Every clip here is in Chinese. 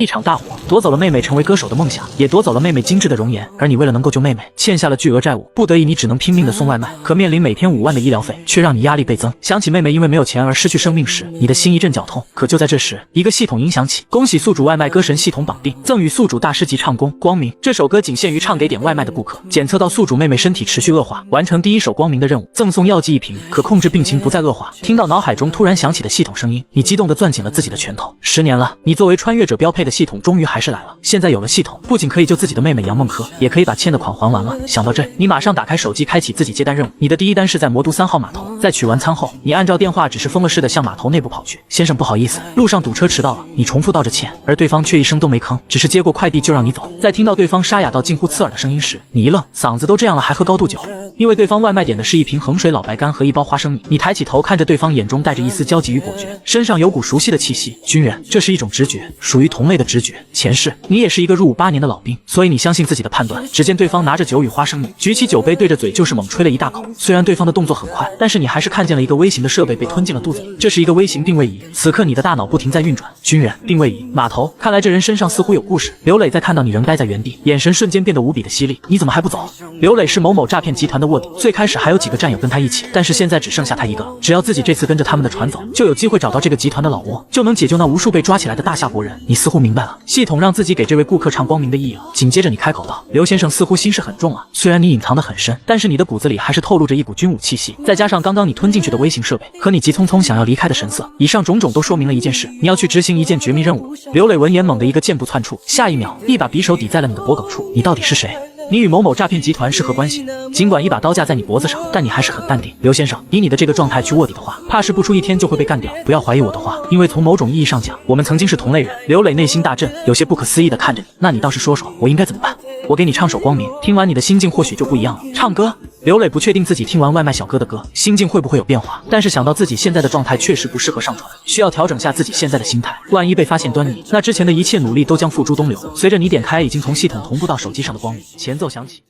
一场大火夺走了妹妹成为歌手的梦想，也夺走了妹妹精致的容颜。而你为了能够救妹妹，欠下了巨额债务，不得已你只能拼命的送外卖，可面临每天5万的医疗费，却让你压力倍增。想起妹妹因为没有钱而失去生命时，你的心一阵绞痛。可就在这时，一个系统音响起，恭喜宿主外卖歌神系统绑定，赠予宿主大师级唱功光明。这首歌仅限于唱给点外卖的顾客。检测到宿主妹妹身体持续恶化，完成第一首光明的任务，赠送药剂1瓶，可控制病情不再恶化。听到脑海中突然响起的系统声音，你激动地攥紧了自己的拳头。10年了，你作为穿越者标配的系统终于还是来了。现在有了系统，不仅可以救自己的妹妹杨梦珂，也可以把欠的款还完了。想到这，你马上打开手机，开启自己接单任务。你的第一单是在魔都3号码头，在取完餐后，你按照电话指示疯了似的向码头内部跑去。先生，不好意思，路上堵车迟到了。你重复道着歉，而对方却一声都没吭，只是接过快递就让你走。在听到对方沙哑到近乎刺耳的声音时，你一愣，嗓子都这样了还喝高度酒？因为对方外卖点的是1瓶衡水老白干和1包花生米。你抬起头看着对方，眼中带着一丝焦急与果决，身上有股熟悉的气息。军人，这是一种直觉，属于同类的直觉。前世你也是一个入伍8年的老兵，所以你相信自己的判断。只见对方拿着酒与花生米，举起酒杯对着嘴就是猛吹了一大口。虽然对方的动作很快，但是你还是看见了一个微型的设备被吞进了肚子里。这是一个微型定位仪，此刻你的大脑不停在运转。军人，定位仪，码头，看来这人身上似乎有故事。刘磊在看到你仍待在原地，眼神瞬间变得无比的犀利。你怎么还不走？刘磊是某某诈骗集团的卧底，最开始还有几个战友跟他一起，但是现在只剩下他一个了。只要自己这次跟着他们的船走，就有机会找到这个集团的老窝，就能解救那无数被抓起来的大夏国人。你似乎明白了，系统让自己给这位顾客唱光明的意义了。紧接着你开口道：刘先生似乎心事很重啊，虽然你隐藏得很深，但是你的骨子里还是透露着一股军武气息，再加上刚刚你吞进去的微型设备和你急匆匆想要离开的神色，以上种种都说明了一件事，你要去执行一件绝密任务。刘磊闻言猛地一个箭步窜出，下一秒一把匕首抵在了你的脖梗处。你到底是谁？你与某某诈骗集团是何关系？尽管一把刀架在你脖子上，但你还是很淡定。刘先生，以你的这个状态去卧底的话，怕是不出1天就会被干掉。不要怀疑我的话，因为从某种意义上讲，我们曾经是同类人。刘磊内心大震，有些不可思议地看着你。那你倒是说说，我应该怎么办？我给你唱首光明，听完你的心境或许就不一样了。唱歌？刘磊不确定自己听完外卖小哥的歌，心境会不会有变化，但是想到自己现在的状态确实不适合上传，需要调整下自己现在的心态。万一被发现端倪，那之前的一切努力都将付诸东流。随着你点开已经从系统同步到手机上的光明，前奏响起。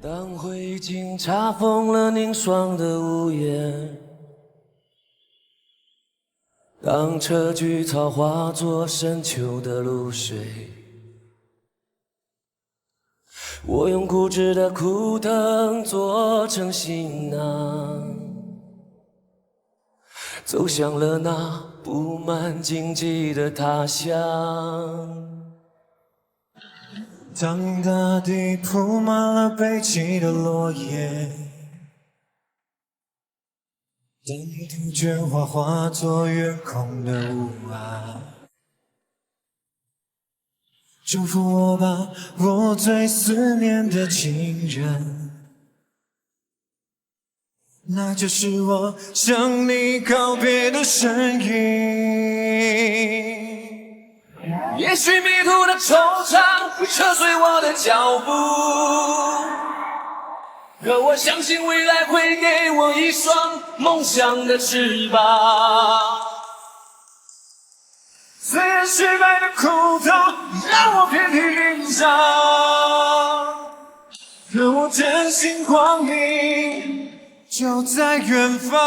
当灰烬查封了凝霜的屋檐，当车菊草化作深秋的露水，我用固执的苦藤做成行囊，走向了那布满荆棘的他乡。当大地铺满了悲泣的落叶，当杜鹃花化作月空的雾霭，祝福我吧，我最思念的情人，那就是我向你告别的身影。也许迷途的惆怅会扯碎我的脚步，可我相信未来会给我一双梦想的翅膀。虽然失败的苦痛让我遍体鳞伤，可我真心光明就在远方。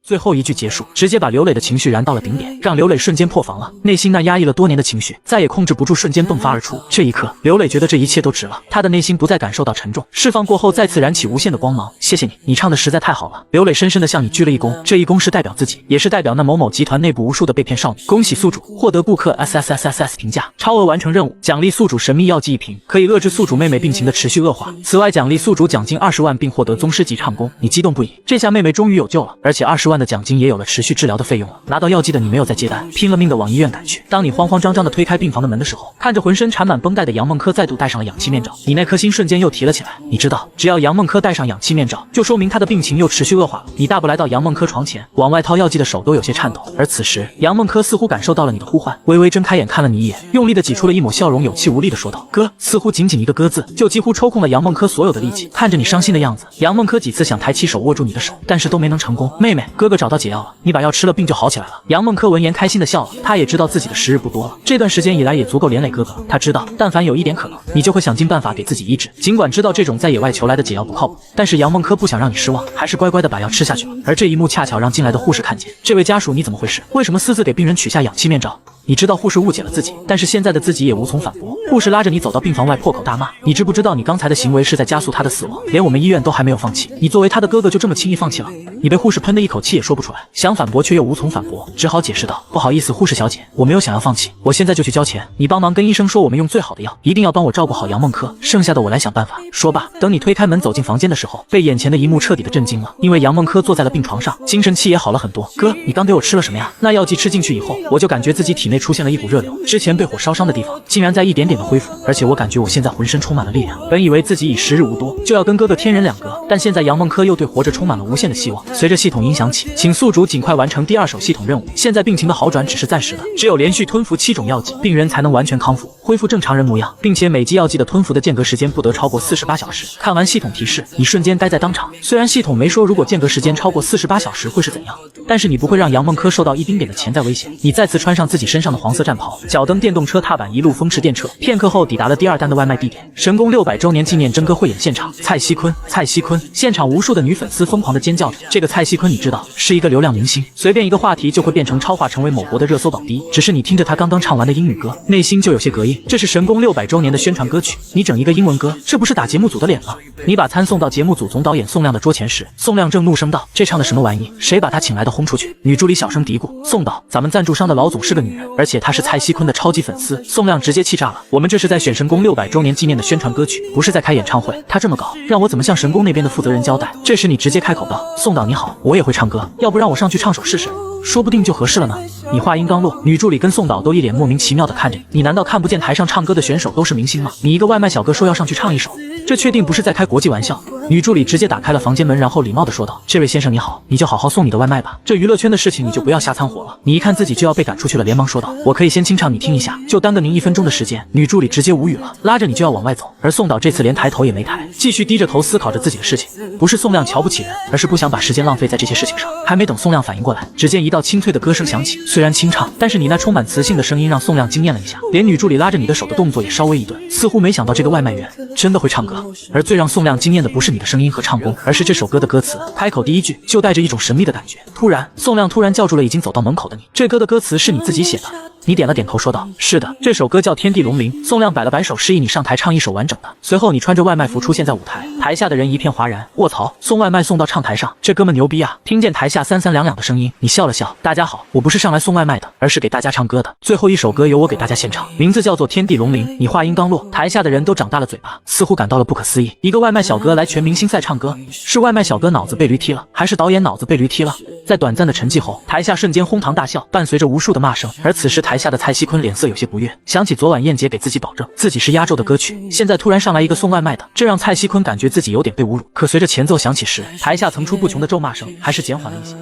最后一句结束，直接把刘磊的情绪燃到了顶点，让刘磊瞬间破防了。内心那压抑了多年的情绪再也控制不住，瞬间迸发而出。这一刻，刘磊觉得这一切都值了，他的内心不再感受到沉重，释放过后再次燃起无限的光芒。谢谢你，你唱的实在太好了。刘磊深深地向你鞠了一躬，这一躬是代表自己，也是代表那某某集团内部无数的被骗少女。恭喜宿主获得顾客 SSSSS 评价，超额完成任务，奖励宿主神秘药剂1瓶，可以遏制宿主妹妹病情的持续恶化。此外，奖励宿主奖金20万，并获得宗师级唱功。你激动不已，这下妹妹终于有救了，而且20万的奖金也有了持续治疗的费用了。拿到药剂的你没有再接单，拼了命的往医院赶去。当你慌慌张张的推开病房的门的时候，看着浑身缠满绷带的杨梦珂再度戴上了氧气面罩，你那颗心瞬间又提了起来。你知道，只要杨梦珂戴上氧气面罩，就说明她的病情又持续恶化了。你大步来到杨梦珂床前，往外掏药剂的手都有些颤抖。而此时，杨梦珂似乎感受到了你的呼唤，微微睁开眼看了你一眼，用力的挤出了一抹笑容，有气无力的说道：哥。似乎仅仅一个哥字，就几乎抽空了杨梦珂所有的力气。看着你伤心的样子，杨梦珂几次想抬起手握住你的手，但是都没能成功。妹妹，哥哥找到解药了，你把药吃了，病就好起来了。杨梦柯闻言开心的笑了，他也知道自己的时日不多了，这段时间以来也足够连累哥哥。他知道，但凡有一点可能，你就会想尽办法给自己医治。尽管知道这种在野外求来的解药不靠谱，但是杨梦柯不想让你失望，还是乖乖的把药吃下去了。而这一幕恰巧让进来的护士看见，这位家属你怎么回事？为什么私自给病人取下氧气面罩？你知道护士误解了自己，但是现在的自己也无从反驳。护士拉着你走到病房外，破口大骂：你知不知道你刚才的行为是在加速他的死亡？连我们医院都还没有放弃，你作为他的哥哥就这么轻易放弃了？你被护士喷的一口气也说不出来，想反驳却又无从反驳，只好解释道：不好意思，护士小姐，我没有想要放弃，我现在就去交钱，你帮忙跟医生说我们用最好的药，一定要帮我照顾好杨梦柯，剩下的我来想办法。说罢，等你推开门走进房间的时候，被眼前的一幕彻底的震惊了，因为杨梦柯坐在了病床上，精神气也好了很多。哥，你刚给我吃了什么呀？那药剂吃进去以后，我就感觉自己体内出现了一股热流，之前被火烧伤的地方竟然在一点点的恢复，而且我感觉我现在浑身充满了力量。本以为自己已时日无多，就要跟哥哥天人两隔，但现在杨梦柯又对活着充满了无限的希望。随着系统音响起，请宿主尽快完成第2手系统任务。现在病情的好转只是暂时的，只有连续吞服7种药剂，病人才能完全康复，恢复正常人模样，并且每剂药剂的吞服的间隔时间不得超过48小时。看完系统提示，你瞬间呆在当场。虽然系统没说如果间隔时间超过48小时会是怎样，但是你不会让杨梦柯受到一丁点的潜在危险。你再次穿上自己身上的黄色战袍，脚蹬电动车踏板，一路风驰电掣。片刻后抵达了第2单的外卖地点——神宫600周年纪念真歌汇演现场。蔡徐坤，蔡徐坤！现场无数的女粉丝疯狂的尖叫着。这个蔡徐坤你知道，是一个流量明星，随便一个话题就会变成超话，成为某国的热搜榜第一。只是你听着他刚刚唱完的英语歌，内心就有些膈应。这是神宫600周年的宣传歌曲，你整一个英文歌，这不是打节目组的脸吗？你把餐送到节目组总导演宋亮的桌前时，宋亮正怒声道：这唱的什么玩意？谁把他请来的轰出去？女助理小声嘀咕：宋导，咱们赞助商的老总是个女人，而且她是蔡徐坤的超级粉丝。宋亮直接气炸了，我们这是在选神宫600周年纪念的宣传歌曲，不是在开演唱会。他这么搞，让我怎么向神宫那边的负责人交代？这时你直接开口道：宋导你好，我也会唱歌，要不让我上去唱首试试？说不定就合适了呢。你话音刚落，女助理跟宋导都一脸莫名其妙的看着你，你难道看不见台上唱歌的选手都是明星吗？你一个外卖小哥说要上去唱一首，这确定不是在开国际玩笑？女助理直接打开了房间门，然后礼貌的说道：这位先生你好，你就好好送你的外卖吧，这娱乐圈的事情你就不要瞎掺和了。你一看自己就要被赶出去了，连忙说道：我可以先清唱你听一下，就耽搁您1分钟的时间。女助理直接无语了，拉着你就要往外走，而宋导这次连抬头也没抬，继续低着头思考着自己的事情。不是宋亮瞧不起人，而是不想把时间浪费在这些事情上。还没等宋亮反应过来，只见一道清脆的歌声响起，虽然清唱，但是你那充满磁性的声音让宋亮惊艳了一下，连女助理拉着你的手的动作也稍微一顿，似乎没想到这个外卖员真的会唱歌。而最让宋亮惊艳的不是你的声音和唱功，而是这首歌的歌词。开口第一句就带着一种神秘的感觉。突然，宋亮突然叫住了已经走到门口的你，这歌的歌词是你自己写的？你点了点头说道：是的，这首歌叫天地龙鳞。宋亮摆了摆手示意你上台唱一首完整的，随后你穿着外卖服出现在舞台，台下的人一片哗然。卧槽，送外卖送到唱台上，这哥们牛逼啊！听见台下三三两两的声音，你笑了笑：大家好，我不是上来送外卖的，而是给大家唱歌的。最后一首歌由我给大家献唱，名字叫做天地龙鳞。你话音刚落，台下的人都长大了嘴巴，似乎感到了不可思议。一个外卖小哥来全明星赛唱歌，是外卖小哥脑子被驴踢了，还是导演脑子被驴踢了？在短暂的沉寂后，台下瞬间哄堂大笑，伴随着无数的骂声。而此时台下的蔡徐坤脸色有些不悦，想起昨晚燕姐给自己保证自己是压轴的歌曲，现在突然上来一个送外卖的，这让蔡徐坤感觉自己有点被侮辱。可随着前奏响起时，台下层出不穷的咒骂声还是减缓了一些。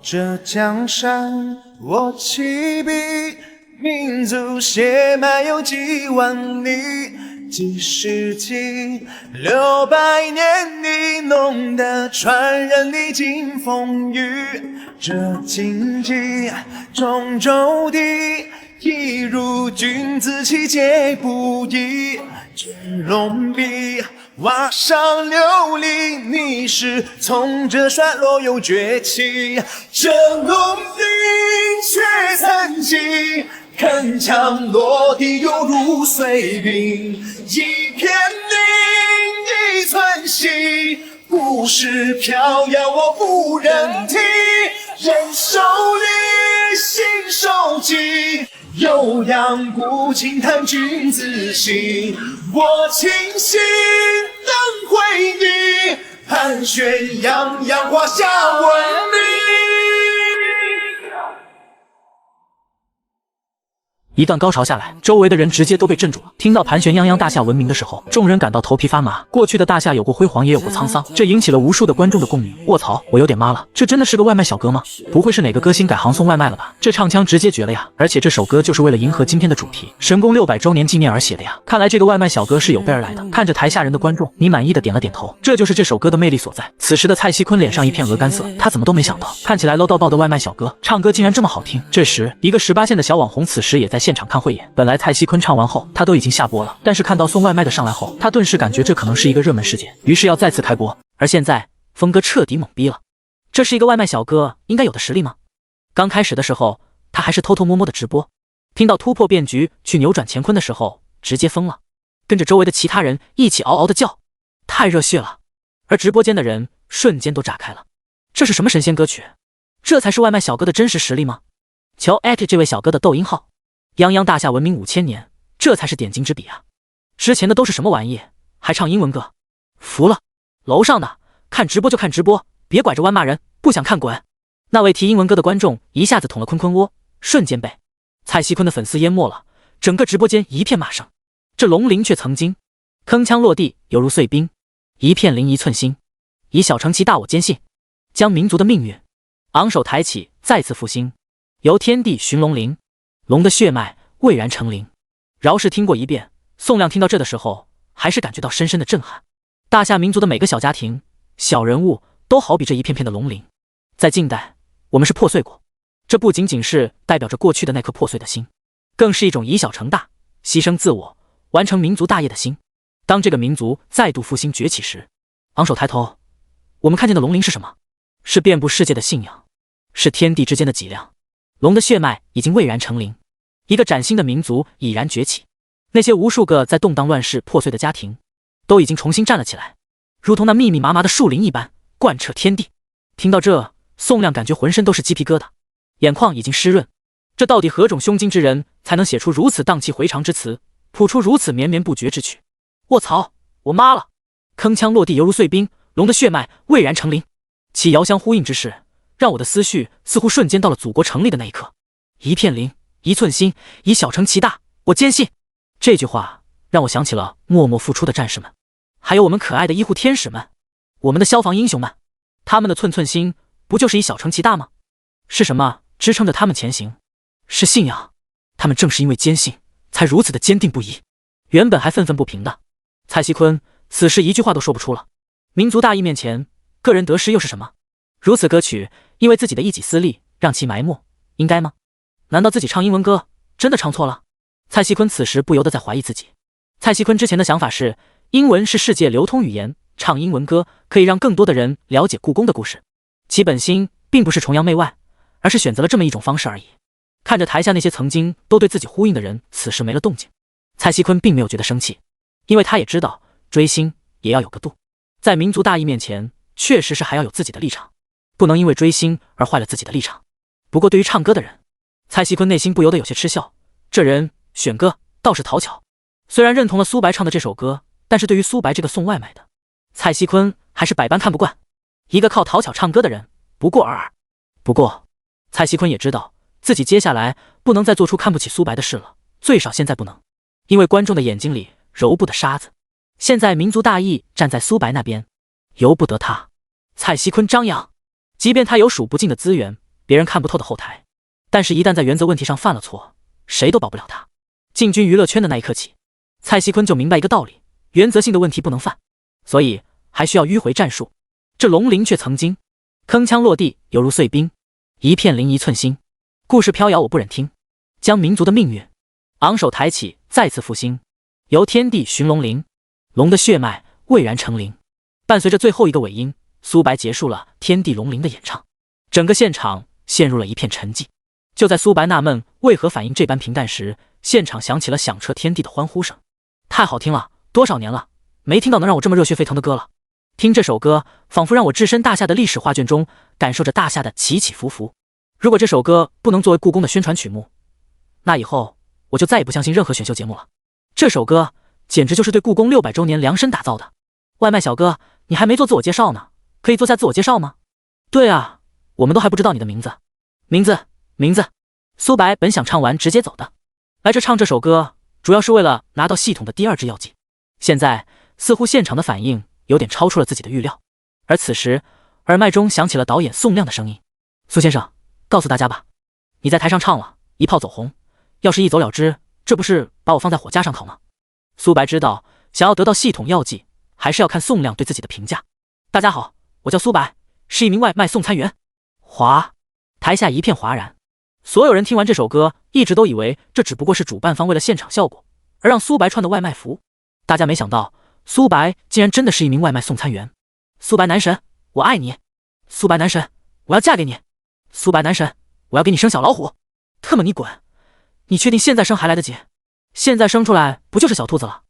这江山我起笔，民族血脉有几万里，几世纪600年你弄得传人历经风雨，这荆棘中周地，一如君子气节不移，这龙壁瓦上流离，你是从这衰落又崛起，这龙鳞却曾经铿锵落地犹如碎冰，一片灵一寸心，故事飘摇我不忍听，人手里心手记，悠扬古琴弹君子心，我清醒等回忆，盘旋泱泱华夏文明。一段高潮下来，周围的人直接都被镇住了。听到盘旋泱泱大厦闻名的时候，众人感到头皮发麻。过去的大厦有过辉煌，也有过沧桑，这引起了无数的观众的共鸣。卧槽，我有点妈了，这真的是个外卖小哥吗？不会是哪个歌星改行送外卖了吧？这唱腔直接绝了呀！而且这首歌就是为了迎合今天的主题，神功600周年纪念而写的呀。看来这个外卖小哥是有备而来的。看着台下人的观众，你满意的点了点头。这就是这首歌的魅力所在。此时的蔡徐坤脸上一片鹅肝色，他怎么都没想到，看起来 low 到爆的外卖小哥唱歌竟然这么好听。这时，一个18线的小网红此时也在现场看汇演。本来蔡徐坤唱完后，他都已经下播了，但是看到送外卖的上来后，他顿时感觉这可能是一个热门事件，于是要再次开播。而现在，峰哥彻底懵逼了，这是一个外卖小哥应该有的实力吗？刚开始的时候，他还是偷偷摸摸的直播，听到突破变局去扭转乾坤的时候，直接疯了，跟着周围的其他人一起嗷嗷的叫，太热血了。而直播间的人瞬间都炸开了，这是什么神仙歌曲？这才是外卖小哥的真实实力吗？瞧这位小哥的抖音号，泱泱大厦闻名5000年，这才是点睛之笔啊！之前的都是什么玩意，还唱英文歌，服了！楼上的看直播就看直播，别拐着弯骂人，不想看滚！那位提英文歌的观众一下子捅了坤坤窝，瞬间被蔡徐坤的粉丝淹没了，整个直播间一片骂声。这龙鳞却曾经铿锵落地，犹如碎冰，一片灵一寸心，以小成其大，我坚信将民族的命运昂首抬起，再次复兴，由天地寻龙鳞，龙的血脉蔚然成灵。饶是听过一遍，宋亮听到这的时候还是感觉到深深的震撼。大夏民族的每个小家庭、小人物都好比这一片片的龙鳞，在近代我们是破碎过，这不仅仅是代表着过去的那颗破碎的心，更是一种以小成大、牺牲自我、完成民族大业的心。当这个民族再度复兴崛起时，昂首抬头，我们看见的龙鳞是什么？是遍布世界的信仰，是天地之间的脊梁。龙的血脉已经蔚然成灵，一个崭新的民族已然崛起。那些无数个在动荡乱世破碎的家庭，都已经重新站了起来，如同那密密麻麻的树林一般，贯彻天地。听到这，宋亮感觉浑身都是鸡皮疙瘩，眼眶已经湿润。这到底何种胸襟之人，才能写出如此荡气回肠之词，谱出如此绵绵不绝之曲？卧槽，我妈了！铿锵落地，犹如碎冰，龙的血脉蔚然成灵，其遥相呼应之势，让我的思绪似乎瞬间到了祖国成立的那一刻。一片灵，一寸心，以小成其大，我坚信。这句话让我想起了默默付出的战士们，还有我们可爱的医护天使们，我们的消防英雄们，他们的寸寸心不就是以小成其大吗？是什么支撑着他们前行？是信仰。他们正是因为坚信，才如此的坚定不移。原本还愤愤不平的蔡徐坤，此时一句话都说不出了。民族大义面前，个人得失又是什么？如此歌曲，因为自己的一己私利让其埋没，应该吗？难道自己唱英文歌真的唱错了？蔡徐坤此时不由得在怀疑自己。蔡徐坤之前的想法是，英文是世界流通语言，唱英文歌可以让更多的人了解故宫的故事。其本心并不是崇洋媚外，而是选择了这么一种方式而已。看着台下那些曾经都对自己呼应的人，此时没了动静，蔡徐坤并没有觉得生气，因为他也知道追星也要有个度，在民族大义面前，确实是还要有自己的立场，不能因为追星而坏了自己的立场。不过对于唱歌的人，蔡徐坤内心不由得有些嗤笑，这人选歌倒是讨巧。虽然认同了苏白唱的这首歌，但是对于苏白这个送外卖的，蔡徐坤还是百般看不惯。一个靠讨巧唱歌的人，不过尔尔。不过蔡徐坤也知道自己接下来不能再做出看不起苏白的事了，最少现在不能，因为观众的眼睛里揉不得沙子。现在民族大义站在苏白那边，由不得他。蔡徐坤张扬，即便他有数不尽的资源，别人看不透的后台，但是一旦在原则问题上犯了错，谁都保不了他。进军娱乐圈的那一刻起，蔡徐坤就明白一个道理，原则性的问题不能犯，所以还需要迂回战术。这龙鳞却曾经铿锵落地，犹如碎冰，一片灵一寸心。故事飘摇我不忍听，将民族的命运昂首抬起，再次复兴，由天地寻龙鳞，龙的血脉蔚然成灵。伴随着最后一个尾音，苏白结束了天地龙鳞的演唱，整个现场陷入了一片沉寂。就在苏白纳闷为何反应这般平淡时，现场响起了响彻天地的欢呼声。太好听了，多少年了没听到能让我这么热血沸腾的歌了。听这首歌，仿佛让我置身大夏的历史画卷中，感受着大夏的起起伏伏。如果这首歌不能作为故宫的宣传曲目，那以后我就再也不相信任何选秀节目了。这首歌简直就是对故宫600周年量身打造的。外卖小哥，你还没做自我介绍呢，可以做下自我介绍吗？对啊，我们都还不知道你的名字。名字。苏白本想唱完直接走的，来这唱这首歌，主要是为了拿到系统的第2支药剂。现在似乎现场的反应有点超出了自己的预料。而此时，耳麦中响起了导演宋亮的声音：“苏先生，告诉大家吧，你在台上唱了一炮走红，要是一走了之，这不是把我放在火架上烤吗？”苏白知道，想要得到系统药剂，还是要看宋亮对自己的评价。大家好，我叫苏白，是一名外卖送餐员。哗！台下一片哗然。所有人听完这首歌，一直都以为这只不过是主办方为了现场效果而让苏白穿的外卖服。大家没想到，苏白竟然真的是一名外卖送餐员。苏白男神，我爱你！苏白男神，我要嫁给你！苏白男神，我要给你生小老虎！特么你滚！你确定现在生还来得及？现在生出来不就是小兔子了？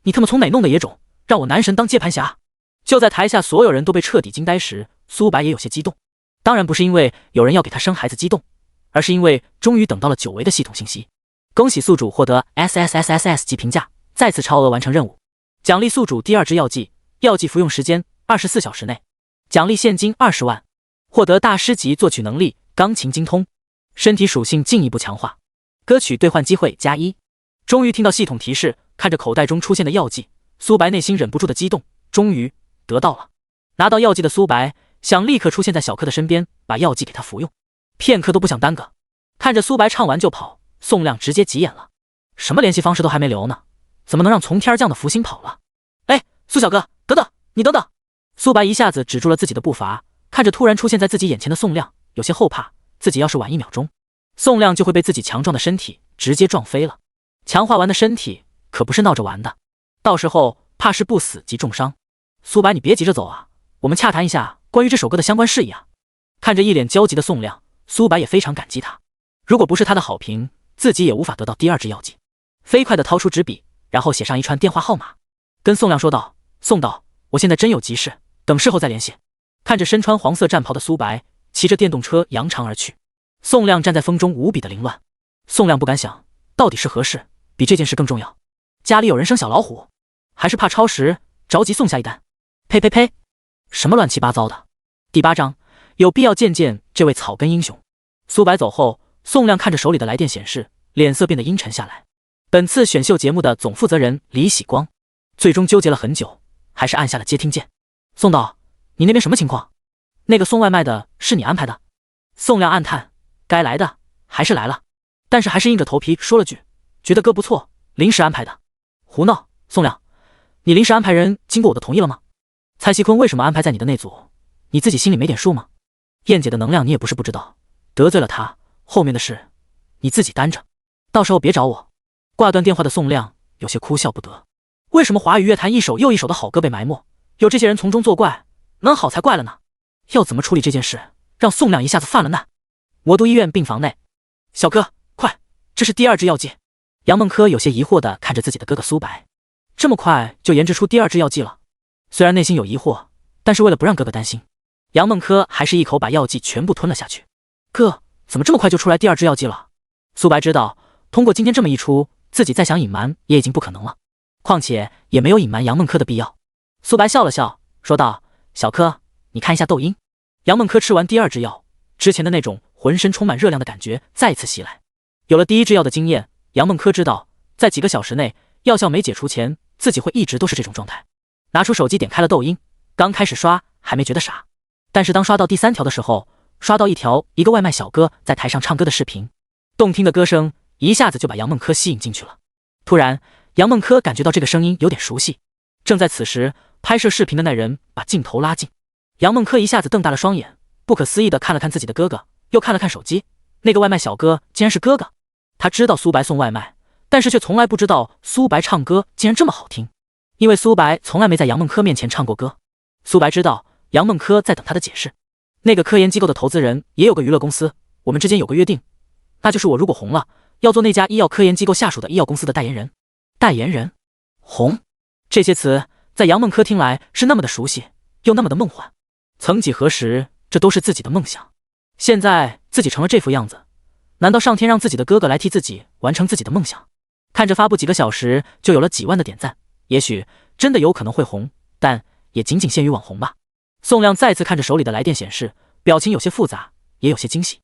你他妈从哪弄的野种，让我男神当接盘侠？就在台下所有人都被彻底惊呆时，苏白也有些激动。当然不是因为有人要给他生孩子激动，而是因为终于等到了久违的系统信息。恭喜宿主获得 SSSSS 级评价，再次超额完成任务，奖励宿主第2支药剂，药剂服用时间24小时内，奖励现金20万，获得大师级作曲能力，钢琴精通，身体属性进一步强化，歌曲兑换机会+1。终于听到系统提示，看着口袋中出现的药剂，苏白内心忍不住的激动，终于得到了。拿到药剂的苏白想立刻出现在小柯的身边，把药剂给他服用，片刻都不想耽搁。看着苏白唱完就跑，宋亮直接急眼了，什么联系方式都还没留呢，怎么能让从天而降的福星跑了？哎，苏小哥，等等，你等等！苏白一下子止住了自己的步伐，看着突然出现在自己眼前的宋亮，有些后怕，自己要是晚1秒钟，宋亮就会被自己强壮的身体直接撞飞了。强化完的身体可不是闹着玩的，到时候怕是不死即重伤。苏白，你别急着走啊，我们洽谈一下关于这首歌的相关事宜啊。看着一脸焦急的宋亮，苏白也非常感激他，如果不是他的好评，自己也无法得到第2支药剂。飞快地掏出纸笔，然后写上一串电话号码，跟宋亮说道：“宋导，我现在真有急事，等事后再联系。”看着身穿黄色战袍的苏白骑着电动车扬长而去，宋亮站在风中无比的凌乱。宋亮不敢想，到底是何事比这件事更重要？家里有人生小老虎，还是怕超时着急送下一单？呸呸呸，什么乱七八糟的！第8章，有必要见见这位草根英雄。苏白走后，宋亮看着手里的来电显示，脸色变得阴沉下来。本次选秀节目的总负责人李喜光最终纠结了很久，还是按下了接听键。宋导，你那边什么情况？那个送外卖的是你安排的？宋亮暗叹，该来的还是来了，但是还是硬着头皮说了句，觉得歌不错，临时安排的。胡闹，宋亮，你临时安排人经过我的同意了吗？蔡西坤为什么安排在你的那组？你自己心里没点数吗？燕姐的能量你也不是不知道，得罪了她，后面的事你自己担着，到时候别找我。挂断电话的宋亮有些哭笑不得，为什么华语乐坛一首又一首的好歌被埋没，有这些人从中作怪，能好才怪了呢？要怎么处理这件事，让宋亮一下子犯了难？魔都医院病房内，小哥，快，这是第2支药剂。杨梦柯有些疑惑地看着自己的哥哥苏白，这么快就研制出第2支药剂了？虽然内心有疑惑，但是为了不让哥哥担心，杨梦柯还是一口把药剂全部吞了下去。哥，怎么这么快就出来第2支药剂了？苏白知道，通过今天这么一出，自己再想隐瞒也已经不可能了，况且也没有隐瞒杨梦柯的必要。苏白笑了笑，说道：“小柯，你看一下抖音。”杨梦柯吃完第2支药，之前的那种浑身充满热量的感觉再次袭来。有了第1支药的经验，杨梦柯知道，在几个小时内，药效没解除前，自己会一直都是这种状态。拿出手机点开了抖音，刚开始刷还没觉得傻，但是当刷到第3条的时候，刷到一个外卖小哥在台上唱歌的视频，动听的歌声一下子就把杨梦柯吸引进去了。突然，杨梦柯感觉到这个声音有点熟悉。正在此时，拍摄视频的那人把镜头拉近，杨梦柯一下子瞪大了双眼，不可思议地看了看自己的哥哥，又看了看手机，那个外卖小哥竟然是哥哥。他知道苏白送外卖，但是却从来不知道苏白唱歌竟然这么好听，因为苏白从来没在杨梦柯面前唱过歌。苏白知道杨梦柯在等他的解释。那个科研机构的投资人也有个娱乐公司，我们之间有个约定，那就是我如果红了，要做那家医药科研机构下属的医药公司的代言人。代言人？红？这些词在杨梦柯听来是那么的熟悉，又那么的梦幻。曾几何时，这都是自己的梦想。现在自己成了这副样子，难道上天让自己的哥哥来替自己完成自己的梦想？看着发布几个小时就有了几万的点赞，也许真的有可能会红，但也仅仅限于网红吧。宋亮再次看着手里的来电显示，表情有些复杂，也有些惊喜。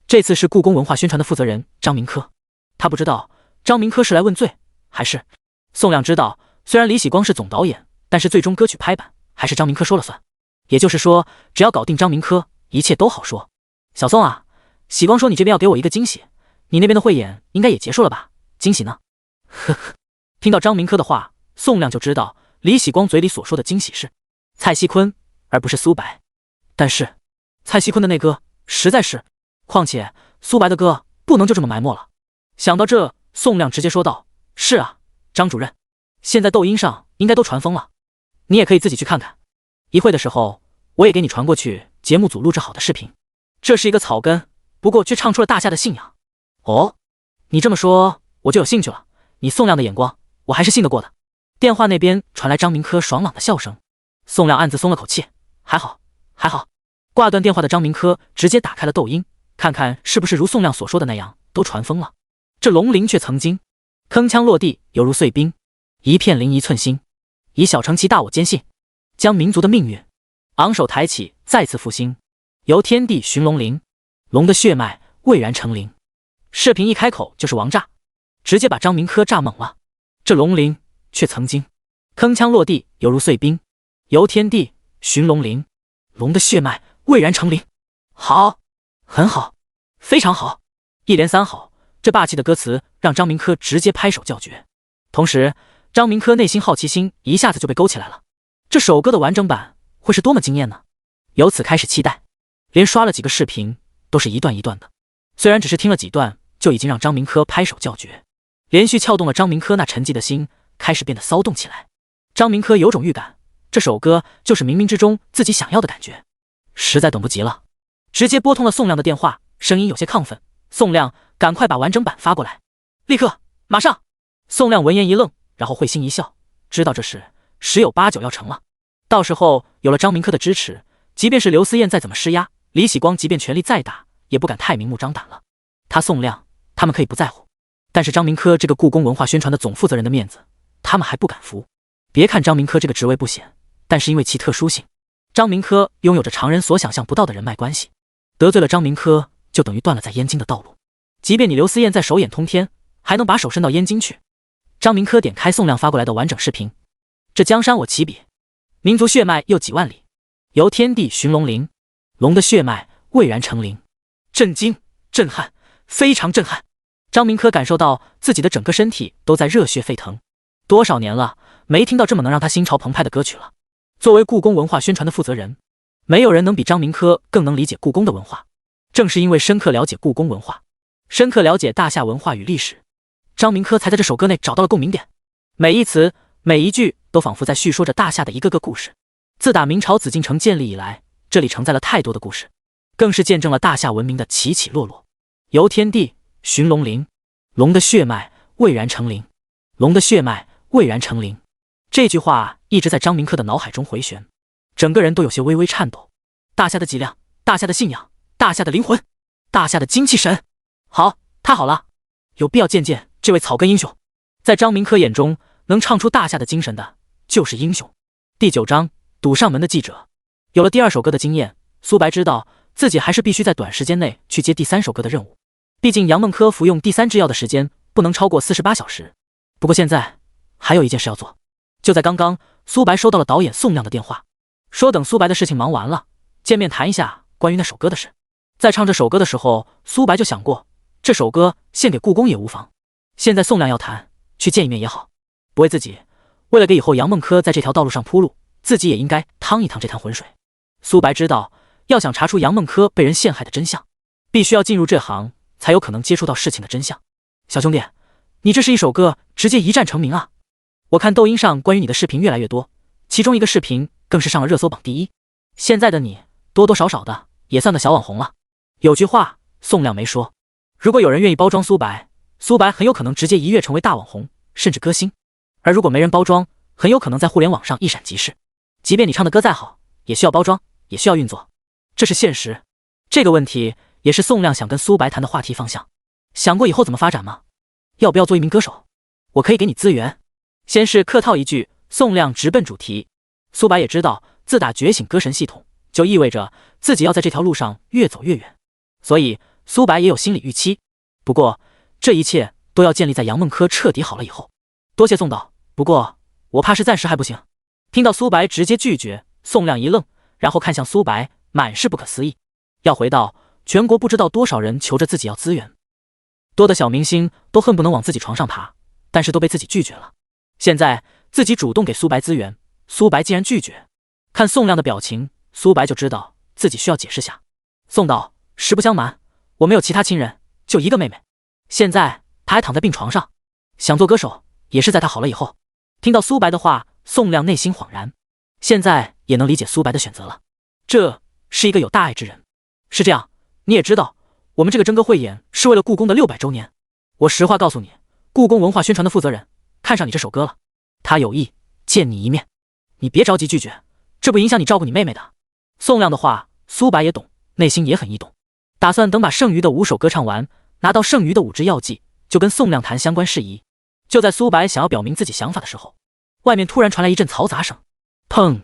这次是故宫文化宣传的负责人张明科，他不知道张明科是来问罪，还是……宋亮知道，虽然李喜光是总导演，但是最终歌曲拍板还是张明科说了算。也就是说，只要搞定张明科，一切都好说。小宋啊，喜光说你这边要给我一个惊喜，你那边的汇演应该也结束了吧？惊喜呢？呵呵。听到张明科的话，宋亮就知道李喜光嘴里所说的惊喜是蔡徐坤，而不是苏白。但是蔡徐坤的那歌实在是……况且苏白的歌不能就这么埋没了。想到这，宋亮直接说道：“是啊，张主任，现在抖音上应该都传疯了，你也可以自己去看看。一会的时候，我也给你传过去节目组录制好的视频。这是一个草根，不过却唱出了大夏的信仰。哦，你这么说，我就有兴趣了。你宋亮的眼光，我还是信得过的。”电话那边传来张明科爽朗的笑声，宋亮暗自松了口气，还好，还好。挂断电话的张明科直接打开了抖音，看看是不是如宋亮所说的那样都传疯了。这龙鳞却曾经铿锵落地，犹如碎冰，一片灵一寸心，以小成其大，我坚信，将民族的命运昂首抬起，再次复兴。由天地寻龙鳞，龙的血脉蔚然成灵。视频一开口就是王炸，直接把张明科炸懵了。这龙鳞却曾经铿锵落地，犹如碎冰，由天地寻龙鳞，龙的血脉蔚然成灵。好，很好，非常好，一连三好。这霸气的歌词让张明科直接拍手叫绝，同时张明科内心好奇心一下子就被勾起来了，这首歌的完整版会是多么惊艳呢？由此开始期待，连刷了几个视频都是一段一段的，虽然只是听了几段，就已经让张明科拍手叫绝，连续撬动了张明科那沉寂的心，开始变得骚动起来。张明科有种预感，这首歌就是冥冥之中自己想要的感觉，实在等不及了，直接拨通了宋亮的电话，声音有些亢奋：“宋亮，赶快把完整版发过来，立刻，马上！”宋亮闻言一愣，然后会心一笑，知道这事十有八九要成了。到时候有了张明科的支持，即便是刘思燕再怎么施压，李喜光即便权力再大，也不敢太明目张胆了。他宋亮，他们可以不在乎，但是张明科这个故宫文化宣传的总负责人的面子，他们还不敢服。别看张明科这个职位不显，但是因为其特殊性，张明科拥有着常人所想象不到的人脉关系，得罪了张明科，就等于断了在燕京的道路。即便你刘思燕再手眼通天，还能把手伸到燕京去？张明科点开宋亮发过来的完整视频，这江山我起笔，民族血脉又几万里，由天地寻龙鳞，龙的血脉蔚然成灵。震惊，震撼，非常震撼。张明科感受到自己的整个身体都在热血沸腾，多少年了，没听到这么能让他心潮澎湃的歌曲了。作为故宫文化宣传的负责人，没有人能比张明科更能理解故宫的文化。正是因为深刻了解故宫文化，深刻了解大夏文化与历史，张明科才在这首歌内找到了共鸣点。每一词每一句都仿佛在叙说着大夏的一个个故事。自打明朝紫禁城建立以来，这里承载了太多的故事，更是见证了大夏文明的起起落落。由天地寻龙鳞，龙的血脉蔚然成灵，龙的血脉蔚然成灵。这句话一直在张明科的脑海中回旋，整个人都有些微微颤抖。大夏的脊梁，大夏的信仰，大夏的灵魂，大夏的精气神。好，太好了，有必要见见这位草根英雄。在张明科眼中，能唱出大夏的精神的就是英雄。第9章，堵上门的记者。有了第2首歌的经验，苏白知道自己还是必须在短时间内去接第3首歌的任务。毕竟杨梦科服用第3支药的时间不能超过48小时。不过现在还有一件事要做。就在刚刚，苏白收到了导演宋亮的电话，说等苏白的事情忙完了，见面谈一下关于那首歌的事。在唱这首歌的时候，苏白就想过，这首歌献给故宫也无妨。现在宋亮要谈，去见一面也好。不为自己，为了给以后杨梦科在这条道路上铺路，自己也应该趟一趟这滩浑水。苏白知道，要想查出杨梦科被人陷害的真相，必须要进入这行，才有可能接触到事情的真相。小兄弟，你这是一首歌直接一战成名啊！我看抖音上关于你的视频越来越多，其中一个视频更是上了热搜榜第1。现在的你多多少少的也算个小网红了。有句话宋亮没说，如果有人愿意包装苏白，苏白很有可能直接一跃成为大网红甚至歌星。而如果没人包装，很有可能在互联网上一闪即逝。即便你唱的歌再好，也需要包装，也需要运作，这是现实。这个问题也是宋亮想跟苏白谈的话题方向。想过以后怎么发展吗？要不要做一名歌手？我可以给你资源。先是客套一句，宋亮直奔主题。苏白也知道，自打觉醒歌神系统，就意味着自己要在这条路上越走越远，所以苏白也有心理预期。不过这一切都要建立在杨梦科彻底好了以后。多谢宋导，不过我怕是暂时还不行。听到苏白直接拒绝，宋亮一愣，然后看向苏白，满是不可思议。要回到全国不知道多少人求着自己要资源，多的小明星都恨不能往自己床上爬，但是都被自己拒绝了。现在自己主动给苏白资源，苏白竟然拒绝。看宋亮的表情，苏白就知道自己需要解释下。宋导，实不相瞒，我没有其他亲人，就一个妹妹。现在她还躺在病床上，想做歌手也是在她好了以后。听到苏白的话，宋亮内心恍然，现在也能理解苏白的选择了。这是一个有大爱之人。是这样，你也知道，我们这个真歌汇演是为了故宫的600周年。我实话告诉你，故宫文化宣传的负责人看上你这首歌了，他有意见你一面。你别着急拒绝，这不影响你照顾你妹妹的。宋亮的话，苏白也懂，内心也很异动，打算等把剩余的5首歌唱完，拿到剩余的5支药剂，就跟宋亮谈相关事宜。就在苏白想要表明自己想法的时候，外面突然传来一阵嘈杂声，砰，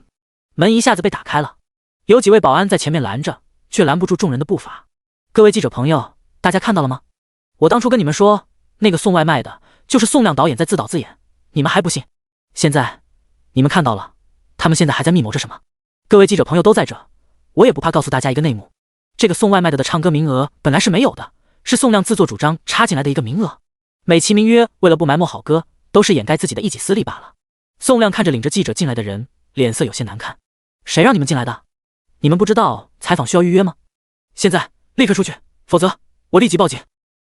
门一下子被打开了，有几位保安在前面拦着，却拦不住众人的步伐。各位记者朋友，大家看到了吗？我当初跟你们说，那个送外卖的就是宋亮导演在自导自演，你们还不信？现在你们看到了，他们现在还在密谋着什么？各位记者朋友都在这，我也不怕告诉大家一个内幕，这个送外卖的唱歌名额本来是没有的，是宋亮自作主张插进来的一个名额，美其名曰为了不埋没好歌，都是掩盖自己的一己私利罢了。宋亮看着领着记者进来的人，脸色有些难看。谁让你们进来的？你们不知道采访需要预约吗？现在立刻出去，否则我立即报警。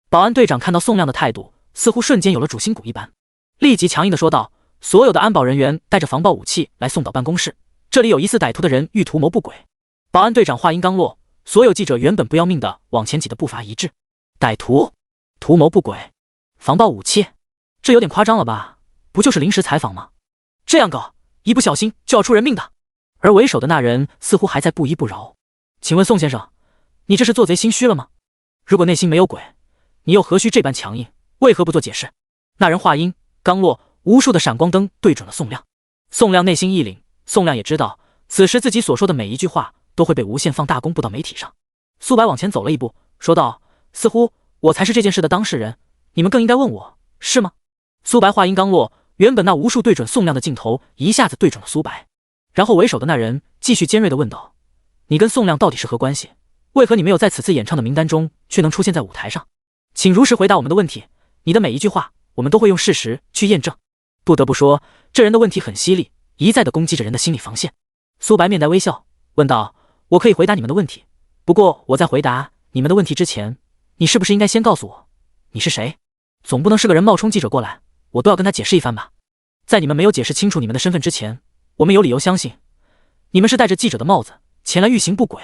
保安队长看到宋亮的态度，似乎瞬间有了主心骨一般，立即强硬地说道：所有的安保人员带着防爆武器来宋导办公室，这里有疑似歹徒的人欲图谋不轨。保安队长话音刚落，所有记者原本不要命的往前挤的步伐一滞。歹徒图谋不轨，防爆武器，这有点夸张了吧？不就是临时采访吗？这样搞，一不小心就要出人命的。而为首的那人似乎还在不依不饶。请问宋先生，你这是做贼心虚了吗？如果内心没有鬼，你又何须这般强硬？为何不做解释？那人话音刚落，无数的闪光灯对准了宋亮。宋亮内心一凛，宋亮也知道，此时自己所说的每一句话都会被无限放大公布到媒体上。苏白往前走了一步，说道：似乎我才是这件事的当事人，你们更应该问我，是吗？苏白话音刚落，原本那无数对准宋亮的镜头一下子对准了苏白。然后为首的那人继续尖锐地问道：你跟宋亮到底是何关系？为何你没有在此次演唱的名单中，却能出现在舞台上？请如实回答我们的问题，你的每一句话我们都会用事实去验证。不得不说，这人的问题很犀利，一再地攻击着人的心理防线。苏白面带微笑问道：我可以回答你们的问题，不过我在回答你们的问题之前，你是不是应该先告诉我你是谁？总不能是个人冒充记者过来，我都要跟他解释一番吧。在你们没有解释清楚你们的身份之前，我们有理由相信你们是戴着记者的帽子前来欲行不轨。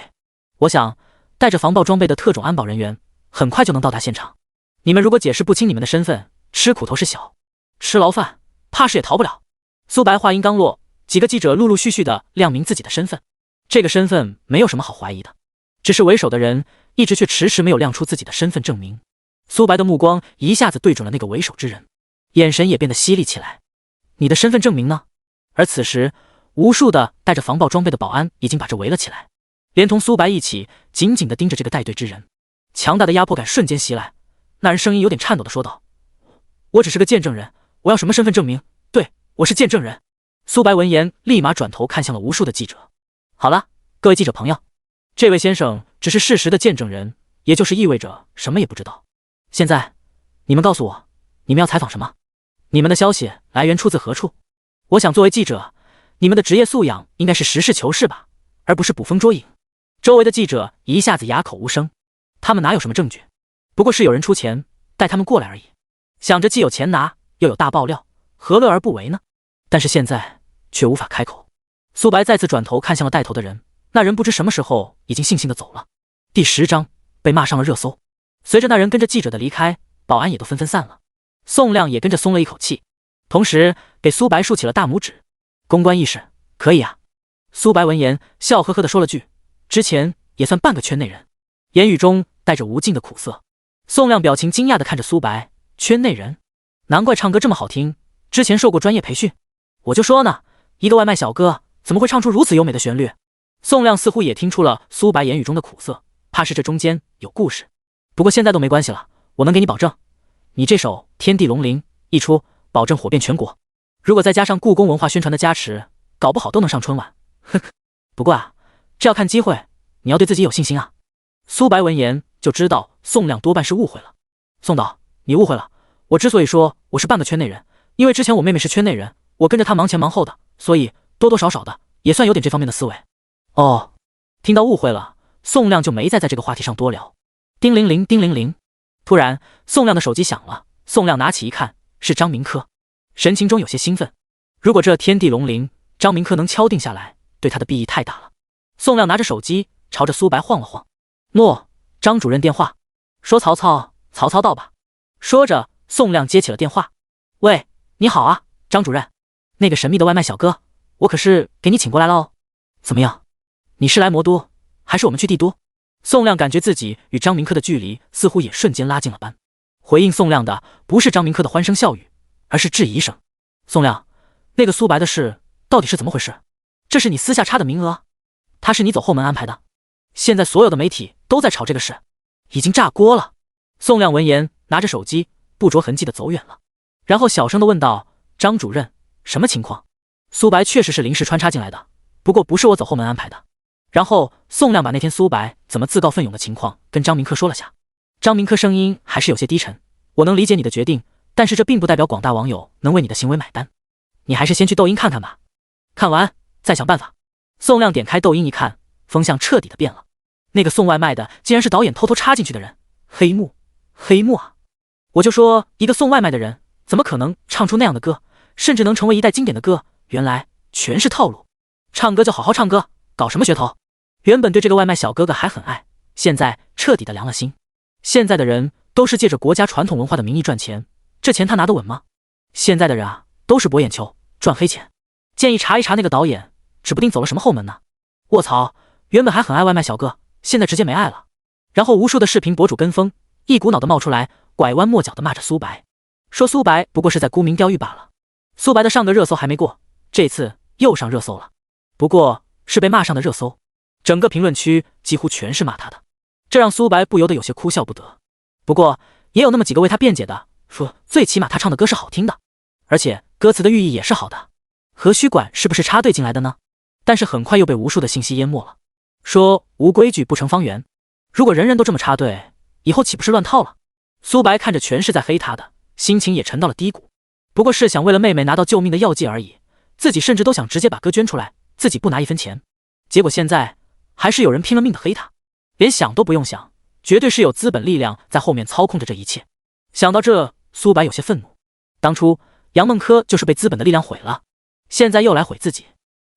我想带着防爆装备的特种安保人员很快就能到达现场，你们如果解释不清你们的身份，吃苦头是小，吃牢饭怕是也逃不了。苏白话音刚落，几个记者陆陆续续地亮明自己的身份。这个身份没有什么好怀疑的，只是为首的人一直却迟迟没有亮出自己的身份证明。苏白的目光一下子对准了那个为首之人，眼神也变得犀利起来。你的身份证明呢？而此时无数的带着防爆装备的保安已经把这围了起来，连同苏白一起紧紧地盯着这个带队之人。强大的压迫感瞬间袭来，那人声音有点颤抖地说道：我只是个见证人，我要什么身份证明？对，我是见证人。苏白闻言立马转头看向了无数的记者。好了，各位记者朋友，这位先生只是事实的见证人，也就是意味着什么也不知道。现在你们告诉我，你们要采访什么？你们的消息来源出自何处？我想作为记者，你们的职业素养应该是实事求是吧，而不是捕风捉影。周围的记者一下子哑口无声，他们哪有什么证据？不过是有人出钱带他们过来而已，想着既有钱拿又有大爆料，何乐而不为呢？但是现在却无法开口。苏白再次转头看向了带头的人，那人不知什么时候已经悻悻地走了。第10章被骂上了热搜。随着那人跟着记者的离开，保安也都纷纷散了，宋亮也跟着松了一口气，同时给苏白竖起了大拇指。公关意识可以啊。苏白闻言笑呵呵地说了句，之前也算半个圈内人，言语中带着无尽的苦涩。宋亮表情惊讶地看着苏白，圈内人？难怪唱歌这么好听，之前受过专业培训。我就说呢，一个外卖小哥怎么会唱出如此优美的旋律？宋亮似乎也听出了苏白言语中的苦涩，怕是这中间有故事。不过现在都没关系了，我能给你保证，你这首《天地龙鳞》一出，保证火遍全国。如果再加上故宫文化宣传的加持，搞不好都能上春晚。呵呵，不过啊，这要看机会，你要对自己有信心啊。苏白闻言就知道宋亮多半是误会了。宋导，你误会了，我之所以说我是半个圈内人，因为之前我妹妹是圈内人，我跟着她忙前忙后的，所以多多少少的也算有点这方面的思维。哦，听到误会了，宋亮就没再在这个话题上多聊。叮铃铃，叮铃铃，突然宋亮的手机响了，宋亮拿起一看，是张明科，神情中有些兴奋。如果这天地龙鳞张明科能敲定下来，对他的裨益太大了。宋亮拿着手机朝着苏白晃了晃，诺，张主任电话，说曹操，曹操到吧。说着宋亮接起了电话，喂，你好啊，张主任，那个神秘的外卖小哥，我可是给你请过来了哦。怎么样，你是来魔都还是我们去帝都？宋亮感觉自己与张明科的距离似乎也瞬间拉近了般。回应宋亮的不是张明科的欢声笑语，而是质疑声。宋亮，那个苏白的事到底是怎么回事？这是你私下插的名额？他是你走后门安排的？现在所有的媒体都在炒这个事，已经炸锅了。宋亮闻言拿着手机不着痕迹地走远了，然后小声地问道，张主任，什么情况？苏白确实是临时穿插进来的，不过不是我走后门安排的。然后宋亮把那天苏白怎么自告奋勇的情况跟张明科说了下。张明科声音还是有些低沉，我能理解你的决定，但是这并不代表广大网友能为你的行为买单。你还是先去抖音看看吧，看完再想办法。宋亮点开抖音一看，风向彻底的变了。那个送外卖的竟然是导演偷偷插进去的人，黑幕，黑幕啊！我就说一个送外卖的人怎么可能唱出那样的歌，甚至能成为一代经典的歌，原来全是套路。唱歌就好好唱歌，搞什么噱头？原本对这个外卖小哥哥还很爱，现在彻底的凉了心。现在的人都是借着国家传统文化的名义赚钱，这钱他拿得稳吗？现在的人啊，都是博眼球赚黑钱。建议查一查那个导演，指不定走了什么后门呢。卧槽，原本还很爱外卖小哥，现在直接没爱了。然后无数的视频博主跟风，一股脑的冒出来，拐弯抹角的骂着苏白，说苏白不过是在沽名钓誉罢了。苏白的上个热搜还没过，这次又上热搜了，不过是被骂上的热搜，整个评论区几乎全是骂他的，这让苏白不由得有些哭笑不得。不过也有那么几个为他辩解的，说最起码他唱的歌是好听的，而且歌词的寓意也是好的，何须管是不是插队进来的呢？但是很快又被无数的信息淹没了，说无规矩不成方圆，如果人人都这么插队，以后岂不是乱套了？苏白看着全是在黑他的，心情也沉到了低谷。不过是想为了妹妹拿到救命的药剂而已，自己甚至都想直接把歌捐出来，自己不拿一分钱。结果现在还是有人拼了命的黑他，连想都不用想，绝对是有资本力量在后面操控着这一切。想到这，苏白有些愤怒，当初杨梦科就是被资本的力量毁了，现在又来毁自己。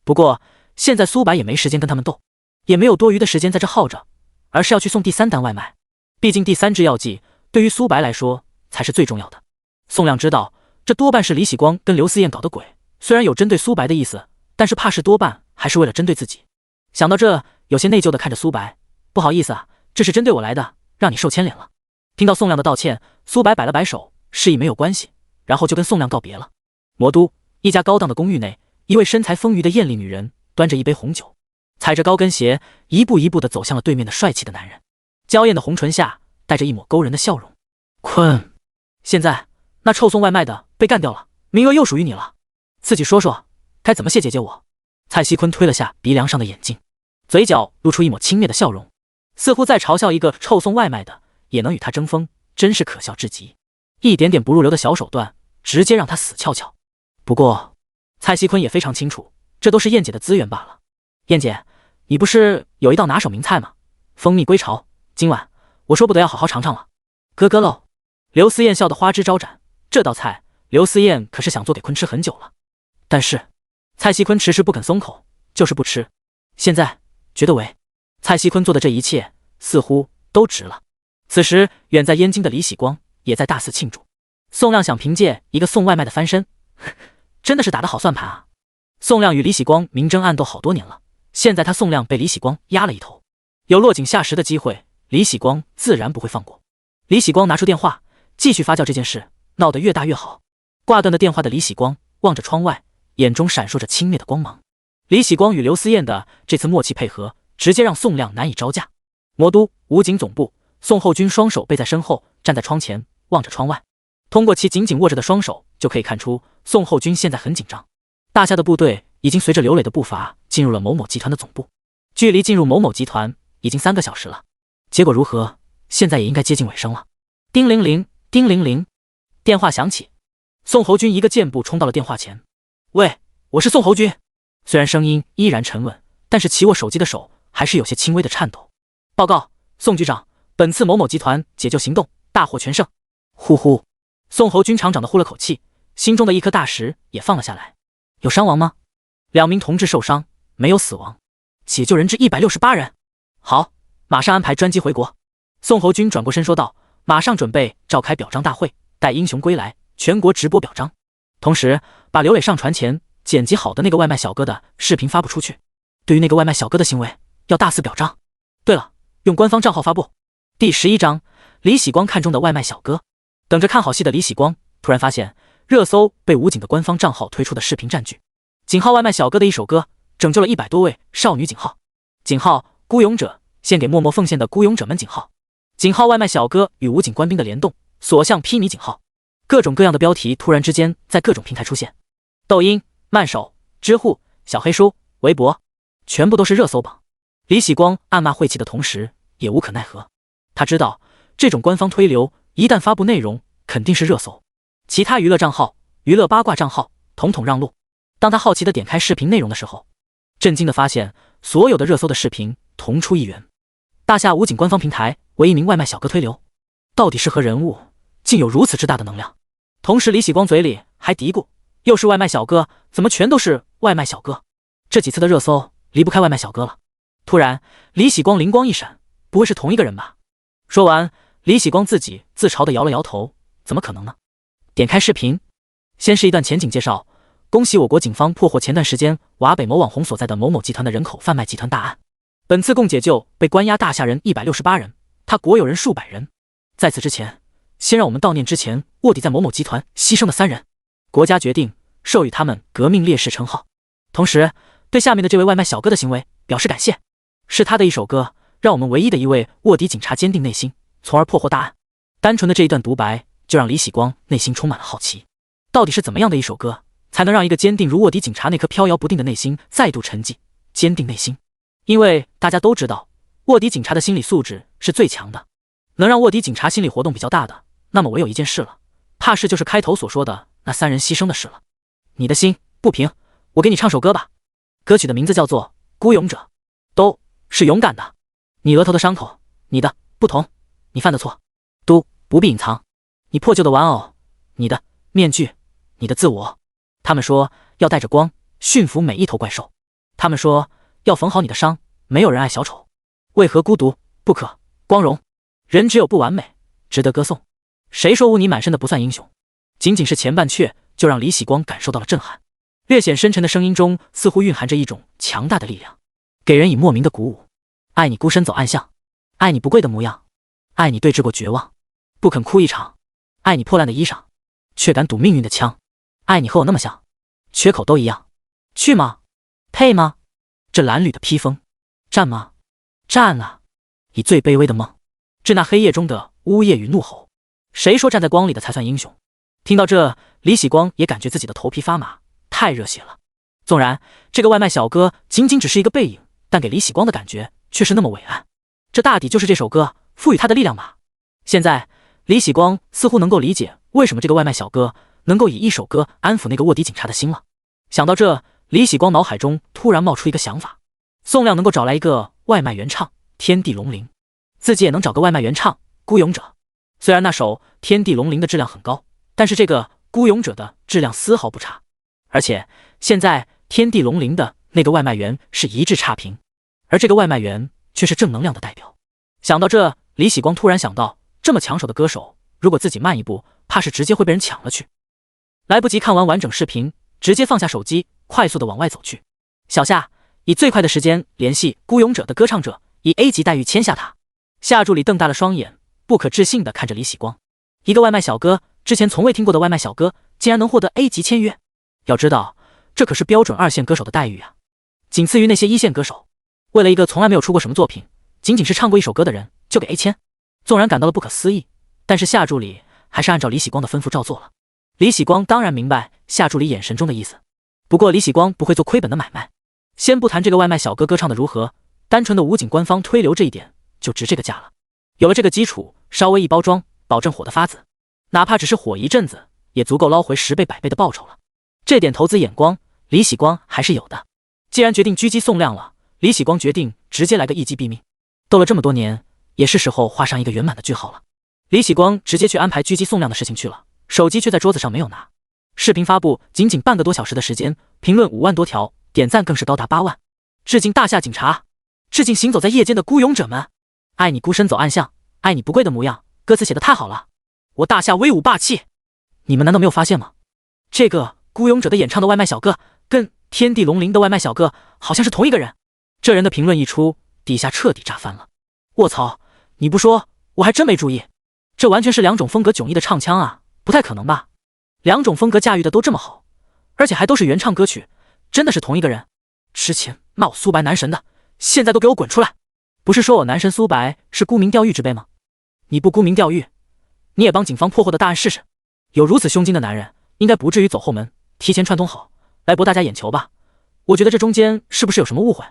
不过现在苏白也没时间跟他们斗，也没有多余的时间在这耗着，而是要去送第3单外卖。毕竟第3支药剂对于苏白来说才是最重要的。宋亮知道这多半是李喜光跟刘思燕搞的鬼，虽然有针对苏白的意思，但是怕是多半还是为了针对自己。想到这，有些内疚的看着苏白，不好意思啊，这是针对我来的，让你受牵连了。听到宋亮的道歉，苏白摆了摆手，示意没有关系，然后就跟宋亮告别了。魔都一家高档的公寓内，一位身材丰腴的艳丽女人端着一杯红酒，踩着高跟鞋一步一步地走向了对面的帅气的男人，娇艳的红唇下带着一抹勾人的笑容。坤，现在那臭送外卖的被干掉了，名额又属于你了，自己说说该怎么谢姐姐我。蔡西坤推了下鼻梁上的眼镜，嘴角露出一抹轻蔑的笑容，似乎在嘲笑一个臭送外卖的也能与他争锋，真是可笑至极。一点点不入流的小手段，直接让他死翘翘。不过蔡西坤也非常清楚，这都是燕姐的资源罢了。燕姐，你不是有一道拿手名菜吗？蜂蜜龟巢，今晚我说不得要好好尝尝了。咯咯喽，刘思燕笑得花枝招展，这道菜刘思燕可是想做给坤吃很久了。但是蔡西坤迟迟不肯松口，就是不吃。现在觉得为蔡西坤做的这一切似乎都值了。此时远在燕京的李喜光也在大肆庆祝。宋亮想凭借一个送外卖的翻身，真的是打得好算盘啊。宋亮与李喜光明争暗斗好多年了，现在他宋亮被李喜光压了一头，有落井下石的机会，李喜光自然不会放过。李喜光拿出电话继续发酵这件事，闹得越大越好。挂断的电话的李喜光望着窗外，眼中闪烁着轻蔑的光芒。李喜光与刘思燕的这次默契配合，直接让宋亮难以招架。魔都武警总部，宋后军双手背在身后，站在窗前望着窗外。通过其紧紧握着的双手，就可以看出宋后军现在很紧张。大夏的部队已经随着刘磊的步伐进入了某某集团的总部，距离进入某某集团已经3个小时了。结果如何？现在也应该接近尾声了。叮铃铃，叮铃铃，电话响起。宋侯军一个箭步冲到了电话前。喂，我是宋侯军。虽然声音依然沉稳，但是齐握手机的手还是有些轻微的颤抖。报告，宋局长，本次某某集团解救行动大获全胜。呼呼，宋侯军厂长的呼了口气，心中的一颗大石也放了下来。有伤亡吗？2名同志受伤，没有死亡。解救人质168人。好，马上安排专机回国。宋侯军转过身说道，马上准备召开表彰大会，待英雄归来，全国直播表彰。同时把刘磊上传前剪辑好的那个外卖小哥的视频发布出去。对于那个外卖小哥的行为，要大肆表彰。对了，用官方账号发布。第11章，李喜光看中的外卖小哥。等着看好戏的李喜光突然发现热搜被武警的官方账号推出的视频占据。井号外卖小哥的一首歌拯救了100多位少女井号。井号孤勇者，献给默默奉献的孤勇者们。井号井号外卖小哥与武警官兵的联动，所向披靡。井号各种各样的标题突然之间在各种平台出现，抖音、慢手、知乎、小黑书、微博，全部都是热搜榜。李喜光暗骂晦气的同时也无可奈何，他知道这种官方推流一旦发布内容肯定是热搜，其他娱乐账号、娱乐八卦账号统统让路。当他好奇地点开视频内容的时候，震惊地发现所有的热搜的视频同出一源。大夏武警官方平台为一名外卖小哥推流，到底是何人物竟有如此之大的能量？同时李喜光嘴里还嘀咕，又是外卖小哥，怎么全都是外卖小哥？这几次的热搜离不开外卖小哥了。突然李喜光灵光一闪，不会是同一个人吧？说完李喜光自己自嘲地摇了摇头，怎么可能呢？点开视频，先是一段前景介绍，恭喜我国警方破获前段时间华北某网红所在的某某集团的人口贩卖集团大案，本次共解救被关押大夏人168人，他国有人数百人。在此之前，先让我们悼念之前卧底在某某集团牺牲的3人，国家决定授予他们革命烈士称号，同时对下面的这位外卖小哥的行为表示感谢。是他的一首歌让我们唯一的一位卧底警察坚定内心，从而破获大案。单纯的这一段独白就让李喜光内心充满了好奇，到底是怎么样的一首歌才能让一个坚定如卧底警察那颗飘摇不定的内心再度沉寂？坚定内心，因为大家都知道卧底警察的心理素质是最强的，能让卧底警察心理活动比较大的，那么唯有一件事了，怕是就是开头所说的那3人牺牲的事了。你的心不平，我给你唱首歌吧。歌曲的名字叫做《孤勇者》，都是勇敢的。你额头的伤口，你的不同，你犯的错，都不必隐藏。你破旧的玩偶，你的面具，你的自我。他们说要带着光驯服每一头怪兽，他们说要缝好你的伤。没有人爱小丑，为何孤独不可光荣？人只有不完美，值得歌颂。谁说污泥满身的不算英雄？仅仅是前半阙就让李喜光感受到了震撼，略显深沉的声音中似乎蕴含着一种强大的力量，给人以莫名的鼓舞。爱你孤身走暗巷，爱你不跪的模样，爱你对峙过绝望，不肯哭一场，爱你破烂的衣裳，却敢赌命运的枪，爱你和我那么像，缺口都一样。去吗？配吗？这褴褛的披风，战吗？战啊！以最卑微的梦，致那黑夜中的呜咽与怒吼。谁说站在光里的才算英雄？听到这，李喜光也感觉自己的头皮发麻，太热血了。纵然这个外卖小哥仅仅只是一个背影，但给李喜光的感觉却是那么伟岸。这大抵就是这首歌赋予他的力量吧。现在李喜光似乎能够理解为什么这个外卖小哥能够以一首歌安抚那个卧底警察的心了。想到这，李喜光脑海中突然冒出一个想法，宋亮能够找来一个外卖原唱天地龙鳞，自己也能找个外卖原唱孤勇者。虽然那首天地龙鳞的质量很高，但是这个孤勇者的质量丝毫不差，而且现在天地龙鳞的那个外卖员是一致差评，而这个外卖员却是正能量的代表。想到这，李喜光突然想到，这么抢手的歌手，如果自己慢一步，怕是直接会被人抢了去。来不及看完完整视频，直接放下手机，快速的往外走去。小夏，以最快的时间联系孤勇者的歌唱者，以 A 级待遇签下他。夏助理瞪大了双眼，不可置信地看着李喜光，一个外卖小哥，之前从未听过的外卖小哥，竟然能获得 A 级签约。要知道，这可是标准2线歌手的待遇啊，仅次于那些1线歌手。为了一个从来没有出过什么作品，仅仅是唱过一首歌的人就给 A 签，纵然感到了不可思议，但是夏助理还是按照李喜光的吩咐照做了。李喜光当然明白夏助理眼神中的意思，不过李喜光不会做亏本的买卖。先不谈这个外卖小哥歌唱的如何，单纯的武警官方推流这一点就值这个价了。有了这个基础，稍微一包装，保证火的发紫，哪怕只是火一阵子，也足够捞回10倍100倍的报酬了。这点投资眼光，李喜光还是有的。既然决定狙击宋亮了，李喜光决定直接来个一击毙命。斗了这么多年，也是时候画上一个圆满的句号了。李喜光直接去安排狙击宋亮的事情去了，手机却在桌子上没有拿。视频发布仅半个多小时的时间，评论5万多条，点赞更是高达8万。致敬大夏警察，致敬行走在夜间的孤勇者们，爱你孤身走暗巷，爱你不跪的模样，歌词写得太好了，我大夏威武霸气。你们难道没有发现吗？这个孤勇者的演唱的外卖小哥跟天地龙鳞的外卖小哥好像是同一个人。这人的评论一出，底下彻底炸翻了。卧槽，你不说我还真没注意，这完全是2种风格迥异的唱腔啊，不太可能吧？2种风格驾驭的都这么好，而且还都是原唱歌曲，真的是同一个人？之前骂我苏白男神的，现在都给我滚出来！不是说我男神苏白是沽名钓誉之辈吗？你不沽名钓誉，你也帮警方破获的大案试试。有如此胸襟的男人，应该不至于走后门，提前串通好来博大家眼球吧？我觉得这中间是不是有什么误会？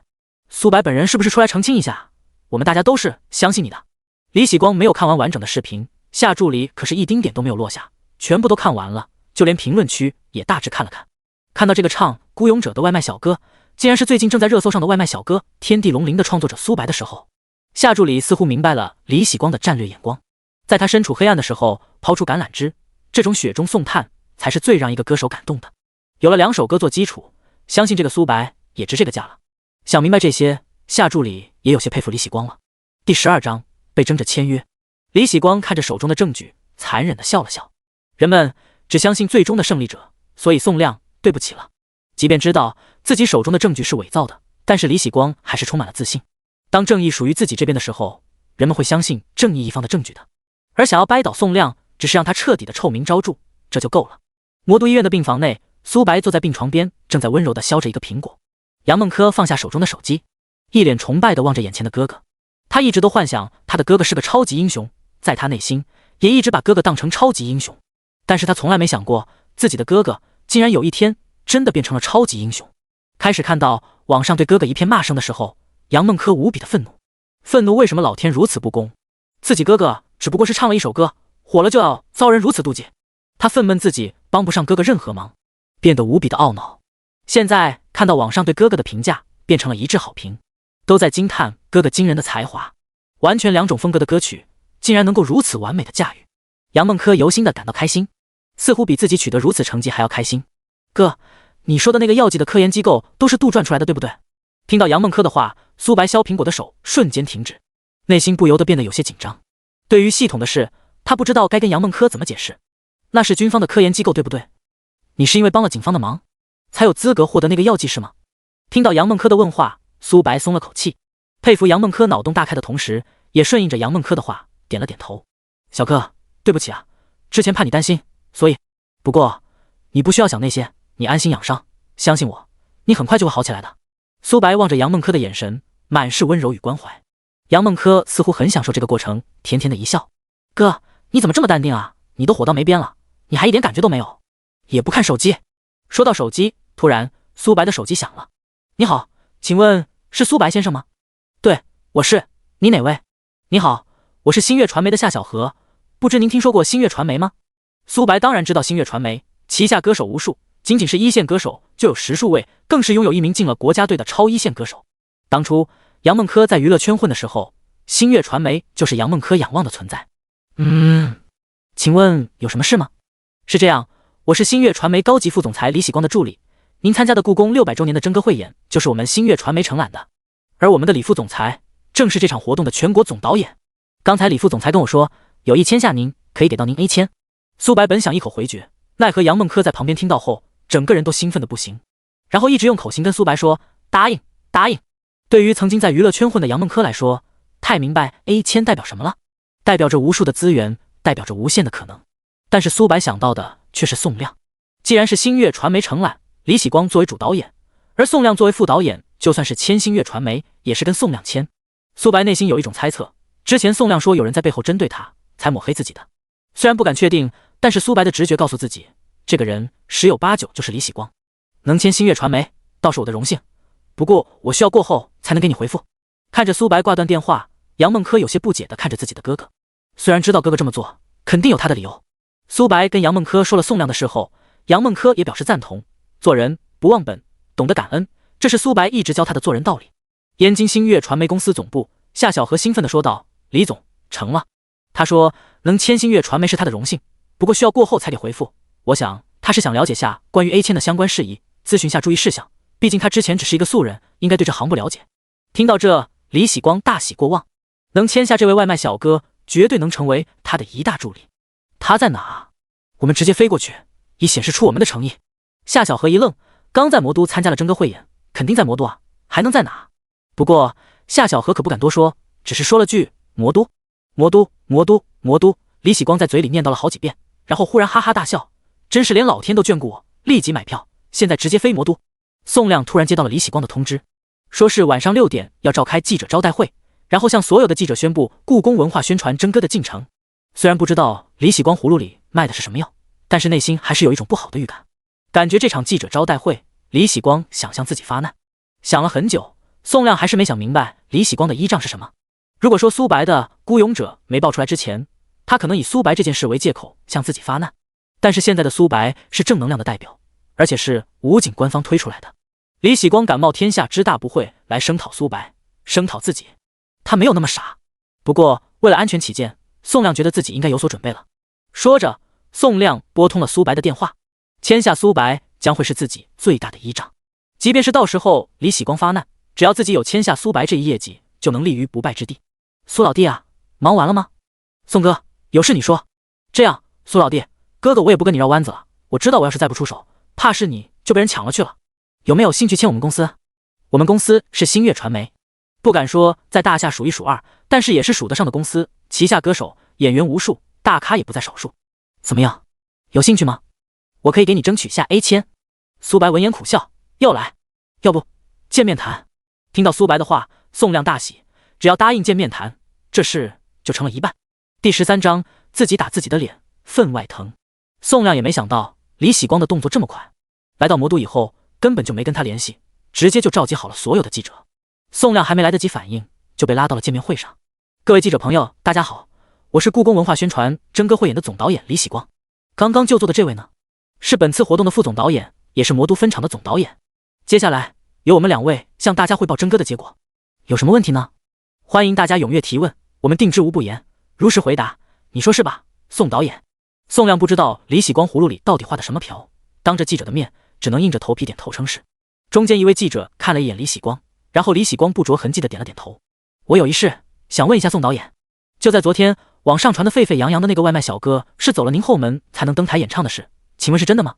苏白本人是不是出来澄清一下？我们大家都是相信你的。李喜光没有看完完整的视频，夏助理可是一丁点都没有落下，全部都看完了，就连评论区也大致看了看。看到这个唱孤勇者的外卖小哥，竟然是最近正在热搜上的外卖小哥天地龙鳞的创作者苏白的时候，夏助理似乎明白了李喜光的战略眼光。在他身处黑暗的时候抛出橄榄枝，这种雪中送炭才是最让一个歌手感动的。有了2首歌做基础，相信这个苏白也值这个价了。想明白这些，夏助理也有些佩服李喜光了。第12章被争着签约。李喜光看着手中的证据，残忍地笑了笑。人们只相信最终的胜利者，所以宋亮对不起了。即便知道自己手中的证据是伪造的，但是李喜光还是充满了自信。当正义属于自己这边的时候，人们会相信正义一方的证据的。而想要掰倒宋亮，只是让他彻底的臭名昭著，这就够了。魔都医院的病房内，苏白坐在病床边，正在温柔地削着一个苹果。杨梦柯放下手中的手机，一脸崇拜地望着眼前的哥哥。他一直都幻想他的哥哥是个超级英雄，在他内心也一直把哥哥当成超级英雄，但是他从来没想过自己的哥哥竟然有一天真的变成了超级英雄。开始看到网上对哥哥一片骂声的时候，杨梦柯无比的愤怒。愤怒为什么老天如此不公？自己哥哥只不过是唱了一首歌，火了就要遭人如此妒忌。他愤懑自己帮不上哥哥任何忙，变得无比的懊恼。现在看到网上对哥哥的评价变成了一致好评，都在惊叹哥哥惊人的才华。完全2种风格的歌曲竟然能够如此完美的驾驭，杨梦柯由心的感到开心，似乎比自己取得如此成绩还要开心。哥，你说的那个药剂的科研机构都是杜撰出来的对不对？听到杨梦柯的话，苏白削苹果的手瞬间停止，内心不由得变得有些紧张。对于系统的事，他不知道该跟杨梦柯怎么解释。那是军方的科研机构对不对？你是因为帮了警方的忙才有资格获得那个药剂是吗？听到杨梦柯的问话，苏白松了口气，佩服杨梦柯脑洞大开的同时，也顺应着杨梦柯的话点了点头。小哥，对不起啊，之前怕你担心，所以……不过你不需要想那些，你安心养伤，相信我，你很快就会好起来的。苏白望着杨梦柯的眼神满是温柔与关怀。杨梦柯似乎很享受这个过程，甜甜的一笑。哥，你怎么这么淡定啊？你都火到没边了，你还一点感觉都没有，也不看手机。说到手机，突然苏白的手机响了。你好，请问是苏白先生吗？对，我是，你哪位？你好，我是星月传媒的夏小河，不知您听说过星月传媒吗？苏白当然知道星月传媒，旗下歌手无数，仅仅是一线歌手就有10数位，更是拥有一名进了国家队的超一线歌手。当初杨梦柯在娱乐圈混的时候，星月传媒就是杨梦柯仰望的存在。请问有什么事吗？是这样，我是星月传媒高级副总裁李喜光的助理，您参加的故宫600周年的真歌汇演就是我们星月传媒承揽的，而我们的李副总裁正是这场活动的全国总导演。刚才李副总裁跟我说，有意签下您，可以给到您 A 签。苏白本想一口回绝，奈何杨梦柯在旁边听到后，整个人都兴奋的不行，然后一直用口型跟苏白说答应答应。对于曾经在娱乐圈混的杨梦柯来说，太明白 A 签代表什么了，代表着无数的资源，代表着无限的可能。但是苏白想到的却是宋亮。既然是星月传媒承揽，李喜光作为主导演，而宋亮作为副导演，就算是签星月传媒也是跟宋亮签。苏白内心有一种猜测，之前宋亮说有人在背后针对他，才抹黑自己的。虽然不敢确定，但是苏白的直觉告诉自己，这个人十有八九就是李喜光。能签星月传媒，倒是我的荣幸。不过我需要过后才能给你回复。看着苏白挂断电话，杨梦珂有些不解地看着自己的哥哥。虽然知道哥哥这么做肯定有他的理由。苏白跟杨梦珂说了宋亮的事后，杨梦珂也表示赞同。做人不忘本，懂得感恩，这是苏白一直教他的做人道理。燕京星月传媒公司总部，夏小河兴奋地说道：“李总，成了。”他说能签星月传媒是他的荣幸，不过需要过后才给回复。我想他是想了解下关于 A 签的相关事宜，咨询下注意事项，毕竟他之前只是一个素人，应该对这行不了解。听到这，李喜光大喜过望，能签下这位外卖小哥，绝对能成为他的一大助力。他在哪？我们直接飞过去，以显示出我们的诚意。夏小河一愣，刚在魔都参加了真哥汇演，肯定在魔都啊，还能在哪？不过夏小河可不敢多说，只是说了句魔都魔都魔都魔都。李喜光在嘴里念叨了好几遍，然后忽然哈哈大笑，真是连老天都眷顾我，立即买票，现在直接飞魔都。宋亮突然接到了李喜光的通知，说是晚上6点要召开记者招待会，然后向所有的记者宣布故宫文化宣传真哥的进程。虽然不知道李喜光葫芦里卖的是什么药，但是内心还是有一种不好的预感，感觉这场记者招待会，李喜光想向自己发难。想了很久，宋亮还是没想明白李喜光的依仗是什么。如果说苏白的孤勇者没爆出来之前，他可能以苏白这件事为借口向自己发难，但是现在的苏白是正能量的代表，而且是武警官方推出来的。李喜光敢冒天下之大不讳来声讨苏白，声讨自己，他没有那么傻。不过为了安全起见，宋亮觉得自己应该有所准备了。说着，宋亮拨通了苏白的电话，签下苏白将会是自己最大的依仗，即便是到时候李喜光发难，只要自己有签下苏白这一业绩，就能立于不败之地。苏老弟啊，忙完了吗？宋哥，有事你说。这样，苏老弟，哥哥我也不跟你绕弯子了，我知道我要是再不出手，怕是你就被人抢了去了。有没有兴趣签我们公司？我们公司是星月传媒，不敢说在大夏数一数二，但是也是数得上的公司，旗下歌手、演员无数，大咖也不在少数。怎么样，有兴趣吗？我可以给你争取下 A 签。苏白闻言苦笑，又来，要不见面谈？听到苏白的话，宋亮大喜，只要答应见面谈，这事就成了一半。第13章，自己打自己的脸，分外疼。宋亮也没想到李喜光的动作这么快，来到魔都以后根本就没跟他联系，直接就召集好了所有的记者。宋亮还没来得及反应，就被拉到了见面会上。各位记者朋友，大家好，我是故宫文化宣传真歌汇演的总导演李喜光。刚刚就座的这位呢，是本次活动的副总导演，也是魔都分场的总导演。接下来由我们2位向大家汇报真歌的结果。有什么问题呢？欢迎大家踊跃提问，我们定之无不言，如实回答。你说是吧，宋导演？宋亮不知道李喜光葫芦里到底画的什么瓢，当着记者的面，只能硬着头皮点头称是。中间一位记者看了一眼李喜光，然后李喜光不着痕迹的点了点头。我有一事想问一下宋导演，就在昨天网上传的沸沸扬扬的那个外卖小哥是走了您后门才能登台演唱的事，请问是真的吗？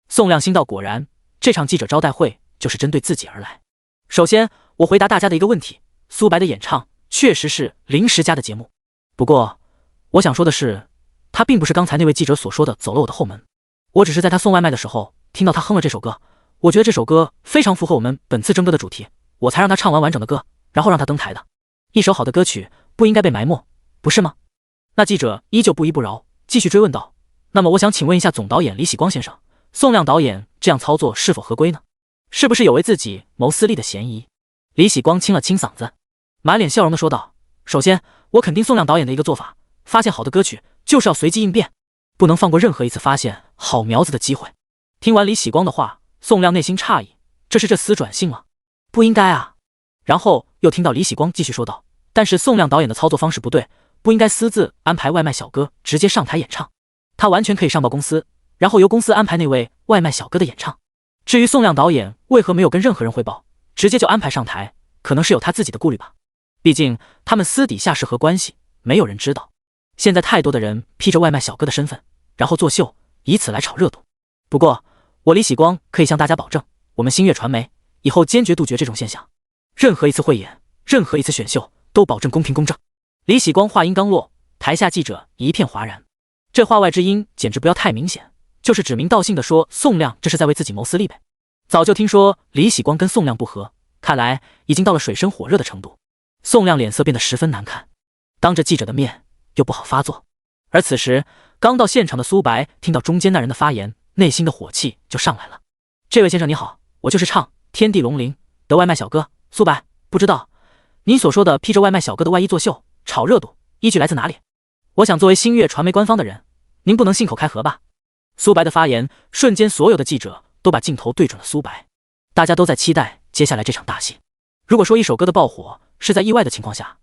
宋亮心道果然，这场记者招待会就是针对自己而来。首先我回答大家的一个问题，苏白的演唱确实是临时加的节目，不过我想说的是，他并不是刚才那位记者所说的走了我的后门，我只是在他送外卖的时候听到他哼了这首歌，我觉得这首歌非常符合我们本次征歌的主题，我才让他唱完完整的歌，然后让他登台的。一首好的歌曲不应该被埋没，不是吗？那记者依旧不依不饶，继续追问道，那么我想请问一下总导演李喜光先生，宋亮导演这样操作是否合规呢？是不是有为自己谋私利的嫌疑？李喜光清了清嗓子，满脸笑容的说道，首先我肯定宋亮导演的一个做法，发现好的歌曲就是要随机应变，不能放过任何一次发现好苗子的机会。听完李喜光的话，宋亮内心诧异，这是这厮转性吗？不应该啊。然后又听到李喜光继续说道，但是宋亮导演的操作方式不对，不应该私自安排外卖小哥直接上台演唱，他完全可以上报公司，然后由公司安排那位外卖小哥的演唱。至于宋亮导演为何没有跟任何人汇报，直接就安排上台，可能是有他自己的顾虑吧，毕竟他们私底下是何关系，没有人知道。现在太多的人披着外卖小哥的身份，然后作秀，以此来炒热度。不过我李喜光可以向大家保证，我们星月传媒以后坚决杜绝这种现象，任何一次汇演，任何一次选秀都保证公平公正。李喜光话音刚落，台下记者一片哗然，这话外之音简直不要太明显，就是指名道姓的说宋亮这是在为自己谋私利呗。早就听说李喜光跟宋亮不和，看来已经到了水深火热的程度。宋亮脸色变得十分难看，当着记者的面又不好发作，而此时刚到现场的苏白听到中间那人的发言，内心的火气就上来了。这位先生你好，我就是唱天地龙鳞的外卖小哥苏白，不知道您所说的披着外卖小哥的外衣作秀炒热度依据来自哪里？我想作为星月传媒官方的人，您不能信口开河吧？苏白的发言瞬间所有的记者都把镜头对准了苏白，大家都在期待接下来这场大戏。如果说一首歌的爆火是在意外的情况下，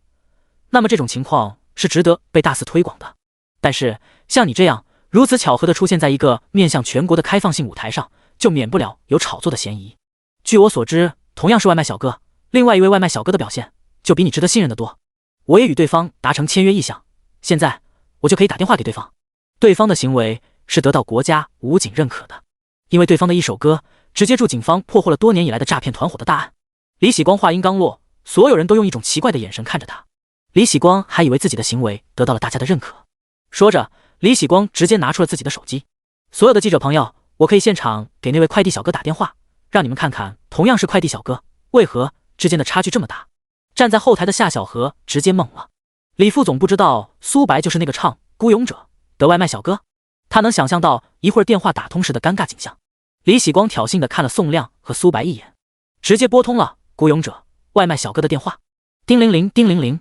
那么这种情况是值得被大肆推广的。但是像你这样如此巧合的出现在一个面向全国的开放性舞台上，就免不了有炒作的嫌疑。据我所知，同样是外卖小哥，另外一位外卖小哥的表现就比你值得信任的多。我也与对方达成签约意向，现在我就可以打电话给对方。对方的行为是得到国家武警认可的，因为对方的一首歌直接助警方破获了多年以来的诈骗团伙的大案。李喜光话音刚落，所有人都用一种奇怪的眼神看着他。李喜光还以为自己的行为得到了大家的认可，说着，李喜光直接拿出了自己的手机。所有的记者朋友，我可以现场给那位快递小哥打电话，让你们看看同样是快递小哥，为何之间的差距这么大。站在后台的夏小河直接懵了。李副总不知道苏白就是那个唱孤勇者的外卖小哥，他能想象到一会儿电话打通时的尴尬景象。李喜光挑衅地看了宋亮和苏白一眼，直接拨通了孤勇者外卖小哥的电话。叮铃铃，叮铃铃。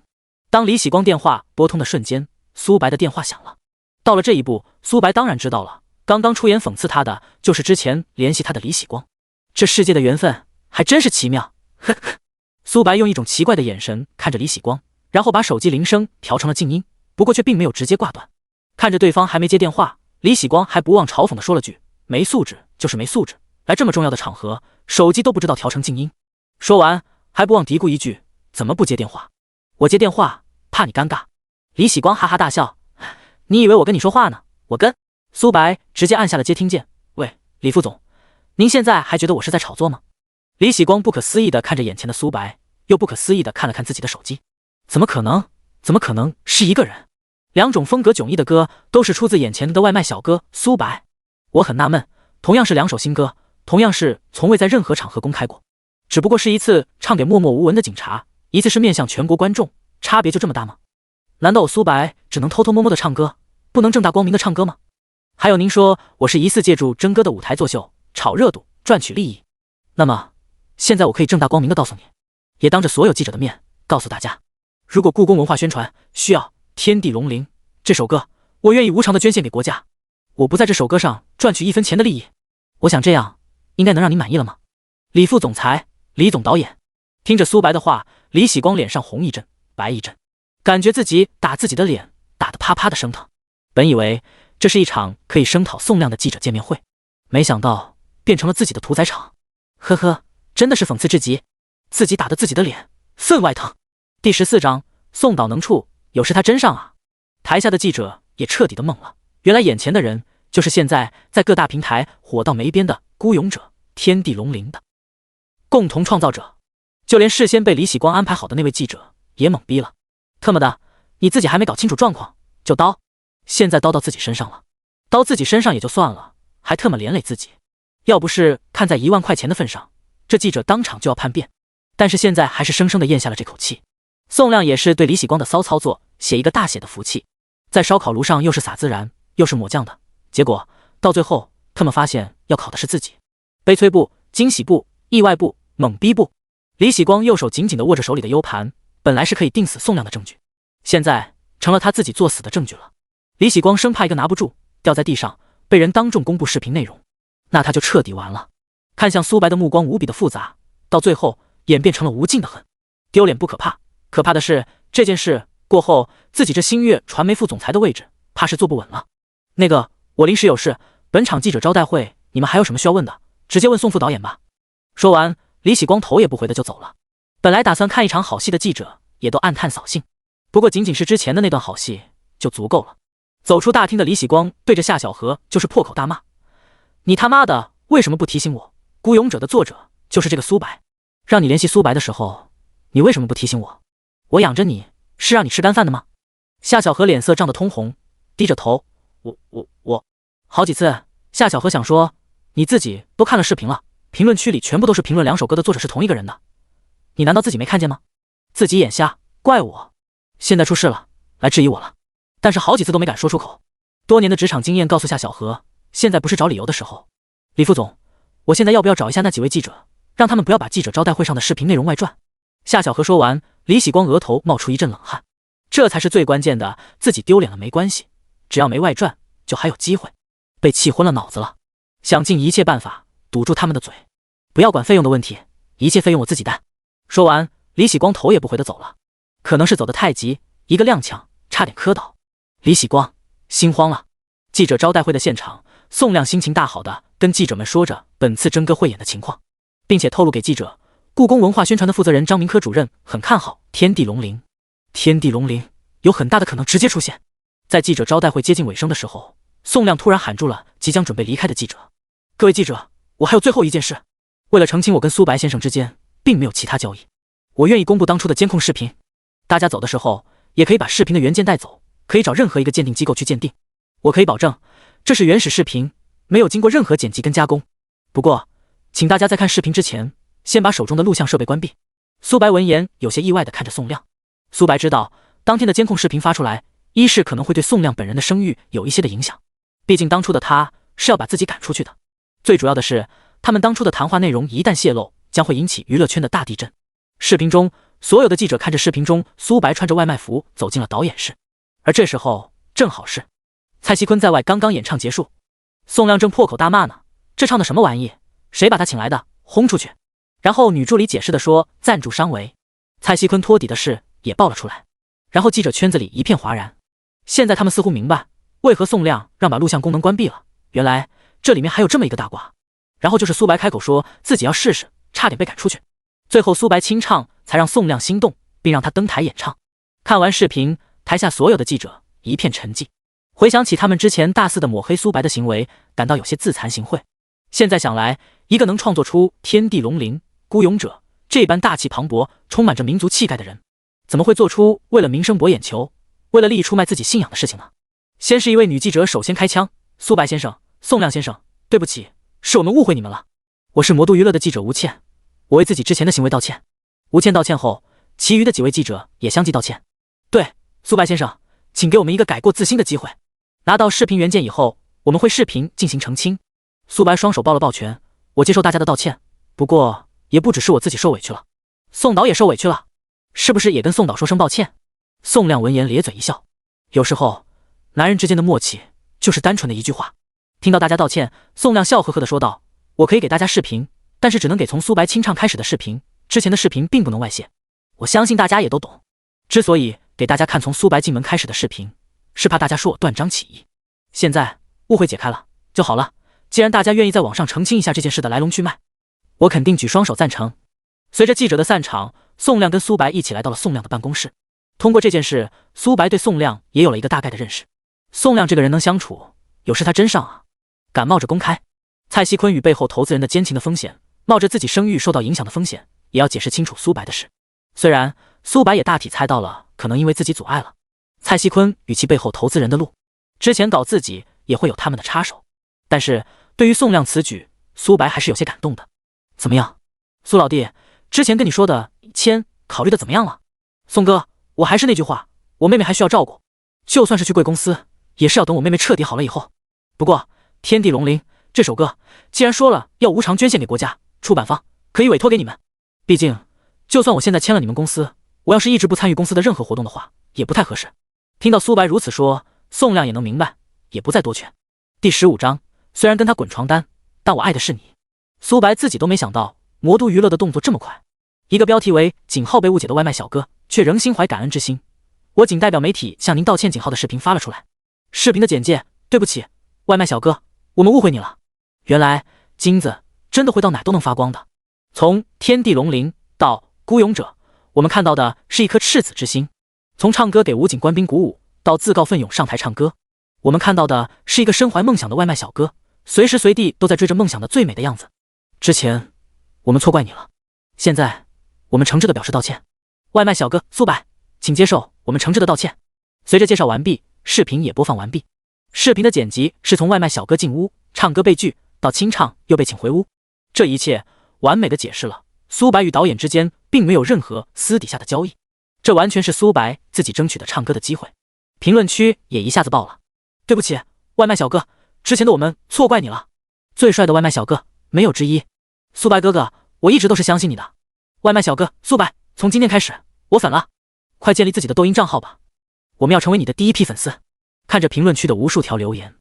当李喜光电话拨通的瞬间，苏白的电话响了。到了这一步，苏白当然知道了，刚刚出言讽刺他的就是之前联系他的李喜光。这世界的缘分还真是奇妙，呵呵。苏白用一种奇怪的眼神看着李喜光，然后把手机铃声调成了静音，不过却并没有直接挂断。看着对方还没接电话，李喜光还不忘嘲讽地说了句：没素质就是没素质，来这么重要的场合，手机都不知道调成静音。说完还不忘嘀咕一句：怎么不接电话？我接电话怕你尴尬。李喜光哈哈大笑：你以为我跟你说话呢？我跟……苏白直接按下了接听键。喂，李副总，您现在还觉得我是在炒作吗？李喜光不可思议地看着眼前的苏白，又不可思议地看了看自己的手机。怎么可能？怎么可能是一个人？两种风格迥异的歌都是出自眼前的外卖小哥苏白。我很纳闷，同样是两首新歌，同样是从未在任何场合公开过，只不过是一次唱给默默无闻的警察，一次是面向全国观众，差别就这么大吗？难道我苏白只能偷偷摸摸的唱歌，不能正大光明的唱歌吗？还有您说我是疑似借助真哥的舞台作秀，炒热度，赚取利益。那么现在我可以正大光明的告诉你，也当着所有记者的面告诉大家，如果故宫文化宣传需要天地龙鳞这首歌，我愿意无偿的捐献给国家，我不在这首歌上赚取一分钱的利益。我想这样应该能让您满意了吗？李副总裁，李总导演。听着苏白的话，李喜光脸上红一阵白一阵，感觉自己打自己的脸打得啪啪的生疼。本以为这是一场可以声讨宋亮的记者见面会，没想到变成了自己的屠宰场。呵呵，真的是讽刺至极，自己打得自己的脸分外疼。第14章，宋导能处，有时他真上啊。台下的记者也彻底的懵了，原来眼前的人就是现在在各大平台火到没边的孤勇者天地龙鳞的共同创造者。就连事先被李喜光安排好的那位记者也懵逼了，特么的，你自己还没搞清楚状况就刀，现在刀到自己身上了，刀自己身上也就算了，还特么连累自己。要不是看在1万块钱的份上，这记者当场就要叛变，但是现在还是生生的咽下了这口气。宋亮也是对李喜光的骚操作写一个大写的服气，在烧烤炉上又是撒孜然又是抹酱的，结果到最后他们发现要烤的是自己。悲催不，惊喜不，意外不，懵逼不。李喜光右手紧紧地握着手里的 U 盘，本来是可以定死宋亮的证据，现在成了他自己作死的证据了。李喜光生怕一个拿不住，掉在地上被人当众公布视频内容，那他就彻底完了。看向苏白的目光无比的复杂，到最后演变成了无尽的恨。丢脸不可怕，可怕的是这件事过后，自己这星月传媒副总裁的位置怕是坐不稳了。那个，我临时有事，本场记者招待会你们还有什么需要问的，直接问宋副导演吧。说完，李喜光头也不回的就走了。本来打算看一场好戏的记者也都暗叹扫兴，不过仅仅是之前的那段好戏就足够了。走出大厅的李喜光对着夏小河就是破口大骂：你他妈的为什么不提醒我，孤勇者的作者就是这个苏白，让你联系苏白的时候你为什么不提醒我？我养着你是让你吃干饭的吗？夏小河脸色涨得通红，低着头，我好几次夏小河想说，你自己都看了视频了，评论区里全部都是评论两首歌的作者是同一个人的，你难道自己没看见吗？自己眼瞎，怪我，现在出事了，来质疑我了，但是好几次都没敢说出口。多年的职场经验告诉夏小河，现在不是找理由的时候。李副总，我现在要不要找一下那几位记者，让他们不要把记者招待会上的视频内容外传？夏小河说完，李喜光额头冒出一阵冷汗。这才是最关键的，自己丢脸了没关系，只要没外传，就还有机会。被气昏了脑子了，想尽一切办法堵住他们的嘴。不要管费用的问题，一切费用我自己担。说完，李喜光头也不回的走了。可能是走得太急，一个踉跄，差点磕倒。李喜光心慌了。记者招待会的现场，宋亮心情大好的跟记者们说着本次真歌汇演的情况，并且透露给记者，故宫文化宣传的负责人张明科主任很看好天地龙鳞。天地龙鳞有很大的可能直接出现。在记者招待会接近尾声的时候，宋亮突然喊住了即将准备离开的记者。各位记者，我还有最后一件事。为了澄清我跟苏白先生之间并没有其他交易，我愿意公布当初的监控视频。大家走的时候也可以把视频的原件带走，可以找任何一个鉴定机构去鉴定。我可以保证，这是原始视频，没有经过任何剪辑跟加工。不过，请大家在看视频之前，先把手中的录像设备关闭。苏白闻言有些意外地看着宋亮。苏白知道，当天的监控视频发出来，一是可能会对宋亮本人的声誉有一些的影响，毕竟当初的他是要把自己赶出去的。最主要的是，他们当初的谈话内容一旦泄露，将会引起娱乐圈的大地震。视频中，所有的记者看着视频中苏白穿着外卖服走进了导演室，而这时候正好是蔡徐坤在外刚刚演唱结束，宋亮正破口大骂呢，这唱的什么玩意，谁把他请来的，轰出去。然后女助理解释的说赞助商为蔡徐坤托底的事也爆了出来，然后记者圈子里一片哗然。现在他们似乎明白为何宋亮让把录像功能关闭了，原来这里面还有这么一个大瓜。然后就是苏白开口说自己要试试，差点被赶出去。最后苏白清唱才让宋亮心动，并让他登台演唱。看完视频，台下所有的记者一片沉寂，回想起他们之前大肆的抹黑苏白的行为，感到有些自惭形秽。现在想来，一个能创作出天地龙鳞、孤勇者这般大气磅礴、充满着民族气概的人，怎么会做出为了名声博眼球、为了利益出卖自己信仰的事情呢？先是一位女记者首先开枪，苏白先生、宋亮先生，对不起，是我们误会你们了。我是魔都娱乐的记者吴倩，我为自己之前的行为道歉。吴倩道歉后，其余的几位记者也相继道歉。对，苏白先生，请给我们一个改过自新的机会。拿到视频原件以后，我们会视频进行澄清。苏白双手抱了抱拳，我接受大家的道歉，不过也不只是我自己受委屈了，宋导也受委屈了，是不是也跟宋导说声抱歉？宋亮闻言咧嘴一笑，有时候男人之间的默契就是单纯的一句话。听到大家道歉，宋亮笑呵呵地说道，我可以给大家视频，但是只能给从苏白清唱开始的视频，之前的视频并不能外泄。我相信大家也都懂，之所以给大家看从苏白进门开始的视频，是怕大家说我断章取义。现在误会解开了就好了，既然大家愿意在网上澄清一下这件事的来龙去脉，我肯定举双手赞成。随着记者的散场，宋亮跟苏白一起来到了宋亮的办公室。通过这件事，苏白对宋亮也有了一个大概的认识。宋亮这个人能相处，有事他真上啊，敢冒着公开蔡徐坤与背后投资人的奸情的风险，冒着自己声誉受到影响的风险，也要解释清楚苏白的事。虽然苏白也大体猜到了，可能因为自己阻碍了蔡徐坤与其背后投资人的路，之前搞自己也会有他们的插手，但是对于宋亮此举，苏白还是有些感动的。怎么样，苏老弟，之前跟你说的签考虑的怎么样了？宋哥，我还是那句话，我妹妹还需要照顾，就算是去贵公司，也是要等我妹妹彻底好了以后。不过天地龙鳞这首歌既然说了要无偿捐献给国家，出版方可以委托给你们。毕竟就算我现在签了你们公司，我要是一直不参与公司的任何活动的话，也不太合适。听到苏白如此说，宋亮也能明白，也不再多劝。第15章，虽然跟他滚床单，但我爱的是你。苏白自己都没想到魔都娱乐的动作这么快，一个标题为景浩被误解的外卖小哥，却仍心怀感恩之心。我仅代表媒体向您道歉。景浩的视频发了出来，视频的简介，对不起外卖小哥，我们误会你了。原来金子真的会到哪都能发光的。从天地龙鳞到孤勇者，我们看到的是一颗赤子之心。从唱歌给武警官兵鼓舞到自告奋勇上台唱歌，我们看到的是一个身怀梦想的外卖小哥，随时随地都在追着梦想的最美的样子。之前我们错怪你了，现在我们诚挚的表示道歉。外卖小哥苏白，请接受我们诚挚的道歉。随着介绍完毕，视频也播放完毕。视频的剪辑是从外卖小哥进屋唱歌被拒到清唱又被请回屋，这一切完美的解释了苏白与导演之间并没有任何私底下的交易，这完全是苏白自己争取的唱歌的机会。评论区也一下子爆了，对不起外卖小哥，之前的我们错怪你了。最帅的外卖小哥，没有之一。苏白哥哥，我一直都是相信你的。外卖小哥苏白，从今天开始，我粉了，快建立自己的抖音账号吧，我们要成为你的第一批粉丝。看着评论区的无数条留言，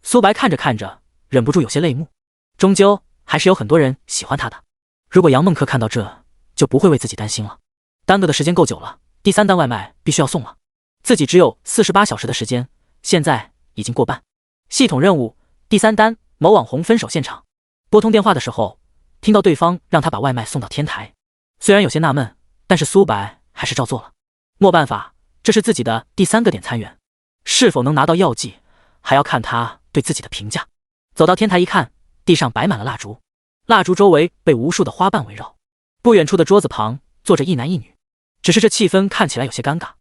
苏白看着看着，忍不住有些泪目。终究还是有很多人喜欢他的。如果杨梦客看到这，就不会为自己担心了。耽搁的时间够久了，第3单外卖必须要送了。自己只有48小时的时间，现在已经过半。系统任务第3单，某网红分手现场。拨通电话的时候，听到对方让他把外卖送到天台。虽然有些纳闷，但是苏白还是照做了。没办法，这是自己的第3个点餐员，是否能拿到药剂，还要看他对自己的评价。走到天台一看，地上摆满了蜡烛，蜡烛周围被无数的花瓣围绕。不远处的桌子旁坐着一男一女，只是这气氛看起来有些尴尬。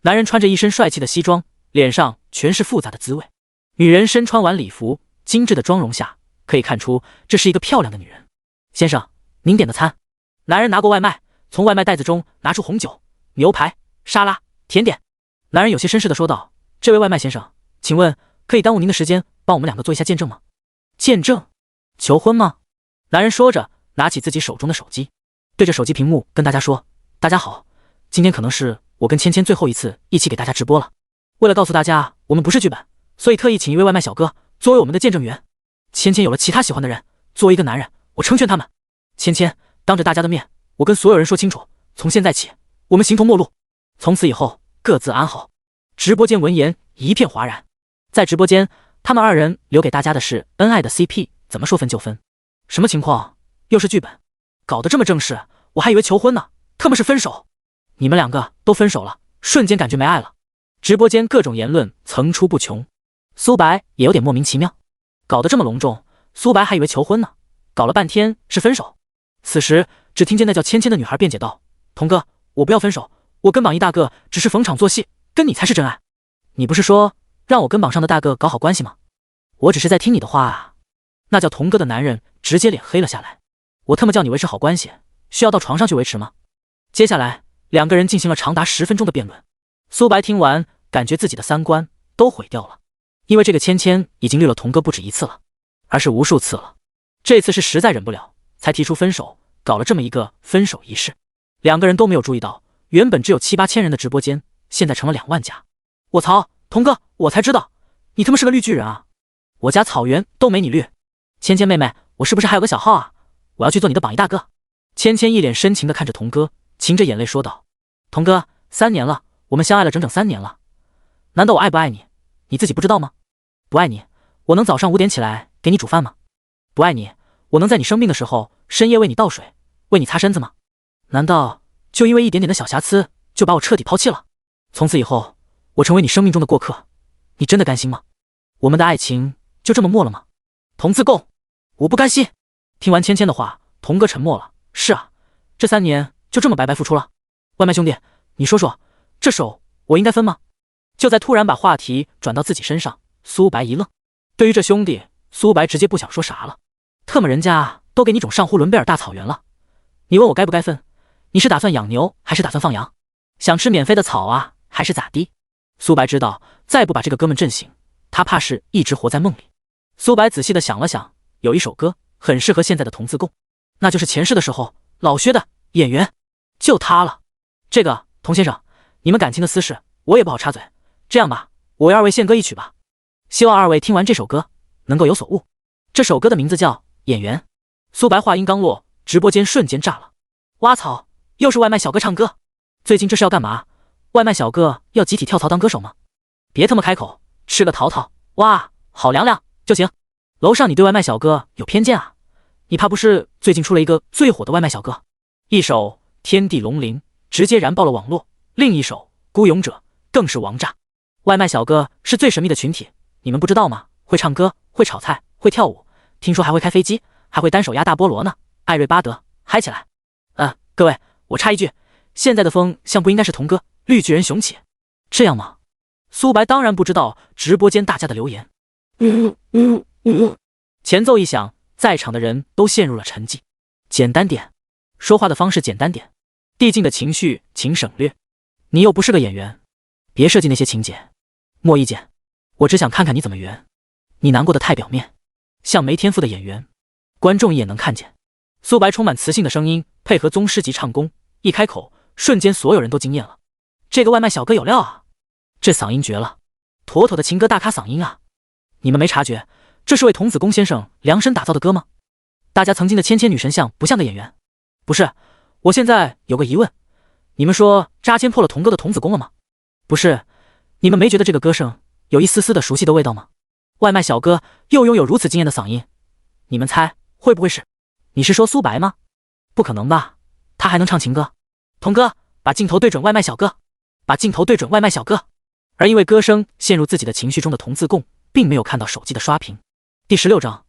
男人穿着一身帅气的西装，脸上全是复杂的滋味。女人身穿晚礼服，精致的妆容下可以看出这是一个漂亮的女人。先生，您点的餐。男人拿过外卖，从外卖袋子中拿出红酒、牛排、沙拉、甜点。男人有些绅士的说道：这位外卖先生，请问可以耽误您的时间，帮我们2个做一下见证吗？见证？求婚吗？男人说着拿起自己手中的手机，对着手机屏幕跟大家说：大家好，今天可能是我跟芊芊最后一次一起给大家直播了。为了告诉大家我们不是剧本，所以特意请一位外卖小哥作为我们的见证员。芊芊有了其他喜欢的人，作为一个男人，我成全他们。芊芊，当着大家的面，我跟所有人说清楚，从现在起我们形同陌路，从此以后各自安好。直播间闻言一片哗然。在直播间，他们2人留给大家的是恩爱的 CP， 怎么说分就分。什么情况？又是剧本？搞得这么正式，我还以为求婚呢，特么是分手。你们2个都分手了，瞬间感觉没爱了。直播间各种言论层出不穷，苏白也有点莫名其妙，搞得这么隆重，苏白还以为求婚呢，搞了半天是分手。此时只听见那叫芊芊的女孩辩解道：童哥，我不要分手，我跟榜一大哥只是逢场作戏，跟你才是真爱。你不是说让我跟榜上的大哥搞好关系吗？我只是在听你的话啊。那叫童哥的男人直接脸黑了下来。我特么叫你维持好关系，需要到床上去维持吗？接下来2个人进行了长达10分钟的辩论。苏白听完感觉自己的3观都毁掉了，因为这个芊芊已经绿了童哥不止1次了，而是无数次了。这次是实在忍不了，才提出分手，搞了这么一个分手仪式。2个人都没有注意到，原本只有7、8千人的直播间，现在成了2万加。我操，童哥，我才知道你他妈是个绿巨人啊！我家草原都没你绿。芊芊妹妹，我是不是还有个小号啊？我要去做你的榜一大哥。芊芊一脸深情地看着童哥，噙着眼泪说道：童哥，3年了，我们相爱了整整3年了，难道我爱不爱你，你自己不知道吗？不爱你，我能早上5点起来给你煮饭吗？不爱你，我能在你生病的时候深夜为你倒水，为你擦身子吗？难道就因为一点点的小瑕疵就把我彻底抛弃了？从此以后，我成为你生命中的过客，你真的甘心吗？我们的爱情就这么没了吗？童自贡，我不甘心。听完芊芊的话，童哥沉默了。是啊，这3年就这么白白付出了。外卖兄弟，你说说，这手我应该分吗？就在突然把话题转到自己身上，苏白一愣。对于这兄弟，苏白直接不想说啥了。特么人家都给你种上呼伦贝尔大草原了，你问我该不该分？你是打算养牛还是打算放羊？想吃免费的草啊，还是咋地？苏白知道再不把这个哥们震醒，他怕是一直活在梦里。苏白仔细的想了想，有一首歌很适合现在的童自贡，那就是前世的时候老薛的《演员》，就他了。这个童先生，你们感情的私事我也不好插嘴，这样吧，我为2位献歌一曲吧，希望2位听完这首歌能够有所悟。这首歌的名字叫《演员》。苏白话音刚落，直播间瞬间炸了。哇操，又是外卖小哥唱歌，最近这是要干嘛？外卖小哥要集体跳槽当歌手吗？别他妈开口，吃个桃桃，哇，好凉凉就行。楼上你对外卖小哥有偏见啊？你怕不是最近出了一个最火的外卖小哥？一首《天地龙鳞》直接燃爆了网络，另一首《孤勇者》更是王炸。外卖小哥是最神秘的群体，你们不知道吗？会唱歌，会炒菜，会跳舞，听说还会开飞机，还会单手压大菠萝呢。艾瑞巴德，嗨起来！各位，我插一句，现在的风向不应该是童哥绿巨人雄起，这样吗？苏白当然不知道直播间大家的留言。前奏一响，在场的人都陷入了沉寂。简单点，说话的方式简单点，递进的情绪请省略。你又不是个演员，别设计那些情节。莫意见，我只想看看你怎么圆。你难过的太表面，像没天赋的演员，观众一眼能看见。苏白充满磁性的声音配合宗师级唱功，一开口，瞬间所有人都惊艳了。这个外卖小哥有料啊，这嗓音绝了，妥妥的情歌大咖嗓音啊！你们没察觉，这是为童子功先生量身打造的歌吗？大家曾经的芊芊女神像不像个演员？不是，我现在有个疑问，你们说扎签破了童哥的童子功了吗？不是，你们没觉得这个歌声有一丝丝的熟悉的味道吗？外卖小哥又拥有如此惊艳的嗓音，你们猜会不会是？你是说苏白吗？不可能吧，他还能唱情歌？童哥，把镜头对准外卖小哥，把镜头对准外卖小哥。而因为歌声陷入自己的情绪中的童自贡，并没有看到手机的刷屏。第16章，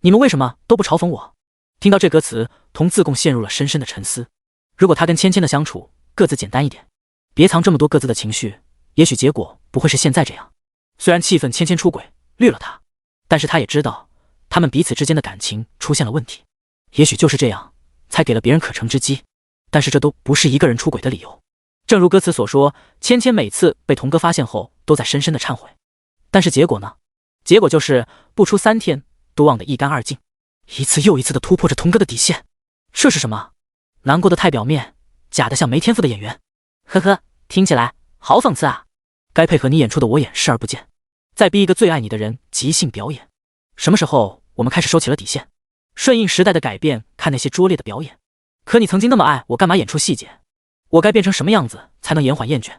你们为什么都不嘲讽我？听到这歌词，童自贡陷入了深深的沉思。如果他跟芊芊的相处各自简单一点，别藏这么多各自的情绪，也许结果不会是现在这样。虽然气愤芊芊出轨绿了他，但是他也知道他们彼此之间的感情出现了问题。也许就是这样，才给了别人可乘之机。但是这都不是一个人出轨的理由。正如歌词所说，芊芊每次被童哥发现后，都在深深的忏悔。但是结果呢？结果就是不出3天，都忘得一干二净，一次又一次的突破着童哥的底线。这是什么？难过的太表面，假的像没天赋的演员。呵呵，听起来好讽刺啊！该配合你演出的我演视而不见，再逼一个最爱你的人即兴表演。什么时候我们开始收起了底线，顺应时代的改变，看那些拙劣的表演？可你曾经那么爱我，干嘛演出细节？我该变成什么样子才能延缓厌倦？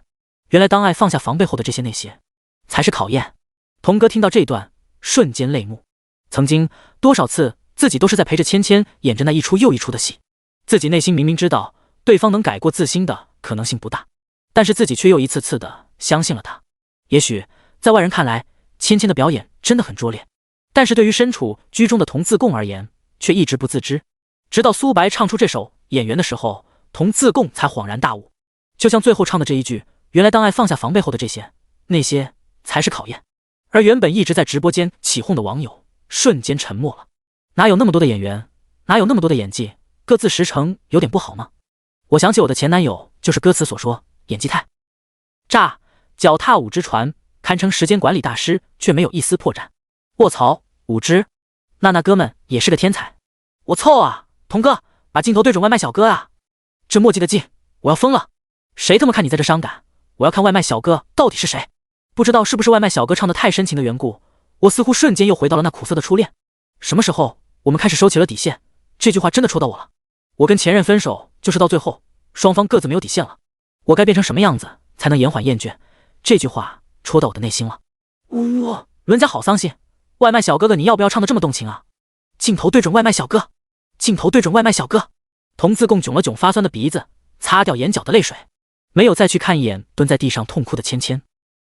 原来当爱放下防备后的这些那些，才是考验。童哥听到这段，瞬间泪目。曾经多少次自己都是在陪着芊芊演着那一出又一出的戏，自己内心明明知道对方能改过自新的可能性不大，但是自己却又一次次的相信了他。也许在外人看来，芊芊的表演真的很拙劣，但是对于身处居中的童自贡而言，却一直不自知。直到苏白唱出这首演员的时候，童自贡才恍然大悟。就像最后唱的这一句，原来当爱放下防备后的这些那些才是考验。而原本一直在直播间起哄的网友瞬间沉默了。哪有那么多的演员，哪有那么多的演技，各自实诚有点不好吗？我想起我的前男友，就是歌词所说演技太炸，脚踏五只船，堪称时间管理大师，却没有一丝破绽。卧槽，5只，那哥们也是个天才。我操啊，童哥，把镜头对准外卖小哥啊！这墨迹的劲，我要疯了！谁他妈看你在这伤感？我要看外卖小哥到底是谁。不知道是不是外卖小哥唱的太深情的缘故，我似乎瞬间又回到了那苦涩的初恋。什么时候我们开始收起了底线？这句话真的戳到我了。我跟前任分手，就是到最后双方各自没有底线了。我该变成什么样子才能延缓厌倦？这句话戳到我的内心了。伦家好伤心，外卖小哥哥你要不要唱的这么动情啊？镜头对准外卖小哥，镜头对准外卖小哥。童自贡炯了炯发酸的鼻子，擦掉眼角的泪水，没有再去看一眼蹲在地上痛哭的芊芊。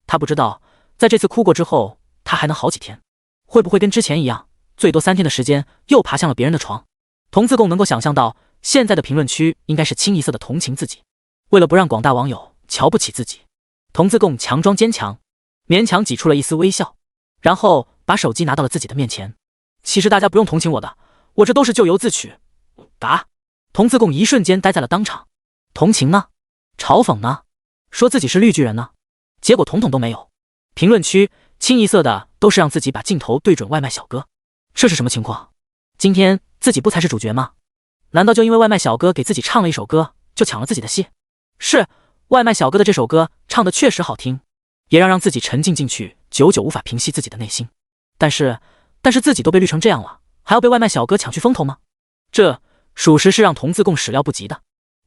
他不知道在这次哭过之后，他还能好几天，会不会跟之前一样，最多3天的时间又爬向了别人的床？童自贡能够想象到现在的评论区应该是清一色的同情自己。为了不让广大网友瞧不起自己，童自贡强装坚强，勉强挤出了一丝微笑，然后把手机拿到了自己的面前。其实大家不用同情我的，我这都是咎由自取。童自贡一瞬间呆在了当场。同情呢？嘲讽呢？说自己是绿巨人呢？结果统统都没有。评论区清一色的都是让自己把镜头对准外卖小哥。这是什么情况？今天自己不才是主角吗？难道就因为外卖小哥给自己唱了一首歌，就抢了自己的戏？是，外卖小哥的这首歌唱的确实好听，也让自己沉浸进去，久久无法平息自己的内心。但是自己都被绿成这样了，还要被外卖小哥抢去风头吗？这属实是让童自贡始料不及的。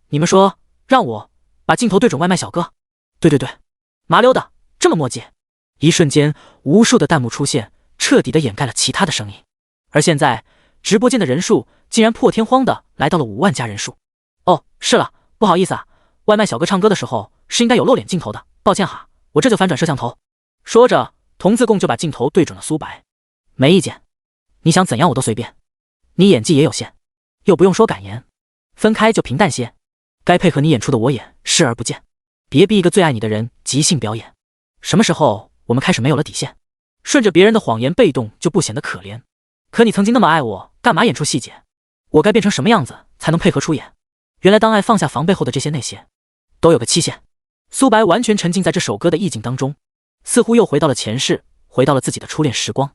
你们说让我把镜头对准外卖小哥？对，麻溜的，这么墨迹。一瞬间无数的弹幕出现，彻底的掩盖了其他的声音。而现在直播间的人数竟然破天荒的来到了5万加人数。哦，是了，不好意思啊，外卖小哥唱歌的时候是应该有露脸镜头的，抱歉哈，我这就反转摄像头。说着，童自贡就把镜头对准了苏白。没意见，你想怎样我都随便，你演技也有限，又不用说感言，分开就平淡些。该配合你演出的我演视而不见，别逼一个最爱你的人即兴表演。什么时候我们开始没有了底线？顺着别人的谎言被动就不显得可怜。可你曾经那么爱我，干嘛演出细节？我该变成什么样子才能配合出演？原来当爱放下防备后的这些那些，都有个期限。苏白完全沉浸在这首歌的意境当中，似乎又回到了前世，回到了自己的初恋时光。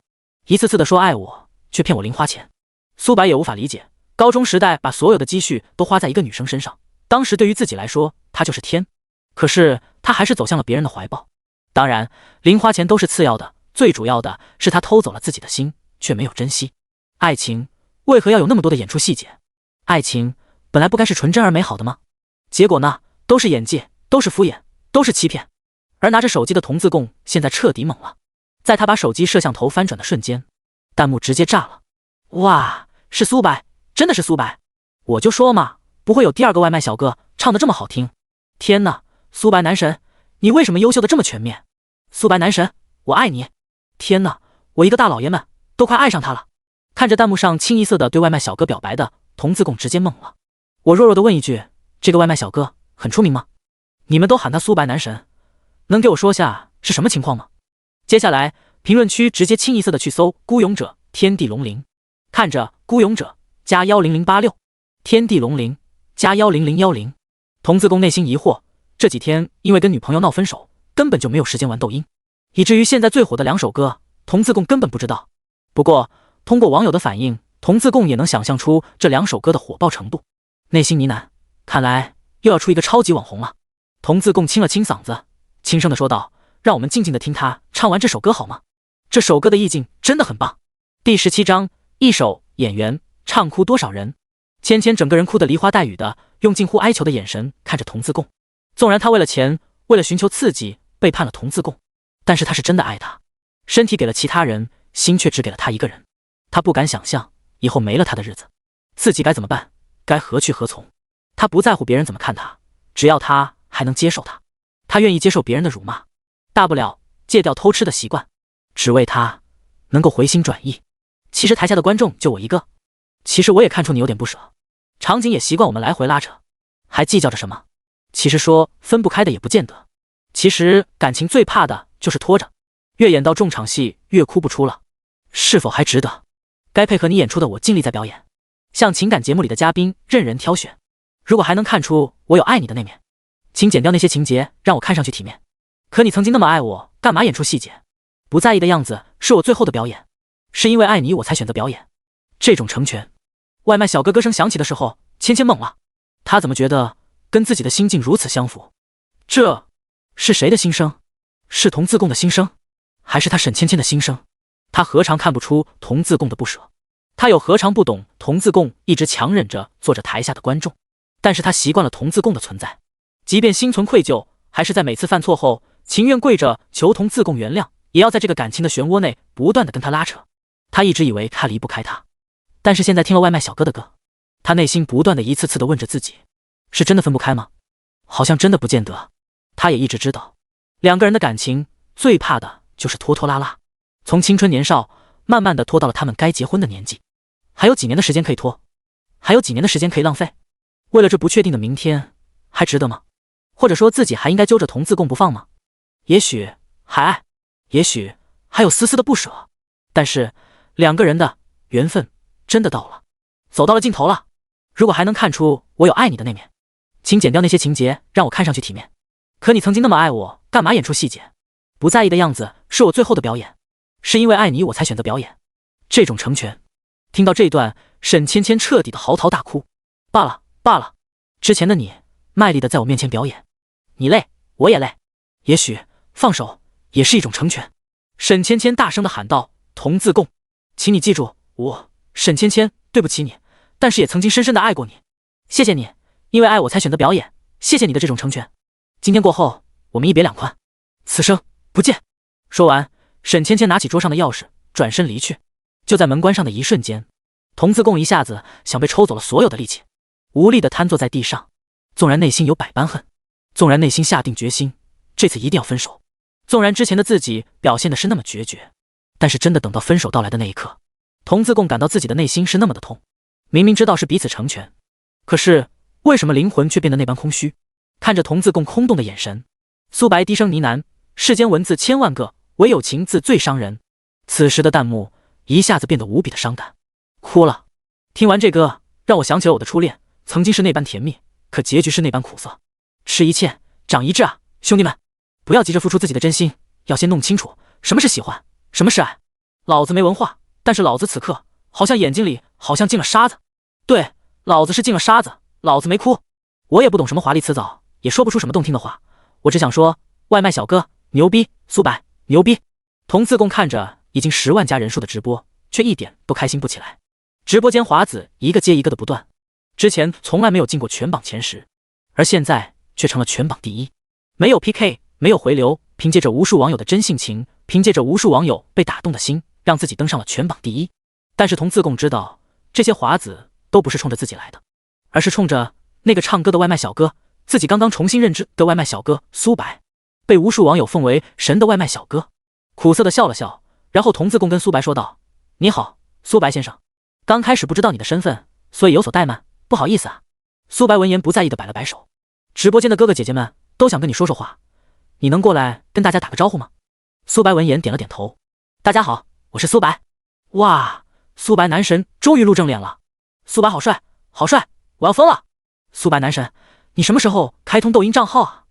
一次次的说爱我，却骗我零花钱。苏白也无法理解，高中时代把所有的积蓄都花在一个女生身上，当时对于自己来说，她就是天。可是她还是走向了别人的怀抱。当然，零花钱都是次要的，最主要的是她偷走了自己的心，却没有珍惜。爱情为何要有那么多的演出细节？爱情本来不该是纯真而美好的吗？结果呢，都是演技，都是敷衍，都是欺骗。而拿着手机的童自贡现在彻底懵了，在他把手机摄像头翻转的瞬间，弹幕直接炸了。哇，是苏白，真的是苏白！我就说嘛，不会有第二个外卖小哥唱得这么好听。天哪，苏白男神，你为什么优秀的这么全面？苏白男神，我爱你！天哪，我一个大老爷们都快爱上他了。看着弹幕上清一色的对外卖小哥表白的，童自贡直接懵了。我弱弱的问一句，这个外卖小哥很出名吗？你们都喊他苏白男神，能给我说下是什么情况吗？接下来评论区直接清一色的去搜孤勇者天地龙鳞，看着孤勇者加10086，天地龙鳞加10010，童自贡内心疑惑，这几天因为跟女朋友闹分手，根本就没有时间玩抖音，以至于现在最火的2首歌，童自贡根本不知道。不过通过网友的反应，童自贡也能想象出这2首歌的火爆程度，内心呢喃，看来又要出一个超级网红了。童自贡清了清嗓子，轻声的说道，让我们静静的听他唱完这首歌好吗？这首歌的意境真的很棒。第17章，一首演员唱哭多少人。芊芊整个人哭得梨花带雨的，用近乎哀求的眼神看着童自贡。纵然他为了钱，为了寻求刺激背叛了童自贡，但是他是真的爱他，身体给了其他人，心却只给了他一个人。他不敢想象以后没了他的日子，自己该怎么办，该何去何从。他不在乎别人怎么看他，只要他还能接受他，他愿意接受别人的辱骂，大不了戒掉偷吃的习惯，只为他能够回心转意。其实台下的观众就我一个，其实我也看出你有点不舍，场景也习惯我们来回拉扯，还计较着什么？其实说分不开的也不见得，其实感情最怕的就是拖着，越演到重场戏越哭不出了，是否还值得？该配合你演出的我尽力在表演，像情感节目里的嘉宾任人挑选，如果还能看出我有爱你的那面，请剪掉那些情节，让我看上去体面。可你曾经那么爱我，干嘛演出细节？不在意的样子是我最后的表演，是因为爱你我才选择表演，这种成全。外卖小哥歌声响起的时候，芊芊懵了，他怎么觉得跟自己的心境如此相符？这是谁的心声？是童自贡的心声，还是他沈芊芊的心声？他何尝看不出童自贡的不舍？他又何尝不懂童自贡一直强忍着做着台下的观众？但是他习惯了童自贡的存在，即便心存愧疚，还是在每次犯错后情愿跪着求童自贡原谅，也要在这个感情的漩涡内不断的跟他拉扯。他一直以为他离不开他，但是现在听了外卖小哥的歌，他内心不断的一次次的问着自己，是真的分不开吗？好像真的不见得。他也一直知道，两个人的感情最怕的就是拖拖拉拉，从青春年少慢慢的拖到了他们该结婚的年纪，还有几年的时间可以拖，还有几年的时间可以浪费，为了这不确定的明天，还值得吗？或者说自己还应该揪着童自贡不放吗？也许还爱，也许还有丝丝的不舍，但是两个人的缘分真的到了，走到了尽头了。如果还能看出我有爱你的那面，请剪掉那些情节，让我看上去体面。可你曾经那么爱我，干嘛演出细节？不在意的样子是我最后的表演，是因为爱你我才选择表演，这种成全。听到这段，沈芊芊彻底的嚎啕大哭。罢了罢了，之前的你卖力的在我面前表演，你累我也累，也许放手也是一种成全。沈芊芊大声的喊道，童自贡，请你记住，我沈芊芊对不起你，但是也曾经深深的爱过你，谢谢你，因为爱我才选择表演，谢谢你的这种成全。今天过后我们一别两宽，此生不见。说完，沈芊芊拿起桌上的钥匙转身离去。就在门关上的一瞬间，童自贡一下子想被抽走了所有的力气，无力的瘫坐在地上。纵然内心有百般恨，纵然内心下定决心这次一定要分手，纵然之前的自己表现的是那么决绝，但是真的等到分手到来的那一刻，童自贡感到自己的内心是那么的痛。明明知道是彼此成全，可是为什么灵魂却变得那般空虚？看着童自贡空洞的眼神，苏白低声呢喃，世间文字千万个，唯有情字最伤人。此时的弹幕一下子变得无比的伤感，哭了。听完这歌，让我想起了我的初恋，曾经是那般甜蜜，可结局是那般苦涩。吃一堑长一智啊，兄弟们，不要急着付出自己的真心，要先弄清楚什么是喜欢，什么是爱。老子没文化，但是老子此刻好像眼睛里好像进了沙子。对，老子是进了沙子，老子没哭。我也不懂什么华丽辞藻，也说不出什么动听的话，我只想说，外卖小哥牛逼，苏白牛逼。童自贡看着已经10万加人数的直播，却一点都开心不起来。直播间华子一个接一个的不断，之前从来没有进过全榜前10，而现在却成了全榜第1。没有 PK， 没有回流，凭借着无数网友的真性情，凭借着无数网友被打动的心，让自己登上了全榜第1。但是童自贡知道，这些华子都不是冲着自己来的，而是冲着那个唱歌的外卖小哥，自己刚刚重新认知的外卖小哥苏白，被无数网友奉为神的外卖小哥。苦涩的笑了笑，然后童自贡跟苏白说道：“你好，苏白先生，刚开始不知道你的身份，所以有所怠慢，不好意思啊。”苏白闻言不在意的摆了摆手：“直播间的哥哥姐姐们都想跟你说说话，你能过来跟大家打个招呼吗？”苏白闻言点了点头：“大家好，我是苏白。”哇，苏白男神终于露正脸了，苏白好帅，好帅，我要疯了！苏白男神，你什么时候开通抖音账号啊？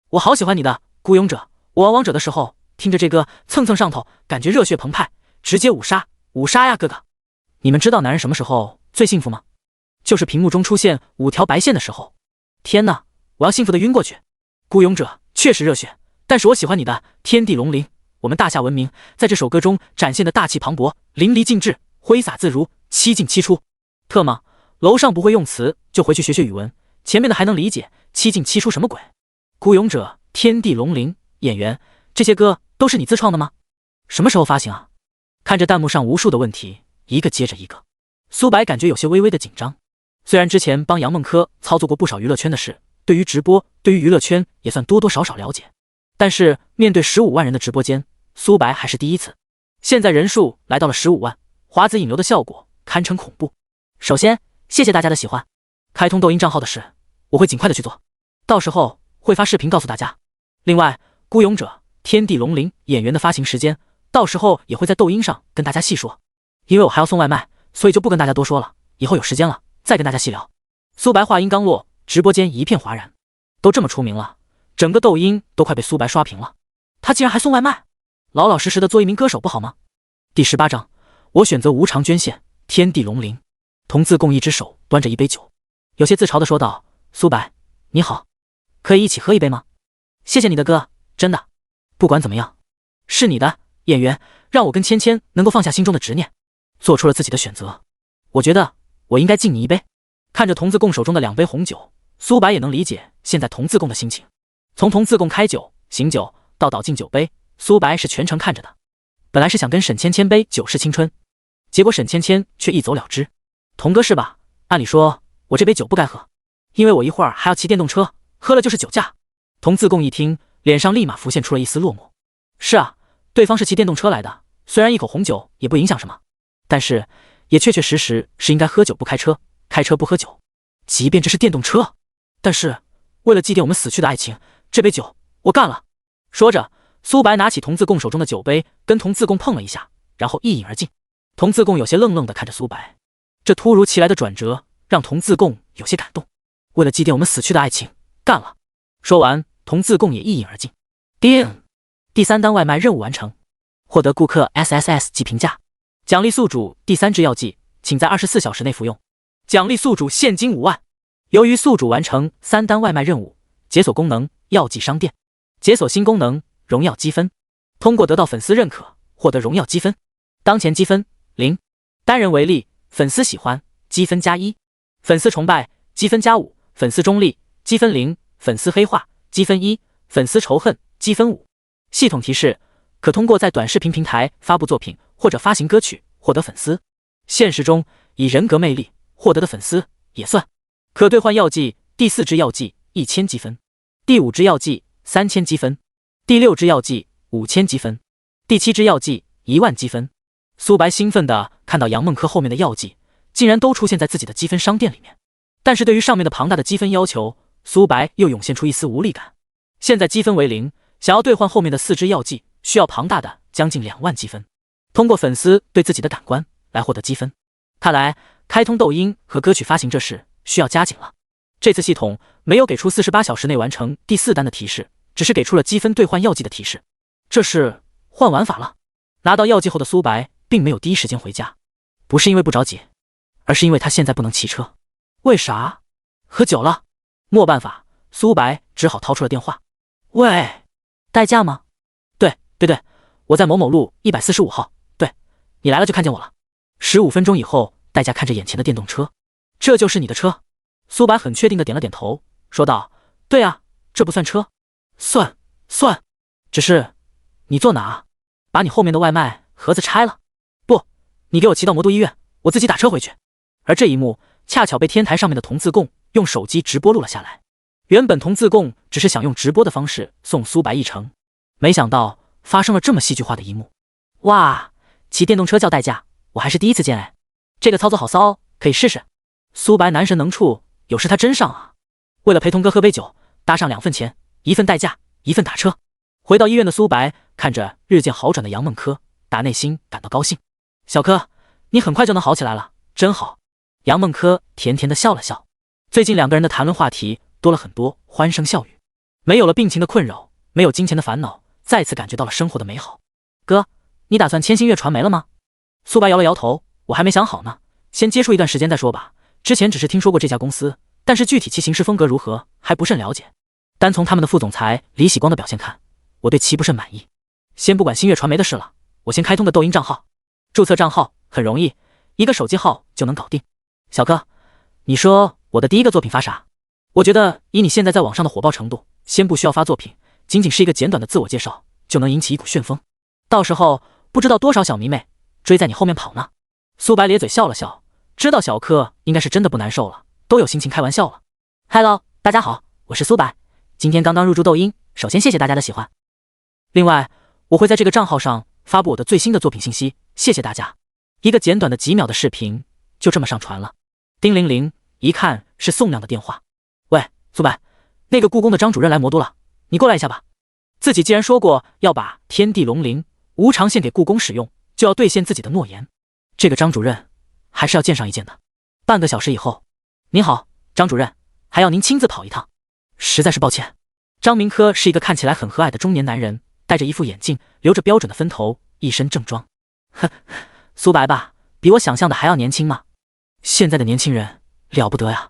我好喜欢你的孤勇者，我玩王者的时候听着这歌蹭蹭上头，感觉热血澎湃，直接五杀呀哥哥！你们知道男人什么时候最幸福吗？就是屏幕中出现5条白线的时候。天哪，我要幸福的晕过去！孤勇者确实热血，但是我喜欢你的天地龙鳞，我们大夏文明在这首歌中展现的大气磅礴，淋漓尽致，挥洒自如，七进七出。特吗？楼上不会用词就回去学学语文，前面的还能理解，七进七出什么鬼？孤勇者、天地龙鳞、演员，这些歌都是你自创的吗？什么时候发行啊？看着弹幕上无数的问题，一个接着一个，苏白感觉有些微微的紧张。虽然之前帮杨梦科操作过不少娱乐圈的事，对于直播，对于娱乐圈也算多多少少了解，但是面对15万人的直播间，苏白还是第一次。现在人数来到了15万，华子引流的效果堪称恐怖。首先，谢谢大家的喜欢。开通抖音账号的事，我会尽快的去做，到时候会发视频告诉大家。另外，孤勇者、天地龙鳞演员的发行时间，到时候也会在抖音上跟大家细说。因为我还要送外卖，所以就不跟大家多说了，以后有时间了再跟大家细聊。苏白话音刚落，直播间一片哗然，都这么出名了，整个抖音都快被苏白刷屏了。他竟然还送外卖，老老实实的做一名歌手不好吗？第18章，我选择无偿捐献。天地龙鳞，童自贡一只手端着一杯酒，有些自嘲的说道：“苏白，你好，可以一起喝一杯吗？”谢谢你的哥，真的。不管怎么样，是你的演员，让我跟芊芊能够放下心中的执念，做出了自己的选择。我觉得我应该敬你一杯。看着童自贡手中的2杯红酒，苏白也能理解现在童自贡的心情。从童自贡开酒、醒酒到倒进酒杯，苏白是全程看着的。本来是想跟沈芊芊杯酒是青春，结果沈芊芊却一走了之。童哥是吧？按理说我这杯酒不该喝，因为我一会儿还要骑电动车，喝了就是酒驾。童自贡一听，脸上立马浮现出了一丝落寞。是啊，对方是骑电动车来的，虽然一口红酒也不影响什么，但是也确确实实是应该喝酒不开车，开车不喝酒，即便这是电动车。但是为了祭奠我们死去的爱情，这杯酒我干了。说着，苏白拿起童自贡手中的酒杯，跟童自贡碰了一下，然后一饮而尽。童自贡有些愣愣地看着苏白，这突如其来的转折让童自贡有些感动。为了祭奠我们死去的爱情，干了。说完，童自贡也一饮而尽。叮，第3单外卖任务完成，获得顾客 SSS 及评价。奖励宿主第3支药剂，请在24小时内服用。奖励宿主现金5万。由于宿主完成3单外卖任务，解锁功能药剂商店，解锁新功能荣耀积分，通过得到粉丝认可，获得荣耀积分。当前积分0，单人为例，粉丝喜欢积分+1，粉丝崇拜积分+5，粉丝中立积分0，粉丝黑化积分1，粉丝仇恨积分5。系统提示：可通过在短视频平台发布作品或者发行歌曲获得粉丝。现实中以人格魅力获得的粉丝也算。可兑换药剂第4支药剂1000积分，第5支药剂3000积分，第6支药剂5000积分，第7支药剂10000积分。苏白兴奋地看到杨梦科后面的药剂竟然都出现在自己的积分商店里面，但是对于上面的庞大的积分要求，苏白又涌现出一丝无力感。现在积分为0，想要兑换后面的4支药剂，需要庞大的将近2万积分，通过粉丝对自己的感官来获得积分。看来开通抖音和歌曲发行这事需要加紧了。这次系统没有给出48小时内完成第4单的提示，只是给出了积分兑换药剂的提示。这是换玩法了。拿到药剂后的苏白并没有第一时间回家，不是因为不着急，而是因为他现在不能骑车。为啥？喝酒了。没办法，苏白只好掏出了电话。喂，代驾吗？对，我在某某路145号，对，你来了就看见我了。15分钟以后，代驾看着眼前的电动车，这就是你的车？苏白很确定的点了点头，说道，对啊，这不算车。算，只是你坐哪？把你后面的外卖盒子拆了。不，你给我骑到魔都医院，我自己打车回去。而这一幕恰巧被天台上面的童自贡用手机直播录了下来。原本童自贡只是想用直播的方式送苏白一程，没想到发生了这么戏剧化的一幕。哇，骑电动车叫代驾，我还是第一次见哎，这个操作好骚哦，可以试试。苏白男神能处，有时他真上啊。为了陪童哥喝杯酒，搭上2份钱，1份代驾，1份打车。回到医院的苏白看着日渐好转的杨梦柯，打内心感到高兴。小柯，你很快就能好起来了，真好。杨梦柯甜甜的笑了笑。最近2个人的谈论话题多了很多欢声笑语，没有了病情的困扰，没有金钱的烦恼，再次感觉到了生活的美好。哥，你打算签新月传媒了吗？苏白摇了摇头，我还没想好呢，先接触一段时间再说吧。之前只是听说过这家公司，但是具体其行事风格如何还不甚了解。单从他们的副总裁李喜光的表现看，我对其不甚满意。先不管新月传媒的事了，我先开通个抖音账号。注册账号很容易，一个手机号就能搞定。小哥，你说我的第一个作品发啥？我觉得以你现在在网上的火爆程度，先不需要发作品，仅仅是一个简短的自我介绍，就能引起一股旋风。到时候不知道多少小迷妹追在你后面跑呢。苏白咧嘴笑了笑，知道小柯应该是真的不难受了，都有心情开玩笑了。Hello， 大家好，我是苏白，今天刚刚入驻抖音，首先谢谢大家的喜欢。另外，我会在这个账号上发布我的最新的作品信息，谢谢大家。一个简短的几秒的视频就这么上传了。叮铃铃，一看是宋亮的电话。喂，苏白，那个故宫的张主任来魔都了，你过来一下吧。自己既然说过要把天地龙鳞无偿献给故宫使用，就要兑现自己的诺言。这个张主任还是要见上一见的。半个小时以后，您好，张主任，还要您亲自跑一趟。实在是抱歉。张明科是一个看起来很和蔼的中年男人，戴着一副眼镜，留着标准的分头，一身正装。哼，苏白吧，比我想象的还要年轻吗？现在的年轻人了不得呀，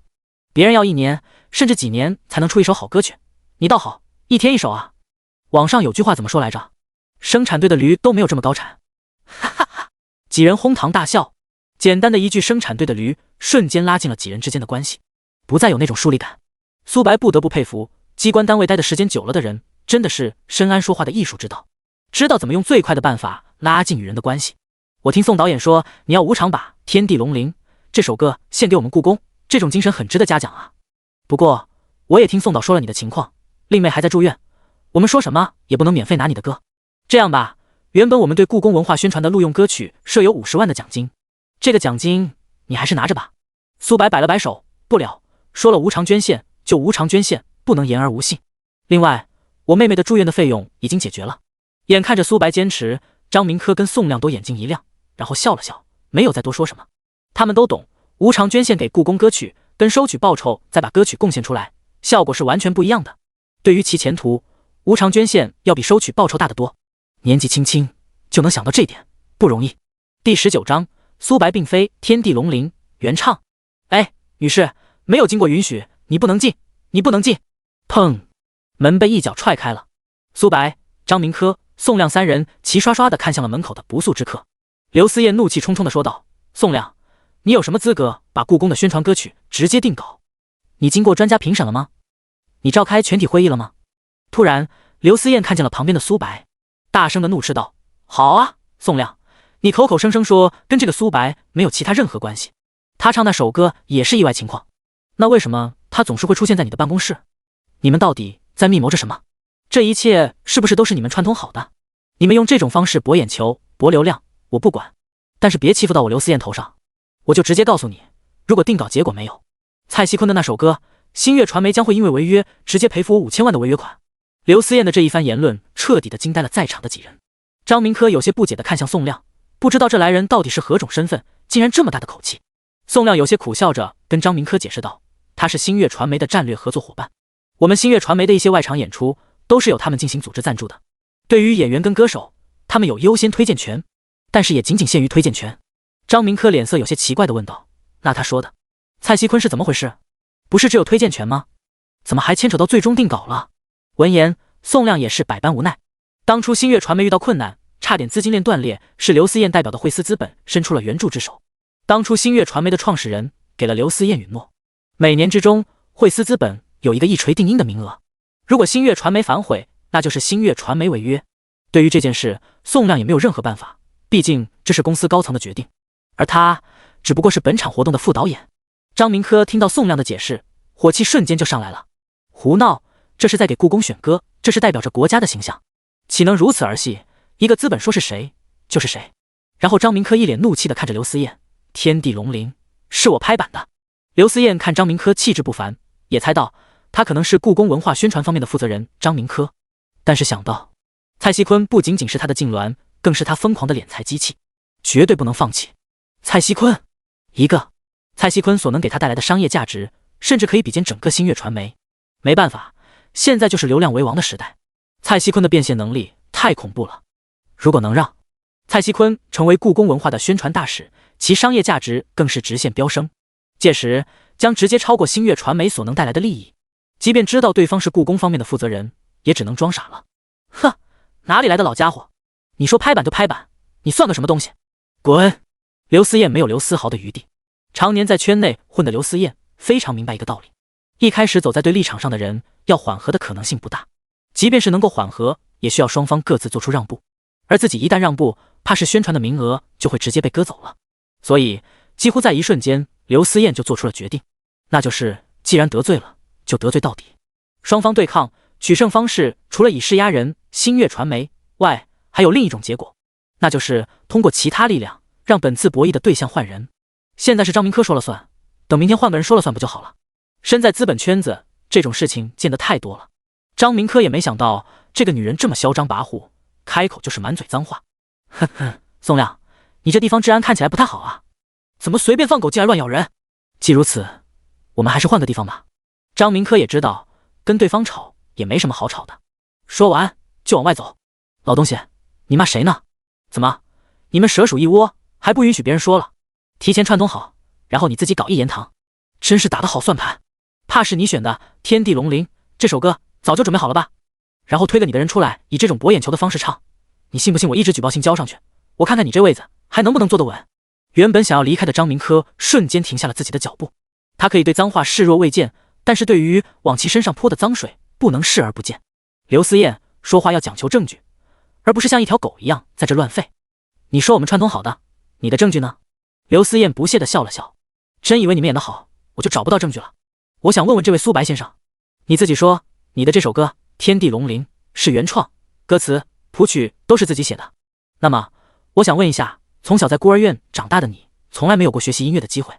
别人要1年甚至几年才能出一首好歌曲，你倒好，1天1首啊。网上有句话怎么说来着？生产队的驴都没有这么高产。哈哈哈，几人哄堂大笑。简单的一句生产队的驴，瞬间拉近了几人之间的关系，不再有那种疏离感。苏白不得不佩服机关单位待的时间久了的人，真的是深谙说话的艺术之道，知道怎么用最快的办法拉近与人的关系。我听宋导演说你要无偿把天地龙鳞这首歌献给我们故宫，这种精神很值得嘉奖啊。不过我也听宋导说了你的情况，令妹还在住院，我们说什么也不能免费拿你的歌。这样吧，原本我们对故宫文化宣传的录用歌曲设有50万的奖金，这个奖金你还是拿着吧。苏白摆了摆手，不了，说了无偿捐献就无偿捐献，不能言而无信。另外，我妹妹的住院的费用已经解决了。眼看着苏白坚持，张明科跟宋亮都眼睛一亮，然后笑了笑，没有再多说什么。他们都懂，无偿捐献给故宫歌曲跟收取报酬再把歌曲贡献出来，效果是完全不一样的。对于其前途，无偿捐献要比收取报酬大得多。年纪轻轻就能想到这点，不容易。第19章，苏白并非天地龙鳞，原唱。哎，女士，没有经过允许，你不能进，你不能进。砰，门被一脚踹开了。苏白、张明科、宋亮3人齐刷刷地看向了门口的不速之客。刘思燕怒气冲冲地说道：宋亮，你有什么资格把故宫的宣传歌曲直接定稿？你经过专家评审了吗？你召开全体会议了吗？突然，刘思燕看见了旁边的苏白，大声地怒斥道：好啊，宋亮，你口口声声说跟这个苏白没有其他任何关系，他唱那首歌也是意外情况，那为什么他总是会出现在你的办公室？你们到底在密谋着什么？这一切是不是都是你们串通好的？你们用这种方式博眼球、博流量，我不管，但是别欺负到我刘思燕头上。我就直接告诉你，如果定稿结果没有，蔡徐坤的那首歌，新月传媒将会因为违约直接赔付我5000万的违约款。刘思燕的这一番言论彻底的惊呆了在场的几人。张明科有些不解的看向宋亮，不知道这来人到底是何种身份，竟然这么大的口气。宋亮有些苦笑着跟张明科解释道，他是新月传媒的战略合作伙伴，我们新月传媒的一些外场演出都是由他们进行组织赞助的，对于演员跟歌手，他们有优先推荐权。但是也仅仅限于推荐权。张明科脸色有些奇怪地问道：“那他说的蔡西坤是怎么回事？不是只有推荐权吗？怎么还牵扯到最终定稿了？”闻言，宋亮也是百般无奈。当初星月传媒遇到困难，差点资金链断裂，是刘思燕代表的惠思资本伸出了援助之手。当初星月传媒的创始人给了刘思燕允诺，每年之中惠思资本有一个一锤定音的名额，如果星月传媒反悔，那就是星月传媒违约。对于这件事，宋亮也没有任何办法，毕竟这是公司高层的决定，而他只不过是本场活动的副导演。张明科听到宋亮的解释，火气瞬间就上来了。胡闹，这是在给故宫选歌，这是代表着国家的形象，岂能如此儿戏？一个资本说是谁就是谁。然后张明科一脸怒气地看着刘思燕：“天地龙鳞，是我拍板的。”刘思燕看张明科气质不凡，也猜到他可能是故宫文化宣传方面的负责人张明科，但是想到蔡西坤不仅仅是他的痉挛，更是他疯狂的敛财机器，绝对不能放弃。蔡西坤，蔡西坤所能给他带来的商业价值，甚至可以比肩整个星月传媒。没办法，现在就是流量为王的时代，蔡西坤的变现能力太恐怖了。如果能让蔡西坤成为故宫文化的宣传大使，其商业价值更是直线飙升，届时将直接超过星月传媒所能带来的利益。即便知道对方是故宫方面的负责人，也只能装傻了。哼，哪里来的老家伙？你说拍板就拍板，你算个什么东西？滚！刘思燕没有留丝毫的余地。常年在圈内混的刘思燕非常明白一个道理，一开始走在对立场上的人，要缓和的可能性不大，即便是能够缓和，也需要双方各自做出让步，而自己一旦让步，怕是宣传的名额就会直接被割走了。所以几乎在一瞬间，刘思燕就做出了决定，那就是既然得罪了，就得罪到底。双方对抗，取胜方式除了以势压人星月传媒外，还有另一种结果，那就是通过其他力量让本次博弈的对象换人。现在是张明科说了算，等明天换个人说了算不就好了？身在资本圈子，这种事情见得太多了。张明科也没想到这个女人这么嚣张跋扈，开口就是满嘴脏话。哼哼，宋亮，你这地方治安看起来不太好啊，怎么随便放狗进来乱咬人？既如此，我们还是换个地方吧。张明科也知道跟对方吵也没什么好吵的，说完就往外走。老东西，你骂谁呢？怎么，你们蛇鼠一窝，还不允许别人说了？提前串通好，然后你自己搞一言堂，真是打得好算盘。怕是你选的《天地龙鳞》这首歌早就准备好了吧？然后推个你的人出来，以这种博眼球的方式唱，你信不信我一纸举报信交上去，我看看你这位子还能不能坐得稳？原本想要离开的张明科瞬间停下了自己的脚步，他可以对脏话视若未见，但是对于往其身上泼的脏水不能视而不见。刘思燕说话要讲求证据，而不是像一条狗一样在这乱吠。你说我们串通好的，你的证据呢？刘思燕不屑地笑了笑，真以为你们演得好，我就找不到证据了？我想问问这位苏白先生，你自己说你的这首歌《天地龙鳞》是原创，歌词谱曲都是自己写的，那么我想问一下，从小在孤儿院长大的你，从来没有过学习音乐的机会，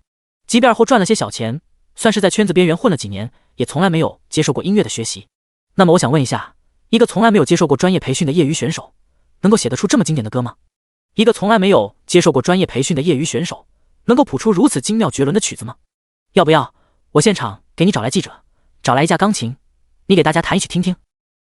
即便后赚了些小钱，算是在圈子边缘混了几年，也从来没有接受过音乐的学习。那么我想问一下，一个从来没有接受过专业培训的业余选手，能够写得出这么经典的歌吗？一个从来没有接受过专业培训的业余选手，能够谱出如此精妙绝伦的曲子吗？要不要我现场给你找来记者，找来一架钢琴，你给大家弹一曲听听？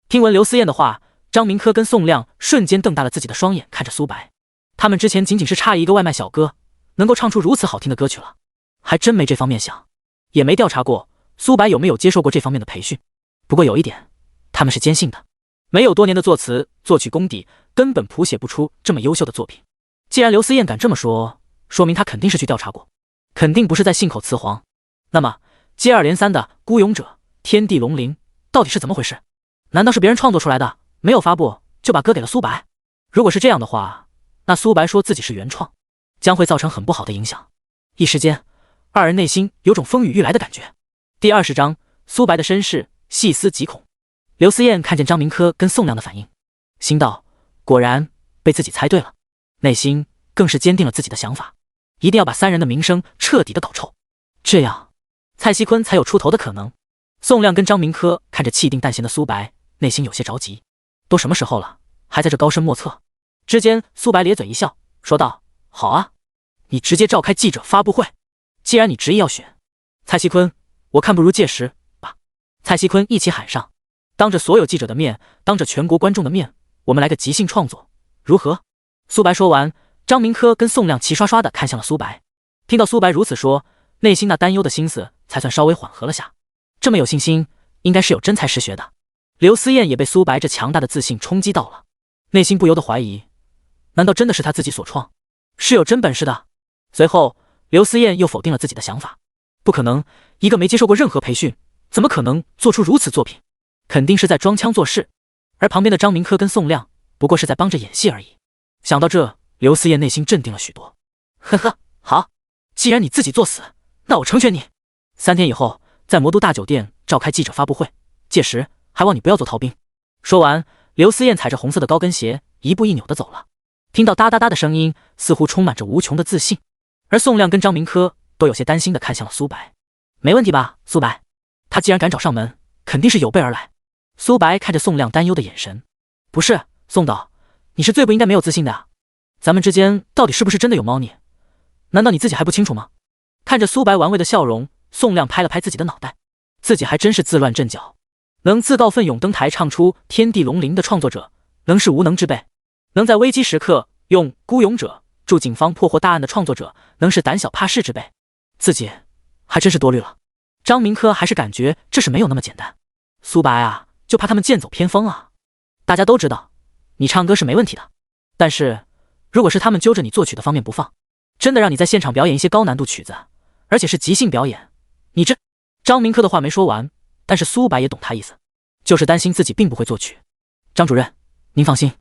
听闻刘思燕的话，张明科跟宋亮瞬间瞪大了自己的双眼看着苏白，他们之前仅仅是差一个外卖小哥，能够唱出如此好听的歌曲了，还真没这方面想，也没调查过苏白有没有接受过这方面的培训。不过有一点，他们是坚信的，没有多年的作词作曲功底，根本谱写不出这么优秀的作品。既然刘思燕敢这么说，说明他肯定是去调查过，肯定不是在信口雌黄。那么接二连三的孤勇者天地龙鳞到底是怎么回事？难道是别人创作出来的，没有发布就把歌给了苏白？如果是这样的话，那苏白说自己是原创，将会造成很不好的影响。一时间，二人内心有种风雨欲来的感觉。第20章，苏白的身世细思极恐。刘思燕看见张明科跟宋亮的反应，心道果然被自己猜对了，内心更是坚定了自己的想法，一定要把三人的名声彻底的搞臭，这样蔡西坤才有出头的可能。宋亮跟张明科看着气定淡闲的苏白，内心有些着急，都什么时候了，还在这高深莫测。之间苏白咧嘴一笑，说道：好啊，你直接召开记者发布会，既然你执意要选蔡西坤，我看不如届时把蔡西坤一起喊上，当着所有记者的面，当着全国观众的面，我们来个即兴创作，如何？苏白说完，张明科跟宋亮齐刷刷地看向了苏白，听到苏白如此说，内心那担忧的心思才算稍微缓和了下。这么有信心，应该是有真才实学的。刘思燕也被苏白这强大的自信冲击到了，内心不由得怀疑，难道真的是他自己所创，是有真本事的？随后刘思燕又否定了自己的想法，不可能，一个没接受过任何培训，怎么可能做出如此作品？肯定是在装腔作势。而旁边的张明科跟宋亮不过是在帮着演戏而已。想到这，刘思燕内心镇定了许多。呵呵，好，既然你自己作死，那我成全你。3天以后，在魔都大酒店召开记者发布会，届时还望你不要做逃兵。说完，刘思燕踩着红色的高跟鞋，一步一扭地走了。听到哒哒哒的声音，似乎充满着无穷的自信。而宋亮跟张明科都有些担心地看向了苏白。没问题吧，苏白？他既然敢找上门，肯定是有备而来。苏白看着宋亮担忧的眼神，不是，宋导，你是最不应该没有自信的啊！咱们之间到底是不是真的有猫腻？难道你自己还不清楚吗？看着苏白玩味的笑容，宋亮拍了拍自己的脑袋，自己还真是自乱阵脚。能自告奋勇登台唱出天地龙鳞的创作者，能是无能之辈；能在危机时刻用孤勇者助警方破获大案的创作者，能是胆小怕事之辈。自己还真是多虑了。张明科还是感觉这事没有那么简单。苏白啊，就怕他们剑走偏锋啊！大家都知道，你唱歌是没问题的，但是如果是他们揪着你作曲的方面不放，真的让你在现场表演一些高难度曲子，而且是即兴表演，你这……张明科的话没说完，但是苏白也懂他意思，就是担心自己并不会作曲。张主任，您放心，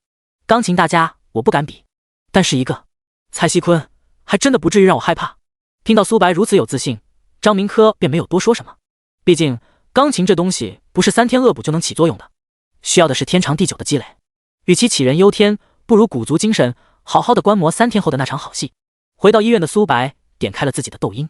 钢琴大家我不敢比，但是一个蔡西坤还真的不至于让我害怕。听到苏白如此有自信，张明科便没有多说什么，毕竟钢琴这东西不是3天恶补就能起作用的，需要的是天长地久的积累。与其杞人忧天，不如鼓足精神，好好的观摩3天后的那场好戏。回到医院的苏白点开了自己的抖音，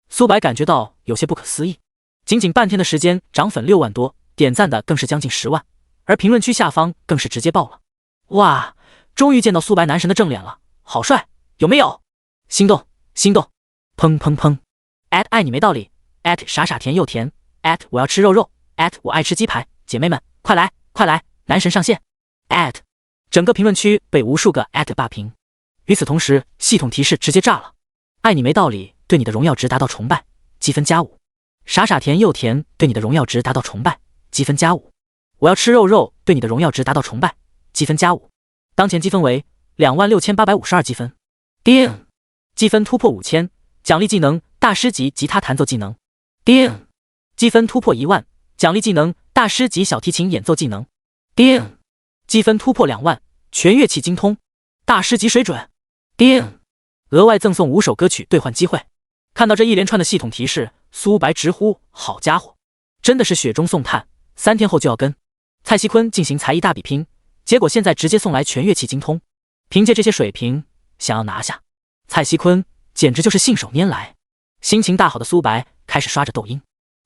苏白感觉到有些不可思议，仅仅半天的时间涨粉6万多，点赞的更是将近10万，而评论区下方更是直接爆了。哇，终于见到苏白男神的正脸了，好帅，有没有？心动，心动，砰砰砰！爱你没道理，傻傻甜又甜，我要吃肉肉，我爱吃鸡排，姐妹们快来快来，男神上线！整个评论区被无数个霸屏。与此同时，系统提示直接炸了，爱你没道理对你的荣耀值达到崇拜，积分加5；傻傻甜又甜对你的荣耀值达到崇拜，积分加5；我要吃肉肉对你的荣耀值达到崇拜，积分加5。当前积分为26852积分。叮！积分突破5000，奖励技能大师级吉他弹奏技能。叮！积分突破1万，奖励技能大师级小提琴演奏技能。叮！积分突破2万，全乐器精通，大师级水准。叮！额外赠送5首歌曲兑换机会。看到这一连串的系统提示，苏白直呼好家伙，真的是雪中送炭，3天后就要跟蔡西坤进行才艺大比拼，结果现在直接送来全乐器精通。凭借这些水平，想要拿下蔡西坤简直就是信手拈来。心情大好的苏白开始刷着抖音，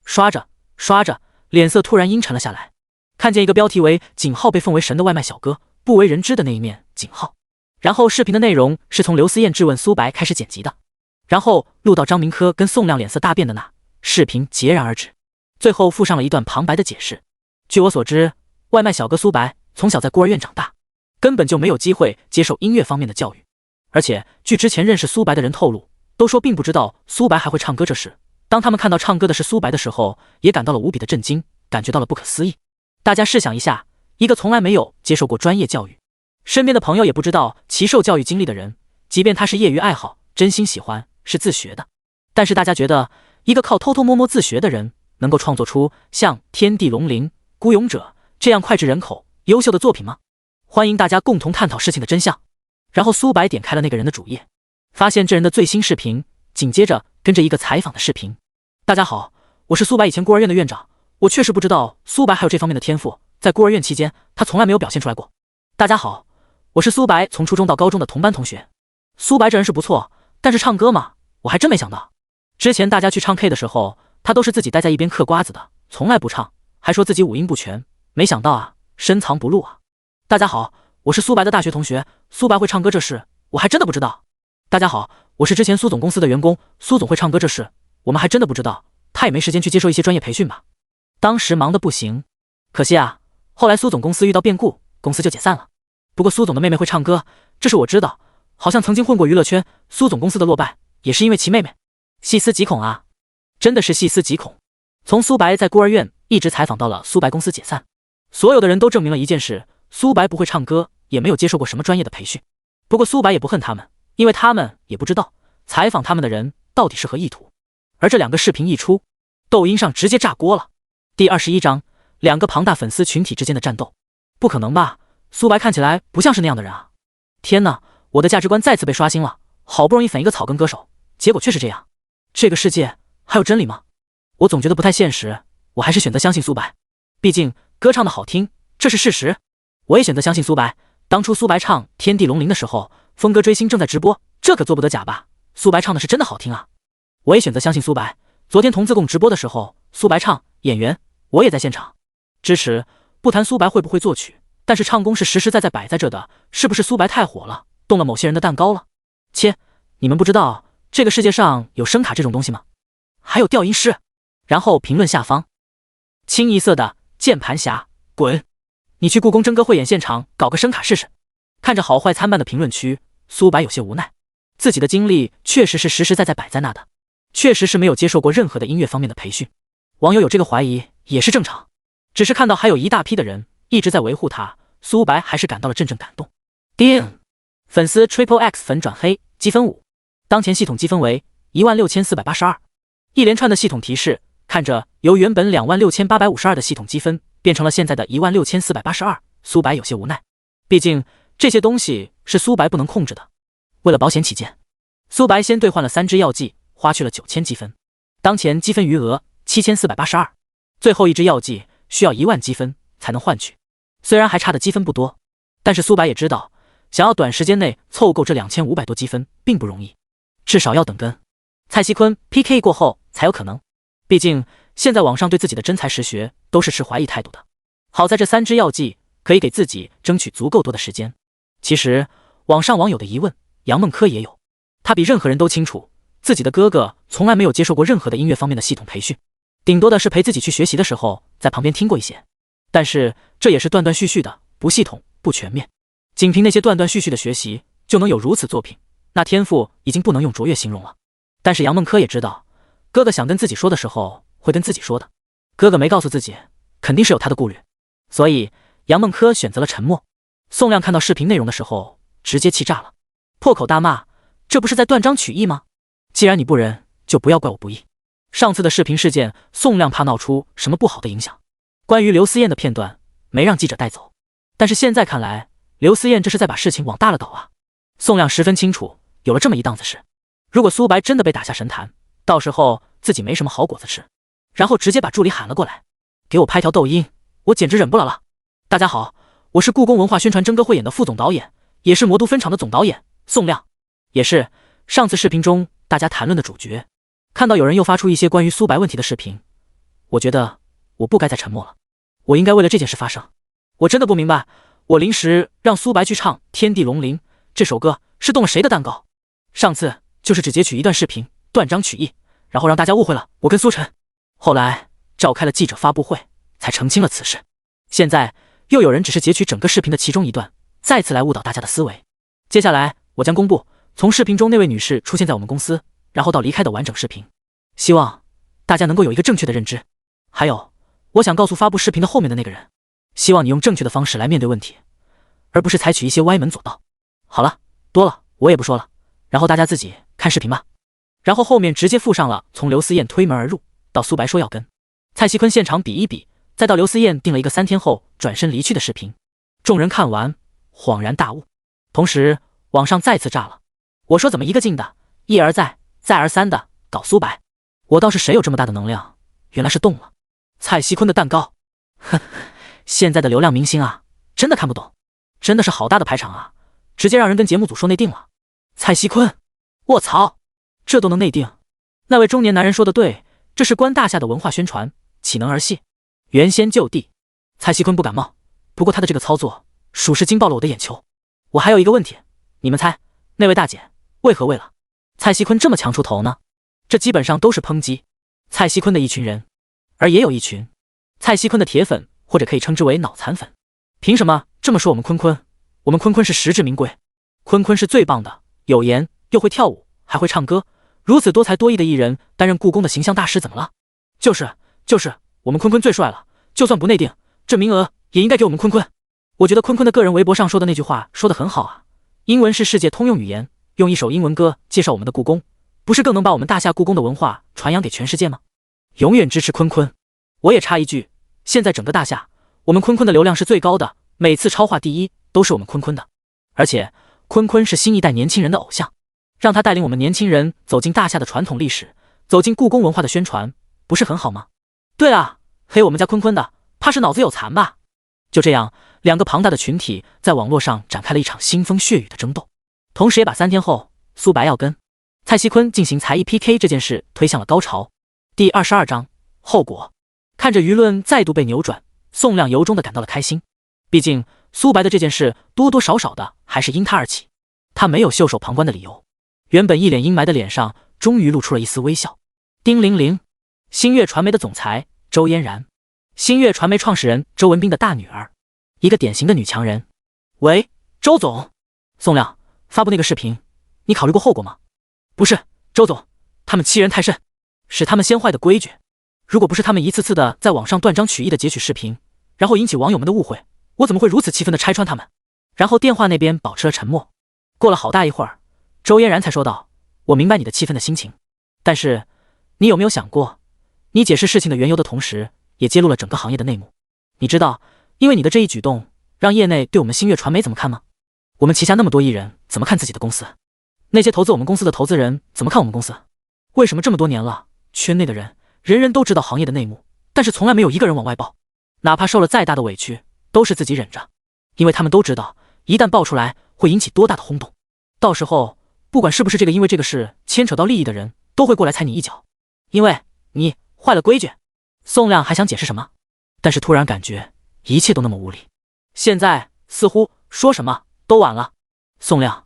刷着刷着，脸色突然阴沉了下来，看见一个标题为景浩被奉为神的外卖小哥不为人知的那一面景浩。然后视频的内容是从刘思燕质问苏白开始剪辑的，然后录到张明科跟宋亮脸色大变的那，视频截然而止，最后附上了一段旁白的解释。据我所知，外卖小哥苏白从小在孤儿院长大，根本就没有机会接受音乐方面的教育，而且据之前认识苏白的人透露，都说并不知道苏白还会唱歌这事。当他们看到唱歌的是苏白的时候，也感到了无比的震惊，感觉到了不可思议。大家试想一下，一个从来没有接受过专业教育，身边的朋友也不知道其受教育经历的人，即便他是业余爱好，真心喜欢，是自学的，但是大家觉得一个靠偷偷摸摸自学的人能够创作出像《天地龙鳞》《孤勇者》这样脍炙人口优秀的作品吗？欢迎大家共同探讨事情的真相。然后苏白点开了那个人的主页，发现这人的最新视频，紧接着跟着一个采访的视频。大家好，我是苏白以前孤儿院的院长，我确实不知道苏白还有这方面的天赋，在孤儿院期间他从来没有表现出来过。大家好，我是苏白从初中到高中的同班同学。苏白这人是不错，但是唱歌嘛，我还真没想到。之前大家去唱 K 的时候，他都是自己待在一边嗑瓜子的，从来不唱，还说自己五音不全，没想到啊，深藏不露啊。大家好，我是苏白的大学同学，苏白会唱歌这事我还真的不知道。大家好，我是之前苏总公司的员工，苏总会唱歌这事我们还真的不知道，他也没时间去接受一些专业培训吧。当时忙得不行，可惜啊，后来苏总公司遇到变故，公司就解散了。不过苏总的妹妹会唱歌，这是我知道，好像曾经混过娱乐圈，苏总公司的落败也是因为其妹妹。细思极恐啊，真的是细思极恐。从苏白在孤儿院一直采访到了苏白公司解散，所有的人都证明了一件事：苏白不会唱歌，也没有接受过什么专业的培训。不过苏白也不恨他们，因为他们也不知道采访他们的人到底是何意图。而这两个视频一出，抖音上直接炸锅了。第21章，两个庞大粉丝群体之间的战斗。不可能吧？苏白看起来不像是那样的人啊！天哪，我的价值观再次被刷新了。好不容易粉一个草根歌手，结果却是这样。这个世界还有真理吗？我总觉得不太现实，我还是选择相信苏白。毕竟歌唱的好听，这是事实。我也选择相信苏白。当初苏白唱《天地龙鳞》的时候，峰哥追星正在直播，这可做不得假吧？苏白唱的是真的好听啊！我也选择相信苏白。昨天童自贡直播的时候，苏白唱《演员》，我也在现场支持。不谈苏白会不会作曲，但是唱功是实实在在摆在这的。是不是苏白太火了，动了某些人的蛋糕了？切，你们不知道这个世界上有声卡这种东西吗？还有调音师。然后评论下方，清一色的键盘侠，滚！你去故宫真歌汇演现场搞个声卡试试。看着好坏参半的评论区，苏白有些无奈，自己的经历确实是实实在在摆在那的，确实是没有接受过任何的音乐方面的培训。网友有这个怀疑也是正常，只是看到还有一大批的人一直在维护他，苏白还是感到了阵阵感动。叮，粉丝 XXX 粉转黑，积分5，当前系统积分为16482。一连串的系统提示，看着由原本26852的系统积分变成了现在的16482，苏白有些无奈。毕竟这些东西是苏白不能控制的。为了保险起见，苏白先兑换了3支药剂，花去了9000积分，当前积分余额7482。最后一支药剂需要10000积分才能换取，虽然还差的积分不多，但是苏白也知道，想要短时间内凑够这2500多积分并不容易，至少要等跟蔡徐坤 PK 过后才有可能。毕竟现在网上对自己的真才实学都是持怀疑态度的。好在这3支药剂可以给自己争取足够多的时间。其实网上网友的疑问，杨梦珂也有，他比任何人都清楚，自己的哥哥从来没有接受过任何的音乐方面的系统培训，顶多的是陪自己去学习的时候在旁边听过一些，但是这也是断断续续的，不系统不全面。仅凭那些断断续续的学习就能有如此作品，那天赋已经不能用卓越形容了。但是杨梦珂也知道，哥哥想跟自己说的时候会跟自己说的，哥哥没告诉自己肯定是有他的顾虑，所以杨梦珂选择了沉默。宋亮看到视频内容的时候直接气炸了，破口大骂，这不是在断章取义吗？既然你不仁，就不要怪我不义。上次的视频事件，宋亮怕闹出什么不好的影响，关于刘思燕的片段没让记者带走，但是现在看来，刘思燕这是在把事情往大了搞啊。宋亮十分清楚，有了这么一档子事，如果苏白真的被打下神坛，到时候自己没什么好果子吃。然后直接把助理喊了过来，给我拍条抖音，我简直忍不了了。大家好，我是故宫文化宣传真歌汇演的副总导演，也是魔都分场的总导演宋亮，也是上次视频中大家谈论的主角。看到有人又发出一些关于苏白问题的视频，我觉得我不该再沉默了，我应该为了这件事发声。我真的不明白，我临时让苏白去唱《天地龙鳞》这首歌是动了谁的蛋糕？上次就是只截取一段视频，断章取义，然后让大家误会了我跟苏晨，后来召开了记者发布会才澄清了此事。现在又有人只是截取整个视频的其中一段，再次来误导大家的思维。接下来我将公布从视频中那位女士出现在我们公司，然后到离开的完整视频，希望大家能够有一个正确的认知。还有，我想告诉发布视频的后面的那个人，希望你用正确的方式来面对问题，而不是采取一些歪门左道。好了，多了我也不说了，然后大家自己看视频吧。然后后面直接附上了从刘思燕推门而入到苏白说要跟蔡徐坤现场比一比，再到刘思燕定了一个3天后转身离去的视频。众人看完恍然大悟，同时网上再次炸了。我说怎么一个劲的一而再再而三的搞苏白，我倒是谁有这么大的能量，原来是动了蔡徐坤的蛋糕。哼，现在的流量明星啊，真的看不懂，真的是好大的排场啊，直接让人跟节目组说内定了。蔡徐坤，卧槽，这都能内定？那位中年男人说的对，这是官大厦的文化宣传，岂能儿戏？原先就地，蔡徐坤不感冒，不过他的这个操作属实惊爆了我的眼球。我还有一个问题，你们猜那位大姐为何为了蔡徐坤这么强出头呢？这基本上都是抨击蔡徐坤的一群人，而也有一群蔡徐坤的铁粉，或者可以称之为脑残粉。凭什么这么说我们坤坤？我们坤坤是实至名归，坤坤是最棒的，有颜又会跳舞，还会唱歌，如此多才多艺的艺人担任故宫的形象大使怎么了？就是，我们坤坤最帅了，就算不内定，这名额也应该给我们坤坤。我觉得坤坤的个人微博上说的那句话说得很好啊，英文是世界通用语言，用一首英文歌介绍我们的故宫，不是更能把我们大夏故宫的文化传扬给全世界吗？永远支持坤坤。我也插一句，现在整个大夏，我们坤坤的流量是最高的，每次超话第一都是我们坤坤的，而且坤坤是新一代年轻人的偶像，让他带领我们年轻人走进大夏的传统历史，走进故宫文化的宣传，不是很好吗？对啊，黑我们家坤坤的，怕是脑子有残吧？就这样，两个庞大的群体在网络上展开了一场腥风血雨的争斗，同时也把3天后苏白要跟蔡徐坤进行才艺 PK 这件事推向了高潮。第22章后果。看着舆论再度被扭转，宋亮由衷的感到了开心。毕竟苏白的这件事多多少少的还是因他而起，他没有袖手旁观的理由。原本一脸阴霾的脸上终于露出了一丝微笑。叮铃铃，星月传媒的总裁周嫣然，星月传媒创始人周文斌的大女儿，一个典型的女强人。喂，周总。宋亮，发布那个视频，你考虑过后果吗？不是，周总，他们欺人太甚，是他们先坏的规矩。如果不是他们一次次的在网上断章取义的截取视频，然后引起网友们的误会，我怎么会如此气愤的拆穿他们？然后电话那边保持了沉默。过了好大一会儿，周嫣然才说道：我明白你的气愤的心情，但是你有没有想过，你解释事情的缘由的同时，也揭露了整个行业的内幕。你知道，因为你的这一举动，让业内对我们星月传媒怎么看吗？我们旗下那么多艺人，怎么看自己的公司？那些投资我们公司的投资人怎么看我们公司？为什么这么多年了，圈内的人人人都知道行业的内幕，但是从来没有一个人往外爆，哪怕受了再大的委屈，都是自己忍着，因为他们都知道，一旦爆出来会引起多大的轰动，到时候不管是不是因为这个事牵扯到利益的人，都会过来踩你一脚，因为你坏了规矩。宋亮还想解释什么，但是突然感觉一切都那么无力，现在似乎说什么都晚了。宋亮，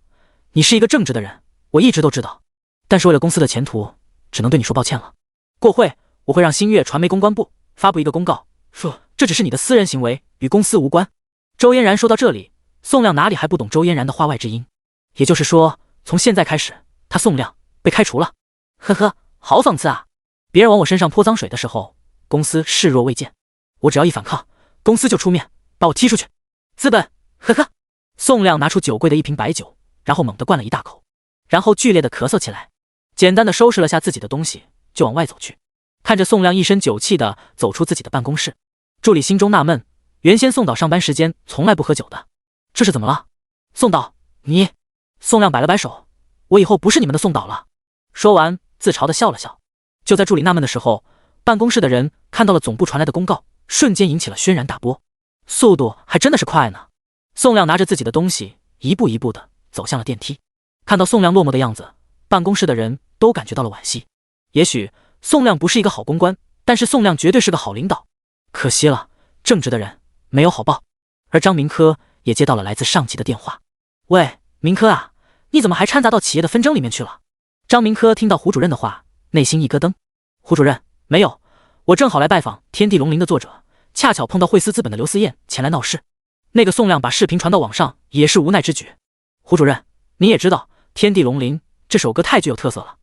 你是一个正直的人，我一直都知道，但是为了公司的前途，只能对你说抱歉了。过会我会让星月传媒公关部发布一个公告，说这只是你的私人行为，与公司无关。周嫣然说到这里，宋亮哪里还不懂周嫣然的话外之音，也就是说，从现在开始，他宋亮被开除了。呵呵，好讽刺啊！别人往我身上泼脏水的时候，公司视若未见，我只要一反抗，公司就出面把我踢出去。资本，呵呵。宋亮拿出酒柜的一瓶白酒，然后猛地灌了一大口，然后剧烈的咳嗽起来，简单的收拾了下自己的东西，就往外走去。看着宋亮一身酒气的走出自己的办公室，助理心中纳闷，原先宋导上班时间从来不喝酒的，这是怎么了？宋导，你……宋亮摆了摆手，我以后不是你们的宋导了。说完自嘲的笑了笑。就在助理纳闷的时候，办公室的人看到了总部传来的公告，瞬间引起了轩然大波，速度还真的是快呢。宋亮拿着自己的东西一步一步的走向了电梯，看到宋亮落寞的样子，办公室的人都感觉到了惋惜。也许宋亮不是一个好公关，但是宋亮绝对是个好领导。可惜了，正直的人没有好报。而张明科也接到了来自上级的电话，喂，明科啊，你怎么还掺杂到企业的纷争里面去了？张明科听到胡主任的话，内心一咯噔。胡主任，没有，我正好来拜访《天地龙鳞》的作者，恰巧碰到惠思资本的刘思燕前来闹事。那个宋亮把视频传到网上也是无奈之举。胡主任，你也知道《天地龙鳞》这首歌太具有特色了，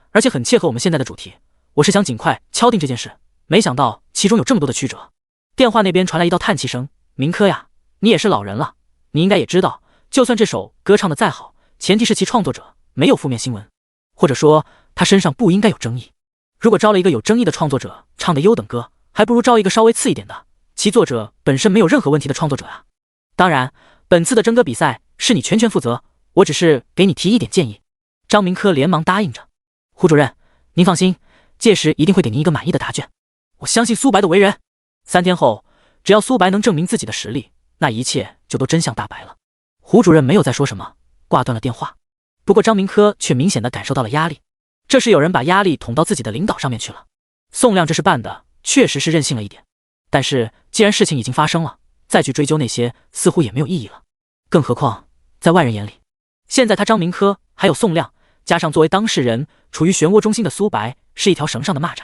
而且很切合我们现在的主题。我是想尽快敲定这件事，没想到其中有这么多的曲折。电话那边传来一道叹气声，明科呀，你也是老人了，你应该也知道，就算这首歌唱得再好，前提是其创作者没有负面新闻，或者说他身上不应该有争议。如果招了一个有争议的创作者唱的优等歌，还不如招一个稍微次一点的，其作者本身没有任何问题的创作者啊。当然，本次的争歌比赛是你全权负责，我只是给你提一点建议。张明科连忙答应着。胡主任，您放心，届时一定会给您一个满意的答卷。我相信苏白的为人。3天后，只要苏白能证明自己的实力，那一切就都真相大白了。胡主任没有再说什么，挂断了电话。不过张明科却明显的感受到了压力，这是有人把压力捅到自己的领导上面去了。宋亮这事办的确实是任性了一点，但是既然事情已经发生了，再去追究那些似乎也没有意义了。更何况在外人眼里，现在他张明科还有宋亮，加上作为当事人处于漩涡中心的苏白，是一条绳上的蚂蚱。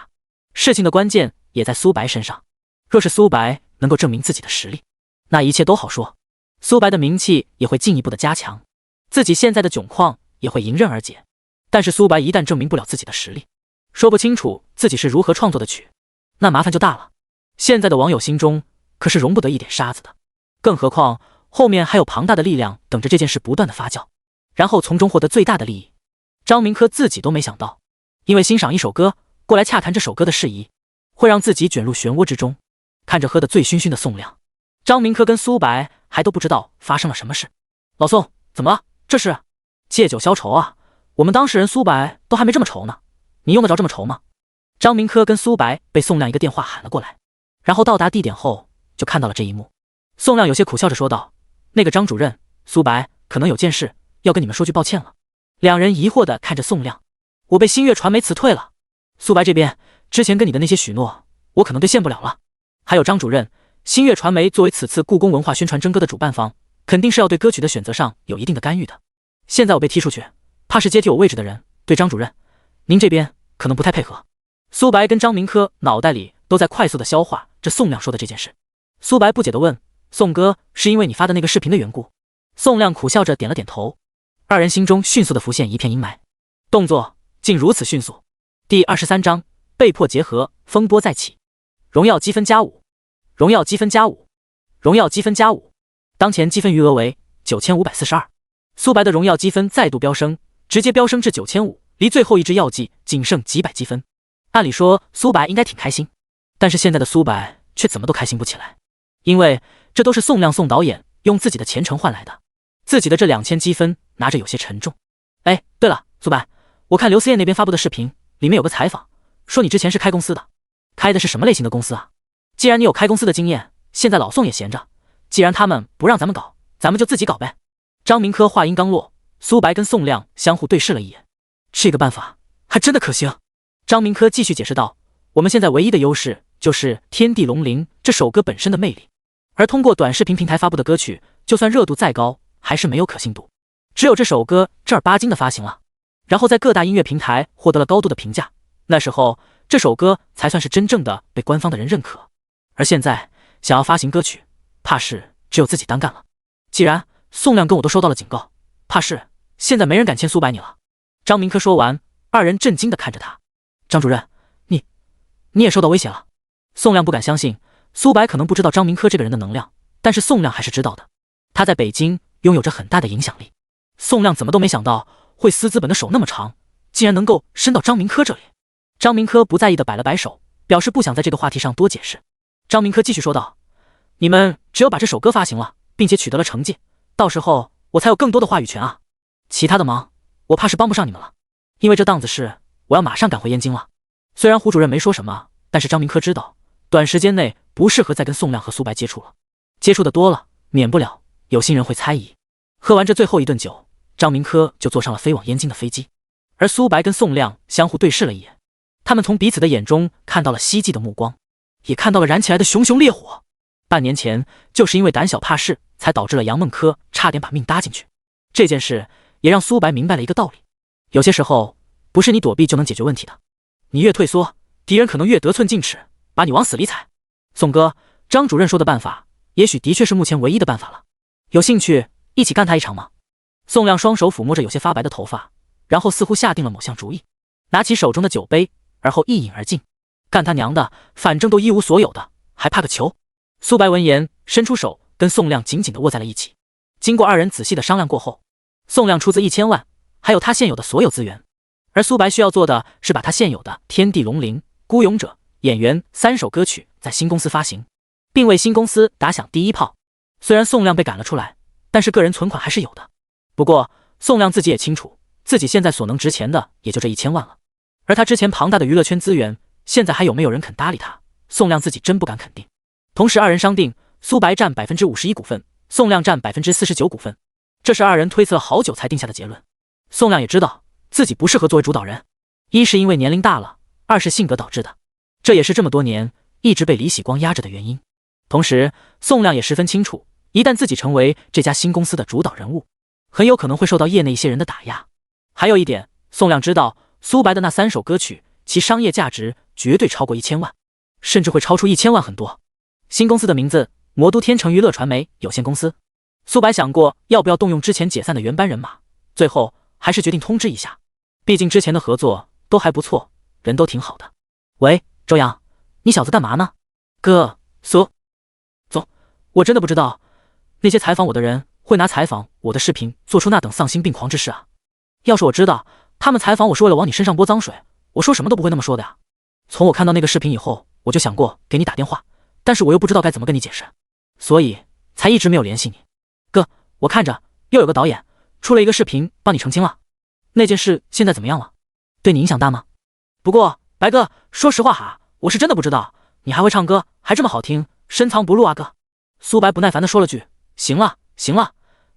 事情的关键也在苏白身上，若是苏白能够证明自己的实力，那一切都好说，苏白的名气也会进一步的加强，自己现在的窘况也会迎刃而解。但是苏白一旦证明不了自己的实力，说不清楚自己是如何创作的曲，那麻烦就大了。现在的网友心中可是容不得一点沙子的，更何况后面还有庞大的力量等着这件事不断的发酵，然后从中获得最大的利益。张明科自己都没想到，因为欣赏一首歌过来洽谈这首歌的事宜，会让自己卷入漩涡之中。看着喝得醉醺醺的宋亮，张明科跟苏白还都不知道发生了什么事。老宋，怎么了？这是借酒消愁啊？我们当事人苏白都还没这么愁呢，你用得着这么愁吗？张明科跟苏白被宋亮一个电话喊了过来，然后到达地点后就看到了这一幕。宋亮有些苦笑着说道：“那个张主任，苏白可能有件事要跟你们说句抱歉了。”两人疑惑地看着宋亮：“我被星月传媒辞退了，苏白这边之前跟你的那些许诺，我可能兑现不了了。还有张主任，星月传媒作为此次故宫文化宣传征歌的主办方，肯定是要对歌曲的选择上有一定的干预的。现在我被踢出去，怕是接替我位置的人对张主任，您这边可能不太配合。”苏白跟张明科脑袋里都在快速的消化这宋亮说的这件事。苏白不解地问：“宋哥，是因为你发的那个视频的缘故？”宋亮苦笑着点了点头。二人心中迅速地浮现一片阴霾，动作竟如此迅速。第23章被迫结合，风波再起。荣耀积分+5，荣耀积分+5，荣耀积分+5。当前积分余额为9542。苏白的荣耀积分再度飙升，直接飙升至9500，离最后一只药剂仅剩几百积分。按理说苏白应该挺开心，但是现在的苏白却怎么都开心不起来，因为这都是宋亮宋导演用自己的前程换来的，自己的这2000积分拿着有些沉重。哎，对了，苏白，我看刘思燕那边发布的视频里面有个采访，说你之前是开公司的，开的是什么类型的公司啊？既然你有开公司的经验，现在老宋也闲着，既然他们不让咱们搞，咱们就自己搞呗。张明科话音刚落，苏白跟宋亮相互对视了一眼，这个办法还真的可行。张明科继续解释道：“我们现在唯一的优势就是《天地龙鳞》这首歌本身的魅力，而通过短视频平台发布的歌曲，就算热度再高，还是没有可信度。只有这首歌正儿八经的发行了，然后在各大音乐平台获得了高度的评价，那时候这首歌才算是真正的被官方的人认可。而现在想要发行歌曲，怕是只有自己单干了。既然宋亮跟我都收到了警告，怕是现在没人敢签苏白你了。”张明科说完，二人震惊地看着他：“张主任，你也受到威胁了？”宋亮不敢相信，苏白可能不知道张明科这个人的能量，但是宋亮还是知道的。他在北京拥有着很大的影响力，宋亮怎么都没想到会撕资本的手那么长，竟然能够伸到张明科这里。张明科不在意的摆了摆手，表示不想在这个话题上多解释。张明科继续说道：“你们只有把这首歌发行了，并且取得了成绩，到时候我才有更多的话语权啊！其他的忙，我怕是帮不上你们了，因为这档子事我要马上赶回燕京了。”虽然胡主任没说什么，但是张明科知道，短时间内不适合再跟宋亮和苏白接触了，接触的多了，免不了有心人会猜疑。喝完这最后一顿酒，张明科就坐上了飞往燕京的飞机，而苏白跟宋亮相互对视了一眼，他们从彼此的眼中看到了希冀的目光，也看到了燃起来的熊熊烈火。半年前就是因为胆小怕事，才导致了杨梦科差点把命搭进去。这件事也让苏白明白了一个道理，有些时候不是你躲避就能解决问题的，你越退缩，敌人可能越得寸进尺，把你往死里踩。宋哥，张主任说的办法也许的确是目前唯一的办法了，有兴趣一起干他一场吗？宋亮双手抚摸着有些发白的头发，然后似乎下定了某项主意，拿起手中的酒杯，而后一饮而尽。干他娘的，反正都一无所有的，还怕个球？苏白闻言伸出手跟宋亮紧紧地握在了一起。经过二人仔细的商量过后，宋亮出资1000万，还有他现有的所有资源，而苏白需要做的是把他现有的《天地龙鳞》《孤勇者》《演员》3首歌曲在新公司发行，并为新公司打响第一炮。虽然宋亮被赶了出来，但是个人存款还是有的。不过宋亮自己也清楚，自己现在所能值钱的也就这1000万了，而他之前庞大的娱乐圈资源，现在还有没有人肯搭理他，宋亮自己真不敢肯定。同时二人商定，苏白占51%股份，宋亮占49%股份，这是二人推辞了好久才定下的结论。宋亮也知道自己不适合作为主导人，一是因为年龄大了，二是性格导致的，这也是这么多年一直被李喜光压着的原因。同时宋亮也十分清楚，一旦自己成为这家新公司的主导人物，很有可能会受到业内一些人的打压。还有一点，宋亮知道苏白的那3首歌曲其商业价值绝对超过1000万，甚至会超出1000万很多。新公司的名字魔都天成娱乐传媒有限公司。苏白想过要不要动用之前解散的原班人马，最后还是决定通知一下，毕竟之前的合作都还不错，人都挺好的。喂，周阳，你小子干嘛呢？哥，走，我真的不知道那些采访我的人会拿采访我的视频做出那等丧心病狂之事啊！要是我知道他们采访我是为了往你身上泼脏水，我说什么都不会那么说的呀。从我看到那个视频以后，我就想过给你打电话，但是我又不知道该怎么跟你解释，所以才一直没有联系你。哥，我看着又有个导演出了一个视频帮你澄清了，那件事现在怎么样了？对你影响大吗？不过白哥，说实话哈，我是真的不知道你还会唱歌，还这么好听，深藏不露啊哥。苏白不耐烦地说了句，行了，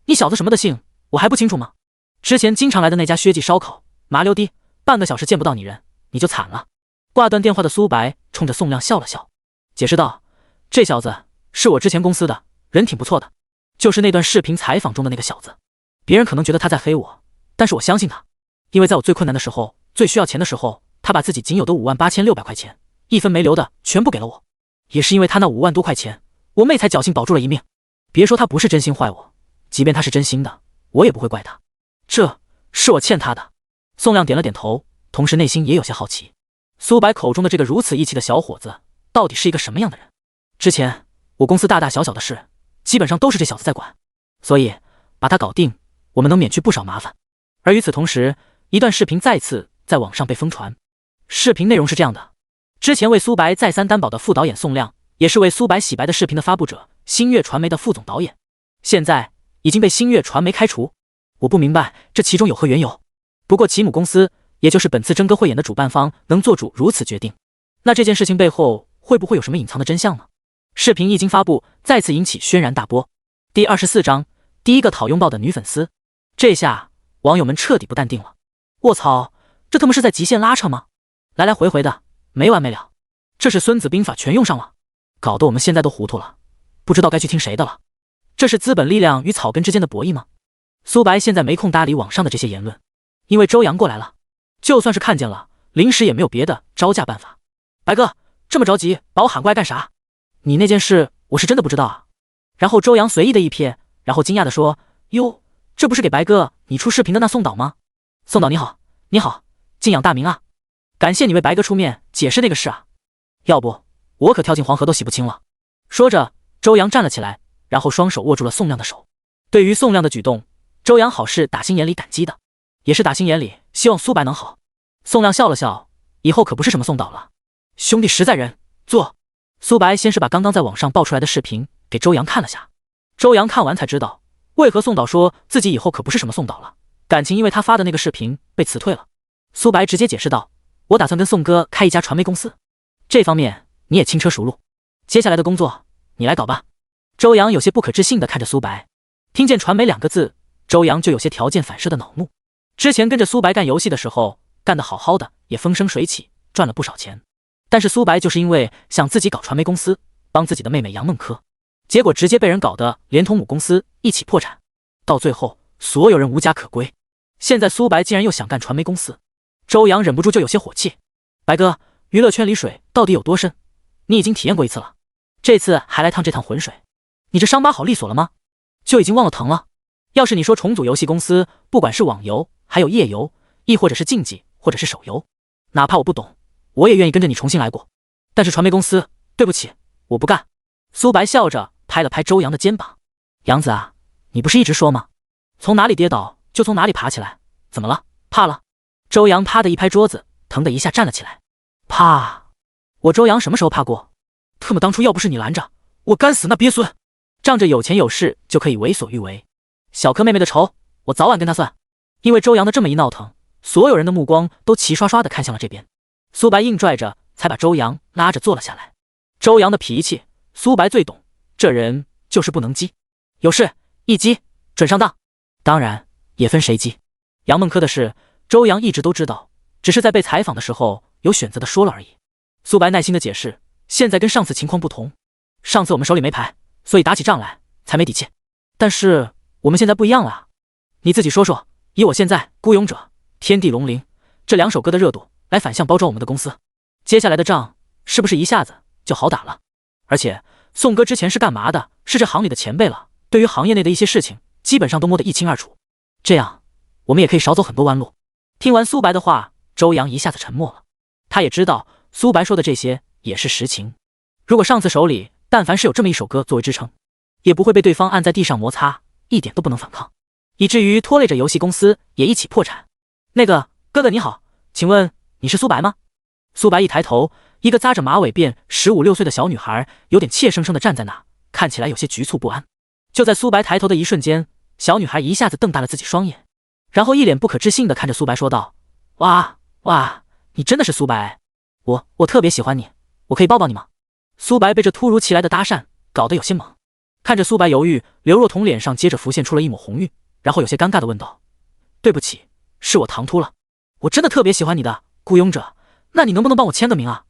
你小子什么的姓我还不清楚吗？之前经常来的那家薛记烧烤，麻溜的，半个小时见不到你人，你就惨了。挂断电话的苏白冲着宋亮笑了笑，解释道，这小子是我之前公司的，人挺不错的，就是那段视频采访中的那个小子。别人可能觉得他在黑我，但是我相信他，因为在我最困难的时候，最需要钱的时候，他把自己仅有的58600块钱一分没留的全部给了我，也是因为他那5万多块钱，我妹才侥幸保住了一命。别说他不是真心坏我，即便他是真心的，我也不会怪他，这是我欠他的。宋亮点了点头，同时内心也有些好奇，苏白口中的这个如此义气的小伙子到底是一个什么样的人。之前我公司大大小小的事基本上都是这小子在管，所以把他搞定，我们能免去不少麻烦。而与此同时，一段视频再次在网上被疯传。视频内容是这样的，之前为苏白再三担保的副导演宋亮，也是为苏白洗白的视频的发布者，星月传媒的副总导演，现在已经被星月传媒开除。我不明白这其中有何缘由，不过其母公司也就是本次真歌汇演的主办方能做出如此决定，那这件事情背后会不会有什么隐藏的真相呢？视频一经发布，再次引起轩然大波。第24章，第一个讨拥抱的女粉丝。这下网友们彻底不淡定了，卧槽，这他妈是在极限拉扯吗？来来回回的没完没了，这是孙子兵法全用上了，搞得我们现在都糊涂了，不知道该去听谁的了。这是资本力量与草根之间的博弈吗？苏白现在没空搭理网上的这些言论，因为周阳过来了，就算是看见了，临时也没有别的招架办法。白哥，这么着急把我喊过来干啥？你那件事我是真的不知道啊。然后周阳随意的一瞥，然后惊讶的说，哟，这不是给白哥你出视频的那宋导吗？宋导你好，你好，敬仰大名啊，感谢你为白哥出面解释那个事啊，要不我可跳进黄河都洗不清了。说着，周阳站了起来，然后双手握住了宋亮的手。对于宋亮的举动，周阳好是打心眼里感激的，也是打心眼里希望苏白能好。宋亮笑了笑，以后可不是什么宋导了，兄弟实在人，坐。苏白先是把刚刚在网上爆出来的视频给周阳看了下，周阳看完才知道为何宋导说自己以后可不是什么宋导了，感情因为他发的那个视频被辞退了。苏白直接解释道，我打算跟宋哥开一家传媒公司，这方面你也轻车熟路，接下来的工作你来搞吧。周阳有些不可置信地看着苏白，听见传媒2个字，周阳就有些条件反射的恼怒。之前跟着苏白干游戏的时候干得好好的，也风生水起，赚了不少钱，但是苏白就是因为想自己搞传媒公司，帮自己的妹妹杨梦珂，结果直接被人搞得连同母公司一起破产，到最后所有人无家可归。现在苏白竟然又想干传媒公司，周阳忍不住就有些火气。白哥，娱乐圈里水到底有多深？你已经体验过一次了，这次还来趟这趟浑水，你这伤疤好利索了吗？就已经忘了疼了？要是你说重组游戏公司，不管是网游还有页游，亦或者是竞技或者是手游，哪怕我不懂，我也愿意跟着你重新来过，但是传媒公司，对不起，我不干。苏白笑着拍了拍周阳的肩膀，杨子啊，你不是一直说吗？从哪里跌倒就从哪里爬起来，怎么了？怕了？周阳啪的一拍桌子，疼的一下站了起来。怕？我周阳什么时候怕过？特么当初要不是你拦着，我干死那鳖孙，仗着有钱有势就可以为所欲为，小柯妹妹的仇我早晚跟他算。因为周阳的这么一闹腾，所有人的目光都齐刷刷的看向了这边，苏白硬拽着才把周阳拉着坐了下来。周阳的脾气苏白最懂，这人就是不能激，有事一激准上当，当然也分谁激。杨梦珂的事周阳一直都知道，只是在被采访的时候有选择的说了而已。苏白耐心的解释，现在跟上次情况不同，上次我们手里没牌，所以打起仗来才没底气，但是我们现在不一样了啊。你自己说说，以我现在孤勇者、天地龙鳞这2首歌的热度来反向包装我们的公司，接下来的仗是不是一下子就好打了？而且宋哥之前是干嘛的，是这行里的前辈了，对于行业内的一些事情基本上都摸得一清二楚，这样我们也可以少走很多弯路。听完苏白的话，周阳一下子沉默了。他也知道苏白说的这些也是实情。如果上次手里但凡是有这么一首歌作为支撑，也不会被对方按在地上摩擦，一点都不能反抗，以至于拖累着游戏公司也一起破产。那个哥哥你好，请问你是苏白吗？苏白一抬头，一个扎着马尾辫15、16岁的小女孩有点怯生生地站在那，看起来有些局促不安。就在苏白抬头的一瞬间，小女孩一下子瞪大了自己双眼，然后一脸不可置信地看着苏白说道：哇，你真的是苏白？我特别喜欢你，我可以抱抱你吗？苏白被这突如其来的搭讪搞得有些懵，看着苏白犹豫，刘若彤脸上接着浮现出了一抹红晕，然后有些尴尬地问道：对不起，是我唐突了，我真的特别喜欢你的孤勇者，那你能不能帮我签个名啊？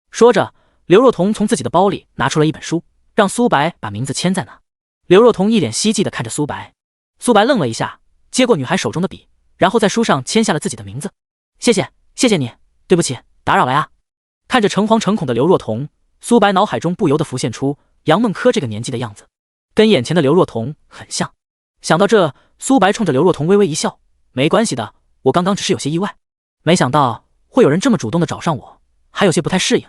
说着，刘若彤从自己的包里拿出了一本书，让苏白把名字签在那。刘若彤一脸希冀地看着苏白，苏白愣了一下，接过女孩手中的笔，然后在书上签下了自己的名字。谢谢你，对不起，打扰了呀。看着诚惶诚恐的刘若彤，苏白脑海中不由得浮现出杨梦珂这个年纪的样子，跟眼前的刘若彤很像。想到这，苏白冲着刘若彤微微一笑，没关系的，我刚刚只是有些意外，没想到会有人这么主动的找上我，还有些不太适应。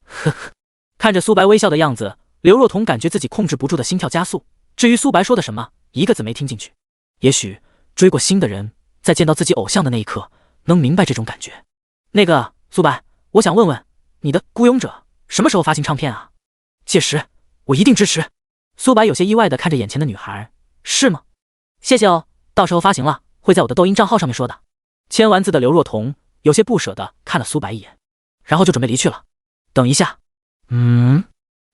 呵呵，看着苏白微笑的样子，刘若彤感觉自己控制不住的心跳加速。至于苏白说的什么，一个字没听进去。也许追过星的人，在见到自己偶像的那一刻，能明白这种感觉。那个苏白，我想问问你的孤勇者什么时候发行唱片啊？届时我一定支持。苏白有些意外地看着眼前的女孩，是吗？谢谢哦，到时候发行了会在我的抖音账号上面说的。签完字的刘若彤有些不舍地看了苏白一眼，然后就准备离去了。等一下，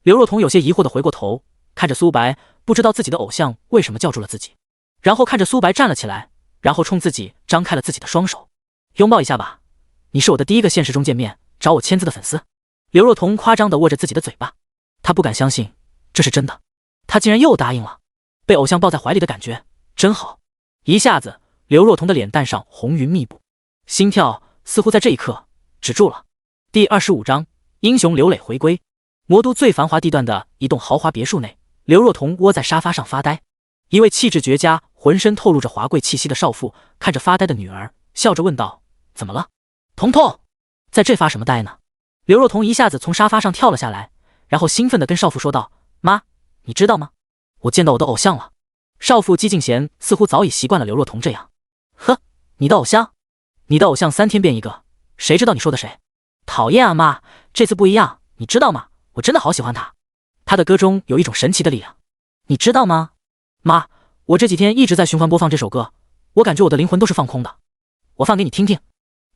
刘若彤有些疑惑地回过头，看着苏白，不知道自己的偶像为什么叫住了自己，然后看着苏白站了起来，然后冲自己张开了自己的双手，拥抱一下吧，你是我的第一个现实中见面找我签字的粉丝。刘若彤夸张地握着自己的嘴巴，她不敢相信这是真的，她竟然又答应了。被偶像抱在怀里的感觉真好。一下子，刘若彤的脸蛋上红云密布，心跳似乎在这一刻止住了。第25章，英雄刘磊回归。魔都最繁华地段的一栋豪华别墅内，刘若彤窝在沙发上发呆。一位气质绝佳、浑身透露着华贵气息的少妇看着发呆的女儿，笑着问道：怎么了，彤彤？在这发什么呆呢？刘若彤一下子从沙发上跳了下来，然后兴奋地跟少妇说道：妈，你知道吗？我见到我的偶像了。少妇姬静贤似乎早已习惯了刘若彤这样。呵，你的偶像？你的偶像3天变一个，谁知道你说的谁？讨厌啊妈，这次不一样，你知道吗？我真的好喜欢他，他的歌中有一种神奇的力量，你知道吗？妈，我这几天一直在循环播放这首歌，我感觉我的灵魂都是放空的，我放给你听听。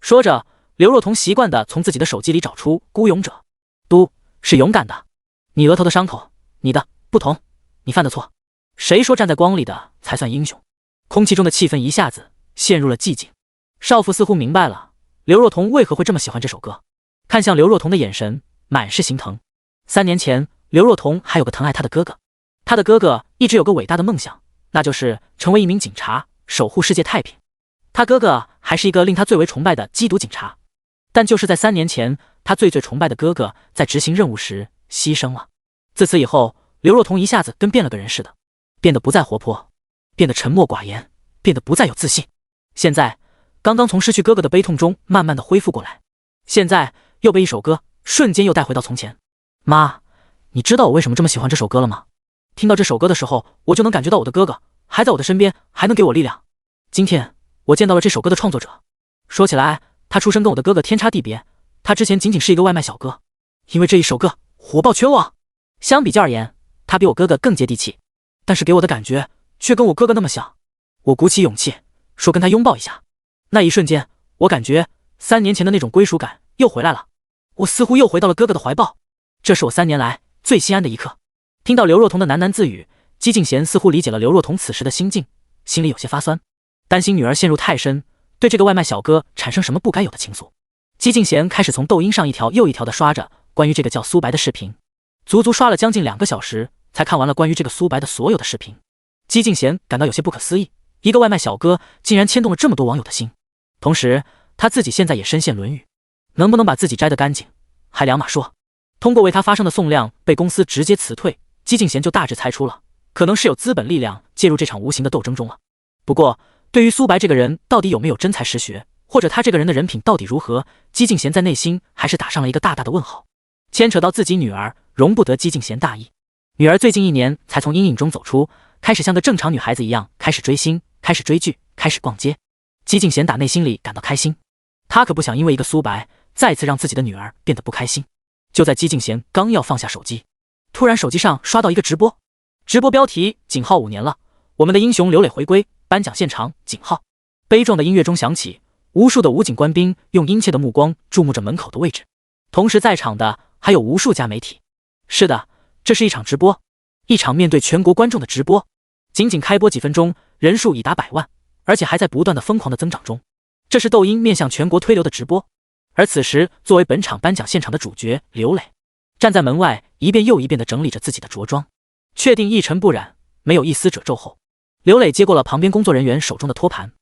说着，刘若彤习惯地从自己的手机里找出孤勇者，都是勇敢的，你额头的伤口，你的不同，你犯的错，谁说站在光里的才算英雄？空气中的气氛一下子陷入了寂静。少妇似乎明白了刘若彤为何会这么喜欢这首歌，看向刘若彤的眼神满是心疼。3年前，刘若彤还有个疼爱她的哥哥，她的哥哥一直有个伟大的梦想，那就是成为一名警察，守护世界太平。他哥哥还是一个令他最为崇拜的缉毒警察，但就是在3年前，他最崇拜的哥哥在执行任务时牺牲了。自此以后，刘若彤一下子跟变了个人似的，变得不再活泼，变得沉默寡言，变得不再有自信。现在刚刚从失去哥哥的悲痛中慢慢的恢复过来，现在又被一首歌瞬间又带回到从前。妈，你知道我为什么这么喜欢这首歌了吗？听到这首歌的时候，我就能感觉到我的哥哥还在我的身边，还能给我力量。今天我见到了这首歌的创作者，说起来他出身跟我的哥哥天差地别，他之前仅仅是一个外卖小哥，因为这一首歌火爆全网。相比较而言，他比我哥哥更接地气，但是给我的感觉却跟我哥哥那么像。我鼓起勇气说跟他拥抱一下，那一瞬间我感觉3年前的那种归属感又回来了，我似乎又回到了哥哥的怀抱，这是我3年来最心安的一刻。听到刘若彤的喃喃自语，姬静贤似乎理解了刘若彤此时的心境，心里有些发酸，担心女儿陷入太深，对这个外卖小哥产生什么不该有的情愫。姬静贤开始从抖音上一条又一条的刷着关于这个叫苏白的视频，足足刷了将近2个小时，才看完了关于这个苏白的所有的视频。姬静贤感到有些不可思议，一个外卖小哥竟然牵动了这么多网友的心，同时他自己现在也深陷沦狱，能不能把自己摘得干净还两码说。通过为他发声的宋亮被公司直接辞退，姬静贤就大致猜出了可能是有资本力量介入这场无形的斗争中了。不过对于苏白这个人到底有没有真才实学，或者他这个人的人品到底如何，姬敬贤在内心还是打上了一个大大的问号。牵扯到自己女儿，容不得姬敬贤大意。女儿最近1年才从阴影中走出，开始像个正常女孩子一样，开始追星，开始追剧，开始逛街。姬敬贤打内心里感到开心，他可不想因为一个苏白，再次让自己的女儿变得不开心。就在姬敬贤刚要放下手机，突然手机上刷到一个直播，直播标题：井号5年了，我们的英雄刘磊回归，颁奖现场井号。悲壮的音乐中响起，无数的武警官兵用殷切的目光注目着门口的位置，同时在场的还有无数家媒体。是的，这是一场直播，一场面对全国观众的直播。仅仅开播几分钟，人数已达100万，而且还在不断的疯狂的增长中。这是抖音面向全国推流的直播。而此时，作为本场颁奖现场的主角刘磊，站在门外一遍又一遍地整理着自己的着装，确定一尘不染，没有一丝褶皱后，刘磊接过了旁边工作人员手中的托盘，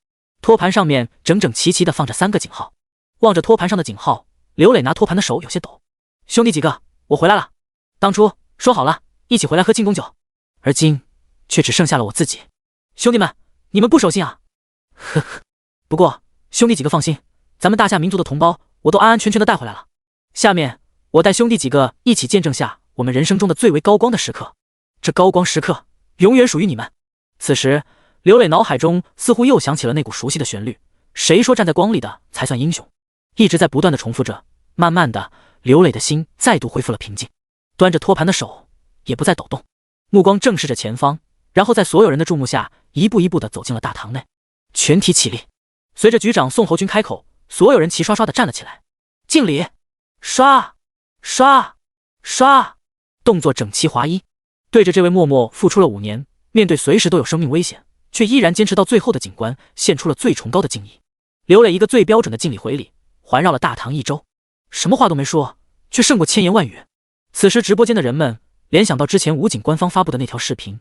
托盘上面整整齐齐地放着3个井号。望着托盘上的井号，刘磊拿托盘的手有些抖。兄弟几个，我回来了。当初说好了一起回来喝庆功酒，而今却只剩下了我自己。兄弟们，你们不守信啊！呵呵。不过兄弟几个放心，咱们大夏民族的同胞我都安安全全的带回来了。下面我带兄弟几个一起见证下我们人生中的最为高光的时刻，这高光时刻永远属于你们。此时刘磊脑海中似乎又响起了那股熟悉的旋律，谁说站在光里的才算英雄，一直在不断的重复着。慢慢的，刘磊的心再度恢复了平静，端着托盘的手也不再抖动，目光正视着前方，然后在所有人的注目下一步一步的走进了大堂内。全体起立。随着局长宋侯军开口，所有人齐刷刷的站了起来，敬礼，刷刷刷，动作整齐划一。对着这位默默付出了5年，面对随时都有生命危险，却依然坚持到最后的警官，献出了最崇高的敬意。刘磊一个最标准的敬礼回礼，环绕了大堂1周，什么话都没说，却胜过千言万语。此时直播间的人们联想到之前武警官方发布的那条视频，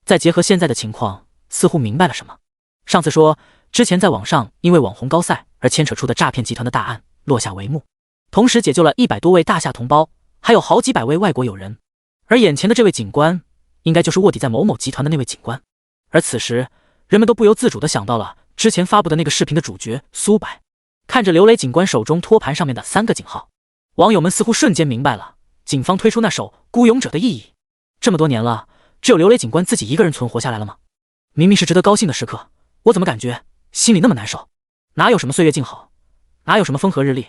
再结合现在的情况，似乎明白了什么。上次说之前在网上因为网红高赛而牵扯出的诈骗集团的大案落下帷幕，同时解救了100多位大夏同胞，还有好几百位外国友人。而眼前的这位警官，应该就是卧底在某某集团的那位警官。而此时，人们都不由自主地想到了之前发布的那个视频的主角苏白。看着刘磊警官手中托盘上面的3个井号，网友们似乎瞬间明白了警方推出那首《孤勇者》的意义。这么多年了，只有刘磊警官自己一个人存活下来了吗？明明是值得高兴的时刻，我怎么感觉心里那么难受？哪有什么岁月静好，哪有什么风和日丽，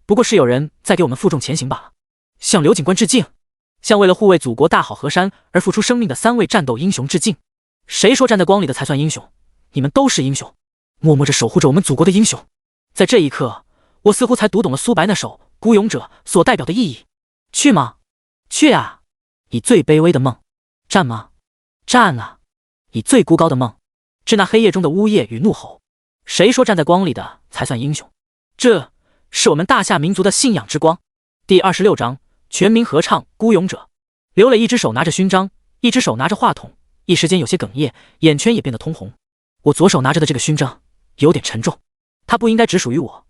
不过是有人在给我们负重前行罢了。向刘警官致敬，向为了护卫祖国大好河山而付出生命的3位战斗英雄致敬。谁说站在光里的才算英雄？你们都是英雄，默默着守护着我们祖国的英雄。在这一刻，我似乎才读懂了苏白那首《孤勇者》所代表的意义。去吗？去啊！以最卑微的梦。战吗？战啊！以最孤高的梦，致那黑夜中的呜咽与怒吼。谁说站在光里的才算英雄？这是我们大夏民族的信仰之光。第26章，全民合唱《孤勇者》。刘磊一只手拿着勋章，一只手拿着话筒，一时间有些哽咽，眼圈也变得通红。我左手拿着的这个勋章有点沉重，它不应该只属于我，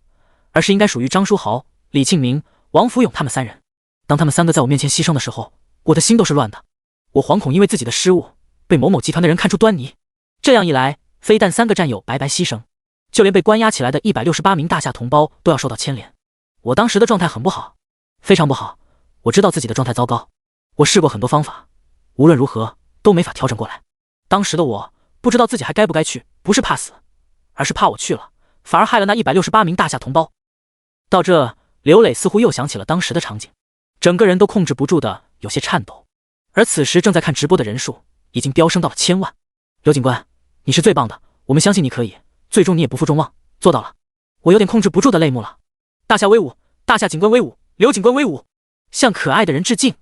而是应该属于张书豪、李庆明、王福勇他们3人。当他们3个在我面前牺牲的时候，我的心都是乱的。我惶恐因为自己的失误被某某集团的人看出端倪，这样一来，非但3个战友白白牺牲，就连被关押起来的168名大夏同胞都要受到牵连。我当时的状态很不好，非常不好。我知道自己的状态糟糕，我试过很多方法，无论如何都没法调整过来。当时的我不知道自己还该不该去，不是怕死，而是怕我去了反而害了那168名大夏同胞。到这，刘磊似乎又想起了当时的场景，整个人都控制不住的有些颤抖。而此时正在看直播的人数已经飙升到了1000万。刘警官，你是最棒的，我们相信你可以，最终你也不负众望，做到了。我有点控制不住的泪目了。大夏威武，大夏警官威武，刘警官威武，向可爱的人致敬。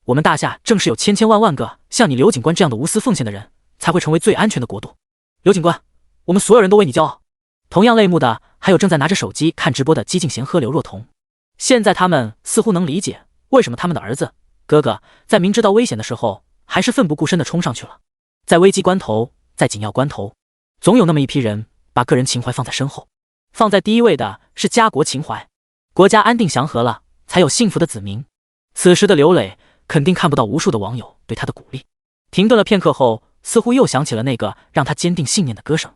我们大夏正是有千千万万个像你刘警官这样的无私奉献的人，才会成为最安全的国度。刘警官，我们所有人都为你骄傲。同样泪目的还有正在拿着手机看直播的姬敬贤和刘若彤。现在他们似乎能理解为什么他们的儿子哥哥在明知道危险的时候还是奋不顾身的冲上去了。在危机关头，在紧要关头，总有那么一批人把个人情怀放在身后，放在第一位的是家国情怀。国家安定祥和了，才有幸福的子民。此时的刘磊肯定看不到无数的网友对他的鼓励。停顿了片刻后，似乎又想起了那个让他坚定信念的歌声。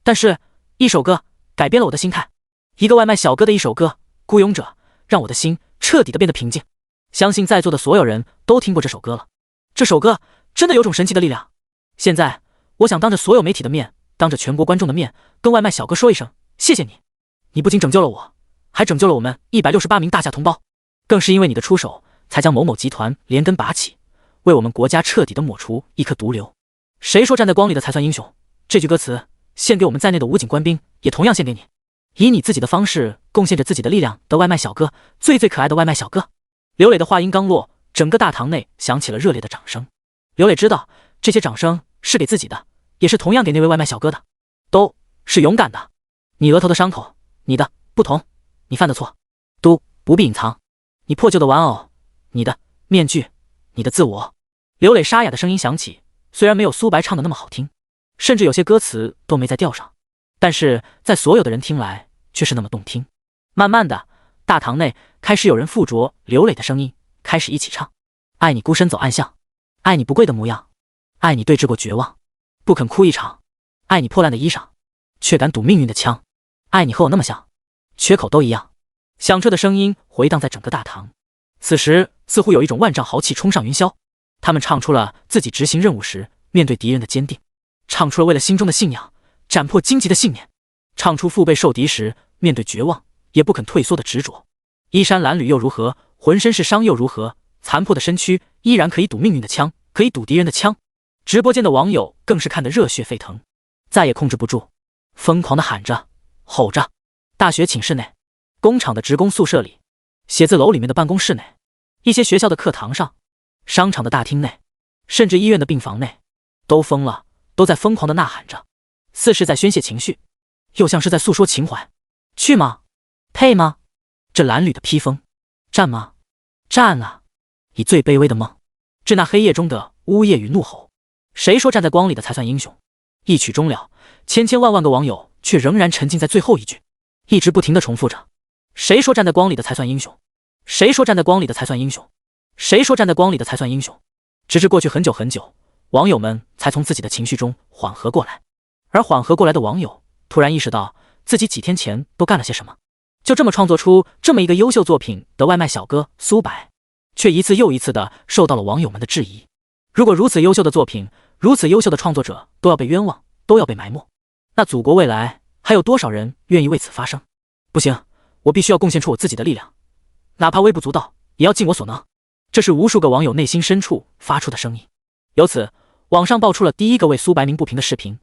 但是一首歌改变了我的心态，一个外卖小哥的一首歌《孤勇者》，让我的心彻底的变得平静。相信在座的所有人都听过这首歌了，这首歌真的有种神奇的力量。现在我想当着所有媒体的面，当着全国观众的面，跟外卖小哥说一声谢谢你，你不仅拯救了我，还拯救了我们168名大夏同胞，更是因为你的出手，才将某某集团连根拔起，为我们国家彻底的抹除一颗毒瘤。谁说站在光里的才算英雄？这句歌词献给我们在内的武警官兵，也同样献给你，以你自己的方式贡献着自己的力量的外卖小哥，最可爱的外卖小哥。刘磊的话音刚落，整个大堂内响起了热烈的掌声。刘磊知道这些掌声是给自己的，也是同样给那位外卖小哥的，都是勇敢的。你额头的伤口，你的不同，你犯的错，都不必隐藏。你破旧的玩偶，你的面具，你的自我。刘磊沙哑的声音响起，虽然没有苏白唱的那么好听，甚至有些歌词都没在调上，但是在所有的人听来却是那么动听。慢慢的，大堂内开始有人附着刘磊的声音，开始一起唱：爱你孤身走暗巷，爱你不跪的模样，爱你对峙过绝望，不肯哭一场，爱你破烂的衣裳，却敢赌命运的枪，爱你和我那么像，缺口都一样。响彻的声音回荡在整个大堂，此时似乎有一种万丈豪气冲上云霄。他们唱出了自己执行任务时面对敌人的坚定，唱出了为了心中的信仰斩破荆棘的信念，唱出腹背受敌时面对绝望也不肯退缩的执着。衣衫褴褛又如何，浑身是伤又如何，残破的身躯依然可以赌命运的枪，可以赌敌人的枪。直播间的网友更是看得热血沸腾，再也控制不住，疯狂地喊着吼着。大学寝室内，工厂的职工宿舍里，写字楼里面的办公室内，一些学校的课堂上，商场的大厅内，甚至医院的病房内，都疯了，都在疯狂地呐喊着，似是在宣泄情绪，又像是在诉说情怀。去吗？配吗？这褴褛的披风，战吗？战啊！以最卑微的梦，致那黑夜中的呜咽与怒吼。谁说站在光里的才算英雄？一曲终了，千千万万个网友却仍然沉浸在最后一句，一直不停地重复着：谁说站在光里的才算英雄？谁说站在光里的才算英雄？谁说站在光里的才算英雄？直至过去很久很久，网友们才从自己的情绪中缓和过来。而缓和过来的网友突然意识到自己几天前都干了些什么，就这么创作出这么一个优秀作品的外卖小哥苏白，却一次又一次地受到了网友们的质疑。如果如此优秀的作品，如此优秀的创作者都要被冤枉，都要被埋没，那祖国未来还有多少人愿意为此发声？不行，我必须要贡献出我自己的力量，哪怕微不足道，也要尽我所能。这是无数个网友内心深处发出的声音。由此，网上爆出了第一个为苏白鸣不平的视频。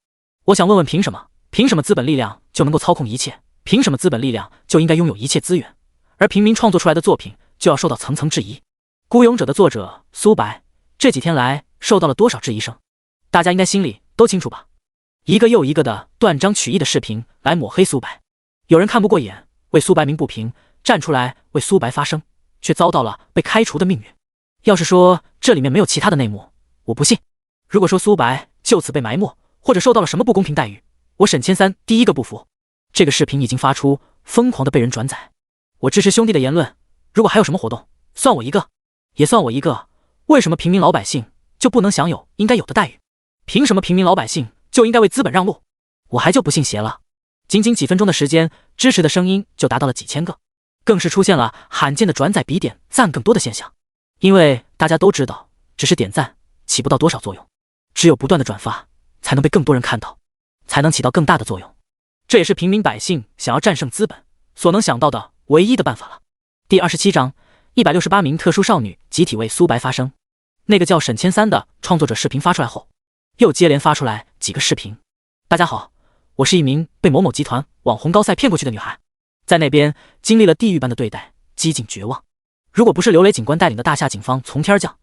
我想问问，凭什么？凭什么资本力量就能够操控一切？凭什么资本力量就应该拥有一切资源，而平民创作出来的作品就要受到层层质疑？孤勇者的作者苏白这几天来受到了多少质疑声？大家应该心里都清楚吧？一个又一个的断章取义的视频来抹黑苏白，有人看不过眼，为苏白鸣不平，站出来为苏白发声，却遭到了被开除的命运。要是说这里面没有其他的内幕，我不信。如果说苏白就此被埋没，或者受到了什么不公平待遇，我沈千三第一个不服。这个视频已经发出，疯狂的被人转载。我支持兄弟的言论，如果还有什么活动，算我一个，也算我一个。为什么平民老百姓就不能享有应该有的待遇？凭什么平民老百姓就应该为资本让路？我还就不信邪了。仅仅几分钟的时间，支持的声音就达到了几千个，更是出现了罕见的转载比点赞更多的现象。因为大家都知道，只是点赞起不到多少作用，只有不断的转发才能被更多人看到，才能起到更大的作用。这也是平民百姓想要战胜资本所能想到的唯一的办法了。第27章，168名特殊少女集体为苏白发声。那个叫沈千三的创作者视频发出来后，又接连发出来几个视频。大家好，我是一名被某某集团网红高赛骗过去的女孩，在那边经历了地狱般的对待，几近绝望。如果不是刘磊警官带领的大夏警方从天而降，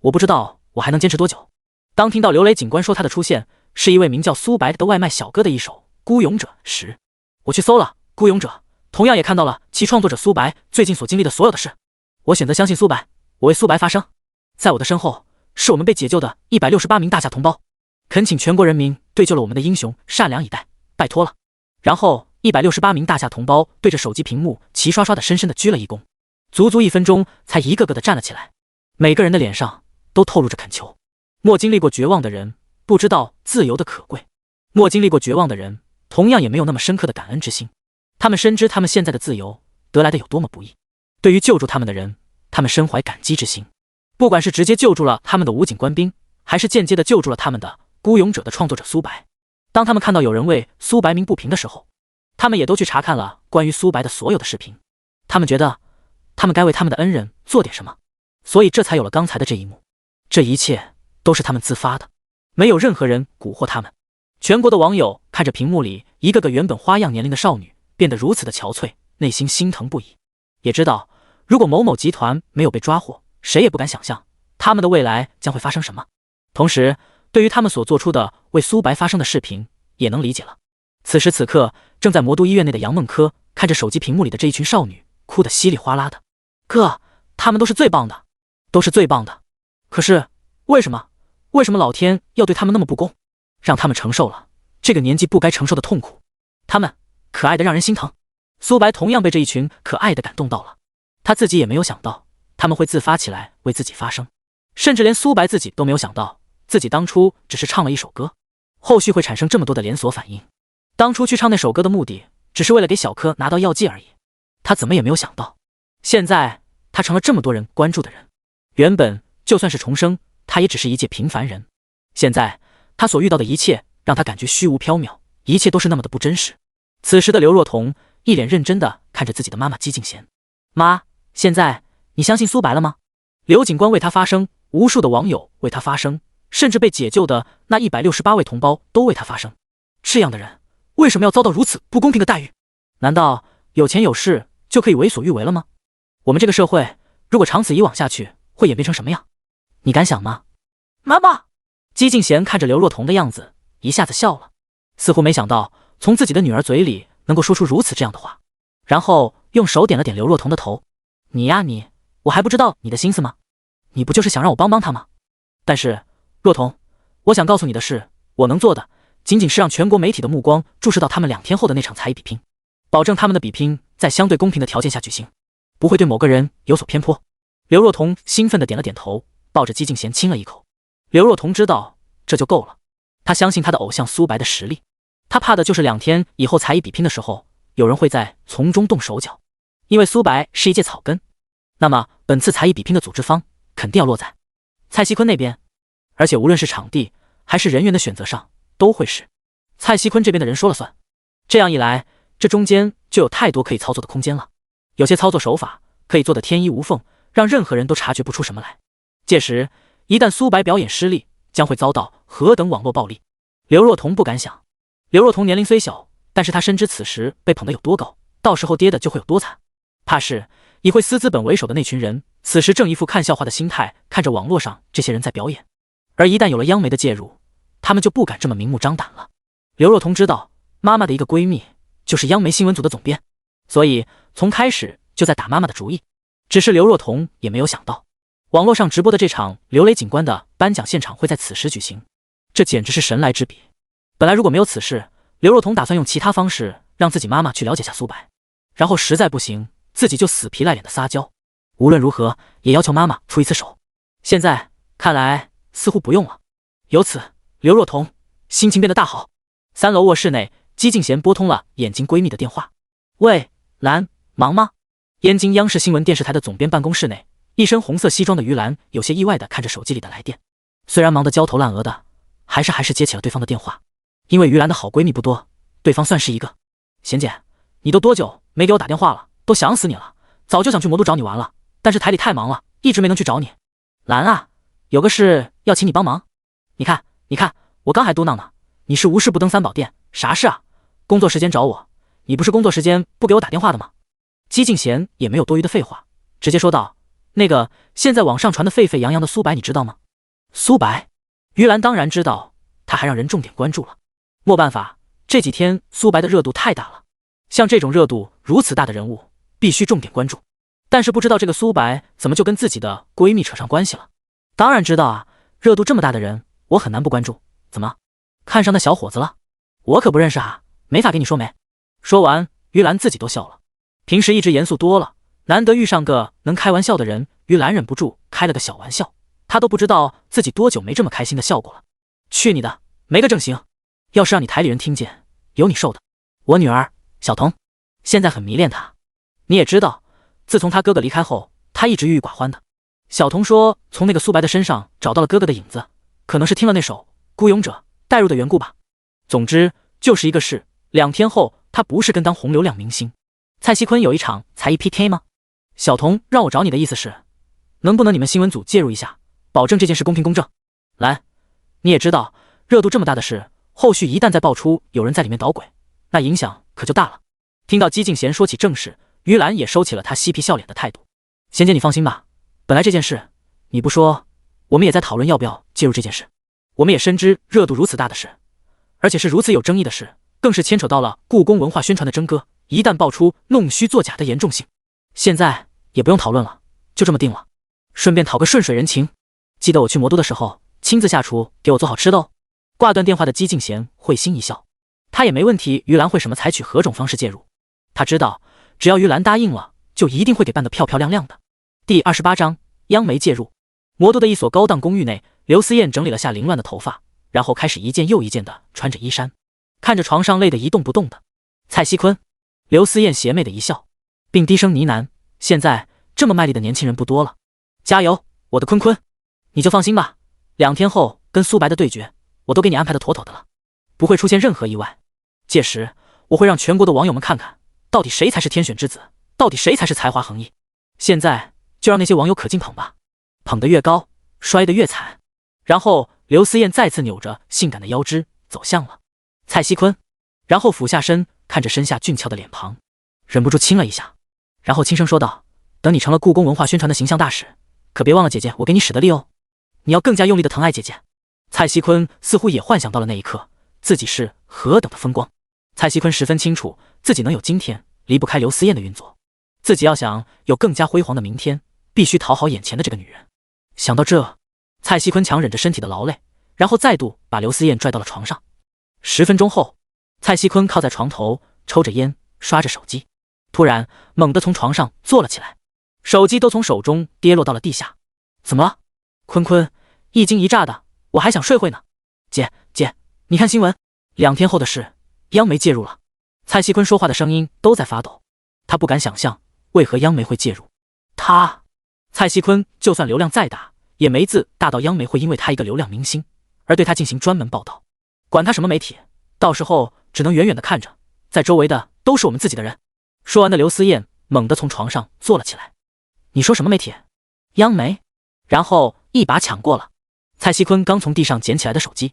我不知道我还能坚持多久。当听到刘磊警官说他的出现是一位名叫苏白的外卖小哥的一首《孤勇者》时，我去搜了《孤勇者》，同样也看到了其创作者苏白最近所经历的所有的事。我选择相信苏白，我为苏白发声。在我的身后是我们被解救的168名大夏同胞，恳请全国人民对救了我们的英雄善良以待，拜托了。然后168名大夏同胞对着手机屏幕齐刷刷的深深的鞠了一躬，足足1分钟才一个个的站了起来，每个人的脸上都透露着恳求。莫经历过绝望的人不知道自由的可贵，莫经历过绝望的人同样也没有那么深刻的感恩之心。他们深知他们现在的自由得来的有多么不易，对于救助他们的人，他们深怀感激之心。不管是直接救助了他们的武警官兵，还是间接的救助了他们的孤勇者的创作者苏白，当他们看到有人为苏白鸣不平的时候，他们也都去查看了关于苏白的所有的视频。他们觉得他们该为他们的恩人做点什么，所以这才有了刚才的这一幕。这一切都是他们自发的，没有任何人蛊惑他们。全国的网友看着屏幕里一个个原本花样年龄的少女变得如此的憔悴，内心心疼不已。也知道如果某某集团没有被抓获，谁也不敢想象他们的未来将会发生什么。同时对于他们所做出的为苏白发声的视频也能理解了。此时此刻正在魔都医院内的杨梦珂看着手机屏幕里的这一群少女，哭得稀里哗啦的。哥，他们都是最棒的，都是最棒的。可是为什么老天要对他们那么不公，让他们承受了这个年纪不该承受的痛苦？他们可爱的让人心疼。苏白同样被这一群可爱的感动到了，他自己也没有想到他们会自发起来为自己发声，甚至连苏白自己都没有想到自己当初只是唱了一首歌，后续会产生这么多的连锁反应。当初去唱那首歌的目的只是为了给小柯拿到药剂而已，他怎么也没有想到现在他成了这么多人关注的人。原本就算是重生，他也只是一介平凡人，现在他所遇到的一切让他感觉虚无缥缈，一切都是那么的不真实。此时的刘若彤一脸认真地看着自己的妈妈姬静贤。妈，现在你相信苏白了吗？刘警官为他发声，无数的网友为他发声，甚至被解救的那168位同胞都为他发声。这样的人为什么要遭到如此不公平的待遇？难道有钱有势就可以为所欲为了吗？我们这个社会如果长此以往下去，会演变成什么样？你敢想吗？妈妈！姬静贤看着刘若彤的样子，一下子笑了，似乎没想到从自己的女儿嘴里能够说出如此这样的话，然后用手点了点刘若彤的头。你呀你，我还不知道你的心思吗？你不就是想让我帮帮他吗？但是若彤，我想告诉你的是，我能做的仅仅是让全国媒体的目光注视到他们2天后的那场才艺比拼，保证他们的比拼在相对公平的条件下举行，不会对某个人有所偏颇。刘若彤兴奋地点了点头，抱着姬静贤亲了一口。刘若彤知道这就够了，她相信她的偶像苏白的实力，她怕的就是2天以后才艺比拼的时候，有人会在从中动手脚。因为苏白是一介草根，那么本次才艺比拼的组织方肯定要落在蔡徐坤那边，而且无论是场地还是人员的选择上都会是蔡徐坤这边的人说了算。这样一来，这中间就有太多可以操作的空间了，有些操作手法可以做得天衣无缝，让任何人都察觉不出什么来。届时一旦苏白表演失利，将会遭到何等网络暴力。刘若彤不敢想，刘若彤年龄虽小，但是她深知此时被捧得有多高，到时候跌的就会有多惨。怕是以会私资本为首的那群人，此时正一副看笑话的心态看着网络上这些人在表演，而一旦有了央媒的介入，他们就不敢这么明目张胆了。刘若彤知道妈妈的一个闺蜜就是央媒新闻组的总编，所以从开始就在打妈妈的主意。只是刘若彤也没有想到，网络上直播的这场刘雷警官的颁奖现场会在此时举行，这简直是神来之笔。本来如果没有此事，刘若彤打算用其他方式让自己妈妈去了解下苏白，然后实在不行自己就死皮赖脸的撒娇，无论如何也要求妈妈出一次手。现在看来似乎不用了，由此刘若彤心情变得大好。3楼卧室内，姬静贤拨通了眼睛闺蜜的电话。喂，兰，忙吗？燕京央视新闻电视台的总编办公室内，一身红色西装的于兰有些意外地看着手机里的来电，虽然忙得焦头烂额的，还是接起了对方的电话。因为于兰的好闺蜜不多，对方算是一个。贤姐，你都多久没给我打电话了？都想死你了，早就想去魔都找你玩了，但是台里太忙了，一直没能去找你。兰啊，有个事要请你帮忙。你看，我刚还嘟囔呢，你是无事不登3宝殿，啥事啊？工作时间找我，你不是工作时间不给我打电话的吗？姬静贤也没有多余的废话，直接说道，那个现在网上传的沸沸扬扬的苏白你知道吗？苏白？于兰当然知道，他还让人重点关注了。没办法，这几天苏白的热度太大了，像这种热度如此大的人物必须重点关注。但是不知道这个苏白怎么就跟自己的闺蜜扯上关系了。当然知道啊，热度这么大的人我很难不关注。怎么看上那小伙子了？我可不认识啊，没法给你说没。说完于兰自己都笑了，平时一直严肃多了，难得遇上个能开玩笑的人，于兰忍不住开了个小玩笑，她都不知道自己多久没这么开心的笑过了。去你的，没个正形，要是让你台里人听见，有你受的。我女儿小童现在很迷恋他，你也知道，自从他哥哥离开后，他一直郁郁寡欢的。小童说从那个苏白的身上找到了哥哥的影子，可能是听了那首《孤勇者》带入的缘故吧。总之就是一个事，2天后他不是跟当红流量明星蔡西坤有一场才艺 PK 吗？小童让我找你的意思是，能不能你们新闻组介入一下，保证这件事公平公正？来，你也知道，热度这么大的事，后续一旦再爆出有人在里面捣鬼，那影响可就大了。听到姬敬贤说起正事，于兰也收起了他嬉皮笑脸的态度。贤姐你放心吧，本来这件事你不说，我们也在讨论要不要介入这件事。我们也深知热度如此大的事，而且是如此有争议的事，更是牵扯到了故宫文化宣传的真歌，一旦爆出弄虚作假的严重性，现在也不用讨论了，就这么定了。顺便讨个顺水人情，记得我去魔都的时候亲自下厨给我做好吃的哦。挂断电话的姬敬贤会心一笑，他也没问题于兰会什么采取何种方式介入，他知道只要于兰答应了，就一定会给办得漂漂亮亮的。第28章央媒介入。魔都的一所高档公寓内，刘思燕整理了下凌乱的头发，然后开始一件又一件的穿着衣衫，看着床上累得一动不动的蔡西坤。刘思燕邪魅的一笑，并低声呢喃，现在这么卖力的年轻人不多了，加油我的坤坤，你就放心吧，2天后跟苏白的对决我都给你安排的妥妥的了，不会出现任何意外。届时我会让全国的网友们看看，到底谁才是天选之子，到底谁才是才华横溢。现在就让那些网友可劲捧吧，捧得越高，摔得越惨。然后刘思燕再次扭着性感的腰肢走向了蔡西坤，然后俯下身看着身下俊俏的脸庞，忍不住亲了一下，然后轻声说道：等你成了故宫文化宣传的形象大使，可别忘了姐姐我给你使的力哦，你要更加用力的疼爱姐姐。蔡西坤似乎也幻想到了那一刻自己是何等的风光。蔡西坤十分清楚自己能有今天离不开刘思燕的运作，自己要想有更加辉煌的明天，必须讨好眼前的这个女人。想到这，蔡西坤强忍着身体的劳累，然后再度把刘思燕拽到了床上。10分钟后，蔡西坤靠在床头抽着烟刷着手机，突然猛地从床上坐了起来，手机都从手中跌落到了地下。怎么了？坤坤一惊一乍的，我还想睡会呢。姐，你看新闻，2天后的事，央媒介入了。蔡西坤说话的声音都在发抖，他不敢想象为何央媒会介入。蔡西坤就算流量再大，也没自大到央媒会因为他一个流量明星而对他进行专门报道。管他什么媒体，到时候只能远远的看着，在周围的都是我们自己的人。说完的刘思燕猛地从床上坐了起来。你说什么媒体？央媒？然后一把抢过了蔡西坤刚从地上捡起来的手机。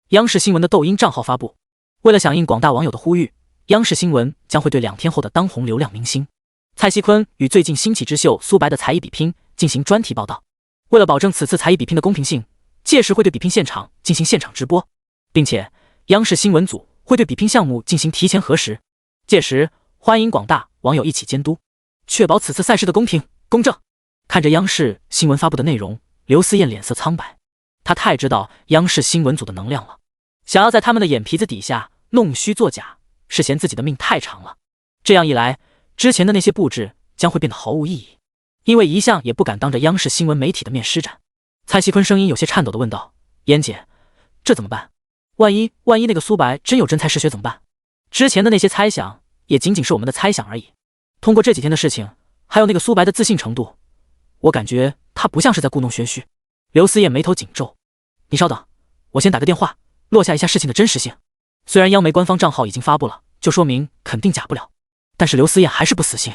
央视新闻的抖音账号发布，为了响应广大网友的呼吁，央视新闻将会对2天后的当红流量明星蔡西坤与最近兴起之秀苏白的才艺比拼进行专题报道。为了保证此次才艺比拼的公平性，届时会对比拼现场进行现场直播，并且央视新闻组会对比拼项目进行提前核实，届时欢迎广大网友一起监督，确保此次赛事的公平公正。看着央视新闻发布的内容，刘思燕脸色苍白，她太知道央视新闻组的能量了，想要在他们的眼皮子底下弄虚作假，是嫌自己的命太长了。这样一来，之前的那些布置将会变得毫无意义，因为一向也不敢当着央视新闻媒体的面施展。蔡西坤声音有些颤抖地问道：燕姐，这怎么办？万一那个苏白真有真才实学怎么办？之前的那些猜想也仅仅是我们的猜想而已，通过这几天的事情，还有那个苏白的自信程度，我感觉他不像是在故弄玄虚。刘思燕眉头紧皱，你稍等，我先打个电话落下一下事情的真实性。虽然央媒官方账号已经发布了，就说明肯定假不了，但是刘思燕还是不死心。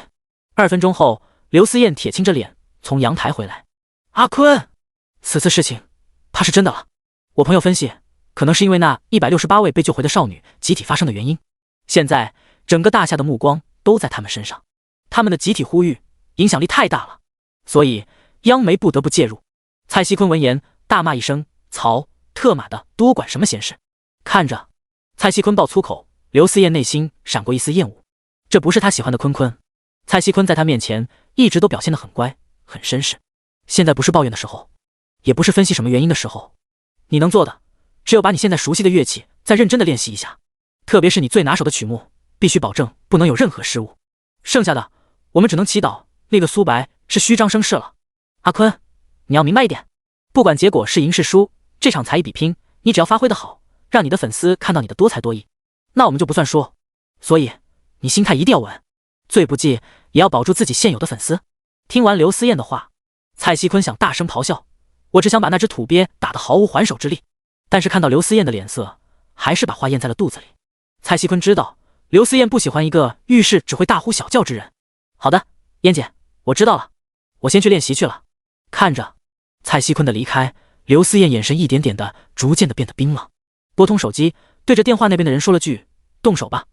2分钟后，刘思燕铁青着脸从阳台回来。阿坤，此次事情怕是真的了。我朋友分析，可能是因为那168位被救回的少女集体发生的原因。现在整个大夏的目光都在他们身上，他们的集体呼吁影响力太大了，所以央媒不得不介入。蔡西坤闻言大骂一声：曹特马的，多管什么闲事！看着蔡西坤爆粗口，刘思燕内心闪过一丝厌恶，这不是他喜欢的坤坤。蔡西坤在他面前一直都表现得很乖很绅士，现在不是抱怨的时候，也不是分析什么原因的时候，你能做的只有把你现在熟悉的乐器再认真的练习一下，特别是你最拿手的曲目，必须保证不能有任何失误。剩下的我们只能祈祷那个苏白是虚张声势了。阿坤，你要明白一点，不管结果是赢是输，这场才艺比拼你只要发挥得好，让你的粉丝看到你的多才多艺，那我们就不算数。所以你心态一定要稳，最不济也要保住自己现有的粉丝。听完刘思燕的话，蔡西坤想大声咆哮，我只想把那只土鳖打得毫无还手之力。但是看到刘思燕的脸色，还是把话咽在了肚子里。蔡西坤知道刘思燕不喜欢一个遇事只会大呼小叫之人。好的，燕姐，我知道了，我先去练习去了。看着蔡西坤的离开，刘思燕眼神一点点的逐渐的变得冰冷，拨通手机，对着电话那边的人说了句动手吧，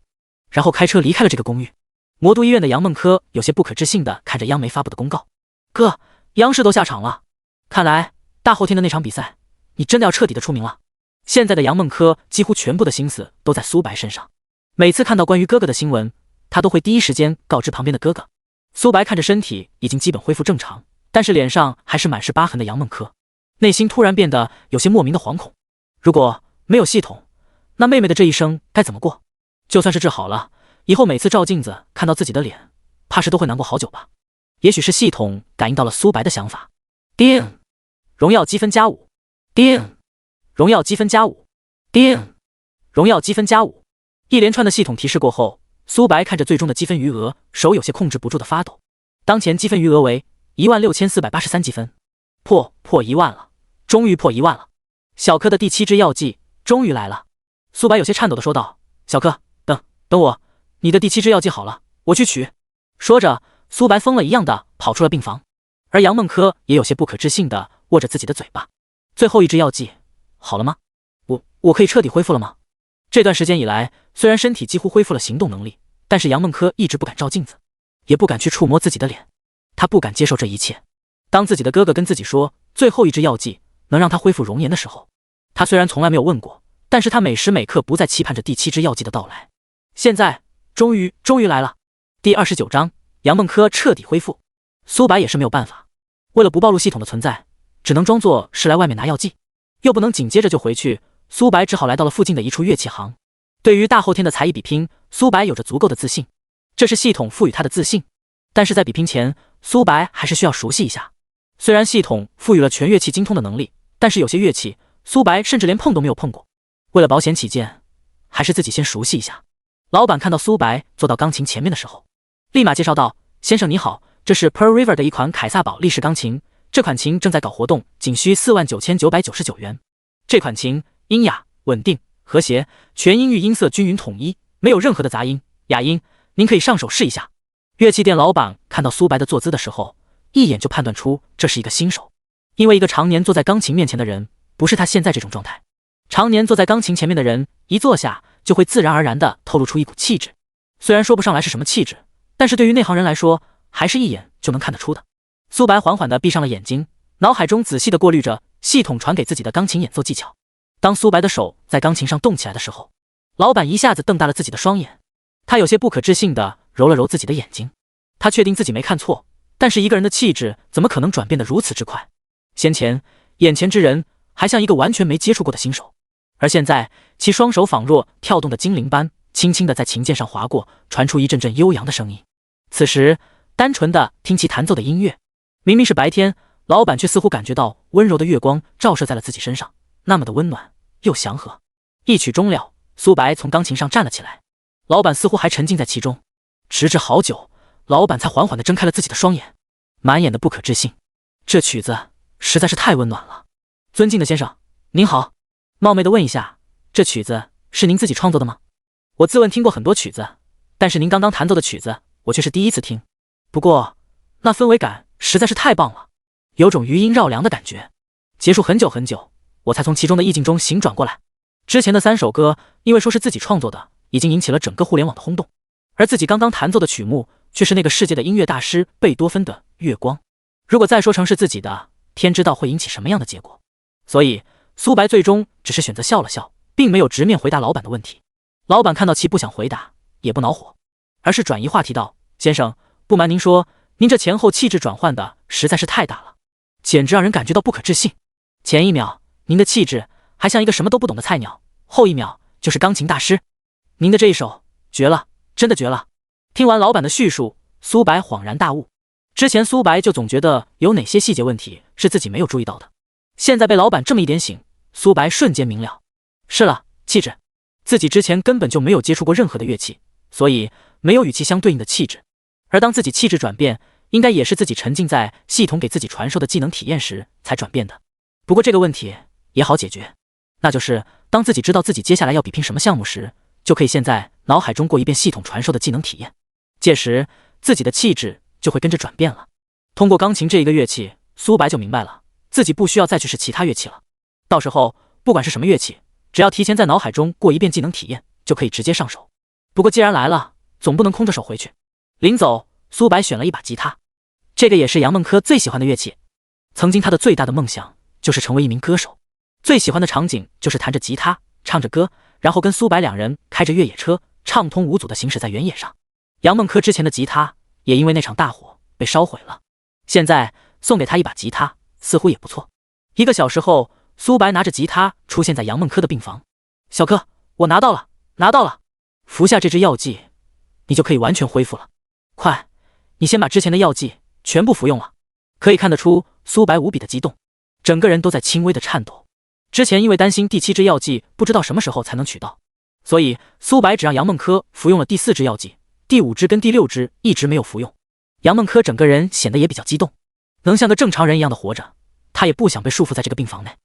然后开车离开了这个公寓。魔都医院的杨梦科有些不可置信的看着央媒发布的公告，哥，央视都下场了，看来大后天的那场比赛你真的要彻底的出名了。现在的杨梦科几乎全部的心思都在苏白身上，每次看到关于哥哥的新闻，他都会第一时间告知旁边的哥哥。苏白看着身体已经基本恢复正常，但是脸上还是满是疤痕的杨梦科，内心突然变得有些莫名的惶恐。如果没有系统，那妹妹的这一生该怎么过？就算是治好了，以后每次照镜子看到自己的脸，怕是都会难过好久吧。也许是系统感应到了苏白的想法。叮，荣耀积分加5，叮，荣耀积分加5，叮，荣耀积分加5。一连串的系统提示过后，苏白看着最终的积分余额，手有些控制不住的发抖。当前积分余额为16483积分，破1万了，终于破1万了。小柯的第7支药剂终于来了。苏白有些颤抖的说道，小柯，等我，你的第7支药剂好了，我去取。说着，苏白疯了一样的跑出了病房，而杨梦科也有些不可置信的握着自己的嘴巴。最后一支药剂好了吗？我可以彻底恢复了吗？这段时间以来，虽然身体几乎恢复了行动能力，但是杨梦科一直不敢照镜子，也不敢去触摸自己的脸，他不敢接受这一切。当自己的哥哥跟自己说最后一支药剂能让他恢复容颜的时候，他虽然从来没有问过，但是他每时每刻不再期盼着第7支药剂的到来。现在终于来了。第29章，杨梦科彻底恢复。苏白也是没有办法，为了不暴露系统的存在，只能装作是来外面拿药剂，又不能紧接着就回去，苏白只好来到了附近的一处乐器行。对于大后天的才艺比拼，苏白有着足够的自信，这是系统赋予他的自信。但是在比拼前，苏白还是需要熟悉一下。虽然系统赋予了全乐器精通的能力，但是有些乐器苏白甚至连碰都没有碰过。为了保险起见，还是自己先熟悉一下。老板看到苏白坐到钢琴前面的时候，立马介绍道，先生你好，这是 Pearl River 的一款凯撒堡立式钢琴，这款琴正在搞活动，仅需49999元。这款琴音雅、稳定、和谐，全音域音色均匀统一，没有任何的杂音、哑音，您可以上手试一下。乐器店老板看到苏白的坐姿的时候，一眼就判断出这是一个新手，因为一个常年坐在钢琴面前的人，不是他现在这种状态。常年坐在钢琴前面的人，一坐下就会自然而然地透露出一股气质，虽然说不上来是什么气质，但是对于内行人来说，还是一眼就能看得出的。苏白缓缓地闭上了眼睛，脑海中仔细地过滤着系统传给自己的钢琴演奏技巧。当苏白的手在钢琴上动起来的时候，老板一下子瞪大了自己的双眼，他有些不可置信地揉了揉自己的眼睛。他确定自己没看错，但是一个人的气质怎么可能转变得如此之快？先前眼前之人还像一个完全没接触过的新手，而现在其双手仿若跳动的精灵般，轻轻地在琴键上划过，传出一阵阵悠扬的声音。此时单纯的听其弹奏的音乐，明明是白天，老板却似乎感觉到温柔的月光照射在了自己身上，那么的温暖又祥和。一曲终了，苏白从钢琴上站了起来，老板似乎还沉浸在其中，迟滞好久，老板才缓缓地睁开了自己的双眼，满眼的不可置信。这曲子实在是太温暖了。尊敬的先生，您好，冒昧的问一下，这曲子是您自己创作的吗？我自问听过很多曲子，但是您刚刚弹奏的曲子我却是第一次听。不过那氛围感实在是太棒了，有种余音绕梁的感觉。结束很久很久，我才从其中的意境中醒转过来。之前的3首歌因为说是自己创作的，已经引起了整个互联网的轰动，而自己刚刚弹奏的曲目却是那个世界的音乐大师贝多芬的《月光》。如果再说成是自己的，天知道会引起什么样的结果。所以苏白最终只是选择笑了笑，并没有直面回答老板的问题。老板看到其不想回答，也不恼火，而是转移话题道，先生，不瞒您说，您这前后气质转换的实在是太大了，简直让人感觉到不可置信。前一秒您的气质还像一个什么都不懂的菜鸟，后一秒就是钢琴大师。您的这一手绝了，真的绝了。听完老板的叙述，苏白恍然大悟。之前苏白就总觉得有哪些细节问题是自己没有注意到的，现在被老板这么一点醒，苏白瞬间明了。是了，气质自己之前根本就没有接触过任何的乐器，所以没有与其相对应的气质。而当自己气质转变，应该也是自己沉浸在系统给自己传授的技能体验时才转变的。不过这个问题也好解决，那就是当自己知道自己接下来要比拼什么项目时，就可以先在脑海中过一遍系统传授的技能体验，届时自己的气质就会跟着转变了。通过钢琴这一个乐器，苏白就明白了，自己不需要再去试其他乐器了。到时候不管是什么乐器，只要提前在脑海中过一遍技能体验，就可以直接上手。不过既然来了，总不能空着手回去。临走，苏白选了一把吉他，这个也是杨梦珂最喜欢的乐器。曾经他的最大的梦想就是成为一名歌手，最喜欢的场景就是弹着吉他，唱着歌，然后跟苏白两人开着越野车，畅通无阻地行驶在原野上。杨梦珂之前的吉他也因为那场大火被烧毁了，现在送给他一把吉他，似乎也不错。1个小时后，苏白拿着吉他出现在杨梦珂的病房。小珂，我拿到了，拿到了，服下这支药剂，你就可以完全恢复了。快，你先把之前的药剂全部服用了。可以看得出，苏白无比的激动，整个人都在轻微的颤抖。之前因为担心第7支药剂不知道什么时候才能取到，所以苏白只让杨梦珂服用了第4支药剂，第5支跟第6支一直没有服用。杨梦珂整个人显得也比较激动，能像个正常人一样的活着，他也不想被束缚在这个病房内。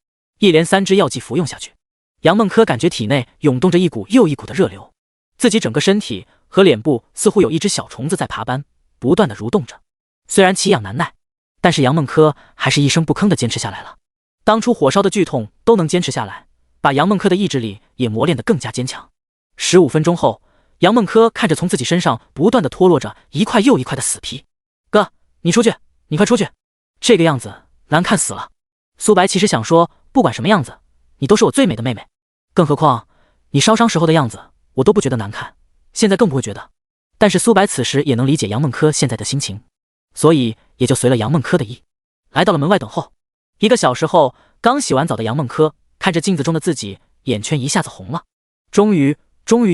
一连3支药剂服用下去，杨梦珂感觉体内涌动着一股又一股的热流，自己整个身体和脸部似乎有一只小虫子在爬般不断的蠕动着。虽然奇痒难耐，但是杨梦珂还是一声不吭的坚持下来了。当初火烧的剧痛都能坚持下来，把杨梦珂的意志力也磨练得更加坚强。15分钟后，杨梦珂看着从自己身上不断的脱落着一块又一块的死皮，哥，你出去，你快出去，这个样子难看死了。苏白其实想说，不管什么样子，你都是我最美的妹妹，更何况你烧伤时候的样子我都不觉得难看，现在更不会觉得。但是苏白此时也能理解杨梦珂现在的心情，所以也就随了杨梦珂的意，来到了门外等候。1个小时后，刚洗完澡的杨梦珂看着镜子中的自己，眼圈一下子红了，终于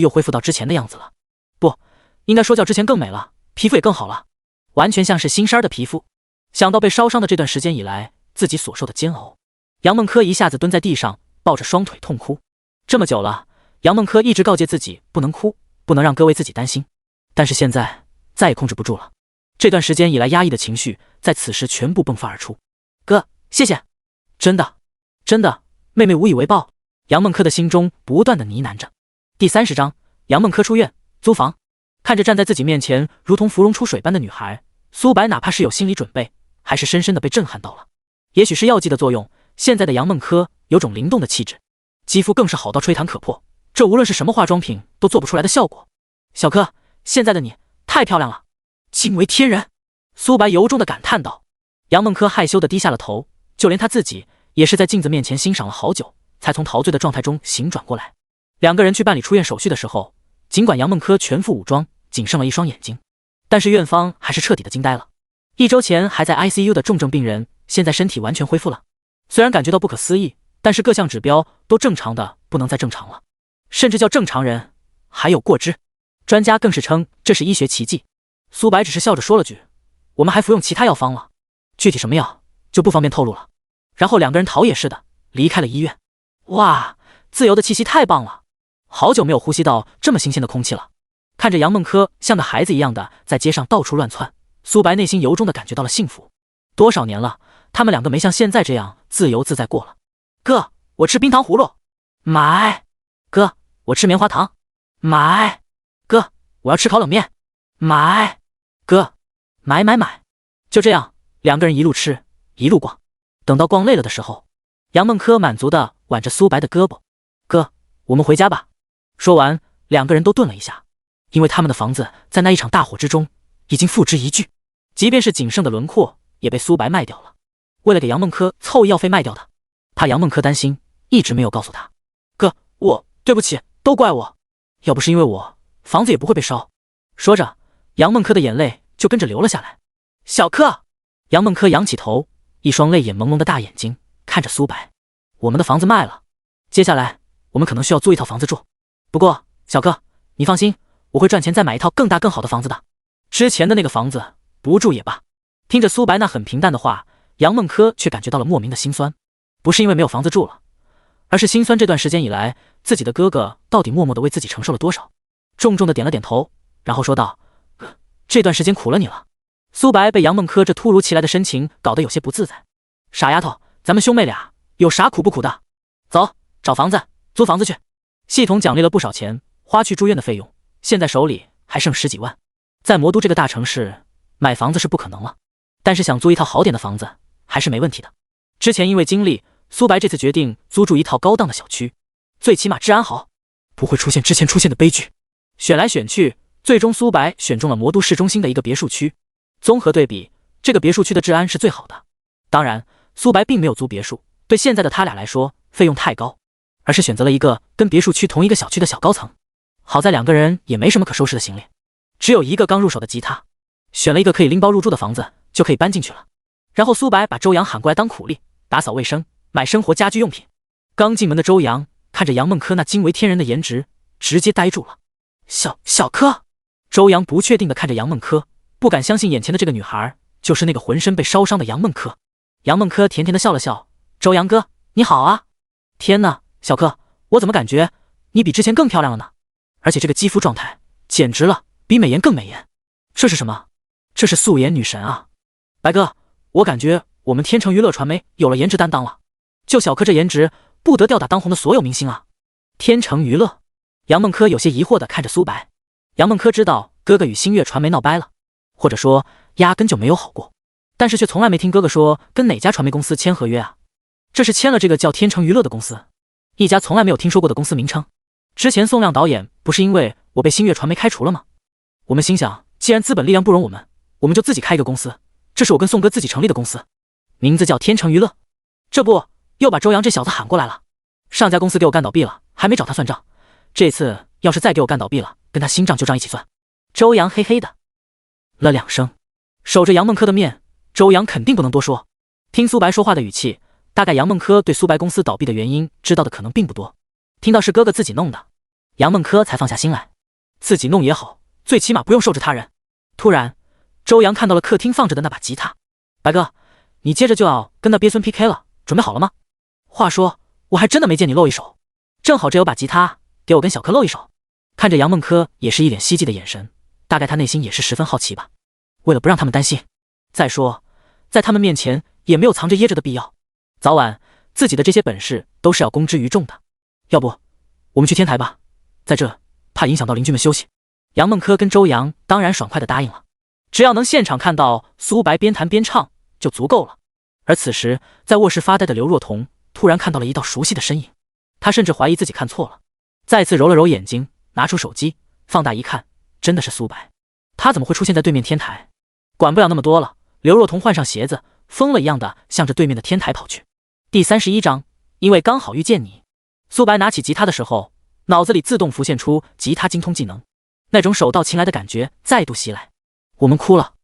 又恢复到之前的样子了。不，应该说叫之前更美了，皮肤也更好了，完全像是新生儿的皮肤。想到被烧伤的这段时间以来自己所受的煎熬，杨梦珂一下子蹲在地上，抱着双腿痛哭。这么久了，杨梦珂一直告诫自己不能哭，不能让哥为自己担心，但是现在再也控制不住了。这段时间以来压抑的情绪在此时全部迸发而出。哥，谢谢，真的，真的，妹妹无以为报。杨梦珂的心中不断的呢喃着。第30章，杨梦珂出院租房。看着站在自己面前如同芙蓉出水般的女孩，苏白哪怕是有心理准备，还是深深的被震撼到了。也许是药剂的作用，现在的杨梦珂有种灵动的气质，肌肤更是好到吹弹可破，这无论是什么化妆品都做不出来的效果。小珂，现在的你太漂亮了，惊为天人。苏白由衷的感叹道。杨梦珂害羞的低下了头，就连她自己也是在镜子面前欣赏了好久，才从陶醉的状态中醒转过来。2个人去办理出院手续的时候，尽管杨梦珂全副武装，仅剩了一双眼睛，但是院方还是彻底的惊呆了。1周前还在 ICU 的重症病人，现在身体完全恢复了。虽然感觉到不可思议，但是各项指标都正常的不能再正常了，甚至叫正常人还有过之。专家更是称这是医学奇迹。苏白只是笑着说了句，我们还服用其他药方了，具体什么药就不方便透露了。然后2个人逃也似的离开了医院。哇，自由的气息太棒了，好久没有呼吸到这么新鲜的空气了。看着杨梦珂像个孩子一样的在街上到处乱窜，苏白内心由衷的感觉到了幸福。多少年了，他们2个没像现在这样自由自在过了。哥，我吃冰糖葫芦。买。哥，我吃棉花糖。买。哥，我要吃烤冷面。买。哥，买。就这样，2个人一路吃一路逛。等到逛累了的时候，杨梦珂满足地挽着苏白的胳膊，哥，我们回家吧。说完，2个人都顿了一下，因为他们的房子在那一场大火之中已经付之一炬，即便是仅剩的轮廓也被苏白卖掉了，为了给杨梦珂凑医药费卖掉的。怕杨梦珂担心，一直没有告诉他。哥，对不起，都怪我，要不是因为我，房子也不会被烧。说着，杨梦珂的眼泪就跟着流了下来。小珂，杨梦珂仰起头，一双泪眼朦胧的大眼睛看着苏白。我们的房子卖了，接下来我们可能需要租一套房子住。不过小珂，你放心，我会赚钱再买一套更大更好的房子的。之前的那个房子不住也罢。听着苏白那很平淡的话，杨梦珂却感觉到了莫名的心酸。不是因为没有房子住了，而是心酸这段时间以来，自己的哥哥到底默默地为自己承受了多少。重重地点了点头，然后说道：“这段时间苦了你了。”苏白被杨梦柯这突如其来的深情搞得有些不自在。傻丫头，咱们兄妹俩有啥苦不苦的？走，找房子，租房子去。系统奖励了不少钱，花去住院的费用，现在手里还剩10几万。在魔都这个大城市，买房子是不可能了，但是想租一套好点的房子还是没问题的。之前因为经历，苏白这次决定租住一套高档的小区，最起码治安好，不会出现之前出现的悲剧。选来选去，最终苏白选中了魔都市中心的一个别墅区。综合对比，这个别墅区的治安是最好的。当然，苏白并没有租别墅，对现在的他俩来说费用太高，而是选择了一个跟别墅区同一个小区的小高层。好在两个人也没什么可收拾的行李，只有一个刚入手的吉他，选了一个可以拎包入住的房子就可以搬进去了。然后苏白把周阳喊过来当苦力，打扫卫生，买生活家居用品。刚进门的周阳看着杨梦柯那惊为天人的颜值，直接呆住了。小柯，周阳不确定地看着杨梦柯，不敢相信眼前的这个女孩就是那个浑身被烧伤的杨梦柯。杨梦柯甜甜地笑了笑：“周阳哥，你好啊！天哪，小柯，我怎么感觉你比之前更漂亮了呢？而且这个肌肤状态简直了，比美颜更美颜。这是什么？这是素颜女神啊！白哥，我感觉我们天成娱乐传媒有了颜值担当了。就小柯这颜值，不得吊打当红的所有明星啊！天成娱乐。”杨梦柯有些疑惑地看着苏白。杨梦柯知道哥哥与星月传媒闹掰了，或者说压根就没有好过，但是却从来没听哥哥说跟哪家传媒公司签合约啊。这是签了这个叫天成娱乐的公司，一家从来没有听说过的公司名称。之前宋亮导演不是因为我被星月传媒开除了吗？我们心想，既然资本力量不容我们就自己开一个公司。这是我跟宋哥自己成立的公司，名字叫天成娱乐。这不又把周阳这小子喊过来了。上家公司给我干倒闭了，还没找他算账，这次要是再给我干倒闭了，跟他新账旧账一起算。周阳嘿嘿的了2声，守着杨梦柯的面，周阳肯定不能多说。听苏白说话的语气，大概杨梦柯对苏白公司倒闭的原因知道的可能并不多。听到是哥哥自己弄的，杨梦柯才放下心来，自己弄也好，最起码不用受制他人。突然，周阳看到了客厅放着的那把吉他。白哥，你接着就要跟那鳖孙 PK 了，准备好了吗？话说，我还真的没见你露一手，正好这有把吉他，给我跟小柯露一手。看着杨梦柯也是一脸希冀的眼神，大概他内心也是十分好奇吧。为了不让他们担心，再说在他们面前也没有藏着掖着的必要，早晚自己的这些本事都是要公之于众的。要不我们去天台吧，在这怕影响到邻居们休息。杨梦柯跟周阳当然爽快地答应了，只要能现场看到苏白边弹边唱就足够了。而此时在卧室发呆的刘若彤突然看到了一道熟悉的身影，她甚至怀疑自己看错了，再次揉了揉眼睛，拿出手机放大一看，真的是苏白。他怎么会出现在对面天台？管不了那么多了，刘若彤换上鞋子，疯了一样的向着对面的天台跑去。第31章，因为刚好遇见你。苏白拿起吉他的时候，脑子里自动浮现出吉他精通技能，那种手到擒来的感觉再度袭来。我们哭了，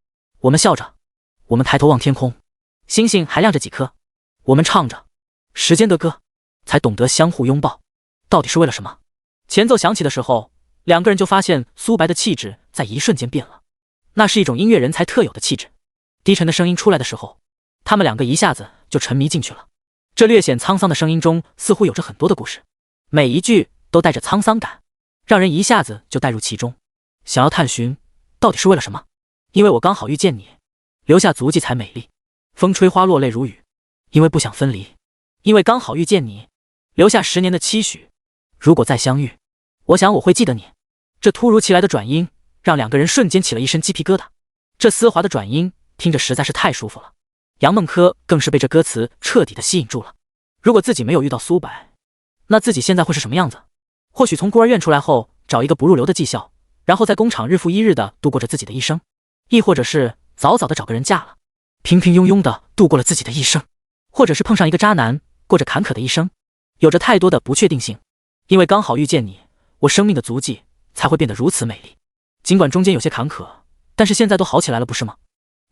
我们笑着，我们抬头望天空，星星还亮着几颗，我们唱着时间的歌，才懂得相互拥抱，到底是为了什么？前奏响起的时候，两个人就发现苏白的气质在一瞬间变了，那是一种音乐人才特有的气质。低沉的声音出来的时候，他们两个一下子就沉迷进去了。这略显沧桑的声音中似乎有着很多的故事，每一句都带着沧桑感，让人一下子就带入其中，想要探寻到底是为了什么。因为我刚好遇见你，留下足迹才美丽，风吹花落泪如雨，因为不想分离。因为刚好遇见你，留下10年的期许，如果再相遇，我想我会记得你。这突如其来的转音让两个人瞬间起了一身鸡皮疙瘩，这丝滑的转音听着实在是太舒服了。杨梦柯更是被这歌词彻底的吸引住了。如果自己没有遇到苏白，那自己现在会是什么样子？或许从孤儿院出来后找一个不入流的技校，然后在工厂日复一日的度过着自己的一生，亦或者是早早的找个人嫁了，平平庸庸的度过了自己的一生，或者是碰上一个渣男，过着坎坷的一生，有着太多的不确定性。因为刚好遇见你，我生命的足迹才会变得如此美丽。尽管中间有些坎坷，但是现在都好起来了，不是吗？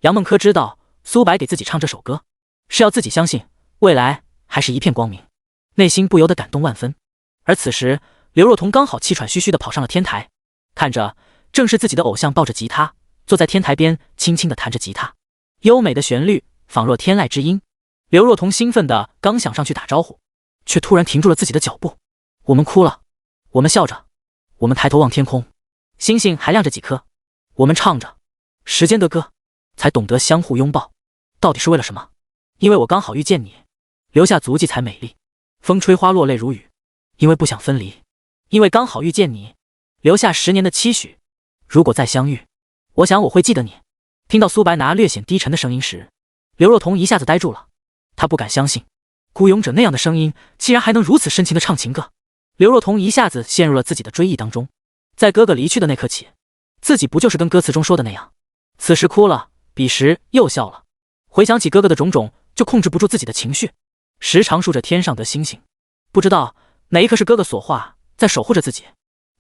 杨梦柯知道苏白给自己唱这首歌是要自己相信未来还是一片光明，内心不由得感动万分。而此时刘若彤刚好气喘吁吁地跑上了天台，看着正是自己的偶像抱着吉他坐在天台边轻轻地弹着吉他，优美的旋律仿若天籁之音。刘若彤兴奋地刚想上去打招呼，却突然停住了自己的脚步。我们哭了，我们笑着，我们抬头望天空，星星还亮着几颗。我们唱着时间的歌，才懂得相互拥抱，到底是为了什么？因为我刚好遇见你，留下足迹才美丽。风吹花落泪如雨，因为不想分离。因为刚好遇见你，留下10年的期许。如果再相遇，我想我会记得你。听到苏白拿略显低沉的声音时，刘若彤一下子呆住了。她不敢相信，孤勇者那样的声音竟然还能如此深情的唱情歌。刘若彤一下子陷入了自己的追忆当中。在哥哥离去的那刻起，自己不就是跟歌词中说的那样？此时哭了，彼时又笑了。回想起哥哥的种种，就控制不住自己的情绪，时常数着天上的星星，不知道哪一刻是哥哥所化，在守护着自己。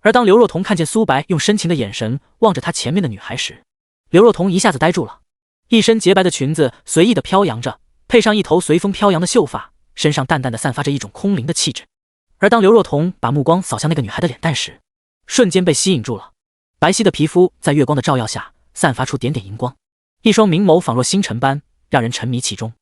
而当刘若彤看见苏白用深情的眼神望着她前面的女孩时，刘若彤一下子呆住了。一身洁白的裙子随意的飘扬着，配上一头随风飘扬的秀发，身上淡淡的散发着一种空灵的气质。而当刘若彤把目光扫向那个女孩的脸蛋时，瞬间被吸引住了。白皙的皮肤在月光的照耀下散发出点点荧光，一双明眸仿若星辰般让人沉迷其中，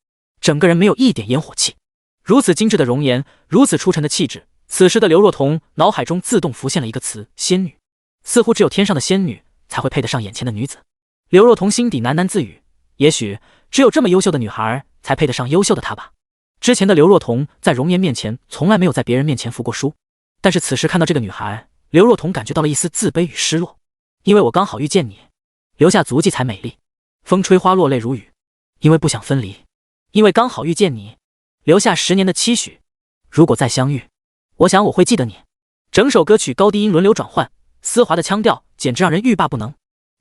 整个人没有一点烟火气。如此精致的容颜，如此出尘的气质，此时的刘若彤脑海中自动浮现了一个词：仙女。似乎只有天上的仙女才会配得上眼前的女子。刘若彤心底喃喃自语，也许只有这么优秀的女孩才配得上优秀的她吧。之前的刘若彤在容颜面前从来没有在别人面前服过输，但是此时看到这个女孩，刘若彤感觉到了一丝自卑与失落。因为我刚好遇见你，留下足迹才美丽。风吹花落泪如雨，因为不想分离。因为刚好遇见你，留下10年的期许。如果再相遇，我想我会记得你。整首歌曲高低音轮流转换，丝滑的腔调简直让人欲罢不能。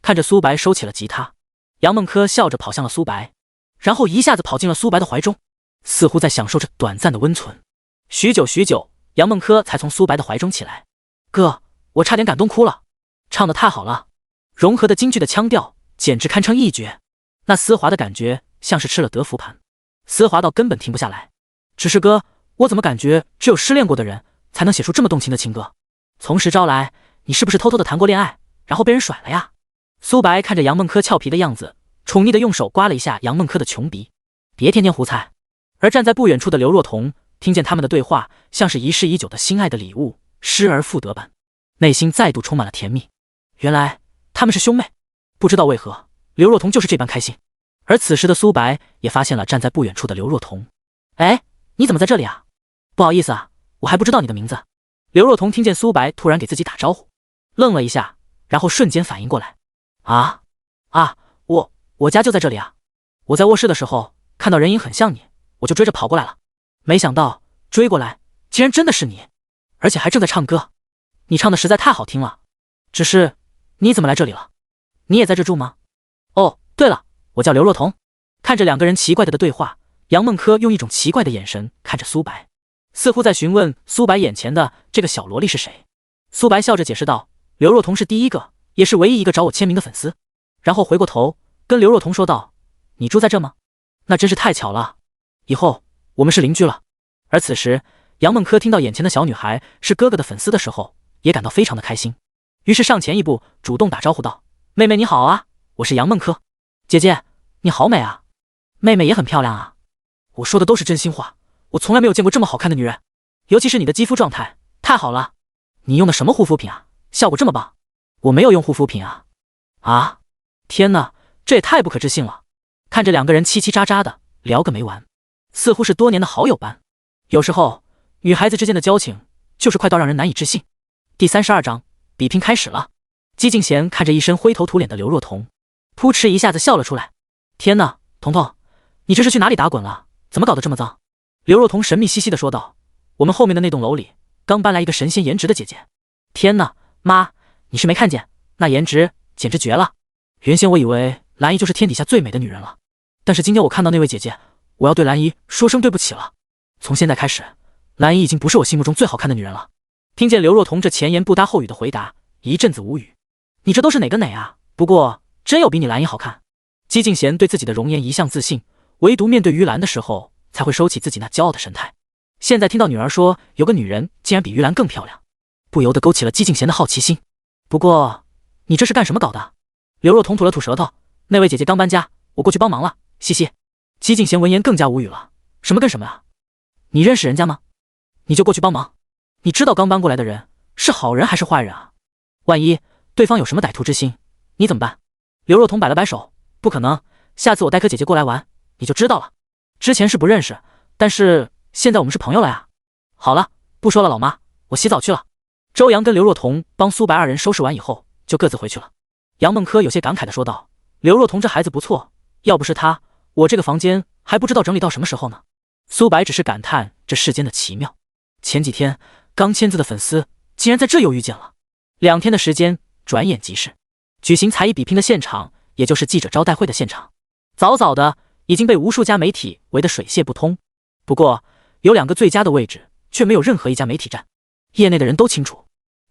看着苏白收起了吉他，杨梦柯笑着跑向了苏白，然后一下子跑进了苏白的怀中，似乎在享受着短暂的温存。许久许久，杨梦柯才从苏白的怀中起来。哥，我差点感动哭了，唱得太好了，融合的京剧的腔调简直堪称一绝。那丝滑的感觉像是吃了德芙盘，丝滑到根本停不下来。只是哥，我怎么感觉只有失恋过的人才能写出这么动情的情歌？从实招来，你是不是偷偷的谈过恋爱，然后被人甩了呀？苏白看着杨梦柯俏皮的样子，宠溺的用手刮了一下杨梦柯的穷鼻，别天天胡猜。而站在不远处的刘若彤听见他们的对话，像是遗世已久的心爱的礼物，失而复得般，内心再度充满了甜蜜。原来他们是兄妹，不知道为何刘若彤就是这般开心。而此时的苏白也发现了站在不远处的刘若彤。哎，你怎么在这里啊？不好意思啊，我还不知道你的名字。刘若彤听见苏白突然给自己打招呼，愣了一下，然后瞬间反应过来。我家就在这里啊。我在卧室的时候看到人影很像你，我就追着跑过来了。没想到追过来竟然真的是你，而且还正在唱歌。你唱的实在太好听了。只是你怎么来这里了？你也在这住吗？哦，对了，我叫刘若彤。看着两个人奇怪的对话，杨梦柯用一种奇怪的眼神看着苏白，似乎在询问苏白眼前的这个小萝莉是谁。苏白笑着解释道，刘若彤是第一个也是唯一一个找我签名的粉丝。然后回过头跟刘若彤说道，你住在这吗？那真是太巧了，以后我们是邻居了。而此时杨梦柯听到眼前的小女孩是哥哥的粉丝的时候，也感到非常的开心，于是上前一步主动打招呼道，妹妹你好啊，我是杨梦柯。姐姐你好美啊。妹妹也很漂亮啊。我说的都是真心话，我从来没有见过这么好看的女人，尤其是你的肌肤状态太好了。你用的什么护肤品啊，效果这么棒？我没有用护肤品啊。啊，天哪，这也太不可置信了。看着两个人叽叽喳喳的聊个没完，似乎是多年的好友般。有时候女孩子之间的交情就是快到让人难以置信。第32章比拼开始了。姬敬贤看着一身灰头土脸的刘若彤，扑哧一下子笑了出来。天哪，彤彤，你这是去哪里打滚了？怎么搞得这么脏？刘若彤神秘兮兮地说道，我们后面的那栋楼里刚搬来一个神仙颜值的姐姐。天哪，妈，你是没看见，那颜值简直绝了。原先我以为兰姨就是天底下最美的女人了，但是今天我看到那位姐姐，我要对兰姨说声对不起了。从现在开始，兰姨已经不是我心目中最好看的女人了。听见刘若彤这前言不搭后语的回答，一阵子无语。你这都是哪跟哪啊？不过真有比你兰姨好看。姬敬贤对自己的容颜一向自信，唯独面对于兰的时候才会收起自己那骄傲的神态。现在听到女儿说有个女人竟然比于兰更漂亮，不由得勾起了姬敬贤的好奇心。不过你这是干什么搞的？刘若彤吐了吐舌头，那位姐姐刚搬家，我过去帮忙了，嘻嘻。姬敬贤闻言更加无语了，什么跟什么啊？你认识人家吗？你就过去帮忙。你知道刚搬过来的人是好人还是坏人啊？万一对方有什么歹徒之心，你怎么办？”刘若彤摆了摆手：“不可能，下次我带颗姐姐过来玩，你就知道了。之前是不认识，但是现在我们是朋友了呀。好了，不说了，老妈，我洗澡去了。”周阳跟刘若彤帮苏白二人收拾完以后，就各自回去了。杨梦柯有些感慨地说道：“刘若彤这孩子不错，要不是她，我这个房间还不知道整理到什么时候呢。”苏白只是感叹这世间的奇妙，前几天刚签字的粉丝竟然在这又遇见了。2天的时间转眼即逝，举行才艺比拼的现场，也就是记者招待会的现场，早早的已经被无数家媒体围得水泄不通。不过有2个最佳的位置却没有任何一家媒体占，业内的人都清楚，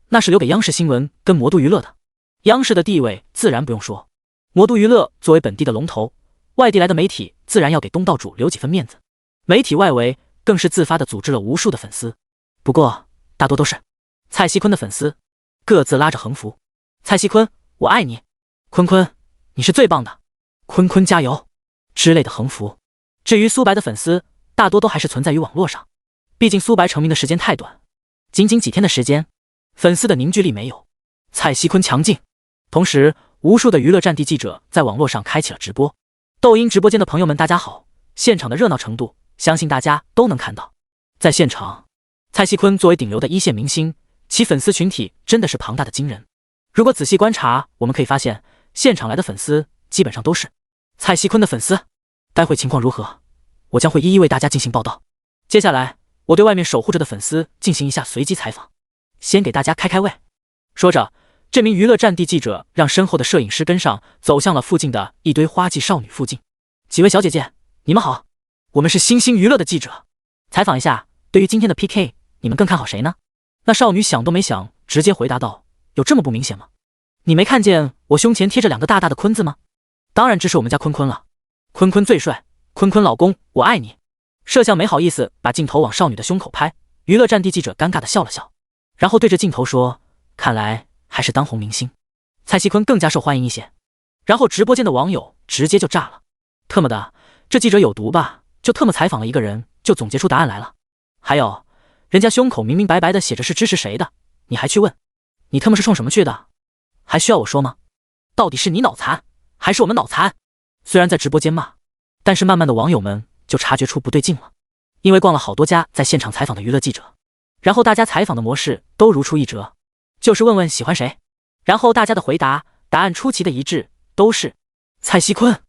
那是留给央视新闻跟魔都娱乐的。央视的地位自然不用说，魔都娱乐作为本地的龙头，外地来的媒体自然要给东道主留几分面子。媒体外围更是自发地组织了无数的粉丝，不过大多都是蔡徐坤的粉丝，各自拉着横幅：“蔡徐坤，我爱你；坤坤，你是最棒的；坤坤加油”之类的横幅。至于苏白的粉丝，大多都还是存在于网络上，毕竟苏白成名的时间太短，仅仅几天的时间，粉丝的凝聚力没有蔡徐坤强劲。同时，无数的娱乐战地记者在网络上开启了直播。抖音直播间的朋友们，大家好！现场的热闹程度，相信大家都能看到。在现场，蔡徐坤作为顶流的一线明星，其粉丝群体真的是庞大的惊人。如果仔细观察，我们可以发现，现场来的粉丝基本上都是蔡徐坤的粉丝。待会情况如何，我将会一一为大家进行报道。接下来，我对外面守护着的粉丝进行一下随机采访，先给大家开开胃。说着，这名娱乐战地记者让身后的摄影师跟上，走向了附近的一堆花季少女附近。几位小姐姐，你们好，我们是星星娱乐的记者，采访一下，对于今天的 PK， 你们更看好谁呢？那少女想都没想，直接回答道：“有这么不明显吗？你没看见我胸前贴着2个大大的坤字吗？当然支持我们家坤坤了，坤坤最帅，坤坤老公，我爱你。”摄像没好意思把镜头往少女的胸口拍，娱乐战地记者尴尬地笑了笑，然后对着镜头说：“看来还是当红明星，蔡徐坤更加受欢迎一些。”然后直播间的网友直接就炸了，特么的，这记者有毒吧？就特么采访了一个人，就总结出答案来了。还有，人家胸口明明白白的写着是支持谁的，你还去问，你特么是冲什么去的？还需要我说吗？到底是你脑残，还是我们脑残？虽然在直播间骂，但是慢慢的网友们就察觉出不对劲了，因为逛了好多家在现场采访的娱乐记者，然后大家采访的模式都如出一辙，就是问问喜欢谁，然后大家的答案出奇的一致，都是蔡徐坤。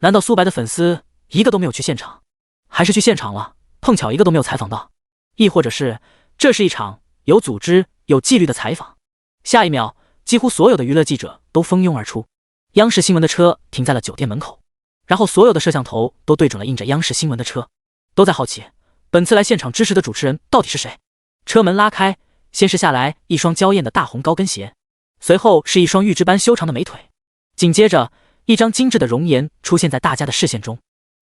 难道苏白的粉丝一个都没有去现场，还是去现场了，碰巧一个都没有采访到？亦或者是这是一场有组织有纪律的采访？下一秒，几乎所有的娱乐记者都蜂拥而出，央视新闻的车停在了酒店门口，然后所有的摄像头都对准了印着央视新闻的车，都在好奇本次来现场支持的主持人到底是谁。车门拉开，先是下来一双娇艳的大红高跟鞋，随后是一双玉质般修长的美腿，紧接着一张精致的容颜出现在大家的视线中，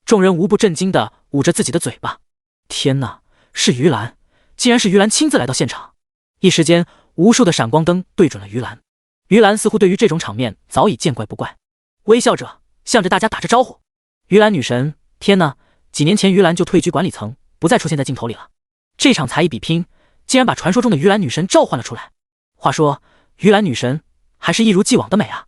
众人无不震惊地捂着自己的嘴巴。天哪，是于兰，竟然是于兰亲自来到现场！一时间，无数的闪光灯对准了于兰。于兰似乎对于这种场面早已见怪不怪，微笑着向着大家打着招呼。于兰女神，天哪，几年前于兰就退居管理层，不再出现在镜头里了。这场才艺比拼竟然把传说中的于兰女神召唤了出来。话说，于兰女神还是一如既往的美啊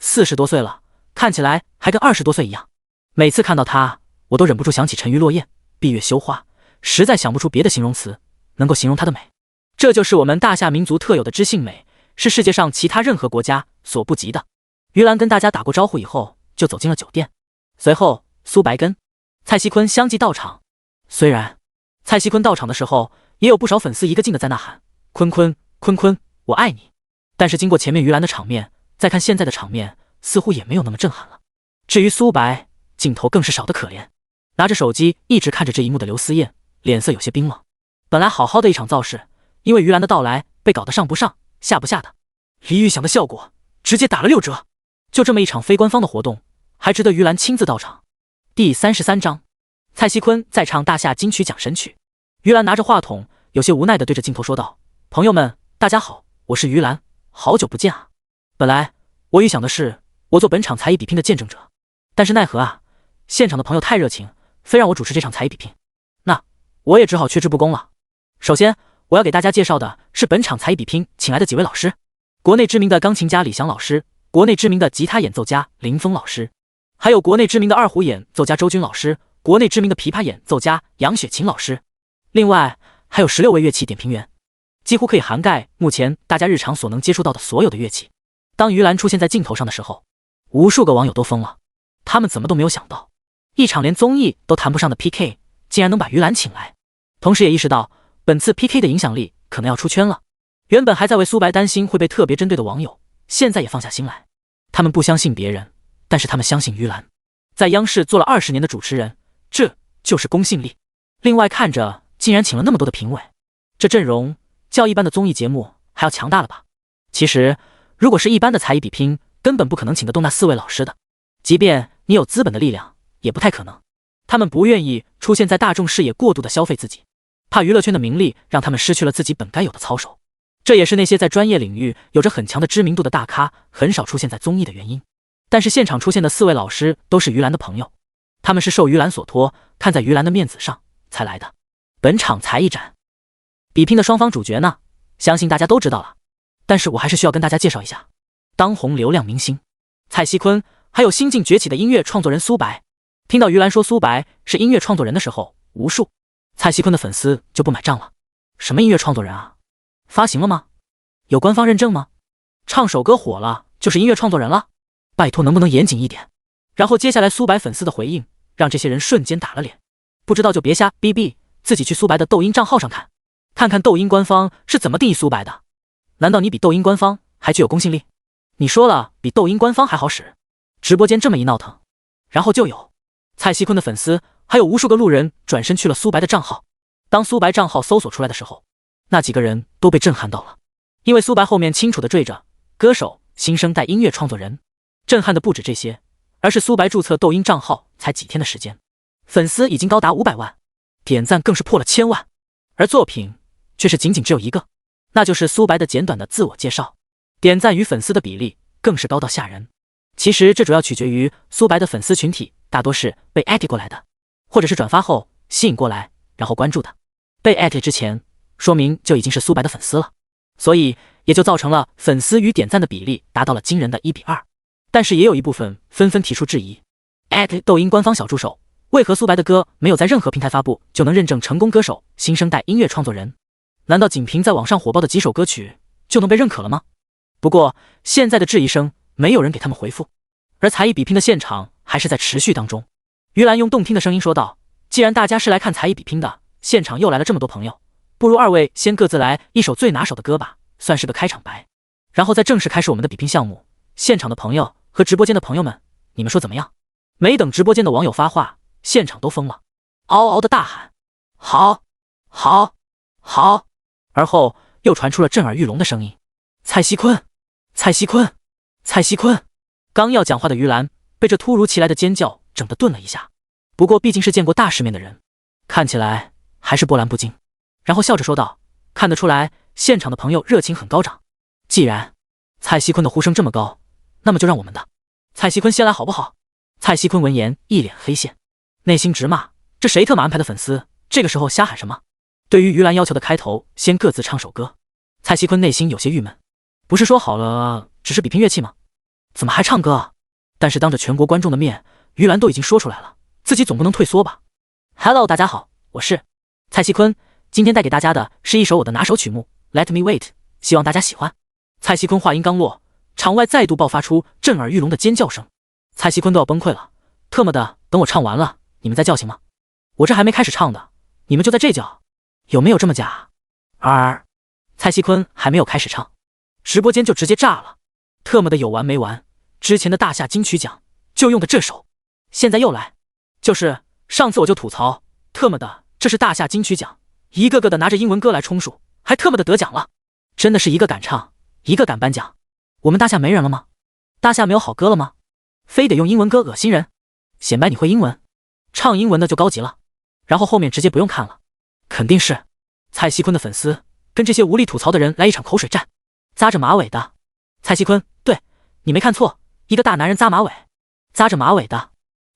，40多岁了，看起来还跟20多岁一样。每次看到她，我都忍不住想起沉鱼落雁、闭月羞花，实在想不出别的形容词能够形容她的美。这就是我们大夏民族特有的知性美，是世界上其他任何国家所不及的。于兰跟大家打过招呼以后，就走进了酒店。随后，苏白跟蔡徐坤相继到场。虽然蔡徐坤到场的时候，也有不少粉丝一个劲的在呐喊：“坤坤，坤坤，我爱你！”但是经过前面于兰的场面，再看现在的场面，似乎也没有那么震撼了。至于苏白，镜头更是少得可怜，拿着手机一直看着这一幕的刘思燕，脸色有些冰冷。本来好好的一场造势，因为于兰的到来被搞得上不上下不下的，李玉祥的效果直接打了6折。就这么一场非官方的活动，还值得于兰亲自到场。第33章，蔡徐坤在唱大夏金曲奖神曲。于兰拿着话筒，有些无奈地对着镜头说道：“朋友们，大家好，我是于兰，好久不见啊！本来我预想的是我做本场才艺比拼的见证者，但是奈何啊，现场的朋友太热情，非让我主持这场才艺比拼，那我也只好缺之不恭了。首先，我要给大家介绍的是本场才艺比拼请来的几位老师：国内知名的钢琴家李翔老师，国内知名的吉他演奏家林峰老师，还有国内知名的二胡演奏家周军老师，国内知名的琵琶演奏家杨雪琴老师。另外还有16位乐器点评员，几乎可以涵盖目前大家日常所能接触到的所有的乐器。当于兰出现在镜头上的时候，无数个网友都疯了，他们怎么都没有想到，一场连综艺都谈不上的 PK 竟然能把于兰请来，同时也意识到本次 PK 的影响力可能要出圈了。原本还在为苏白担心会被特别针对的网友，现在也放下心来，他们不相信别人，但是他们相信于兰。在央视做了20年的主持人，这就是公信力。另外看着竟然请了那么多的评委，这阵容较一般的综艺节目还要强大了吧？其实如果是一般的才艺比拼，根本不可能请得动那4位老师的，即便你有资本的力量，也不太可能。他们不愿意出现在大众视野过度的消费自己，怕娱乐圈的名利让他们失去了自己本该有的操守。这也是那些在专业领域有着很强的知名度的大咖很少出现在综艺的原因。但是现场出现的4位老师都是于兰的朋友，他们是受于兰所托，看在于兰的面子上才来的。本场才艺展比拼的双方主角呢，相信大家都知道了，但是我还是需要跟大家介绍一下当红流量明星蔡徐坤，还有新晋崛起的音乐创作人苏白。听到于兰说苏白是音乐创作人的时候，无数蔡徐坤的粉丝就不买账了。什么音乐创作人啊？发行了吗？有官方认证吗？唱首歌火了就是音乐创作人了？拜托能不能严谨一点？然后接下来苏白粉丝的回应让这些人瞬间打了脸，不知道就别瞎逼逼，自己去苏白的抖音账号上看，看看抖音官方是怎么定义苏白的。难道你比抖音官方还具有公信力？你说了比抖音官方还好使，直播间这么一闹腾，然后就有蔡徐坤的粉丝还有无数个路人转身去了苏白的账号。当苏白账号搜索出来的时候，那几个人都被震撼到了，因为苏白后面清楚地缀着歌手、新生代音乐创作人。震撼的不止这些，而是苏白注册抖音账号才几天的时间，粉丝已经高达500万，点赞更是破了1000万，而作品却是仅仅只有一个，那就是苏白的简短的自我介绍，点赞与粉丝的比例更是高到吓人。其实这主要取决于苏白的粉丝群体大多是被艾特过来的，或者是转发后吸引过来然后关注的。被艾特之前说明就已经是苏白的粉丝了，所以也就造成了粉丝与点赞的比例达到了惊人的1比2。但是也有一部分纷纷提出质疑，抖音官方小助手，为何苏白的歌没有在任何平台发布就能认证成功歌手、新生代音乐创作人？难道仅凭在网上火爆的几首歌曲就能被认可了吗？不过现在的质疑声没有人给他们回复，而才艺比拼的现场还是在持续当中。于兰用动听的声音说道，既然大家是来看才艺比拼的，现场又来了这么多朋友，不如2位先各自来一首最拿手的歌吧，算是个开场白，然后再正式开始我们的比拼项目。现场的朋友和直播间的朋友们，你们说怎么样？没等直播间的网友发话，现场都疯了，嗷嗷的大喊好好好，而后又传出了震耳欲聋的声音，蔡徐坤蔡徐坤蔡徐坤。刚要讲话的于兰被这突如其来的尖叫整得顿了一下，不过毕竟是见过大世面的人，看起来还是波澜不惊，然后笑着说道，看得出来现场的朋友热情很高涨，既然蔡徐坤的呼声这么高，那么就让我们的蔡徐坤先来好不好？蔡徐坤闻言一脸黑线，内心直骂，这谁特么安排的粉丝，这个时候瞎喊什么？对于于兰要求的开头先各自唱首歌，蔡徐坤内心有些郁闷，不是说好了只是比拼乐器吗？怎么还唱歌啊？但是当着全国观众的面，于兰都已经说出来了，自己总不能退缩吧。 Hello 大家好，我是蔡徐坤，今天带给大家的是一首我的拿手曲目 Let Me Wait， 希望大家喜欢。蔡徐坤话音刚落，场外再度爆发出震耳欲聋的尖叫声，蔡徐坤都要崩溃了，特么的，等我唱完了你们再叫行吗？我这还没开始唱的，你们就在这叫，有没有这么假？蔡徐坤还没有开始唱，直播间就直接炸了，特么的有完没完？之前的大夏金曲奖就用的这首，现在又来，就是上次我就吐槽，特么的这是大夏金曲奖，一个个的拿着英文歌来充数，还特么的得奖了，真的是一个敢唱，一个敢颁奖。我们大夏没人了吗？大夏没有好歌了吗？非得用英文歌恶心人，显摆你会英文，唱英文的就高级了，然后后面直接不用看了，肯定是蔡徐坤的粉丝跟这些无力吐槽的人来一场口水战。扎着马尾的蔡徐坤，对，你没看错，一个大男人扎马尾，扎着马尾的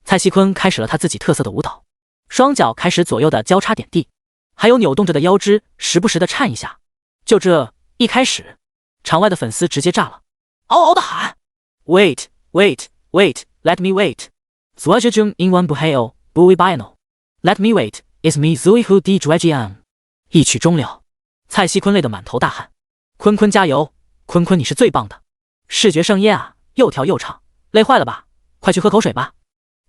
蔡徐坤开始了他自己特色的舞蹈，双脚开始左右的交叉点地，还有扭动着的腰肢时不时的颤一下。就这一开始，场外的粉丝直接炸了，嗷嗷的喊 Wait, wait, wait, let me wait. Zwajajum inwan buhayo, bui bino. Let me wait, is me zui hu di dwajian. 一曲终了，蔡西坤累得满头大汗。坤坤加油，坤坤你是最棒的，视觉盛宴啊，又跳又唱，累坏了吧？快去喝口水吧。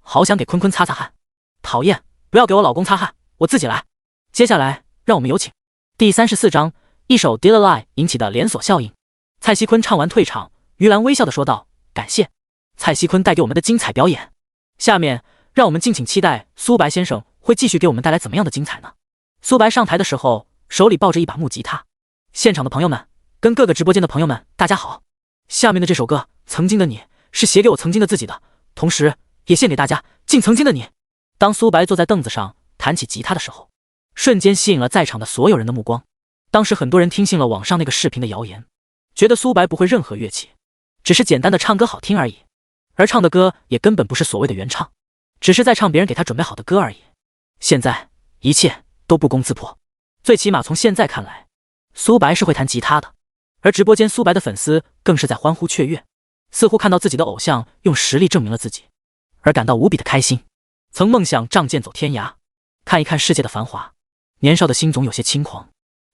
好想给坤坤擦擦汗。讨厌，不要给我老公擦汗，我自己来。接下来让我们有请第34章，一首 Dillalai 引起的连锁效应。蔡西坤唱完退场，于兰微笑地说道：感谢蔡西坤带给我们的精彩表演。下面让我们敬请期待苏白先生会继续给我们带来怎么样的精彩呢？苏白上台的时候手里抱着一把木吉他。现场的朋友们跟各个直播间的朋友们大家好，下面的这首歌曾经的你是写给我曾经的自己的，同时也献给大家敬曾经的你。当苏白坐在凳子上弹起吉他的时候，瞬间吸引了在场的所有人的目光。当时很多人听信了网上那个视频的谣言，觉得苏白不会任何乐器，只是简单的唱歌好听而已，而唱的歌也根本不是所谓的原唱，只是在唱别人给他准备好的歌而已。现在一切都不攻自破，最起码从现在看来，苏白是会弹吉他的。而直播间苏白的粉丝更是在欢呼雀跃，似乎看到自己的偶像用实力证明了自己，而感到无比的开心。曾梦想仗剑走天涯，看一看世界的繁华，年少的心总有些轻狂。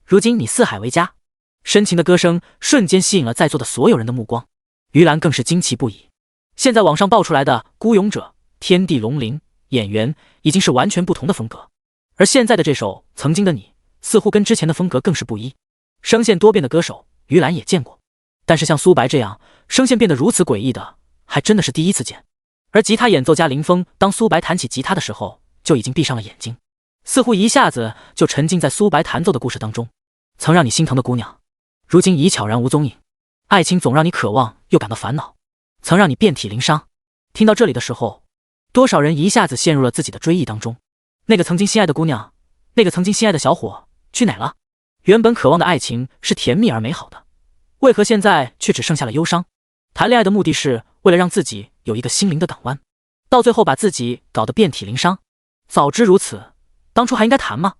如今你四海为家，深情的歌声瞬间吸引了在座的所有人的目光。于兰更是惊奇不已。现在网上爆出来的孤勇者、天地龙鳞、演员已经是完全不同的风格，而现在的这首曾经的你似乎跟之前的风格更是不一。声线多变的歌手于兰也见过，但是像苏白这样声线变得如此诡异的还真的是第一次见。而吉他演奏家林峰当苏白弹起吉他的时候就已经闭上了眼睛，似乎一下子就沉浸在苏白弹奏的故事当中。曾让你心疼的姑娘，如今已悄然无踪影。爱情总让你渴望又感到烦恼，曾让你遍体鳞伤。听到这里的时候，多少人一下子陷入了自己的追忆当中。那个曾经心爱的姑娘，那个曾经心爱的小伙去哪了？原本渴望的爱情是甜蜜而美好的，为何现在却只剩下了忧伤？谈恋爱的目的是为了让自己有一个心灵的港湾，到最后把自己搞得遍体鳞伤。早知如此，当初还应该谈吗？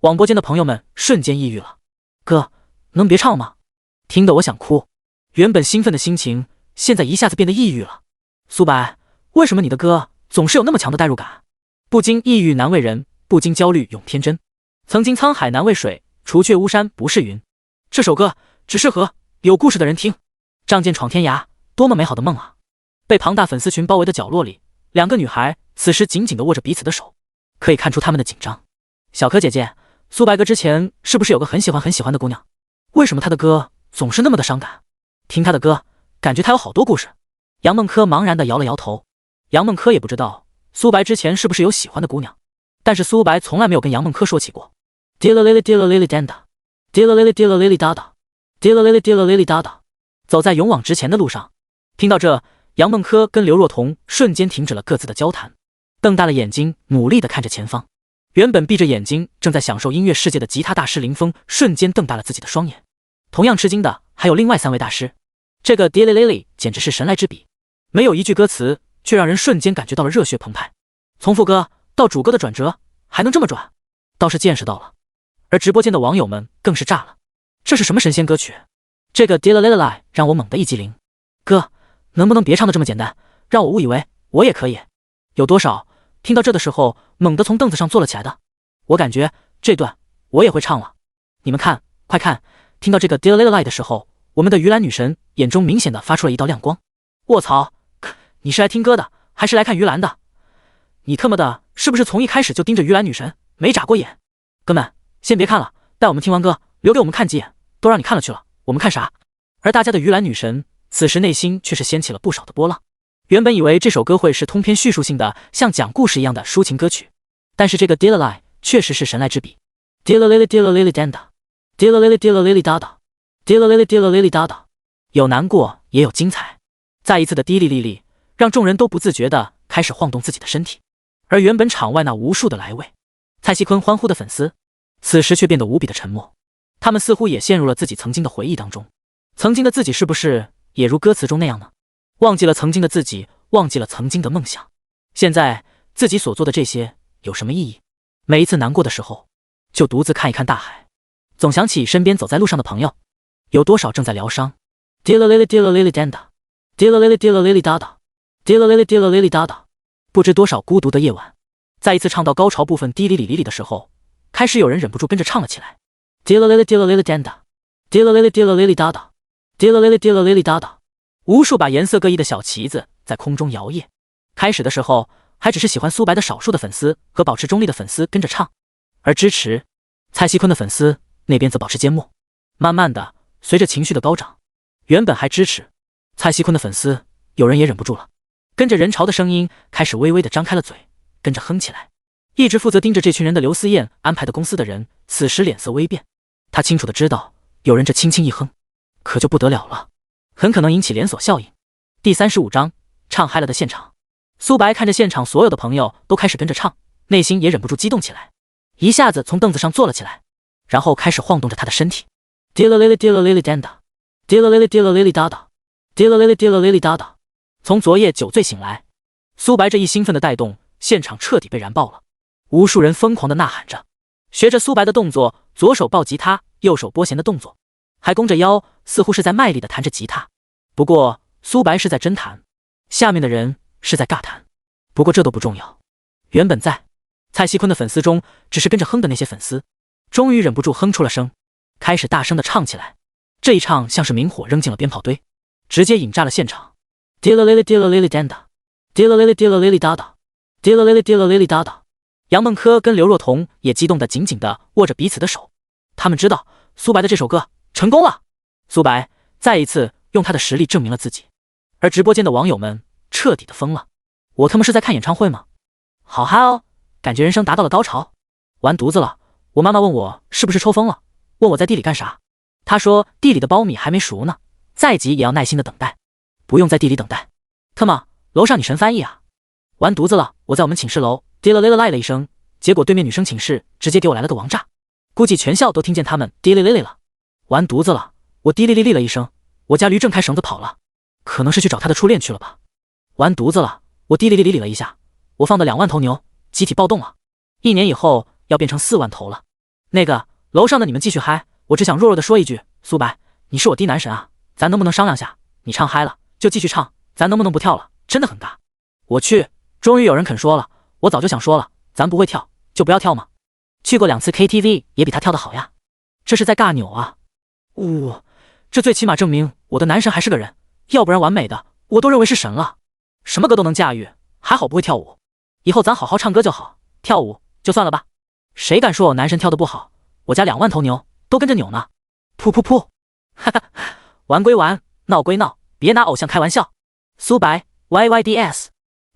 网播间的朋友们瞬间抑郁了。哥，能别唱吗？听得我想哭。原本兴奋的心情现在一下子变得抑郁了。苏白，为什么你的歌总是有那么强的代入感？不经抑郁难为人，不经焦虑永天真。曾经沧海难为水，除却巫山不是云。这首歌只适合有故事的人听。仗剑闯天涯，多么美好的梦啊！被庞大粉丝群包围的角落里，两个女孩此时紧紧地握着彼此的手，可以看出她们的紧张。小柯姐姐，苏白哥之前是不是有个很喜欢的姑娘？为什么他的歌总是那么的伤感？听他的歌，感觉他有好多故事。杨梦柯茫然地摇了摇头。杨梦柯也不知道苏白之前是不是有喜欢的姑娘，但是苏白从来没有跟杨梦柯说起过。Dilla lily dilla lily danda, dilla lily dilla lily dada, dilla lily dilla lily dada。走在勇往直前的路上，听到这，杨梦柯跟刘若彤瞬间停止了各自的交谈，瞪大了眼睛，努力地看着前方。原本闭着眼睛正在享受音乐世界的吉他大师林峰，瞬间瞪大了自己的双眼。同样吃惊的还有另外3位大师。这个 Dilly Lily 简直是神来之笔，没有一句歌词，却让人瞬间感觉到了热血澎湃。从副歌到主歌的转折还能这么转，倒是见识到了。而直播间的网友们更是炸了，这是什么神仙歌曲？这个 Dilly Lily 让我猛地一激灵。哥，能不能别唱的这么简单，让我误以为我也可以？有多少听到这的时候猛地从凳子上坐了起来的？我感觉这段我也会唱了。你们看，快看，听到这个 Dilly Lily 的时候，我们的鱼兰女神眼中明显的发出了一道亮光。卧槽，你是来听歌的还是来看鱼兰的？你特么的是不是从一开始就盯着鱼兰女神没眨过眼？哥们先别看了，待我们听完歌留给我们看几眼，都让你看了去了，我们看啥？而大家的鱼兰女神此时内心却是掀起了不少的波浪。原本以为这首歌会是通篇叙述性的像讲故事一样的抒情歌曲，但是这个 Dilla Lily 确实是神来之笔。 Dilla Lily Dilla Lily Danda, Dilla Lily Dilla Lily Dada, Dilla Lily Dilla Lily Dada。 有难过也有精彩，再一次的滴哩哩哩让众人都不自觉地开始晃动自己的身体。而原本场外那无数的来为蔡西坤欢呼的粉丝，此时却变得无比的沉默。他们似乎也陷入了自己曾经的回忆当中。曾经的自己是不是也如歌词中那样呢？忘记了曾经的自己，忘记了曾经的梦想。现在自己所做的这些有什么意义？每一次难过的时候，就独自看一看大海，总想起身边走在路上的朋友，有多少正在疗伤。Dilla lily dilla lily danda, dilla lily dilla lily dada, dilla lily dilla lily dada。不知多少孤独的夜晚，在一次唱到高潮部分滴哩哩哩哩的时候，开始有人忍不住跟着唱了起来。Dilla lily dilla lily danda, dilla lily dilla lily dada, dilla lily dilla lily dada。无数把颜色各异的小旗子在空中摇曳。开始的时候，还只是喜欢苏白的少数的粉丝和保持中立的粉丝跟着唱，而支持蔡徐坤的粉丝那边则保持缄默。慢慢的，随着情绪的高涨，原本还支持蔡徐坤的粉丝，有人也忍不住了，跟着人潮的声音开始微微的张开了嘴，跟着哼起来。一直负责盯着这群人的刘思燕安排的公司的人，此时脸色微变。他清楚的知道，有人这轻轻一哼，可就不得了了，很可能引起连锁效应。第35章，唱嗨了的现场。苏白看着现场所有的朋友都开始跟着唱，内心也忍不住激动起来，一下子从凳子上坐了起来，然后开始晃动着他的身体。Dilla lily dilla lily danda, dilla lily dilla lily dada, dilla lily dilla lily dada。从昨夜酒醉醒来，苏白这一兴奋的带动，现场彻底被燃爆了。无数人疯狂的呐喊着，学着苏白的动作，左手抱吉他，右手拨弦的动作，还弓着腰，似乎是在卖力的弹着吉他。不过苏白是在真弹，下面的人是在尬弹。不过这都不重要，原本在蔡徐坤的粉丝中只是跟着哼的那些粉丝，终于忍不住哼出了声，开始大声的唱起来。这一唱像是明火扔进了鞭炮堆，直接引炸了现场。Dilla lily dilla lily danda, dilla lily dilla lily dada, dilla lily dilla lily dada。杨孟轲跟刘若彤也激动的紧紧的握着彼此的手，他们知道苏白的这首歌成功了。苏白再一次用他的实力证明了自己，而直播间的网友们彻底的疯了。我他妈是在看演唱会吗？好嗨哦，感觉人生达到了高潮。完犊子了，我妈妈问我是不是抽风了，问我在地里干啥，她说地里的苞米还没熟呢，再急也要耐心的等待，不用在地里等待。特么，楼上你神翻译啊。完犊子了，我在我们寝室楼滴了嘞了赖了一声，结果对面女生寝室直接给我来了个王炸，估计全校都听见他们滴哩哩哩了。完犊子了，我滴哩哩哩了一声，我家驴正开绳子跑了，可能是去找他的初恋去了吧。完犊子了，我滴哩哩哩了一下，我放的2万头牛集体暴动了，1年以后要变成4万头了。那个楼上的你们继续嗨，我只想弱弱的说一句，苏白，你是我低男神啊，咱能不能商量下，你唱嗨了就继续唱，咱能不能不跳了，真的很尬。我去，终于有人肯说了，我早就想说了，咱不会跳就不要跳嘛。去过2次 KTV 也比他跳得好呀，这是在尬扭啊。这最起码证明我的男神还是个人，要不然完美的我都认为是神了，什么歌都能驾驭，还好不会跳舞。以后咱好好唱歌就好，跳舞就算了吧。谁敢说我男神跳得不好，我家2万头牛都跟着扭呢。噗噗噗，哈哈，玩归玩，闹归闹，别拿偶像开玩笑。苏白 YYDS，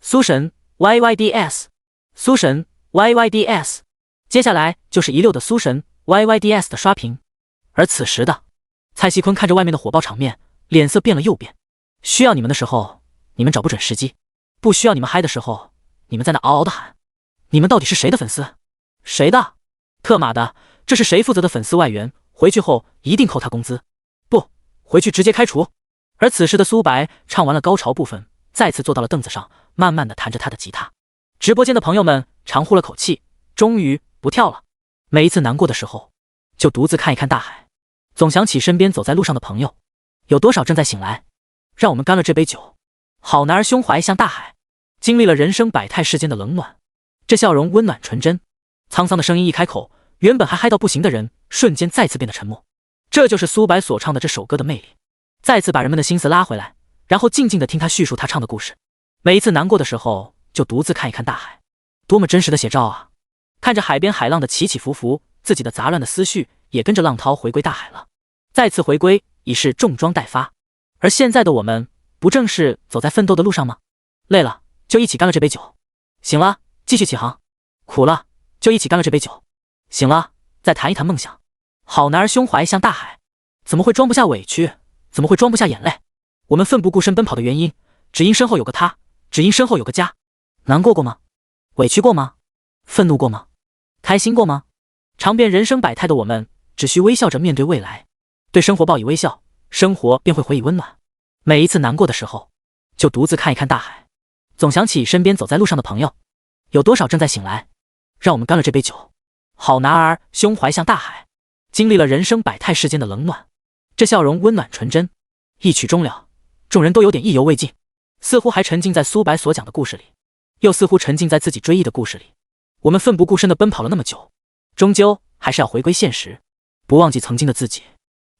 苏神 YYDS， 苏神 YYDS。 接下来就是一溜的苏神 YYDS 的刷屏。而此时的蔡徐坤看着外面的火爆场面，脸色变了又变。需要你们的时候你们找不准时机，不需要你们嗨的时候你们在那嗷嗷的喊。你们到底是谁的粉丝？谁的？特马的，这是谁负责的粉丝外援，回去后一定扣他工资，不回去直接开除。而此时的苏白唱完了高潮部分，再次坐到了凳子上，慢慢的弹着他的吉他。直播间的朋友们长呼了口气，终于不跳了。每一次难过的时候就独自看一看大海，总想起身边走在路上的朋友，有多少正在醒来。让我们干了这杯酒，好男儿胸怀像大海。经历了人生百态世间的冷暖，这笑容温暖纯真。沧桑的声音一开口，原本还嗨到不行的人瞬间再次变得沉默。这就是苏白所唱的这首歌的魅力，再次把人们的心思拉回来，然后静静地听他叙述他唱的故事。每一次难过的时候就独自看一看大海，多么真实的写照啊。看着海边海浪的起起伏伏，自己的杂乱的思绪也跟着浪涛回归大海了。再次回归已是重装待发，而现在的我们不正是走在奋斗的路上吗？累了就一起干了这杯酒，醒了继续起航，苦了就一起干了这杯酒，醒了再谈一谈梦想。好男儿胸怀像大海，怎么会装不下委屈，怎么会装不下眼泪？我们奋不顾身奔跑的原因，只因身后有个他，只因身后有个家。难过过吗？委屈过吗？愤怒过吗？开心过吗？尝遍人生百态的我们，只需微笑着面对未来，对生活报以微笑，生活便会回以温暖。每一次难过的时候就独自看一看大海，总想起身边走在路上的朋友，有多少正在醒来。让我们干了这杯酒，好男儿胸怀像大海，经历了人生百态世间的冷暖，这笑容温暖纯真。一曲终了，众人都有点意犹未尽，似乎还沉浸在苏白所讲的故事里，又似乎沉浸在自己追忆的故事里。我们奋不顾身地奔跑了那么久，终究还是要回归现实，不忘记曾经的自己，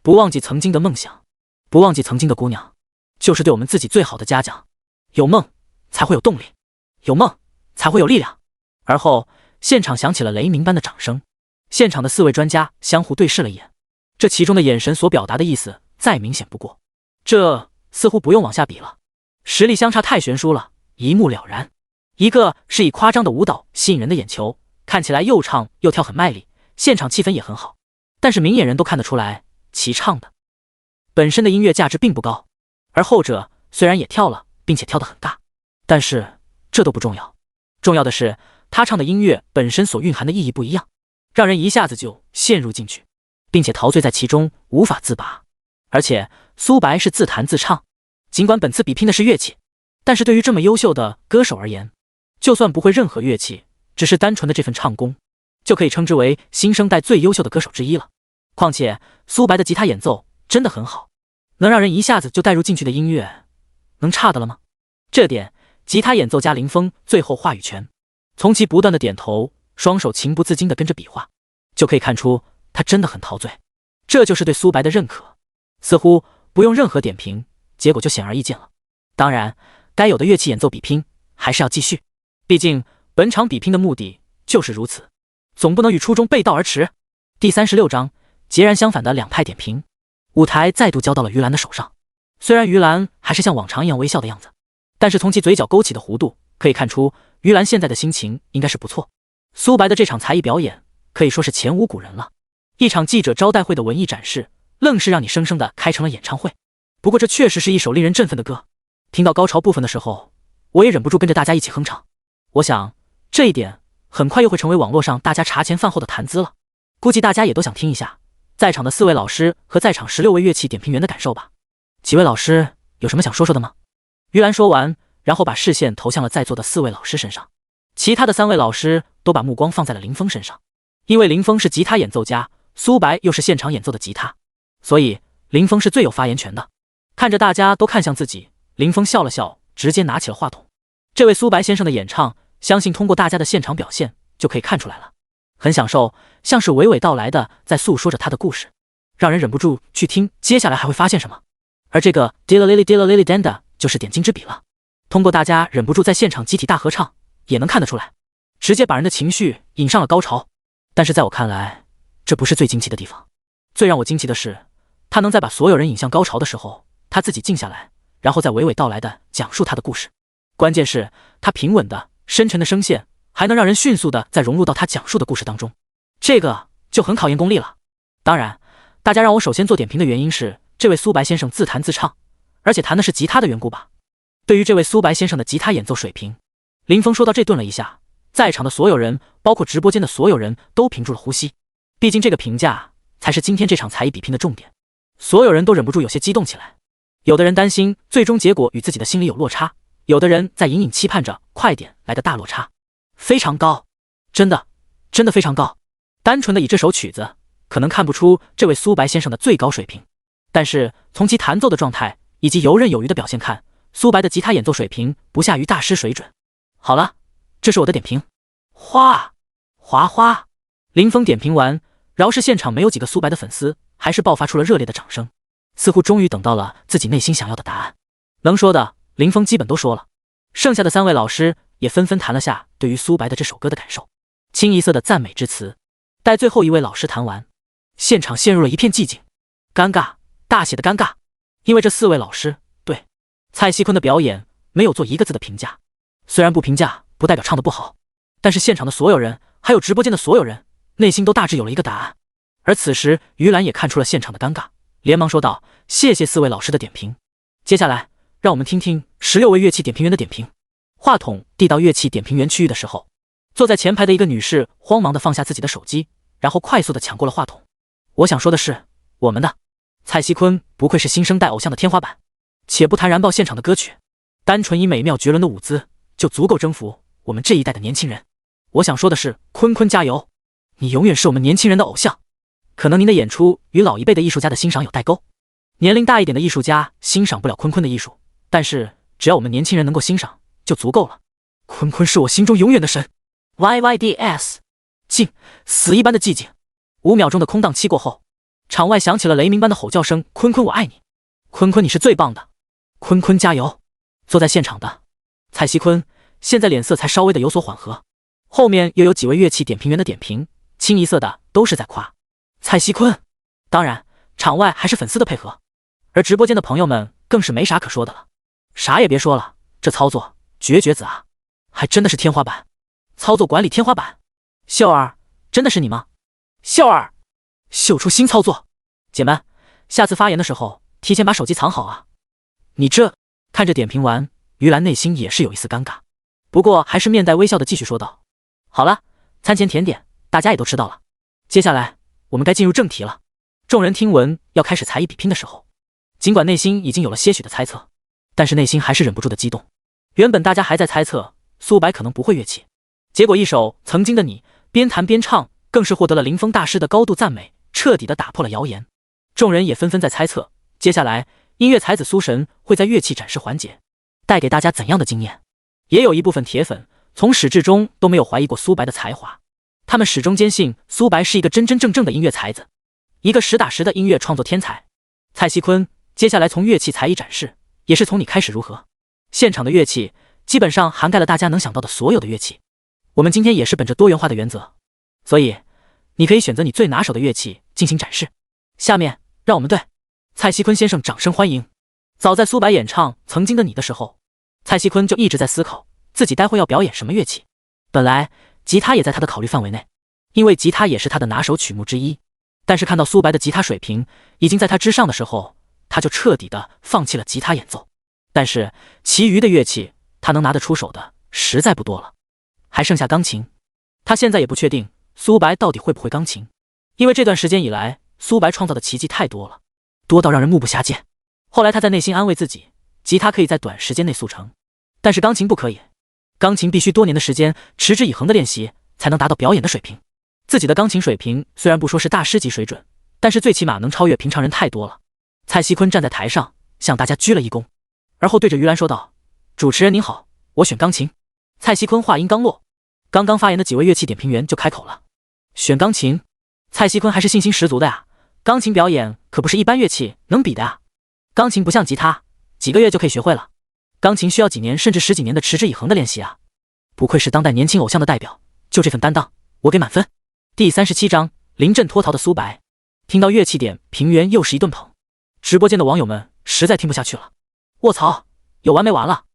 不忘记曾经的梦想，不忘记曾经的姑娘，就是对我们自己最好的嘉奖。有梦才会有动力，有梦才会有力量。而后现场响起了雷鸣般的掌声，现场的4位专家相互对视了一眼，这其中的眼神所表达的意思再明显不过，这似乎不用往下比了，实力相差太悬殊了，一目了然。一个是以夸张的舞蹈吸引人的眼球，看起来又唱又跳很卖力，现场气氛也很好，但是明眼人都看得出来，其唱的本身的音乐价值并不高。而后者虽然也跳了，并且跳得很尬，但是这都不重要，重要的是他唱的音乐本身所蕴含的意义不一样，让人一下子就陷入进去，并且陶醉在其中无法自拔。而且苏白是自弹自唱，尽管本次比拼的是乐器，但是对于这么优秀的歌手而言，就算不会任何乐器，只是单纯的这份唱功，就可以称之为新生代最优秀的歌手之一了。况且苏白的吉他演奏真的很好，能让人一下子就带入进去的音乐，能差的了吗？这点吉他演奏家林峰最后话语权，从其不断的点头，双手情不自禁地跟着比划，就可以看出他真的很陶醉，这就是对苏白的认可，似乎不用任何点评，结果就显而易见了。当然该有的乐器演奏比拼还是要继续，毕竟本场比拼的目的就是如此，总不能与初衷背道而驰。第36章截然相反的两派点评，舞台再度交到了于兰的手上。虽然于兰还是像往常一样微笑的样子，但是从其嘴角勾起的弧度可以看出，于兰现在的心情应该是不错。苏白的这场才艺表演可以说是前无古人了，一场记者招待会的文艺展示，愣是让你生生的开成了演唱会。不过这确实是一首令人振奋的歌，听到高潮部分的时候，我也忍不住跟着大家一起哼唱。我想这一点很快又会成为网络上大家茶前饭后的谈资了，估计大家也都想听一下在场的4位老师和在场16位乐器点评员的感受吧。几位老师有什么想说说的吗？于兰说完，然后把视线投向了在座的4位老师身上，其他的3位老师都把目光放在了林峰身上，因为林峰是吉他演奏家，苏白又是现场演奏的吉他，所以林峰是最有发言权的。看着大家都看向自己，林峰笑了笑，直接拿起了话筒。这位苏白先生的演唱，相信通过大家的现场表现就可以看出来了，很享受，像是娓娓道来的在诉说着他的故事，让人忍不住去听接下来还会发现什么。而这个 Dilla Lily Dilla Lily Danda 就是点睛之笔了，通过大家忍不住在现场集体大合唱，也能看得出来，直接把人的情绪引上了高潮。但是在我看来，这不是最惊奇的地方，最让我惊奇的是，他能在把所有人引向高潮的时候，他自己静下来，然后再娓娓道来的讲述他的故事。关键是他平稳的深沉的声线，还能让人迅速的再融入到他讲述的故事当中，这个就很考验功力了。当然大家让我首先做点评的原因是这位苏白先生自弹自唱，而且弹的是吉他的缘故吧。对于这位苏白先生的吉他演奏水平，林峰说到这顿了一下，在场的所有人，包括直播间的所有人都屏住了呼吸，毕竟这个评价才是今天这场才艺比拼的重点。所有人都忍不住有些激动起来，有的人担心最终结果与自己的心里有落差，有的人在隐隐期盼着快点来个大落差。非常高，真的非常高。单纯的以这首曲子可能看不出这位苏白先生的最高水平，但是从其弹奏的状态以及游刃有余的表现看，苏白的吉他演奏水平不下于大师水准。好了，这是我的点评。哗哗哗，林峰点评完，饶是现场没有几个苏白的粉丝，还是爆发出了热烈的掌声，似乎终于等到了自己内心想要的答案。能说的林峰基本都说了，剩下的3位老师也纷纷谈了下对于苏白的这首歌的感受，清一色的赞美之词。待最后一位老师谈完，现场陷入了一片寂静，尴尬，大写的尴尬，因为这4位老师对蔡西坤的表演没有做一个字的评价。虽然不评价不代表唱得不好，但是现场的所有人还有直播间的所有人内心都大致有了一个答案。而此时于兰也看出了现场的尴尬，连忙说道：谢谢4位老师的点评，接下来让我们听听16位乐器点评员的点评。话筒递到乐器点评员区域的时候，坐在前排的一个女士慌忙地放下自己的手机，然后快速地抢过了话筒。我想说的是，我们的蔡西坤不愧是新生代偶像的天花板，且不谈燃爆现场的歌曲，单纯以美妙绝伦的舞姿就足够征服我们这一代的年轻人。我想说的是，坤坤加油！你永远是我们年轻人的偶像。可能您的演出与老一辈的艺术家的欣赏有代沟，年龄大一点的艺术家欣赏不了坤坤的艺术，但是只要我们年轻人能够欣赏就足够了。坤坤是我心中永远的神。YYDS。 静，死一般的寂静。5秒钟的空档期过后，场外响起了雷鸣般的吼叫声：坤坤我爱你，坤坤你是最棒的，坤坤加油。坐在现场的蔡徐坤现在脸色才稍微的有所缓和，后面又有几位乐器点评员的点评，清一色的都是在夸蔡徐坤。当然场外还是粉丝的配合，而直播间的朋友们更是没啥可说的了。啥也别说了，这操作绝绝子啊，还真的是天花板，操作管理天花板。秀儿，真的是你吗？秀儿，秀出新操作。姐们，下次发言的时候提前把手机藏好啊。你这……看着点评完，于兰内心也是有一丝尴尬，不过还是面带微笑的继续说道：好了，餐前甜点大家也都吃到了，接下来我们该进入正题了。众人听闻要开始才艺比拼的时候，尽管内心已经有了些许的猜测，但是内心还是忍不住的激动。原本大家还在猜测苏白可能不会乐器，结果一首曾经的你边弹边唱，更是获得了林峰大师的高度赞美，彻底的打破了谣言。众人也纷纷在猜测，接下来音乐才子苏神会在乐器展示环节带给大家怎样的经验。也有一部分铁粉从始至终都没有怀疑过苏白的才华，他们始终坚信苏白是一个真真正正的音乐才子，一个实打实的音乐创作天才。蔡徐坤，接下来从乐器才艺展示也是从你开始如何？现场的乐器基本上涵盖了大家能想到的所有的乐器，我们今天也是本着多元化的原则，所以你可以选择你最拿手的乐器进行展示。下面让我们对蔡徐坤先生掌声欢迎。早在苏白演唱《曾经的你》的时候，蔡徐坤就一直在思考自己待会要表演什么乐器。本来吉他也在他的考虑范围内，因为吉他也是他的拿手曲目之一，但是看到苏白的吉他水平已经在他之上的时候，他就彻底的放弃了吉他演奏。但是其余的乐器他能拿得出手的实在不多了，还剩下钢琴。他现在也不确定苏白到底会不会钢琴，因为这段时间以来苏白创造的奇迹太多了，多到让人目不暇接。后来他在内心安慰自己，吉他可以在短时间内速成，但是钢琴不可以，钢琴必须多年的时间持之以恒的练习才能达到表演的水平。自己的钢琴水平虽然不说是大师级水准，但是最起码能超越平常人太多了。蔡徐坤站在台上向大家鞠了一躬，而后对着于兰说道：主持人您好，我选钢琴。蔡徐坤话音刚落，刚刚发言的几位乐器点评员就开口了：选钢琴？蔡徐坤还是信心十足的呀，钢琴表演可不是一般乐器能比的呀。钢琴不像吉他，几个月就可以学会了，钢琴需要几年甚至10几年的持之以恒的练习啊！不愧是当代年轻偶像的代表，就这份担当，我给满分。第37章，临阵脱逃的苏白。听到乐器点评员又是一顿捧，直播间的网友们实在听不下去了。卧槽，有完没完了？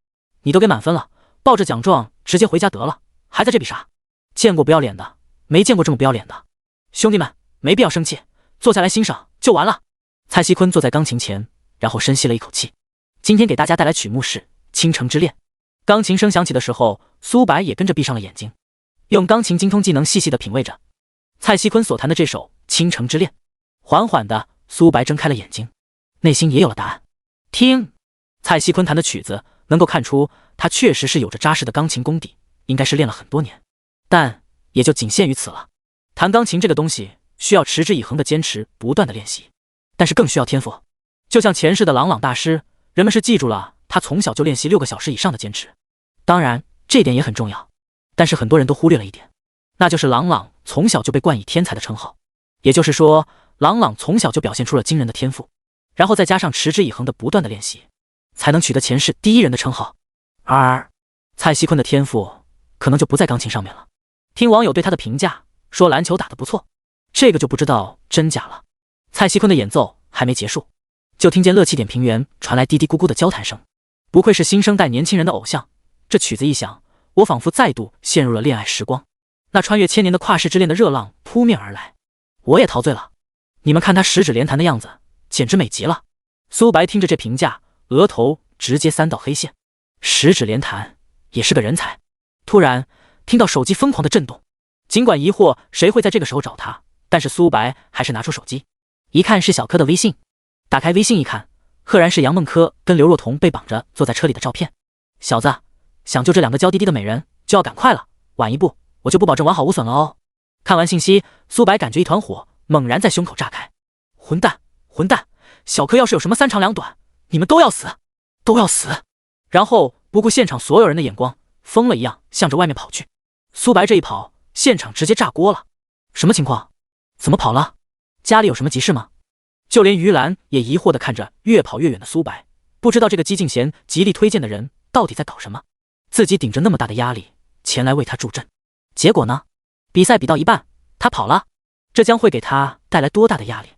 你都给满分了，抱着奖状直接回家得了，还在这比啥？见过不要脸的，没见过这么不要脸的。兄弟们，没必要生气，坐下来欣赏就完了。蔡徐坤坐在钢琴前，然后深吸了一口气。今天给大家带来曲目是《倾城之恋》。钢琴声响起的时候，苏白也跟着闭上了眼睛，用钢琴精通技能细细的品味着蔡徐坤所弹的这首《倾城之恋》。缓缓的，苏白睁开了眼睛，内心也有了答案。听蔡徐坤弹的曲子，能够看出他确实是有着扎实的钢琴功底，应该是练了很多年，但也就仅限于此了。弹钢琴这个东西需要持之以恒的坚持，不断的练习，但是更需要天赋。就像前世的郎大师，人们是记住了他从小就练习6个小时以上的坚持，当然这点也很重要，但是很多人都忽略了一点，那就是郎从小就被冠以天才的称号，也就是说郎从小就表现出了惊人的天赋，然后再加上持之以恒的不断的练习，才能取得前世第一人的称号。而蔡徐坤的天赋可能就不在钢琴上面了。听网友对他的评价说篮球打得不错，这个就不知道真假了。蔡徐坤的演奏还没结束，就听见乐器点评员传来嘀嘀咕咕的交谈声。不愧是新生代年轻人的偶像，这曲子一响，我仿佛再度陷入了恋爱时光，那穿越千年的跨世之恋的热浪扑面而来，我也陶醉了。你们看他十指连弹的样子，简直美极了。苏白听着这评价，额头直接3道黑线，十指连弹也是个人才。突然听到手机疯狂的震动，尽管疑惑谁会在这个时候找他，但是苏白还是拿出手机，一看是小柯的微信。打开微信一看，赫然是杨梦柯跟刘若彤被绑着坐在车里的照片。小子，想救这2个娇滴滴的美人就要赶快了，晚一步我就不保证完好无损了哦。看完信息，苏白感觉一团火猛然在胸口炸开。混蛋，混蛋！小柯要是有什么三长两短，你们都要死，都要死！然后不顾现场所有人的眼光，疯了一样向着外面跑去。苏白这一跑，现场直接炸锅了。什么情况？怎么跑了？家里有什么急事吗？就连于兰也疑惑地看着越跑越远的苏白，不知道这个姬敬贤极力推荐的人到底在搞什么，自己顶着那么大的压力前来为他助阵，结果呢？比赛比到一半，他跑了，这将会给他带来多大的压力？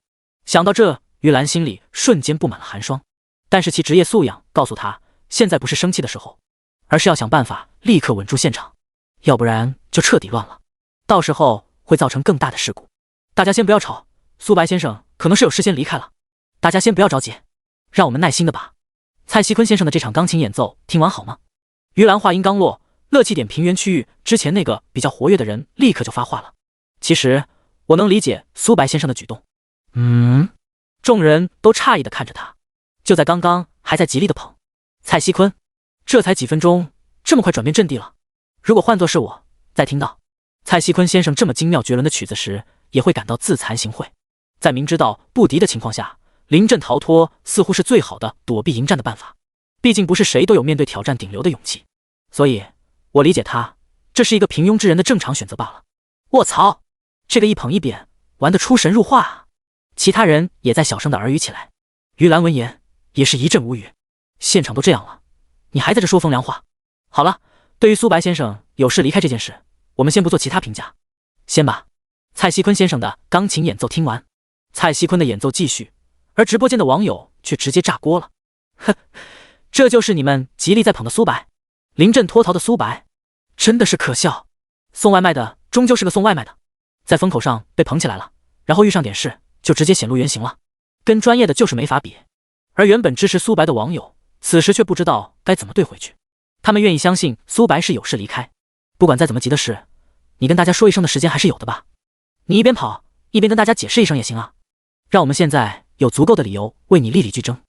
想到这，于兰心里瞬间布满了寒霜，但是其职业素养告诉他，现在不是生气的时候，而是要想办法立刻稳住现场，要不然就彻底乱了，到时候会造成更大的事故。大家先不要吵，苏白先生可能是有事先离开了，大家先不要着急，让我们耐心的把蔡西坤先生的这场钢琴演奏听完好吗？于兰话音刚落，乐器点平原区域之前那个比较活跃的人立刻就发话了。其实我能理解苏白先生的举动。众人都诧异的看着他，就在刚刚还在极力的捧蔡西坤，这才几分钟，这么快转变阵地了。如果换作是我，在听到蔡西坤先生这么精妙绝伦的曲子时，也会感到自惭形秽。在明知道不敌的情况下，临阵逃脱似乎是最好的躲避迎战的办法，毕竟不是谁都有面对挑战顶流的勇气，所以我理解他，这是一个平庸之人的正常选择罢了。卧槽，这个一捧一贬玩得出神入化啊！其他人也在小声的耳语起来。于兰闻言也是一阵无语，现场都这样了，你还在这说风凉话？好了，对于苏白先生有事离开这件事，我们先不做其他评价，先把蔡西坤先生的钢琴演奏听完。蔡西坤的演奏继续，而直播间的网友却直接炸锅了。哼，这就是你们极力在捧的苏白，临阵脱逃的苏白，真的是可笑。送外卖的终究是个送外卖的，在风口上被捧起来了，然后遇上点事就直接显露原形了，跟专业的就是没法比。而原本支持苏白的网友，此时却不知道该怎么对回去。他们愿意相信苏白是有事离开，不管再怎么急的事，你跟大家说一声的时间还是有的吧。你一边跑一边跟大家解释一声也行啊，让我们现在有足够的理由为你据理力争。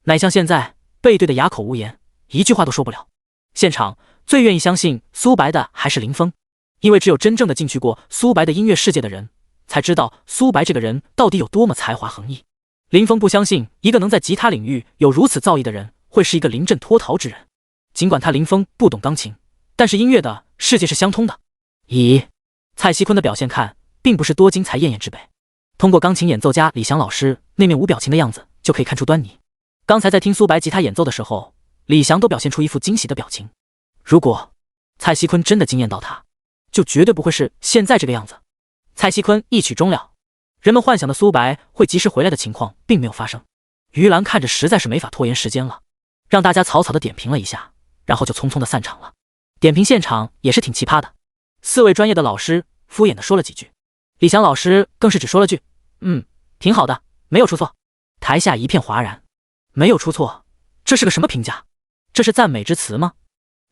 乃像现在背对的哑口无言，一句话都说不了。现场最愿意相信苏白的还是林峰，因为只有真正的进去过苏白的音乐世界的人，才知道苏白这个人到底有多么才华横溢。林峰不相信一个能在吉他领域有如此造诣的人会是一个临阵脱逃之人，尽管他林峰不懂钢琴，但是音乐的世界是相通的。以蔡西坤的表现看，并不是多金才艳艳之辈，通过钢琴演奏家李翔老师那面无表情的样子就可以看出端倪。刚才在听苏白吉他演奏的时候，李翔都表现出一副惊喜的表情。如果蔡西坤真的惊艳到他，就绝对不会是现在这个样子。蔡西坤一曲终了，人们幻想的苏白会及时回来的情况并没有发生。于兰看着实在是没法拖延时间了，让大家草草的点评了一下，然后就匆匆的散场了。点评现场也是挺奇葩的，4位专业的老师敷衍的说了几句，李翔老师更是只说了句挺好的，没有出错。台下一片哗然，没有出错，这是个什么评价？这是赞美之词吗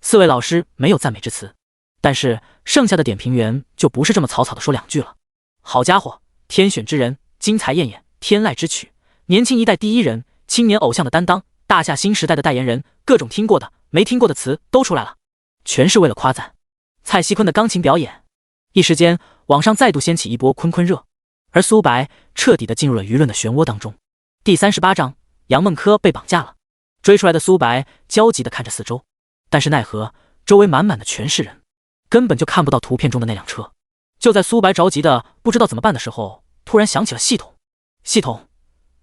？4位老师没有赞美之词，但是剩下的点评员就不是这么草草的说2句了。好家伙，天选之人，金才艳艳，天籁之曲，年轻一代第一人，青年偶像的担当，大夏新时代的代言人，各种听过的没听过的词都出来了，全是为了夸赞蔡西坤的钢琴表演。一时间网上再度掀起一波坤坤热，而苏白彻底的进入了舆论的漩涡当中。第38章，杨梦珂被绑架了。追出来的苏白焦急地看着四周，但是奈何周围满满的全是人，根本就看不到图片中的那辆车。就在苏白着急的不知道怎么办的时候，突然响起了系统，系统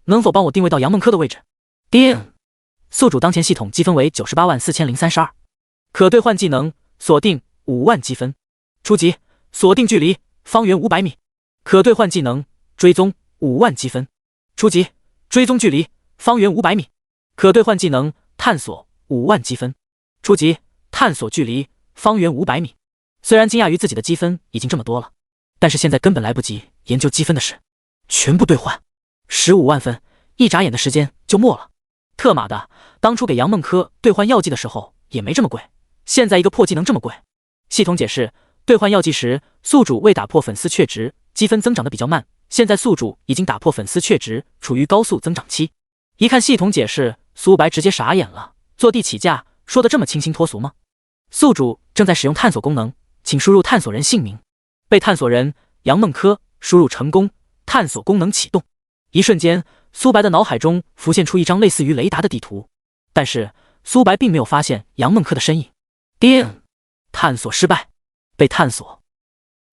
能否帮我定位到杨梦珂的位置？定，宿主当前系统积分为984032，可兑换技能锁定5万积分，初级锁定距离方圆500米，可兑换技能追踪5万积分，初级追踪距离方圆500米，可兑换技能探索5万积分，初级探索距离方圆500米。虽然惊讶于自己的积分已经这么多了，但是现在根本来不及研究积分的事，全部兑换15万分，一眨眼的时间就没了。特马的，当初给杨梦珂兑换药剂的时候也没这么贵，现在一个破技能这么贵。系统解释，兑换药剂时宿主未打破粉丝确值，积分增长的比较慢，现在宿主已经打破粉丝确值，处于高速增长期。一看系统解释，苏白直接傻眼了，坐地起价，说的这么清新脱俗吗？宿主正在使用探索功能，请输入探索人姓名。被探索人杨梦科，输入成功，探索功能启动。一瞬间，苏白的脑海中浮现出一张类似于雷达的地图，但是苏白并没有发现杨梦科的身影。叮！探索失败，被探索，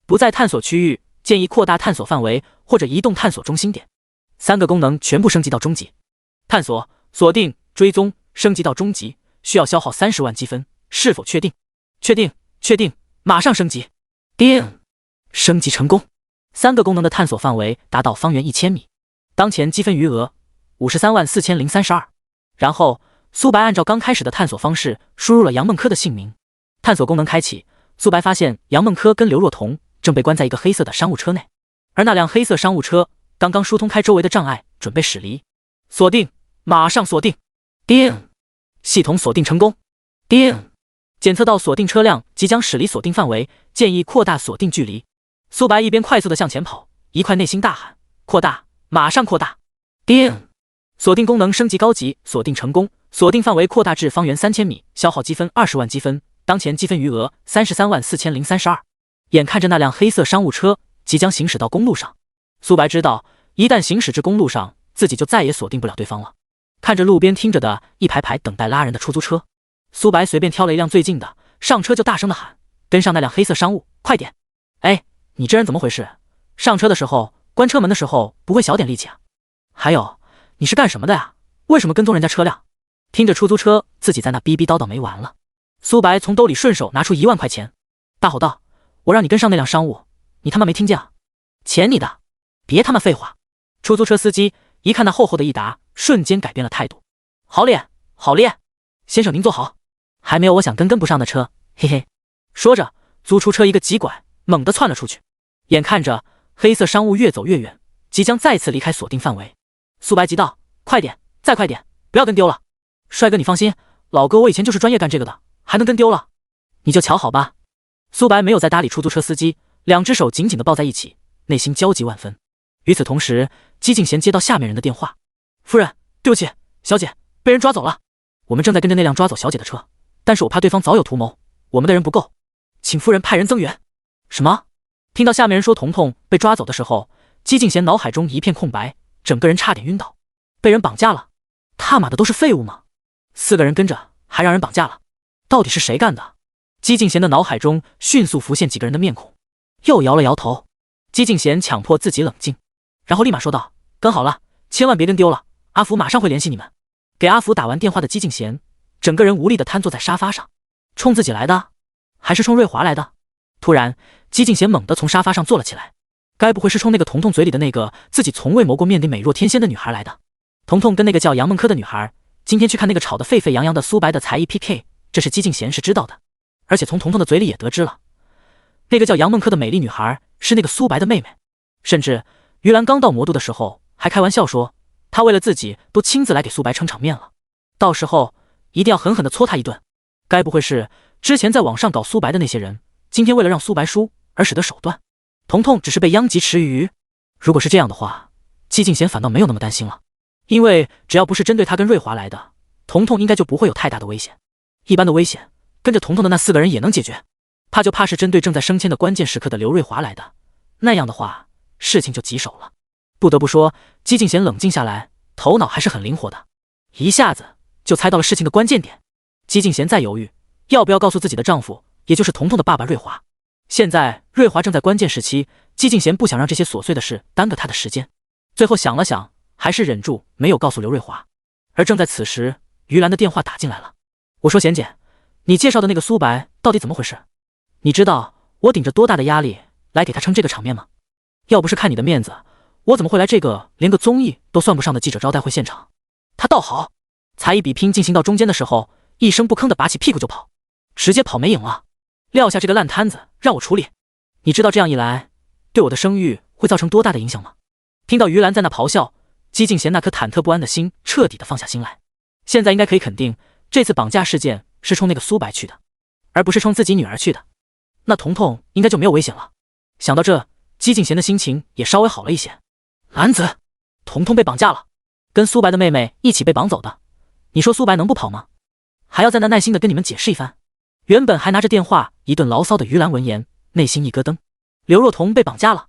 不在探索区域，建议扩大探索范围或者移动探索中心点。3个功能全部升级到中级。探索、锁定、追踪升级到中级，需要消耗30万积分，是否确定？确定，确定，马上升级。叮！升级成功。3个功能的探索范围达到方圆1000米，当前积分余额534032。然后苏白按照刚开始的探索方式输入了杨梦科的姓名。探索功能开启，苏白发现杨梦科跟刘若彤正被关在一个黑色的商务车内，而那辆黑色商务车刚刚疏通开周围的障碍，准备驶离。锁定，马上锁定。叮！系统锁定成功。叮！检测到锁定车辆即将驶离锁定范围，建议扩大锁定距离。苏白一边快速的向前跑，一块内心大喊：扩大，马上扩大。叮！锁定功能升级高级，锁定成功，锁定范围扩大至方圆3000米，消耗积分20万积分，当前积分余额334032。眼看着那辆黑色商务车即将行驶到公路上，苏白知道一旦行驶至公路上，自己就再也锁定不了对方了。看着路边听着的一排排等待拉人的出租车，苏白随便挑了一辆最近的，上车就大声的喊：跟上那辆黑色商务，快点！哎，你这人怎么回事？上车的时候关车门的时候不会小点力气啊？还有，你是干什么的呀？为什么跟踪人家车辆？听着出租车自己在那逼逼叨叨没完了，苏白从兜里顺手拿出1万块钱，大吼道：我让你跟上那辆商务，你他妈没听见啊？钱你的，别他妈废话！出租车司机一看那厚厚的一沓，瞬间改变了态度。好咧，好咧，先生您坐好，还没有我想跟不上的车，嘿嘿。说着，租出车一个急拐，猛地窜了出去。眼看着黑色商务越走越远，即将再次离开锁定范围，苏白急道：快点，再快点，不要跟丢了！帅哥你放心，老哥我以前就是专业干这个的，还能跟丢了？你就瞧好吧。苏白没有再搭理出租车司机，两只手紧紧地抱在一起，内心焦急万分。与此同时，姬敬贤接到下面人的电话：夫人，对不起，小姐被人抓走了，我们正在跟着那辆抓走小姐的车，但是我怕对方早有图谋，我们的人不够，请夫人派人增援。什么？听到下面人说彤彤被抓走的时候，姬敬贤脑海中一片空白，整个人差点晕倒。被人绑架了？他妈的都是废物吗？4个人跟着还让人绑架了，到底是谁干的？姬敬贤的脑海中迅速浮现几个人的面孔，又摇了摇头。姬敬贤强迫自己冷静，然后立马说道：跟好了，千万别跟丢了，阿福马上会联系你们。给阿福打完电话的姬敬贤整个人无力地瘫坐在沙发上。冲自己来的，还是冲瑞华来的？突然姬敬贤猛地从沙发上坐了起来，该不会是冲那个彤彤嘴里的那个自己从未谋过面的美若天仙的女孩来的？彤彤跟那个叫杨梦科的女孩今天去看那个吵得沸沸扬扬的苏白的才艺 PK， 这是姬敬贤是知道的，而且从彤彤的嘴里也得知了，那个叫杨梦科的美丽女孩是那个苏白的妹妹。甚至于兰刚到魔都的时候还开玩笑说，她为了自己都亲自来给苏白撑场面了，到时候一定要狠狠地搓她一顿。该不会是之前在网上搞苏白的那些人，今天为了让苏白输而使得手段？彤彤只是被殃及池鱼？如果是这样的话，姬敬贤反倒没有那么担心了，因为只要不是针对他跟瑞华来的，彤彤应该就不会有太大的危险。一般的危险跟着彤彤的那4个人也能解决，怕就怕是针对正在升迁的关键时刻的刘瑞华来的，那样的话事情就棘手了。不得不说，姬敬贤冷静下来，头脑还是很灵活的，一下子就猜到了事情的关键点。姬敬贤在犹豫要不要告诉自己的丈夫，也就是彤彤的爸爸瑞华。现在瑞华正在关键时期，姬敬贤不想让这些琐碎的事耽搁他的时间。最后想了想，还是忍住没有告诉刘瑞华。而正在此时，于兰的电话打进来了。我说贤姐，你介绍的那个苏白到底怎么回事？你知道我顶着多大的压力来给他撑这个场面吗？要不是看你的面子，我怎么会来这个连个综艺都算不上的记者招待会现场？他倒好，才艺比拼进行到中间的时候，一声不吭地拔起屁股就跑，直接跑没影了，撂下这个烂摊子让我处理。你知道这样一来对我的声誉会造成多大的影响吗？听到于兰在那咆哮，姬敬贤那颗忐忑不安的心彻底的放下心来。现在应该可以肯定，这次绑架事件是冲那个苏白去的，而不是冲自己女儿去的。那彤彤应该就没有危险了。想到这，姬敬贤的心情也稍微好了一些。兰子，彤彤被绑架了，跟苏白的妹妹一起被绑走的，你说苏白能不跑吗？还要在那耐心的跟你们解释一番。原本还拿着电话一顿牢骚的于兰闻言，内心一咯噔。刘若彤被绑架了，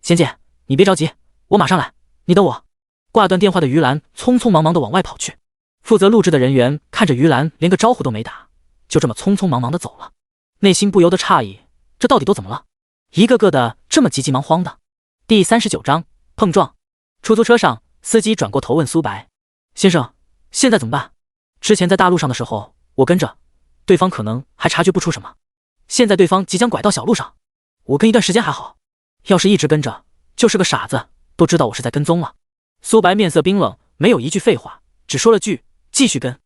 仙姐，你别着急，我马上来，你等我。挂断电话的于兰匆匆忙忙地往外跑去。负责录制的人员看着于兰连个招呼都没打，就这么匆匆忙忙地走了，内心不由得诧异，这到底都怎么了？一个个的这么急急忙慌的。第39章碰撞。出租车上，司机转过头问苏白：先生，现在怎么办？之前在大路上的时候我跟着，对方可能还察觉不出什么，现在对方即将拐到小路上，我跟一段时间还好，要是一直跟着，就是个傻子都知道我是在跟踪了。苏白面色冰冷，没有一句废话，只说了句继续跟。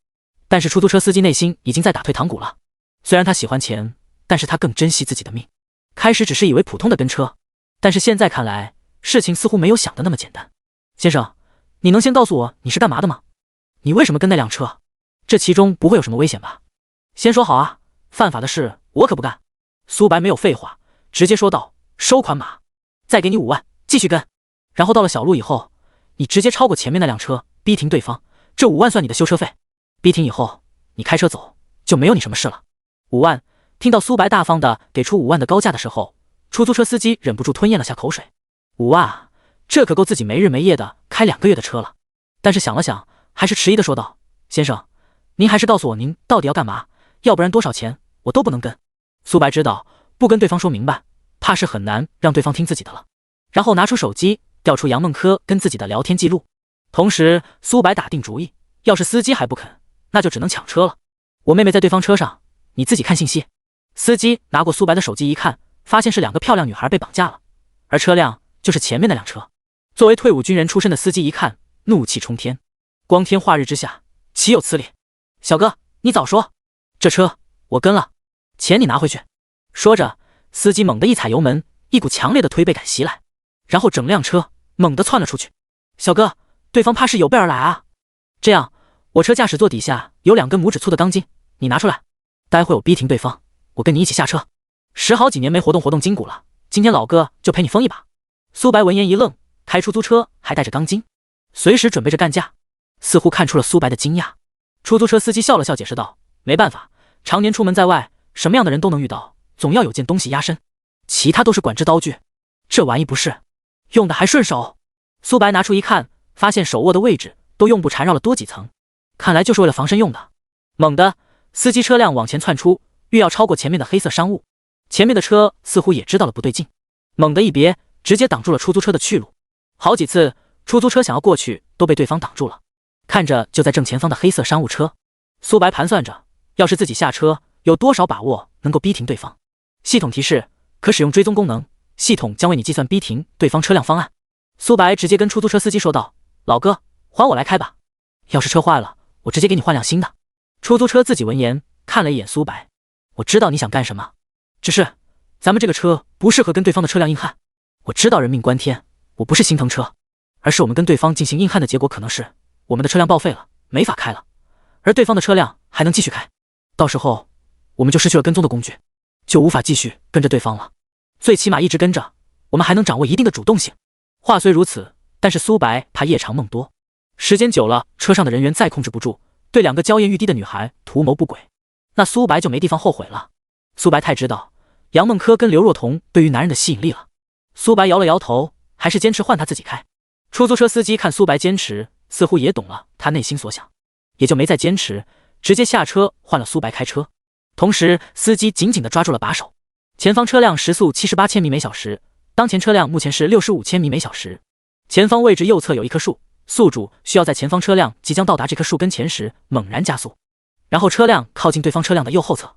但是出租车司机内心已经在打退堂鼓了，虽然他喜欢钱，但是他更珍惜自己的命。开始只是以为普通的跟车，但是现在看来事情似乎没有想的那么简单。先生，你能先告诉我你是干嘛的吗？你为什么跟那辆车？这其中不会有什么危险吧？先说好啊，犯法的事我可不干。苏白没有废话，直接说道：收款码，再给你5万，继续跟。然后到了小路以后，你直接超过前面那辆车，逼停对方，这5万算你的修车费。逼停以后，你开车走，就没有你什么事了。5万。听到苏白大方的给出5万的高价的时候，出租车司机忍不住吞咽了下口水。5万啊，这可够自己没日没夜的开2个月的车了。但是想了想，还是迟疑的说道：先生，您还是告诉我您到底要干嘛，要不然多少钱我都不能跟。苏白知道不跟对方说明白，怕是很难让对方听自己的了。然后拿出手机调出杨梦柯跟自己的聊天记录。同时苏白打定主意，要是司机还不肯，那就只能抢车了。我妹妹在对方车上，你自己看信息。司机拿过苏白的手机一看，发现是2个漂亮女孩被绑架了，而车辆就是前面那辆车。作为退伍军人出身的司机一看，怒气冲天，光天化日之下岂有此理！小哥，你早说，这车我跟了，钱你拿回去。说着，司机猛地一踩油门，一股强烈的推背感袭来，然后整辆车猛地窜了出去。小哥，对方怕是有备而来啊！这样，我车驾驶座底下有2根拇指粗的钢筋，你拿出来，待会我逼停对方，我跟你一起下车。10好几年没活动筋骨了，今天老哥就陪你疯一把。苏白闻言一愣，开出租车还带着钢筋，随时准备着干架，似乎看出了苏白的惊讶。出租车司机笑了笑，解释道：没办法，常年出门在外，什么样的人都能遇到，总要有件东西压身，其他都是管制刀具，这玩意不是用的还顺手。苏白拿出一看，发现手握的位置都用布缠绕了多几层，看来就是为了防身用的。猛地，司机车辆往前窜出，欲要超过前面的黑色商务。前面的车似乎也知道了不对劲，猛地一别，直接挡住了出租车的去路。好几次出租车想要过去都被对方挡住了。看着就在正前方的黑色商务车，苏白盘算着，要是自己下车，有多少把握能够逼停对方。系统提示：可使用追踪功能，系统将为你计算逼停对方车辆方案。苏白直接跟出租车司机说道：老哥，还我来开吧，要是车坏了，我直接给你换辆新的。出租车自己闻言看了一眼苏白：我知道你想干什么，只是咱们这个车不适合跟对方的车辆硬汉。我知道人命关天，我不是心疼车，而是我们跟对方进行硬汉的结果可能是我们的车辆报废了，没法开了，而对方的车辆还能继续开，到时候我们就失去了跟踪的工具，就无法继续跟着对方了。最起码一直跟着，我们还能掌握一定的主动性。话虽如此，但是苏白怕夜长梦多，时间久了，车上的人员再控制不住，对2个娇艳欲滴的女孩图谋不轨，那苏白就没地方后悔了。苏白太知道杨梦柯跟刘若彤对于男人的吸引力了。苏白摇了摇头，还是坚持换他自己开。出租车司机看苏白坚持，似乎也懂了他内心所想，也就没再坚持，直接下车换了苏白开车。同时司机紧紧地抓住了把手。前方车辆时速78千米每小时，当前车辆目前是65千米每小时。前方位置右侧有一棵树，宿主需要在前方车辆即将到达这棵树跟前时猛然加速，然后车辆靠近对方车辆的右后侧，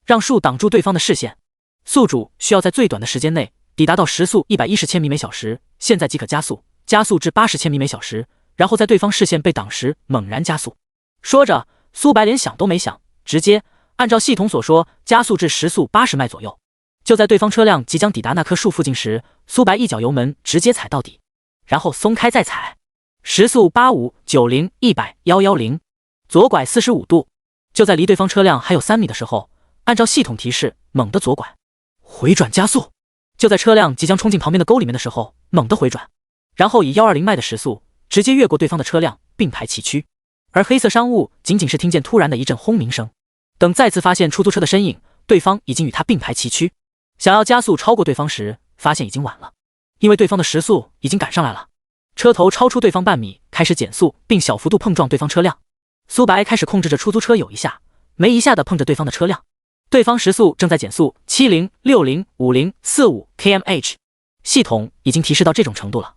让树挡住对方的视线。宿主需要在最短的时间内抵达到时速110千米每小时，现在即可加速，加速至80千米每小时，然后在对方视线被挡时猛然加速。说着，苏白连想都没想，直接按照系统所说加速至时速80迈左右。就在对方车辆即将抵达那棵树附近时，苏白一脚油门直接踩到底，然后松开再踩，时速85、90、100、110，左拐45度。就在离对方车辆还有3米的时候，按照系统提示猛地左拐，回转加速。就在车辆即将冲进旁边的沟里面的时候，猛地回转，然后以120迈的时速直接越过对方的车辆，并排齐驱。而黑色商务仅仅是听见突然的一阵轰鸣声，等再次发现出租车的身影，对方已经与他并排齐驱。想要加速超过对方时，发现已经晚了。因为对方的时速已经赶上来了，车头超出对方半米，开始减速，并小幅度碰撞对方车辆。苏白开始控制着出租车有一下没一下的碰着对方的车辆，对方时速正在减速70、60、50、45 km/h， 系统已经提示到这种程度了。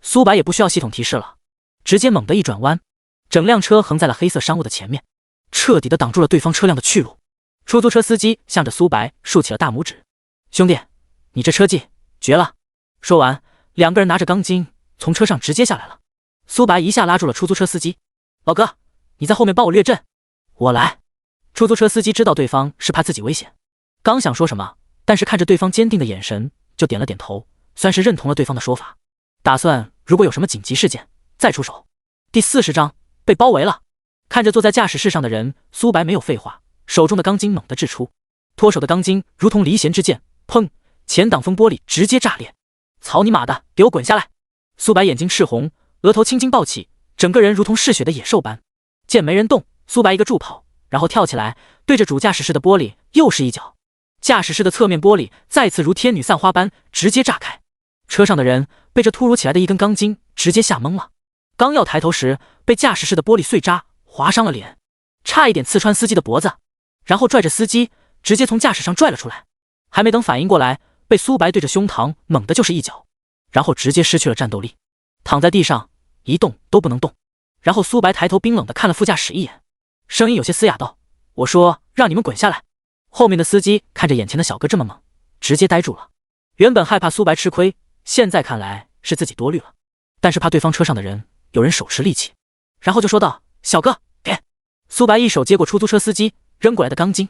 苏白也不需要系统提示了，直接猛地一转弯，整辆车横在了黑色商务的前面，彻底的挡住了对方车辆的去路。出租车司机向着苏白竖起了大拇指：“兄弟，你这车技绝了！”说完，两个人拿着钢筋从车上直接下来了。苏白一下拉住了出租车司机：“老哥，你在后面帮我掠阵，我来。”出租车司机知道对方是怕自己危险，刚想说什么，但是看着对方坚定的眼神，就点了点头，算是认同了对方的说法，打算如果有什么紧急事件再出手。第40章被包围了。看着坐在驾驶室上的人，苏白没有废话，手中的钢筋猛地掷出，脱手的钢筋如同离弦之箭，砰！前挡风玻璃直接炸裂。操你妈的，给我滚下来！苏白眼睛赤红，额头青筋暴起，整个人如同嗜血的野兽般。见没人动，苏白一个助跑，然后跳起来，对着主驾驶室的玻璃又是一脚，驾驶室的侧面玻璃再次如天女散花般直接炸开。车上的人被这突如其来的一根钢筋直接吓懵了，刚要抬头时，被驾驶室的玻璃碎渣划伤了脸，差一点刺穿司机的脖子，然后拽着司机直接从驾驶上拽了出来。还没等反应过来，被苏白对着胸膛猛的就是一脚，然后直接失去了战斗力，躺在地上一动都不能动。然后苏白抬头冰冷的看了副驾驶一眼，声音有些嘶哑道：“我说让你们滚下来。”后面的司机看着眼前的小哥这么猛，直接呆住了。原本害怕苏白吃亏，现在看来是自己多虑了，但是怕对方车上的人有人手持利器，然后就说道：“小哥，给！”苏白一手接过出租车司机扔过来的钢筋，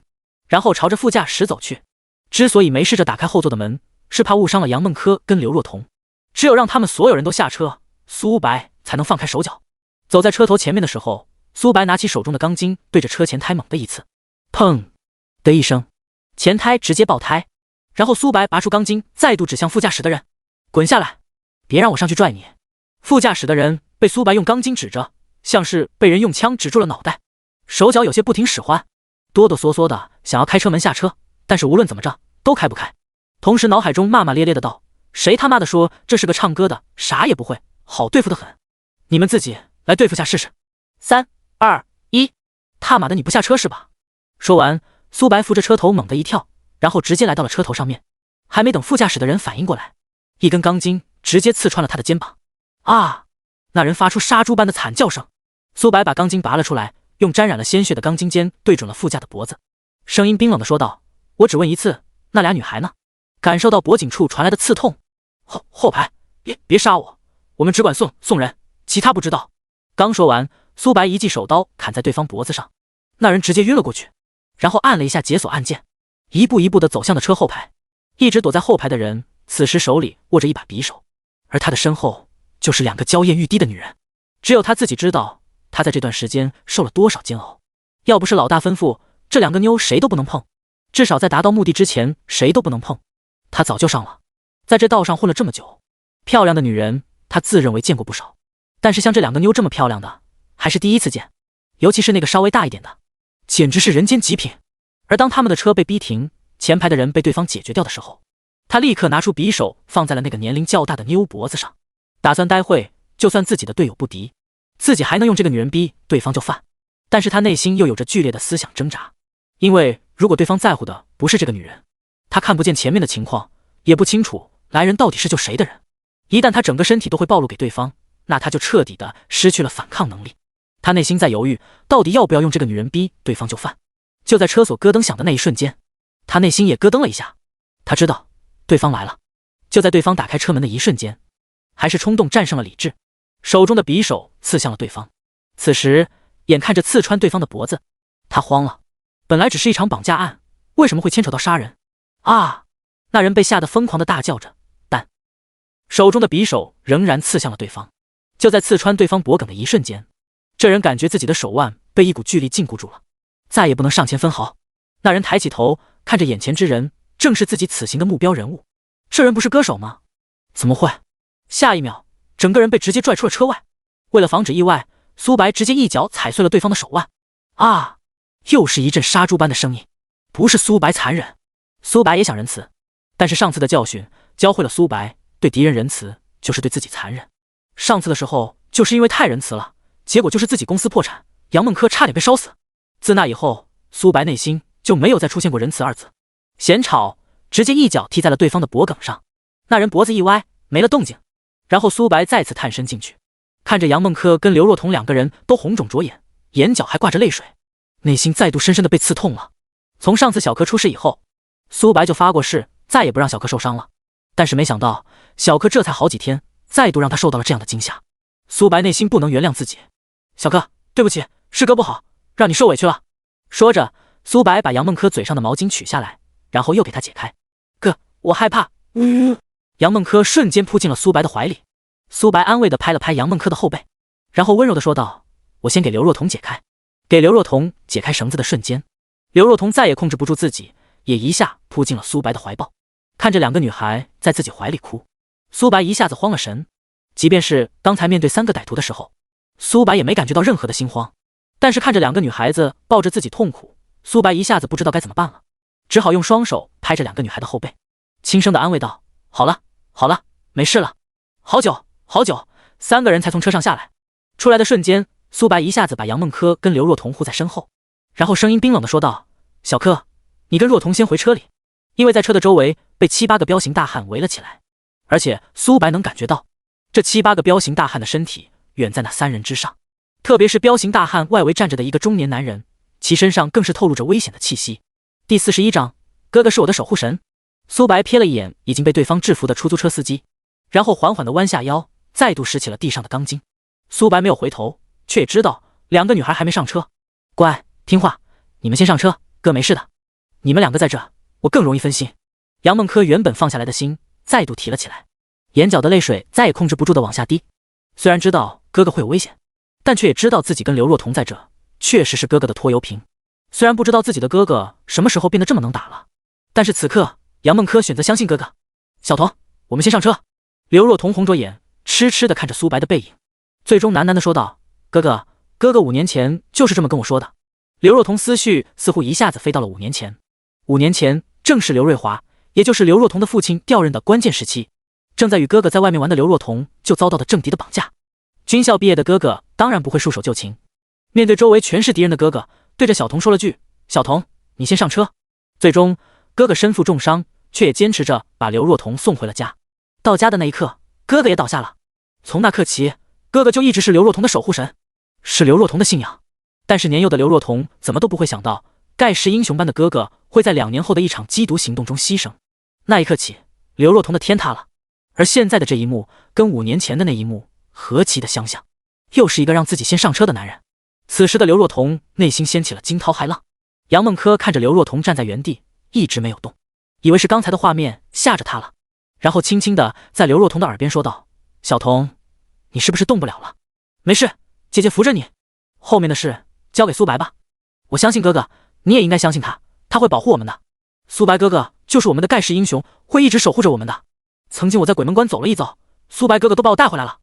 然后朝着副驾驶走去。之所以没试着打开后座的门，是怕误伤了杨梦珂跟刘若彤，只有让他们所有人都下车，苏白才能放开手脚。走在车头前面的时候，苏白拿起手中的钢筋对着车前胎猛地一刺，砰的一声，前胎直接爆胎。然后苏白拔出钢筋再度指向副驾驶的人：“滚下来，别让我上去拽你。”副驾驶的人被苏白用钢筋指着，像是被人用枪指住了脑袋，手脚有些不听使唤，哆哆嗦嗦的想要开车门下车，但是无论怎么着都开不开，同时脑海中骂骂咧咧的道：“谁他妈的说这是个唱歌的，啥也不会，好对付的很，你们自己来对付下试试。3、2、1，他妈的你不下车是吧？”说完，苏白扶着车头猛地一跳，然后直接来到了车头上面。还没等副驾驶的人反应过来，一根钢筋直接刺穿了他的肩膀。啊！那人发出杀猪般的惨叫声。苏白把钢筋拔了出来，用沾染了鲜血的钢筋尖对准了副驾的脖子，声音冰冷的说道：“我只问一次，那俩女孩呢？”感受到脖颈处传来的刺痛，后排，别杀我，我们只管送人，其他不知道。刚说完，苏白一记手刀砍在对方脖子上，那人直接晕了过去，然后按了一下解锁按键，一步一步的走向了车后排。一直躲在后排的人，此时手里握着一把匕首，而他的身后就是两个娇艳欲滴的女人。只有他自己知道，他在这段时间受了多少煎熬。要不是老大吩咐，这两个妞谁都不能碰，至少在达到目的之前，谁都不能碰。他早就上了，在这道上混了这么久，漂亮的女人他自认为见过不少，但是像这两个妞这么漂亮的，还是第一次见。尤其是那个稍微大一点的，简直是人间极品。而当他们的车被逼停，前排的人被对方解决掉的时候，他立刻拿出匕首放在了那个年龄较大的妞脖子上，打算待会就算自己的队友不敌，自己还能用这个女人逼对方就范。但是他内心又有着剧烈的思想挣扎，因为如果对方在乎的不是这个女人，他看不见前面的情况，也不清楚来人到底是救谁的人，一旦他整个身体都会暴露给对方，那他就彻底的失去了反抗能力。他内心在犹豫，到底要不要用这个女人逼对方就范。就在车锁咯噔响的那一瞬间，他内心也咯噔了一下，他知道对方来了。就在对方打开车门的一瞬间，还是冲动战胜了理智，手中的匕首刺向了对方。此时眼看着刺穿对方的脖子，他慌了，本来只是一场绑架案，为什么会牵扯到杀人啊？那人被吓得疯狂的大叫着，但手中的匕首仍然刺向了对方。就在刺穿对方脖颈的一瞬间，这人感觉自己的手腕被一股巨力禁锢住了，再也不能上前分毫。那人抬起头看着眼前之人，正是自己此行的目标人物。这人不是歌手吗？怎么会？下一秒，整个人被直接拽出了车外。为了防止意外，苏白直接一脚踩碎了对方的手腕。啊！又是一阵杀猪般的声音。不是苏白残忍，苏白也想仁慈，但是上次的教训教会了苏白，对敌人仁慈就是对自己残忍。上次的时候就是因为太仁慈了，结果就是自己公司破产，杨梦珂差点被烧死。自那以后，苏白内心就没有再出现过仁慈二字。嫌吵，直接一脚踢在了对方的脖颈上，那人脖子一歪，没了动静。然后苏白再次探身进去，看着杨梦珂跟刘若彤两个人都红肿着眼，眼角还挂着泪水，内心再度深深的被刺痛了。从上次小柯出事以后，苏白就发过誓，再也不让小柯受伤了。但是没想到，小柯这才好几天，再度让他受到了这样的惊吓。苏白内心不能原谅自己，小柯，对不起，是哥不好，让你受委屈了。说着，苏白把杨梦珂嘴上的毛巾取下来，然后又给他解开。哥，我害怕。杨梦珂瞬间扑进了苏白的怀里。苏白安慰地拍了拍杨梦珂的后背，然后温柔地说道：我先给刘若彤解开。给刘若彤解开绳子的瞬间，刘若彤再也控制不住自己，也一下扑进了苏白的怀抱。看着两个女孩在自己怀里哭，苏白一下子慌了神。即便是刚才面对3个歹徒的时候，苏白也没感觉到任何的心慌。但是看着两个女孩子抱着自己痛苦，苏白一下子不知道该怎么办了，只好用双手拍着两个女孩的后背，轻声的安慰道：好了好了，没事了。好久好久，3个人才从车上下来。出来的瞬间，苏白一下子把杨梦珂跟刘若彤护在身后，然后声音冰冷的说道：小柯，你跟若彤先回车里。因为在车的周围被7、8个彪形大汉围了起来，而且苏白能感觉到这7、8个彪形大汉的身体远在那3人之上，特别是彪形大汉外围站着的一个中年男人，其身上更是透露着危险的气息。第41章，哥哥是我的守护神。苏白瞥了一眼已经被对方制服的出租车司机，然后缓缓地弯下腰，再度拾起了地上的钢筋。苏白没有回头，却也知道两个女孩还没上车。乖，听话，你们先上车，哥没事的。你们2个在这，我更容易分心。杨梦珂原本放下来的心再度提了起来，眼角的泪水再也控制不住的往下滴。虽然知道哥哥会有危险，但却也知道自己跟刘若彤在这确实是哥哥的拖油瓶。虽然不知道自己的哥哥什么时候变得这么能打了，但是此刻杨梦珂选择相信哥哥。小童，我们先上车。刘若彤红着眼，痴痴地看着苏白的背影，最终喃喃地说道：哥哥5年前就是这么跟我说的。刘若彤思绪似乎一下子飞到了5年前。5年前正是刘瑞华，也就是刘若彤的父亲调任的关键时期。正在与哥哥在外面玩的刘若彤就遭到了政敌的绑架。军校毕业的哥哥当然不会束手就擒，面对周围全是敌人的哥哥，对着小童说了句：小童，你先上车。最终哥哥身负重伤，却也坚持着把刘若彤送回了家。到家的那一刻，哥哥也倒下了。从那刻起，哥哥就一直是刘若彤的守护神，是刘若彤的信仰。但是年幼的刘若彤怎么都不会想到，盖世英雄般的哥哥会在2年后的一场缉毒行动中牺牲。那一刻起，刘若彤的天塌了。而现在的这一幕跟5年前的那一幕何其的相像，又是一个让自己先上车的男人。此时的刘若彤内心掀起了惊涛骇浪。杨梦珂看着刘若彤站在原地一直没有动，以为是刚才的画面吓着他了，然后轻轻的在刘若彤的耳边说道：小童，你是不是动不了了？没事，姐姐扶着你，后面的事交给苏白吧。我相信哥哥，你也应该相信他，他会保护我们的。苏白哥哥就是我们的盖世英雄，会一直守护着我们的。曾经我在鬼门关走了一遭，苏白哥哥都把我带回来了。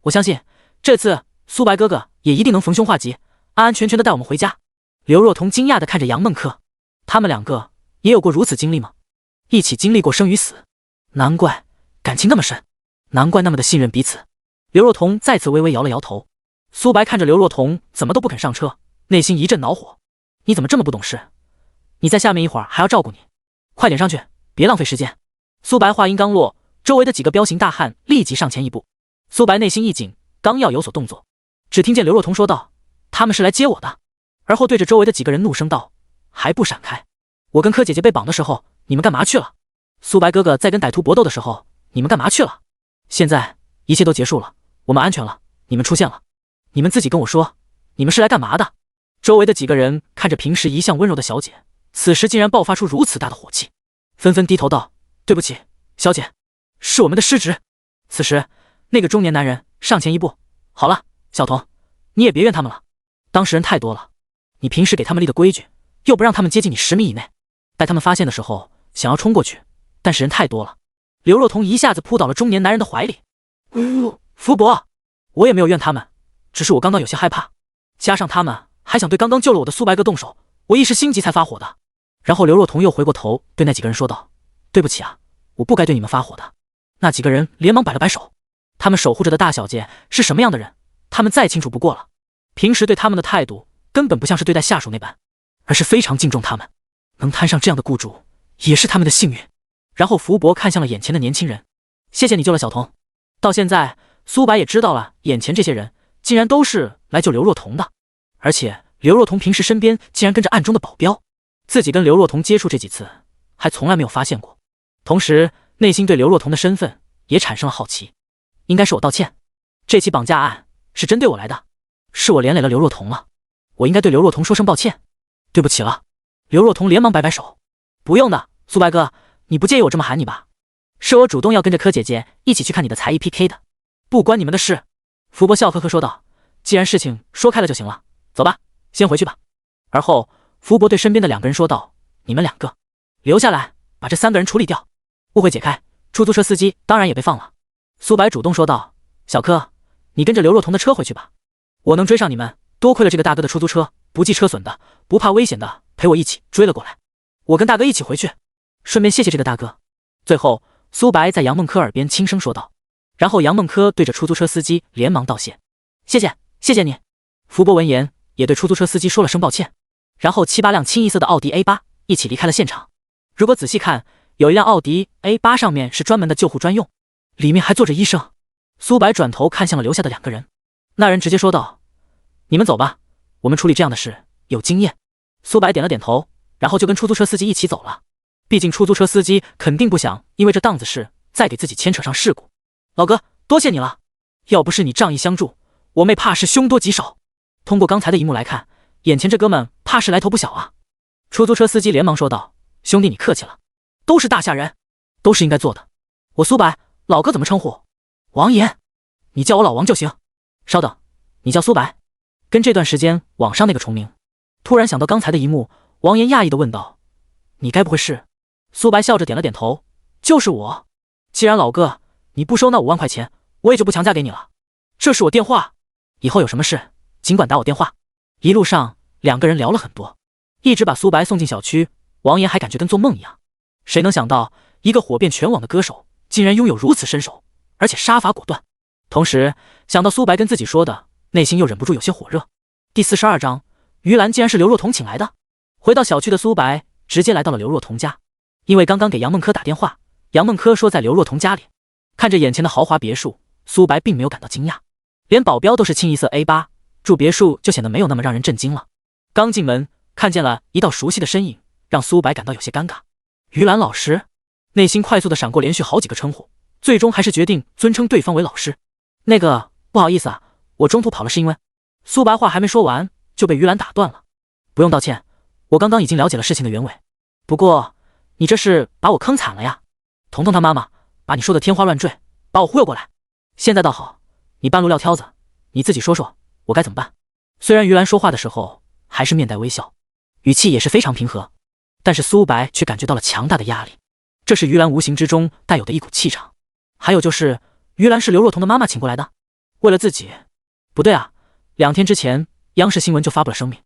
我相信这次苏白哥哥也一定能逢凶化吉，安安全全的带我们回家。刘若彤惊讶的看着杨梦珂，他们2个也有过如此经历吗？一起经历过生与死，难怪感情那么深，难怪那么的信任彼此。刘若彤再次微微摇了摇头。苏白看着刘若彤怎么都不肯上车，内心一阵恼火。你怎么这么不懂事？你在下面一会儿还要照顾你，快点上去，别浪费时间。苏白话音刚落，周围的几个彪形大汉立即上前一步。苏白内心一紧，刚要有所动作，只听见刘若彤说道：他们是来接我的。而后对着周围的几个人怒声道：还不闪开！我跟柯姐姐被绑的时候，你们干嘛去了？苏白哥哥在跟歹徒搏斗的时候，你们干嘛去了？现在一切都结束了，我们安全了，你们出现了，你们自己跟我说，你们是来干嘛的？周围的几个人看着平时一向温柔的小姐，此时竟然爆发出如此大的火气，纷纷低头道：对不起，小姐，是我们的失职。此时那个中年男人上前一步：好了，小童，你也别怨他们了，当事人太多了，你平时给他们立的规矩，又不让他们接近你10米以内，待他们发现的时候想要冲过去，但是人太多了。刘若彤一下子扑倒了中年男人的怀里。福伯，我也没有怨他们，只是我刚刚有些害怕，加上他们还想对刚刚救了我的苏白哥动手，我一时心急才发火的。然后刘若彤又回过头对那几个人说道：对不起啊，我不该对你们发火的。那几个人连忙摆了摆手，他们守护着的大小姐是什么样的人，他们再清楚不过了。平时对他们的态度根本不像是对待下属那般，而是非常敬重他们，能摊上这样的雇主也是他们的幸运。然后福伯看向了眼前的年轻人，谢谢你救了小童。到现在苏白也知道了，眼前这些人竟然都是来救刘若彤的，而且刘若彤平时身边竟然跟着暗中的保镖，自己跟刘若彤接触这几次还从来没有发现过。同时内心对刘若彤的身份也产生了好奇。应该是我道歉，这起绑架案是针对我来的，是我连累了刘若彤了，我应该对刘若彤说声抱歉，对不起了。刘若彤连忙摆摆手，不用的，苏白哥，你不介意我这么喊你吧？是我主动要跟着柯姐姐一起去看你的才艺 PK 的，不关你们的事。福伯笑呵呵说道，既然事情说开了就行了，走吧，先回去吧。而后福伯对身边的2个人说道，你们2个留下来把这3个人处理掉，误会解开，出租车司机当然也被放了。苏白主动说道，小柯，你跟着刘若彤的车回去吧，我能追上你们多亏了这个大哥的出租车，不计车损的，不怕危险的陪我一起追了过来，我跟大哥一起回去，顺便谢谢这个大哥。最后苏白在杨梦柯耳边轻声说道，然后杨梦柯对着出租车司机连忙道谢，谢谢你。福伯闻言也对出租车司机说了声抱歉，然后7、8辆清一色的奥迪 A8 一起离开了现场。如果仔细看，有一辆奥迪 A8 上面是专门的救护专用，里面还坐着医生。苏白转头看向了留下的2个人，那人直接说道，你们走吧，我们处理这样的事有经验。苏白点了点头，然后就跟出租车司机一起走了。毕竟出租车司机肯定不想因为这档子事再给自己牵扯上事故。老哥，多谢你了，要不是你仗义相助，我妹怕是凶多吉少。通过刚才的一幕来看，眼前这哥们怕是来头不小啊。出租车司机连忙说道，兄弟你客气了，都是大夏人，都是应该做的。我苏白，老哥怎么称呼？王岩，你叫我老王就行。稍等，你叫苏白，跟这段时间网上那个重名。突然想到刚才的一幕，王岩讶异地问道，你该不会是？苏白笑着点了点头，就是我。既然老哥你不收那5万块钱，我也就不强嫁给你了。这是我电话，以后有什么事尽管打我电话。一路上2个人聊了很多，一直把苏白送进小区。王岩还感觉跟做梦一样，谁能想到一个火遍全网的歌手竟然拥有如此身手，而且杀伐果断。同时想到苏白跟自己说的，内心又忍不住有些火热。第42章，于兰竟然是刘若彤请来的。回到小区的苏白直接来到了刘若彤家，因为刚刚给杨梦柯打电话，杨梦柯说在刘若彤家里。看着眼前的豪华别墅，苏白并没有感到惊讶，连保镖都是清一色 A8， 住别墅就显得没有那么让人震惊了。刚进门看见了一道熟悉的身影，让苏白感到有些尴尬。于兰老师，内心快速的闪过连续好几个称呼，最终还是决定尊称对方为老师。那个不好意思啊，我中途跑了是因为……苏白话还没说完就被于兰打断了。不用道歉，我刚刚已经了解了事情的原委，不过你这是把我坑惨了呀。彤彤他妈妈把你说的天花乱坠，把我忽悠过来，现在倒好，你半路撂挑子，你自己说说我该怎么办。虽然于兰说话的时候还是面带微笑，语气也是非常平和，但是苏白却感觉到了强大的压力，这是于兰无形之中带有的一股气场。还有就是于兰是刘若彤的妈妈请过来的，为了自己……不对啊，2天之前央视新闻就发布了声明，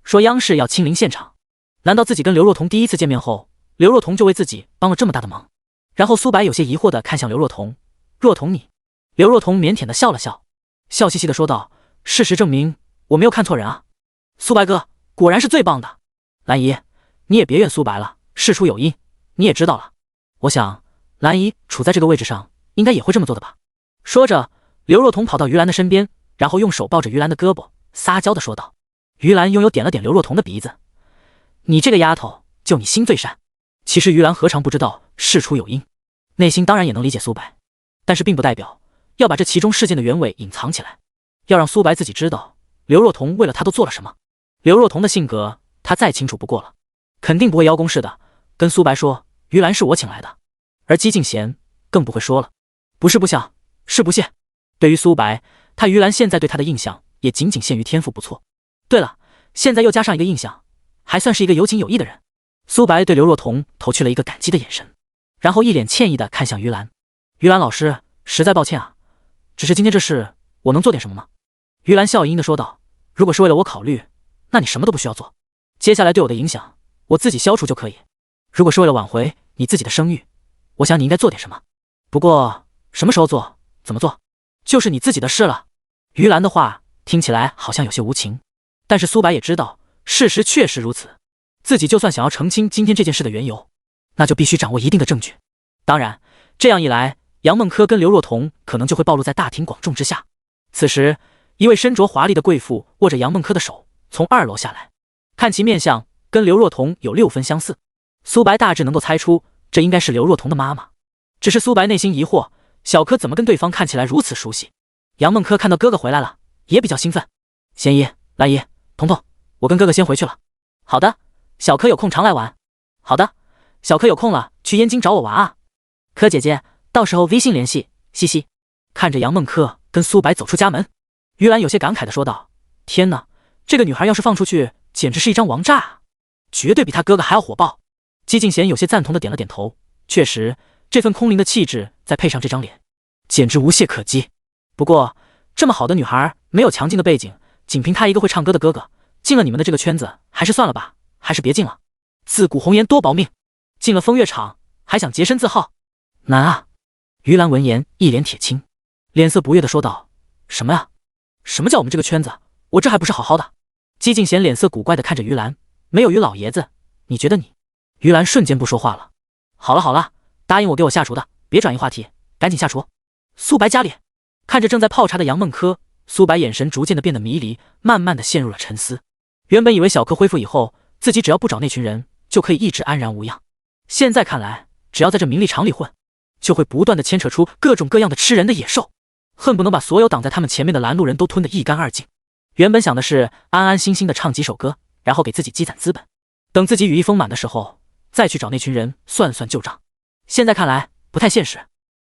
说央视要亲临现场。难道自己跟刘若彤第一次见面后，刘若彤就为自己帮了这么大的忙？然后苏白有些疑惑地看向刘若彤，若彤你……刘若彤腼腆地笑了笑，笑嘻嘻地说道，事实证明我没有看错人啊，苏白哥果然是最棒的。兰姨，你也别怨苏白了，事出有因，你也知道了。我想兰姨处在这个位置上应该也会这么做的吧。说着刘若彤跑到于兰的身边，然后用手抱着于兰的胳膊，撒娇地说道。于兰拥有点了点刘若彤的鼻子，你这个丫头就你心最善。其实于兰何尝不知道事出有因，内心当然也能理解苏白，但是并不代表要把这其中事件的原委隐藏起来，要让苏白自己知道刘若彤为了他都做了什么。刘若彤的性格他再清楚不过了，肯定不会邀功似的跟苏白说于兰是我请来的，而姬敬贤更不会说了不是不想，是不屑。对于苏白，他于兰现在对他的印象也仅仅限于天赋不错，对了，现在又加上一个印象，还算是一个有情有义的人。苏白对刘若彤投去了一个感激的眼神，然后一脸歉意地看向于兰。于兰老师，实在抱歉啊，只是今天这事我能做点什么吗？于兰笑盈盈地说道，如果是为了我考虑，那你什么都不需要做，接下来对我的影响我自己消除就可以。如果是为了挽回你自己的声誉，我想你应该做点什么。不过什么时候做，怎么做，就是你自己的事了。于兰的话听起来好像有些无情，但是苏白也知道事实确实如此。自己就算想要澄清今天这件事的缘由，那就必须掌握一定的证据。当然，这样一来，杨梦柯跟刘若彤可能就会暴露在大庭广众之下。此时，一位身着华丽的贵妇握着杨梦柯的手从2楼下来，看其面相跟刘若彤有6分相似。苏白大致能够猜出这应该是刘若彤的妈妈，只是苏白内心疑惑，小柯怎么跟对方看起来如此熟悉。杨梦柯看到哥哥回来了，也比较兴奋。贤姨、兰姨、彤彤，我跟哥哥先回去了。好的，小柯有空常来玩。好的，小柯有空了去燕京找我玩啊。柯姐姐，到时候微信联系，嘻嘻。看着杨梦柯跟苏白走出家门，于兰有些感慨地说道：天哪，这个女孩要是放出去，简直是一张王炸啊，绝对比她哥哥还要火爆。姬敬贤有些赞同的点了点头，确实，这份空灵的气质再配上这张脸，简直无懈可击。不过，这么好的女孩没有强劲的背景，仅凭她一个会唱歌的哥哥，进了你们的这个圈子，还是算了吧，还是别进了。自古红颜多薄命，进了风月场还想洁身自好，难啊！于兰闻言一脸铁青，脸色不悦的说道：什么呀？什么叫我们这个圈子？我这还不是好好的？姬敬贤脸色古怪的看着于兰，没有于老爷子，你觉得你？于兰瞬间不说话了。好了好了，答应我给我下厨的，别转移话题，赶紧下厨。苏白家里看着正在泡茶的杨梦柯，苏白眼神逐渐的变得迷离，慢慢的陷入了沉思。原本以为小柯恢复以后，自己只要不找那群人，就可以一直安然无恙。现在看来，只要在这名利场里混，就会不断的牵扯出各种各样的吃人的野兽，恨不能把所有挡在他们前面的拦路人都吞得一干二净。原本想的是安安心心的唱几首歌，然后给自己积攒资本，等自己羽翼丰满的时候，再去找那群人算算旧账。现在看来不太现实。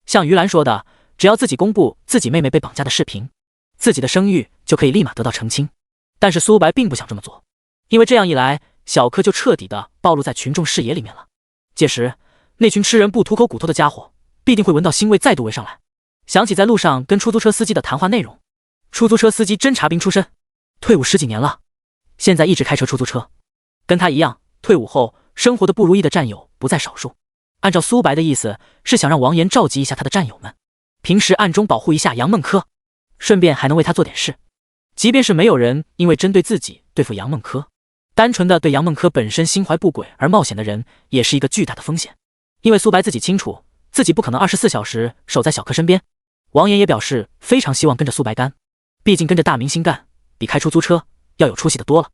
像于兰说的，只要自己公布自己妹妹被绑架的视频，自己的声誉就可以立马得到澄清。但是苏白并不想这么做，因为这样一来，小柯就彻底的暴露在群众视野里面了。届时，那群吃人不吐口骨头的家伙必定会闻到腥味再度围上来。想起在路上跟出租车司机的谈话内容，出租车司机侦察兵出身，退伍10几年了，现在一直开车出租车，跟他一样，退伍后生活的不如意的战友不在少数。按照苏白的意思，是想让王岩召集一下他的战友们，平时暗中保护一下杨梦柯，顺便还能为他做点事。即便是没有人因为针对自己对付杨梦柯，单纯的对杨梦柯本身心怀不轨而冒险的人，也是一个巨大的风险。因为苏白自己清楚，自己不可能24小时守在小柯身边。王岩也表示非常希望跟着苏白干，毕竟跟着大明星干，比开出租车要有出息的多了。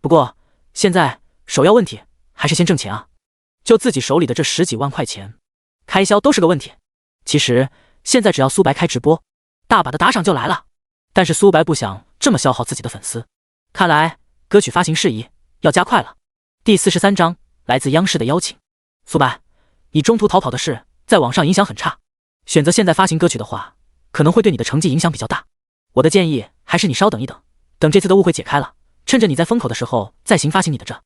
不过现在首要问题还是先挣钱啊，就自己手里的这10几万块钱，开销都是个问题。其实现在只要苏白开直播，大把的打赏就来了。但是苏白不想这么消耗自己的粉丝，看来歌曲发行事宜要加快了。第43章，来自央视的邀请。苏白，你中途逃跑的事在网上影响很差，选择现在发行歌曲的话，可能会对你的成绩影响比较大。我的建议还是你稍等一等，等这次的误会解开了，趁着你在风口的时候再行发行你的这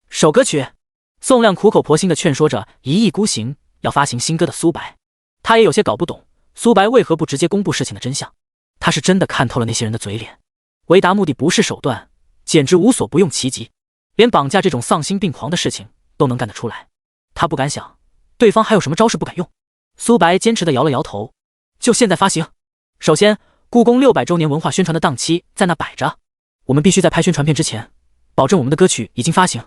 首歌曲。宋亮苦口婆心地劝说着一意孤行要发行新歌的苏白，他也有些搞不懂苏白为何不直接公布事情的真相。他是真的看透了那些人的嘴脸，为达目的不是手段，简直无所不用其极，连绑架这种丧心病狂的事情都能干得出来。他不敢想对方还有什么招式不敢用。苏白坚持地摇了摇头，就现在发行。首先，故宫600周年文化宣传的档期在那摆着，我们必须在拍宣传片之前保证我们的歌曲已经发行，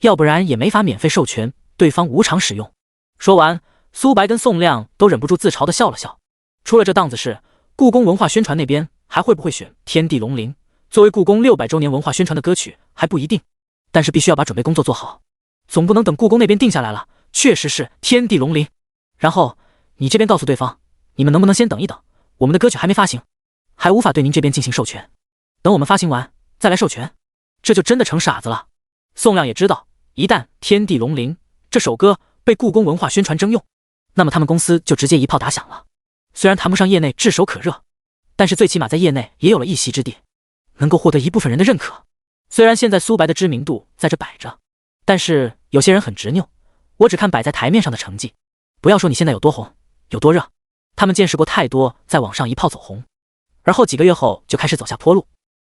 要不然也没法免费授权对方无偿使用。说完，苏白跟宋亮都忍不住自嘲地笑了笑。出了这档子事，故宫文化宣传那边还会不会选《天地龙鳞》作为故宫600周年文化宣传的歌曲还不一定，但是必须要把准备工作做好，总不能等故宫那边定下来了确实是《天地龙鳞》，然后你这边告诉对方，你们能不能先等一等，我们的歌曲还没发行，还无法对您这边进行授权，等我们发行完再来授权，这就真的成傻子了。宋亮也知道，一旦《天地龙鳞》这首歌被故宫文化宣传征用，那么他们公司就直接一炮打响了。虽然谈不上业内炙手可热，但是最起码在业内也有了一席之地，能够获得一部分人的认可。虽然现在苏白的知名度在这摆着，但是有些人很执拗，我只看摆在台面上的成绩，不要说你现在有多红有多热，他们见识过太多在网上一炮走红，而后几个月后就开始走下坡路。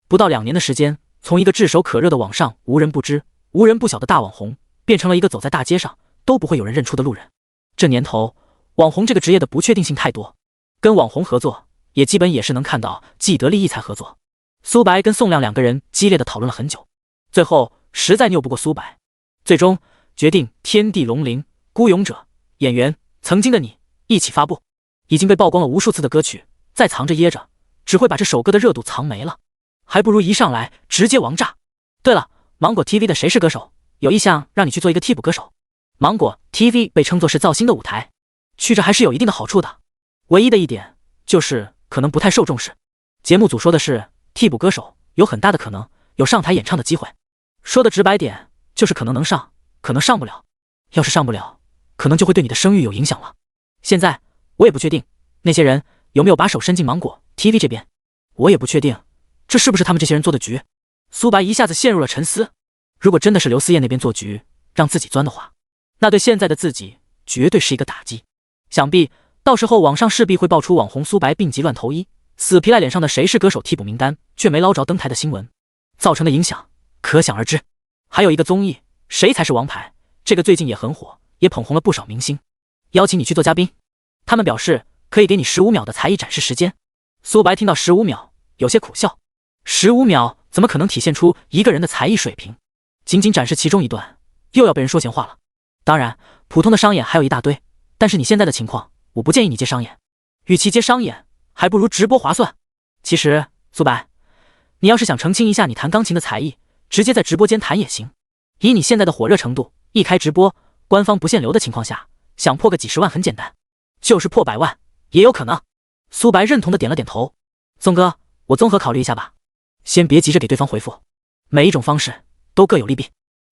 不到2年的时间，从一个炙手可热的网上无人不知无人不晓的大网红，变成了一个走在大街上都不会有人认出的路人。这年头，网红这个职业的不确定性太多，跟网红合作也基本也是能看到既得利益才合作。苏白跟宋亮两个人激烈的讨论了很久，最后实在拗不过苏白，最终决定天地龙鳞、孤勇者、演员、曾经的你一起发布。已经被曝光了无数次的歌曲，再藏着掖着，只会把这首歌的热度藏没了，还不如一上来直接王炸。对了，芒果 TV 的谁是歌手有意向让你去做一个替补歌手。芒果 TV 被称作是造星的舞台，去这还是有一定的好处的，唯一的一点就是可能不太受重视。节目组说的是替补歌手有很大的可能有上台演唱的机会，说的直白点就是可能能上，可能上不了，要是上不了，可能就会对你的声誉有影响了。现在我也不确定那些人有没有把手伸进芒果 TV 这边，我也不确定这是不是他们这些人做的局。苏白一下子陷入了沉思，如果真的是刘思燕那边做局让自己钻的话，那对现在的自己绝对是一个打击。想必到时候网上势必会爆出网红苏白病急乱投医，死皮赖脸上的谁是歌手替补名单却没捞着登台的新闻，造成的影响可想而知。还有一个综艺谁才是王牌，这个最近也很火，也捧红了不少明星，邀请你去做嘉宾，他们表示可以给你15秒的才艺展示时间。苏白听到15秒有些苦笑，15秒怎么可能体现出一个人的才艺水平？仅仅展示其中一段又要被人说闲话了。当然普通的商演还有一大堆，但是你现在的情况我不建议你接商演，与其接商演还不如直播划算。其实苏白，你要是想澄清一下你弹钢琴的才艺，直接在直播间弹也行，以你现在的火热程度，一开直播官方不限流的情况下，想破个几十万很简单，就是破100万也有可能。苏白认同的点了点头，宋哥，我综合考虑一下吧。先别急着给对方回复，每一种方式都各有利弊，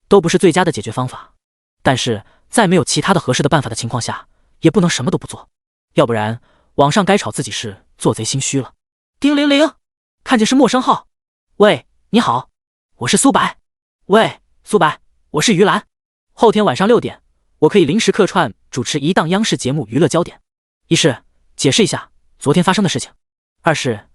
都不是最佳的解决方法，但是在没有其他的合适的办法的情况下，也不能什么都不做，要不然网上该吵自己是做贼心虚了。叮铃铃，看见是陌生号，喂，你好，我是苏白。喂，苏白，我是于兰。后天晚上6点，我可以临时客串主持一档央视节目娱乐焦点。一是解释一下昨天发生的事情，二是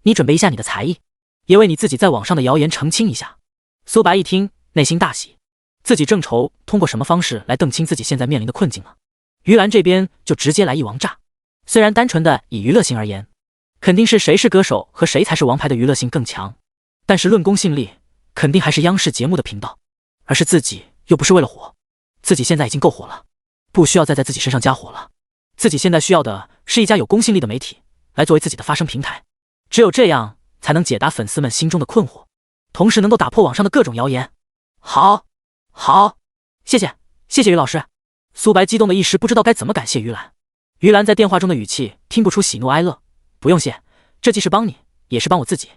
你准备一下你的才艺，也为你自己在网上的谣言澄清一下。苏白一听内心大喜，自己正愁通过什么方式来澄清自己现在面临的困境呢。于兰这边就直接来一王炸，虽然单纯的以娱乐性而言，肯定是谁是歌手和谁才是王牌的娱乐性更强，但是论公信力肯定还是央视节目的频道，而是自己又不是为了火，自己现在已经够火了，不需要再在自己身上加火了。自己现在需要的是一家有公信力的媒体来作为自己的发声平台，只有这样才能解答粉丝们心中的困惑，同时能够打破网上的各种谣言。好，谢谢于老师。苏白激动的一时不知道该怎么感谢于兰。于兰在电话中的语气听不出喜怒哀乐，不用谢，这既是帮你也是帮我自己。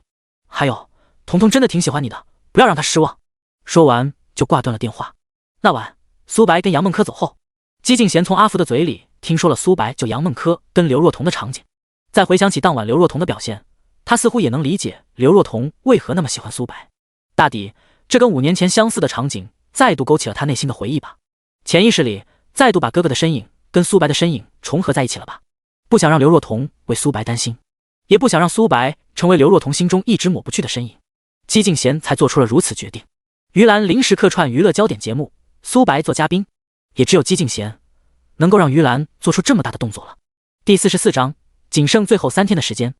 还有，彤彤真的挺喜欢你的，不要让她失望。说完就挂断了电话。那晚苏白跟杨梦珂走后，姬敬贤从阿福的嘴里听说了苏白救杨梦珂跟刘若彤的场景，再回想起当晚刘若彤的表现，他似乎也能理解刘若彤为何那么喜欢苏白。大抵这跟5年前相似的场景再度勾起了他内心的回忆吧，潜意识里再度把哥哥的身影跟苏白的身影重合在一起了吧。不想让刘若彤为苏白担心，也不想让苏白成为刘若彤心中一直抹不去的身影，姬敬贤才做出了如此决定。于兰临时客串娱乐焦点节目，苏白做嘉宾，也只有姬敬贤能够让于兰做出这么大的动作了。第44章，仅剩最后3天的时间，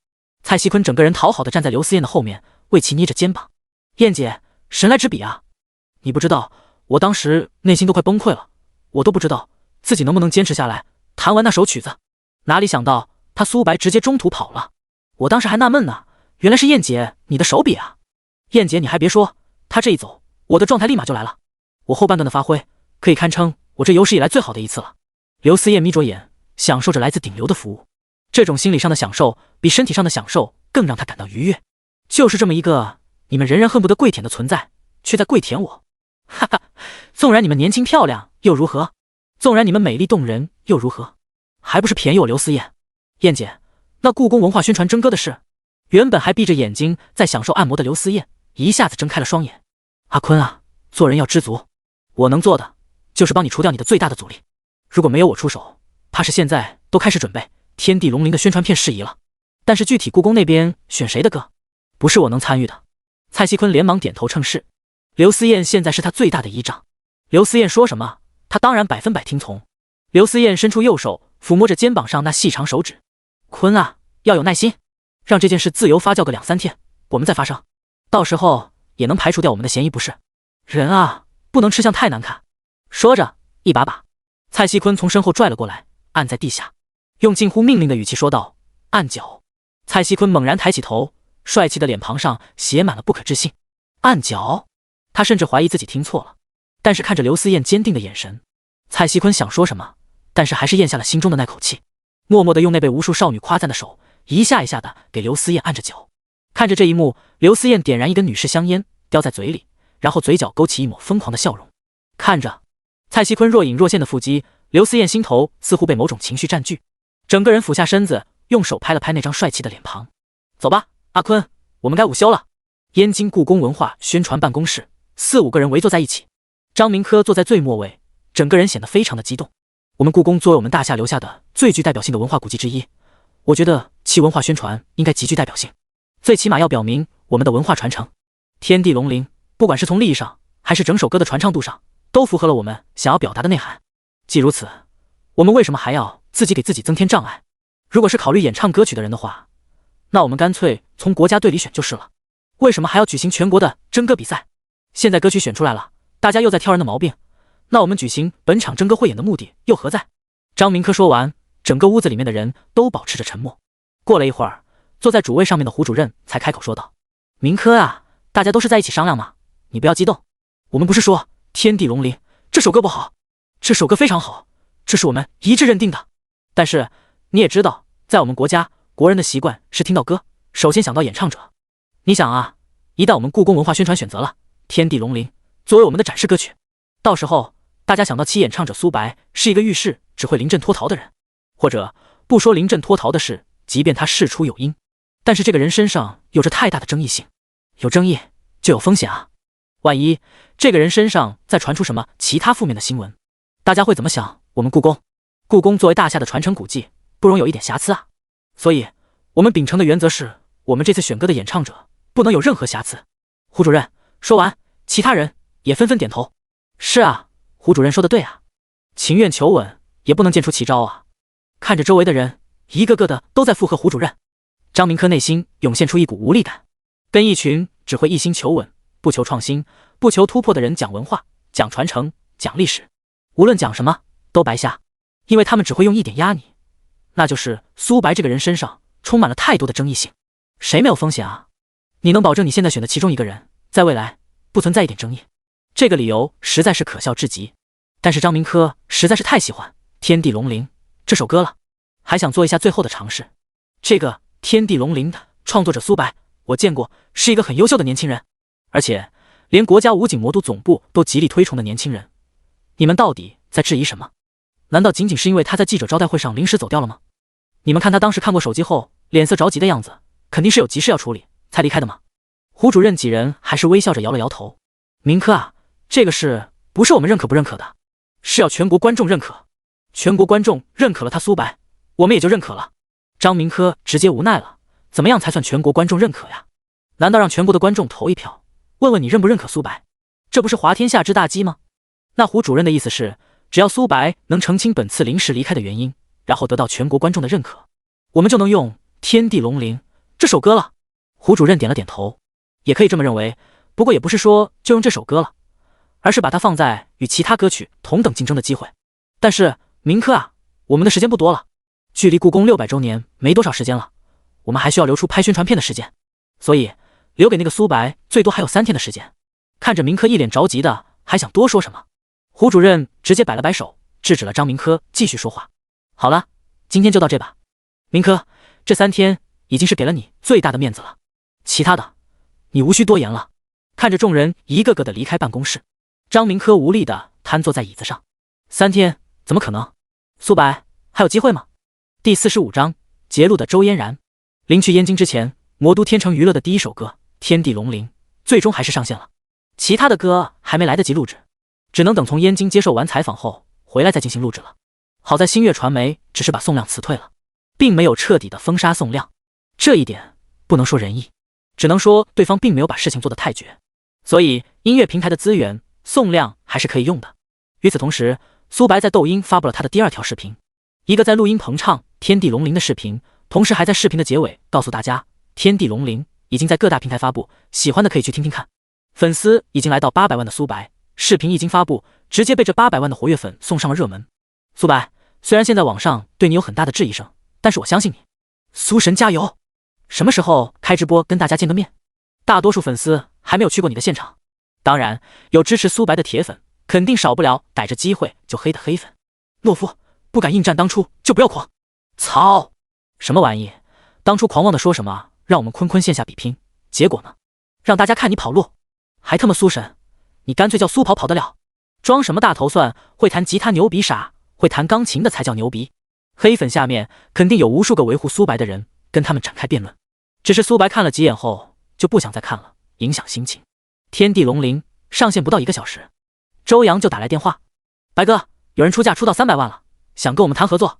蔡徐坤整个人讨好的站在刘思燕的后面，为其捏着肩膀。燕姐，神来之笔啊！你不知道，我当时内心都快崩溃了，我都不知道自己能不能坚持下来弹完那首曲子。哪里想到他苏白直接中途跑了，我当时还纳闷呢，原来是燕姐你的手笔啊！燕姐你还别说，他这一走，我的状态立马就来了，我后半段的发挥可以堪称我这有史以来最好的一次了。刘思燕眯着眼，享受着来自顶流的服务，这种心理上的享受比身体上的享受更让他感到愉悦。就是这么一个你们人人恨不得跪舔的存在，却在跪舔我，哈哈！纵然你们年轻漂亮又如何？纵然你们美丽动人又如何？还不是便宜我刘思燕。燕姐，那故宫文化宣传征歌的事。原本还闭着眼睛在享受按摩的刘思燕一下子睁开了双眼。阿坤啊，做人要知足，我能做的就是帮你除掉你的最大的阻力。如果没有我出手，怕是现在都开始准备天地龙鳞的宣传片事宜了。但是具体故宫那边选谁的歌，不是我能参与的。蔡徐坤连忙点头称是。刘思燕现在是他最大的依仗，刘思燕说什么他当然100%听从。刘思燕伸出右手抚摸着肩膀上那细长手指。坤啊，要有耐心，让这件事自由发酵个2、3天，我们再发生，到时候也能排除掉我们的嫌疑不是？人啊，不能吃相太难看。说着，一把把蔡西坤从身后拽了过来，按在地下，用近乎命令的语气说道：“按脚。”蔡西坤猛然抬起头，帅气的脸庞上写满了不可置信。按脚？他甚至怀疑自己听错了。但是看着刘思燕坚定的眼神，蔡西坤想说什么，但是还是咽下了心中的那口气，默默地用那被无数少女夸赞的手一下一下的给刘思燕按着脚。看着这一幕，刘思燕点燃一根女士香烟，叼在嘴里，然后嘴角勾起一抹疯狂的笑容。看着蔡西坤若隐若现的腹肌，刘思燕心头似乎被某种情绪占据，整个人俯下身子，用手拍了拍那张帅气的脸庞。走吧，阿坤，我们该午休了。燕京故宫文化宣传办公室，4、5个人围坐在一起。张明科坐在最末位，整个人显得非常的激动。我们故宫作为我们大夏留下的最具代表性的文化古迹之一，我觉得其文化宣传应该极具代表性，最起码要表明我们的文化传承。天地龙灵，不管是从利益上，还是整首歌的传唱度上，都符合了我们想要表达的内涵。既如此，我们为什么还要自己给自己增添障碍？如果是考虑演唱歌曲的人的话，那我们干脆从国家队里选就是了。为什么还要举行全国的征歌比赛？现在歌曲选出来了，大家又在挑人的毛病，那我们举行本场征歌汇演的目的又何在？张明科说完，整个屋子里面的人都保持着沉默。过了一会儿，坐在主位上面的胡主任才开口说道：“明科啊，大家都是在一起商量嘛，你不要激动。我们不是说天地龙灵这首歌不好，这首歌非常好，这是我们一致认定的。但是你也知道，在我们国家，国人的习惯是听到歌首先想到演唱者。你想啊，一旦我们故宫文化宣传选择了天地龙灵作为我们的展示歌曲，到时候大家想到其演唱者苏白是一个遇事只会临阵脱逃的人，或者不说临阵脱逃的事，即便他事出有因，但是这个人身上有着太大的争议性，有争议就有风险啊。万一这个人身上再传出什么其他负面的新闻，大家会怎么想我们故宫？故宫作为大夏的传承古迹，不容有一点瑕疵啊。所以我们秉承的原则是，我们这次选歌的演唱者不能有任何瑕疵。胡主任说完，其他人也纷纷点头。是啊，胡主任说的对啊，情愿求稳也不能见出奇招啊。看着周围的人一个个的都在附和胡主任，张明科内心涌现出一股无力感，跟一群只会一心求稳、不求创新、不求突破的人讲文化、讲传承、讲历史，无论讲什么都白瞎，因为他们只会用一点压你，那就是苏白这个人身上充满了太多的争议性。谁没有风险啊？你能保证你现在选的其中一个人在未来不存在一点争议？这个理由实在是可笑至极。但是张明科实在是太喜欢《天地龙灵》这首歌了，还想做一下最后的尝试。这个《天地龙灵》的创作者苏白，我见过，是一个很优秀的年轻人，而且连国家武警魔都总部都极力推崇的年轻人。你们到底在质疑什么？难道仅仅是因为他在记者招待会上临时走掉了吗？你们看他当时看过手机后脸色着急的样子，肯定是有急事要处理才离开的吗？胡主任几人还是微笑着摇了摇头。明科啊，这个事不是我们认可不认可的，是要全国观众认可。全国观众认可了他苏白，我们也就认可了。张明科直接无奈了，怎么样才算全国观众认可呀？难道让全国的观众投一票，问问你认不认可苏白？这不是滑天下之大稽吗？那胡主任的意思是，只要苏白能澄清本次临时离开的原因，然后得到全国观众的认可，我们就能用《天地龙灵》这首歌了。胡主任点了点头，也可以这么认为，不过也不是说就用这首歌了，而是把它放在与其他歌曲同等竞争的机会。但是明科啊，我们的时间不多了，距离故宫600周年没多少时间了，我们还需要留出拍宣传片的时间，所以留给那个苏白最多还有3天的时间。看着明科一脸着急的还想多说什么，胡主任直接摆了摆手，制止了张明科继续说话。好了，今天就到这吧。明科，这3天已经是给了你最大的面子了，其他的你无需多言了。看着众人一个个的离开办公室，张明科无力的瘫坐在椅子上。3天怎么可能？苏白还有机会吗？第45章截录的周嫣然。临去燕京之前，魔都天成娱乐的第一首歌《天地龙灵》最终还是上线了，其他的歌还没来得及录制，只能等从燕京接受完采访后回来再进行录制了。好在星月传媒只是把宋亮辞退了，并没有彻底的封杀宋亮，这一点不能说仁义，只能说对方并没有把事情做得太绝，所以音乐平台的资源宋亮还是可以用的。与此同时，苏白在抖音发布了他的第2条视频，一个在录音棚唱天地龙鳞的视频，同时还在视频的结尾告诉大家，天地龙鳞已经在各大平台发布，喜欢的可以去听听看。粉丝已经来到800万的苏白，视频一经发布，直接被这800万的活跃粉送上了热门。苏白，虽然现在网上对你有很大的质疑声，但是我相信你。苏神加油！什么时候开直播跟大家见个面？大多数粉丝还没有去过你的现场，当然有支持苏白的铁粉，肯定少不了逮着机会就黑的黑粉。懦夫，不敢应战当初就不要狂。操！什么玩意？当初狂妄的说什么让我们坤坤线下比拼，结果呢？让大家看你跑路，还他妈苏神，你干脆叫苏跑跑得了，装什么大头蒜？会弹吉他牛逼傻，会弹钢琴的才叫牛逼。黑粉下面肯定有无数个维护苏白的人，跟他们展开辩论。只是苏白看了几眼后就不想再看了，影响心情。天地龙鳞上线不到1个小时，周洋就打来电话，白哥，有人出价出到300万了，想跟我们谈合作，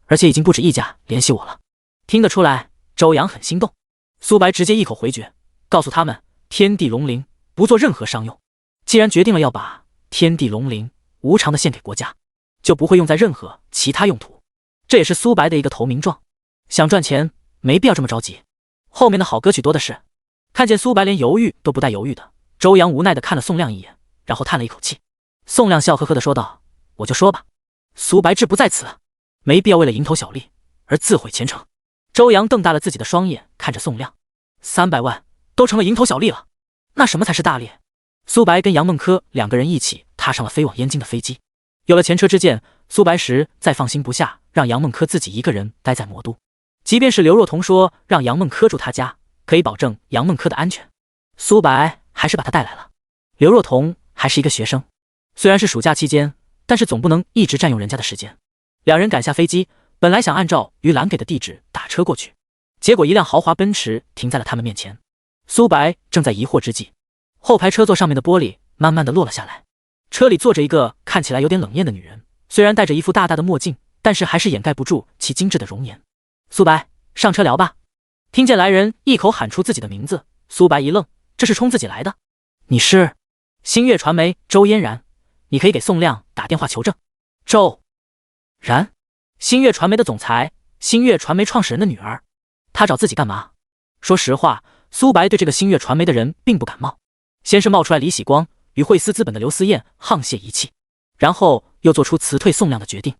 而且已经不止一家联系我了。听得出来周洋很心动。苏白直接一口回绝，告诉他们天地龙鳞不做任何商用，既然决定了要把天地龙鳞无偿的献给国家，就不会用在任何其他用途。这也是苏白的一个投名状，想赚钱没必要这么着急，后面的好歌曲多的是。看见苏白连犹豫都不带犹豫的，周洋无奈的看了宋亮一眼，然后叹了一口气。宋亮笑呵呵的说道，我就说吧，苏白志不在此，没必要为了蝇头小利而自毁前程。周洋瞪大了自己的双眼看着宋亮，300万都成了蝇头小利了，那什么才是大利？苏白跟杨梦柯2个人一起踏上了飞往燕京的飞机。有了前车之鉴，苏白实再放心不下让杨梦柯自己一个人待在魔都。即便是刘若彤说让杨梦柯住他家，可以保证杨梦柯的安全，苏白还是把他带来了。刘若彤还是一个学生，虽然是暑假期间，但是总不能一直占用人家的时间。2人赶下飞机，本来想按照于兰给的地址打车过去，结果一辆豪华奔驰停在了他们面前。苏白正在疑惑之际，后排车座上面的玻璃慢慢的落了下来，车里坐着一个看起来有点冷艳的女人，虽然戴着一副大大的墨镜，但是还是掩盖不住其精致的容颜。苏白，上车聊吧。听见来人一口喊出自己的名字，苏白一愣，这是冲自己来的？你是星月传媒周嫣然，你可以给宋亮打电话求证。周然，星月传媒的总裁，星月传媒创始人的女儿，她找自己干嘛？说实话，苏白对这个星月传媒的人并不感冒。先是冒出来李喜光与惠思资本的刘思燕沆瀣一气，然后又做出辞退宋亮的决定，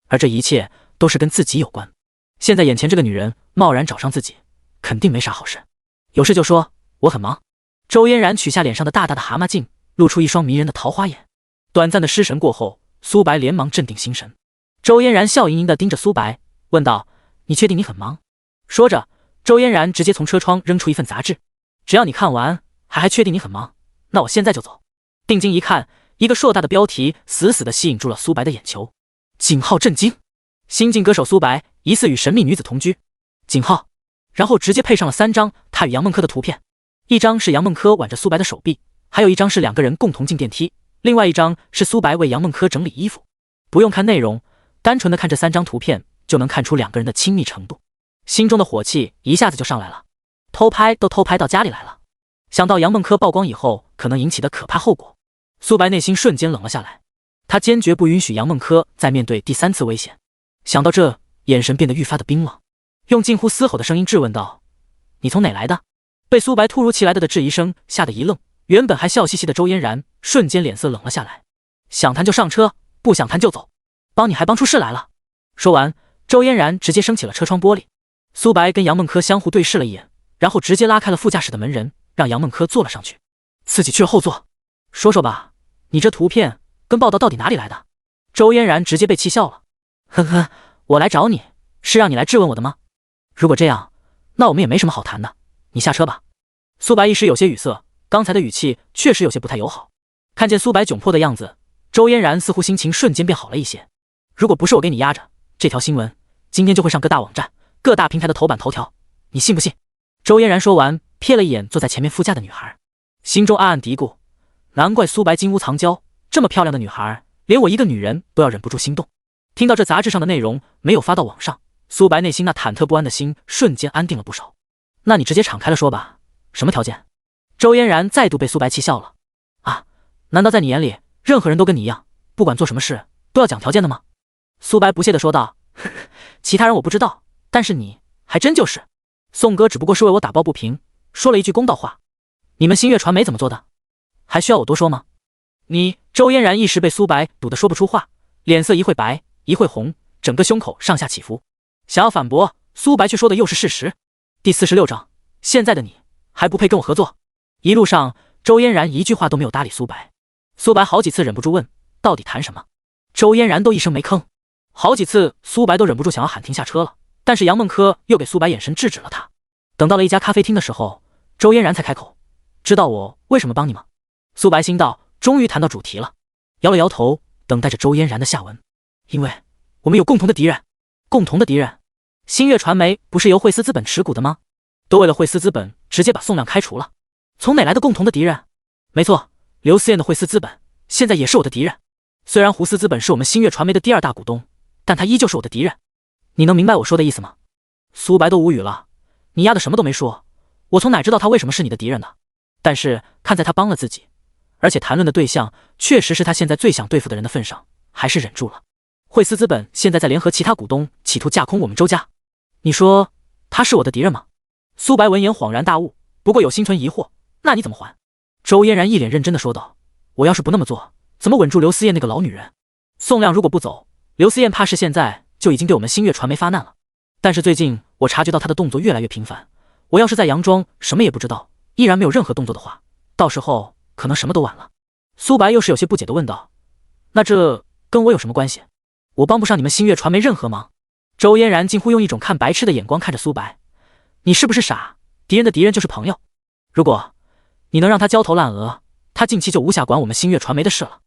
而这一切都是跟自己有关。现在眼前这个女人贸然找上自己，肯定没啥好事。有事就说，我很忙。周嫣然取下脸上的大大的蛤蟆镜，露出一双迷人的桃花眼。短暂的失神过后，苏白连忙镇定心神。周嫣然笑盈盈地盯着苏白，问道，你确定你很忙？说着，周嫣然直接从车窗扔出一份杂志，只要你看完还确定你很忙，那我现在就走。定睛一看，一个硕大的标题死死地吸引住了苏白的眼球。井号震惊，新晋歌手苏白疑似与神秘女子同居。井号，然后直接配上了3张他与杨梦柯的图片，一张是杨梦柯挽着苏白的手臂，还有一张是2个人共同进电梯，另外一张是苏白为杨梦柯整理衣服。不用看内容，单纯的看这3张图片就能看出2个人的亲密程度，心中的火气一下子就上来了。偷拍都偷拍到家里来了，想到杨梦柯曝光以后可能引起的可怕后果，苏白内心瞬间冷了下来。他坚决不允许杨梦柯再面对第3次危险。想到这，眼神变得愈发的冰冷，用近乎嘶吼的声音质问道，你从哪来的？被苏白突如其来的质疑声吓得一愣，原本还笑嘻嘻的周嫣然瞬间脸色冷了下来。想谈就上车，不想谈就走，帮你还帮出事来了。说完，周嫣然直接升起了车窗玻璃。苏白跟杨梦柯相互对视了一眼，然后直接拉开了副驾驶的门人，让杨梦柯坐了上去，自己去了后座。说说吧，你这图片跟报道到底哪里来的？周嫣然直接被气笑了。呵呵，我来找你是让你来质问我的吗？如果这样，那我们也没什么好谈的，你下车吧。苏白一时有些语塞，刚才的语气确实有些不太友好。看见苏白窘迫的样子，周嫣然似乎心情瞬间变好了一些。如果不是我给你压着，这条新闻今天就会上各大网站、各大平台的头版头条，你信不信？周嫣然说完，瞥了一眼坐在前面副驾的女孩，心中暗暗嘀咕，难怪苏白金屋藏娇，这么漂亮的女孩，连我一个女人都要忍不住心动。听到这杂志上的内容没有发到网上，苏白内心那忐忑不安的心瞬间安定了不少。那你直接敞开了说吧，什么条件？周嫣然再度被苏白气笑了。啊，难道在你眼里，任何人都跟你一样，不管做什么事都要讲条件的吗？苏白不屑地说道，其他人我不知道，但是你还真就是。宋哥只不过是为我打抱不平，说了一句公道话。你们星月传媒怎么做的？还需要我多说吗？你周嫣然一时被苏白堵得说不出话，脸色一会白一会红，整个胸口上下起伏，想要反驳，苏白却说的又是事实。第46章，现在的你还不配跟我合作。一路上，周嫣然一句话都没有搭理苏白。苏白好几次忍不住问，到底谈什么？周嫣然都一声没吭。好几次，苏白都忍不住想要喊停下车了，但是杨梦柯又给苏白眼神制止了他。等到了一家咖啡厅的时候，周嫣然才开口，知道我为什么帮你吗？苏白心道，终于谈到主题了，摇了摇头，等待着周嫣然的下文。因为我们有共同的敌人。共同的敌人？星月传媒不是由惠思资本持股的吗？都为了惠思资本直接把宋亮开除了，从哪来的共同的敌人？没错，刘思燕的惠思资本现在也是我的敌人。虽然胡思资本是我们星月传媒的第2大股东，但他依旧是我的敌人。你能明白我说的意思吗？苏白都无语了，你丫的什么都没说，我从哪知道他为什么是你的敌人呢？但是看在他帮了自己，而且谈论的对象确实是他现在最想对付的人的份上，还是忍住了。惠思资本现在在联合其他股东，企图架空我们周家。你说他是我的敌人吗？苏白闻言恍然大悟，不过有心存疑惑，那你怎么还？周嫣然一脸认真的说道，我要是不那么做，怎么稳住刘思燕那个老女人？宋亮如果不走，刘思燕怕是现在就已经对我们星月传媒发难了。但是最近我察觉到她的动作越来越频繁，我要是在佯装什么也不知道，依然没有任何动作的话，到时候可能什么都晚了。苏白又是有些不解的问道，那这跟我有什么关系？我帮不上你们星月传媒任何忙。周嫣然近乎用一种看白痴的眼光看着苏白，你是不是傻？敌人的敌人就是朋友，如果你能让他焦头烂额，他近期就无暇管我们星月传媒的事了。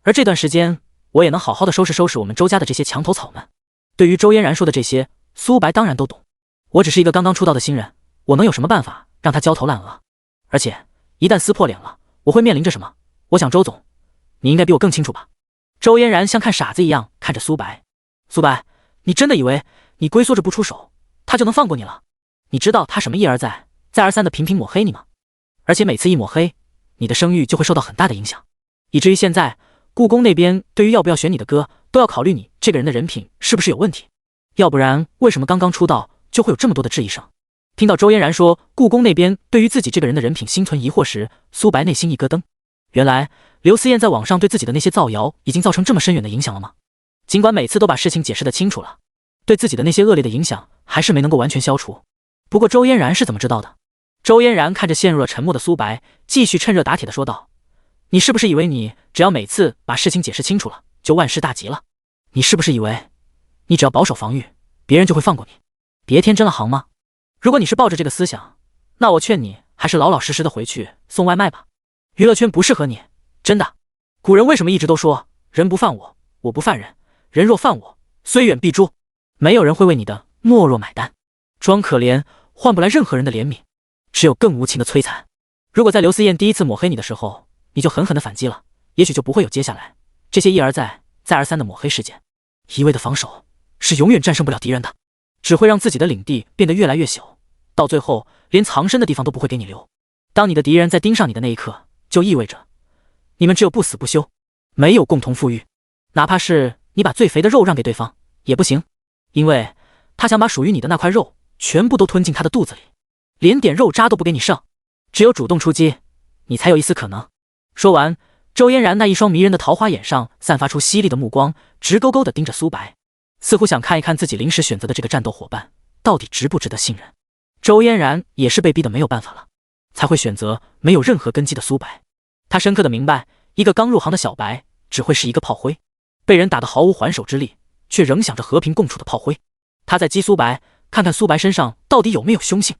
而这段时间，我也能好好的收拾收拾我们周家的这些墙头草们。对于周嫣然说的这些，苏白当然都懂。我只是一个刚刚出道的新人，我能有什么办法让他焦头烂额？而且一旦撕破脸了，我会面临着什么？我想周总，你应该比我更清楚吧。周嫣然像看傻子一样看着苏白。苏白，你真的以为你龟缩着不出手，他就能放过你了？你知道他什么一而再再而三的频频抹黑你吗？而且每次一抹黑，你的声誉就会受到很大的影响，以至于现在故宫那边对于要不要选你的歌，都要考虑你这个人的人品是不是有问题。要不然为什么刚刚出道就会有这么多的质疑声？听到周嫣然说故宫那边对于自己这个人的人品心存疑惑时，苏白内心一咯噔。原来刘思燕在网上对自己的那些造谣已经造成这么深远的影响了吗？尽管每次都把事情解释得清楚了，对自己的那些恶劣的影响还是没能够完全消除。不过周嫣然是怎么知道的？周嫣然看着陷入了沉默的苏白，继续趁热打铁的说道，你是不是以为你只要每次把事情解释清楚了，就万事大吉了？你是不是以为你只要保守防御，别人就会放过你？别天真了好吗？如果你是抱着这个思想，那我劝你还是老老实实的回去送外卖吧。娱乐圈不适合你，真的。古人为什么一直都说人不犯我，我不犯人，人若犯我，虽远必诛。没有人会为你的懦弱买单。装可怜换不来任何人的怜悯，只有更无情的摧残。如果在刘思燕第一次抹黑你的时候，你就狠狠的反击了，也许就不会有接下来这些一而再再而三的抹黑事件。一味的防守是永远战胜不了敌人的，只会让自己的领地变得越来越小，到最后连藏身的地方都不会给你留。当你的敌人在盯上你的那一刻，就意味着你们只有不死不休，没有共同富裕。哪怕是你把最肥的肉让给对方也不行，因为他想把属于你的那块肉全部都吞进他的肚子里，连点肉渣都不给你剩。只有主动出击，你才有一丝可能。说完，周嫣然那一双迷人的桃花眼上散发出犀利的目光，直勾勾地盯着苏白，似乎想看一看自己临时选择的这个战斗伙伴到底值不值得信任。周嫣然也是被逼得没有办法了，才会选择没有任何根基的苏白。他深刻的明白，一个刚入行的小白只会是一个炮灰，被人打得毫无还手之力，却仍想着和平共处的炮灰。他在激苏白，看看苏白身上到底有没有凶性。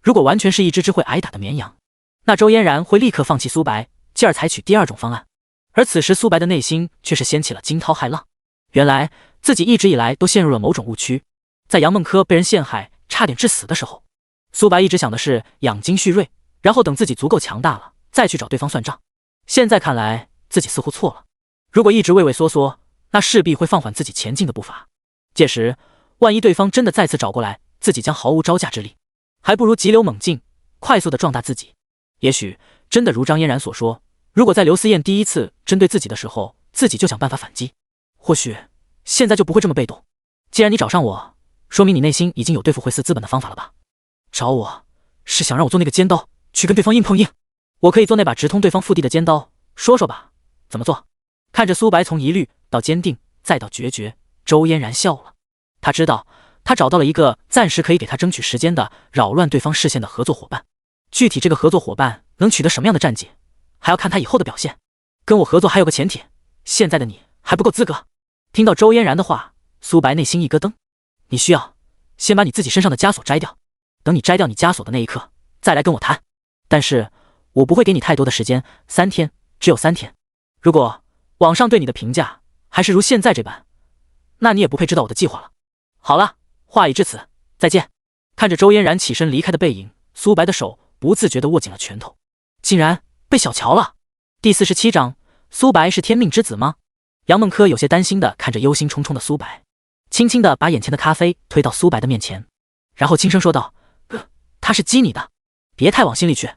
如果完全是一只只会挨打的绵羊，那周嫣然会立刻放弃苏白，继而采取第二种方案。而此时苏白的内心却是掀起了惊涛骇浪。原来自己一直以来都陷入了某种误区。在杨梦柯被人陷害差点致死的时候，苏白一直想的是养精蓄锐，然后等自己足够强大了再去找对方算账。现在看来自己似乎错了，如果一直畏畏缩缩，那势必会放缓自己前进的步伐。届时万一对方真的再次找过来，自己将毫无招架之力，还不如急流猛进，快速的壮大自己。也许真的如张嫣然所说，如果在刘思燕第一次针对自己的时候，自己就想办法反击，或许现在就不会这么被动。既然你找上我，说明你内心已经有对付惠斯资本的方法了吧？找我是想让我做那个尖刀，去跟对方硬碰硬？我可以做那把直通对方腹地的尖刀，说说吧，怎么做？看着苏白从疑虑到坚定再到决绝，周嫣然笑了。他知道他找到了一个暂时可以给他争取时间的扰乱对方视线的合作伙伴。具体这个合作伙伴能取得什么样的战绩，还要看他以后的表现。跟我合作还有个前提，现在的你还不够资格。听到周嫣然的话，苏白内心一咯噔。你需要先把你自己身上的枷锁摘掉，等你摘掉你枷锁的那一刻再来跟我谈。但是我不会给你太多的时间，3天，只有3天。如果网上对你的评价还是如现在这般，那你也不配知道我的计划了。好了，话已至此，再见。看着周嫣然起身离开的背影，苏白的手不自觉地握紧了拳头，竟然被小瞧了。第47章，苏白是天命之子吗？杨梦柯有些担心地看着忧心忡忡的苏白，轻轻地把眼前的咖啡推到苏白的面前，然后轻声说道：“他是激你的，别太往心里去。”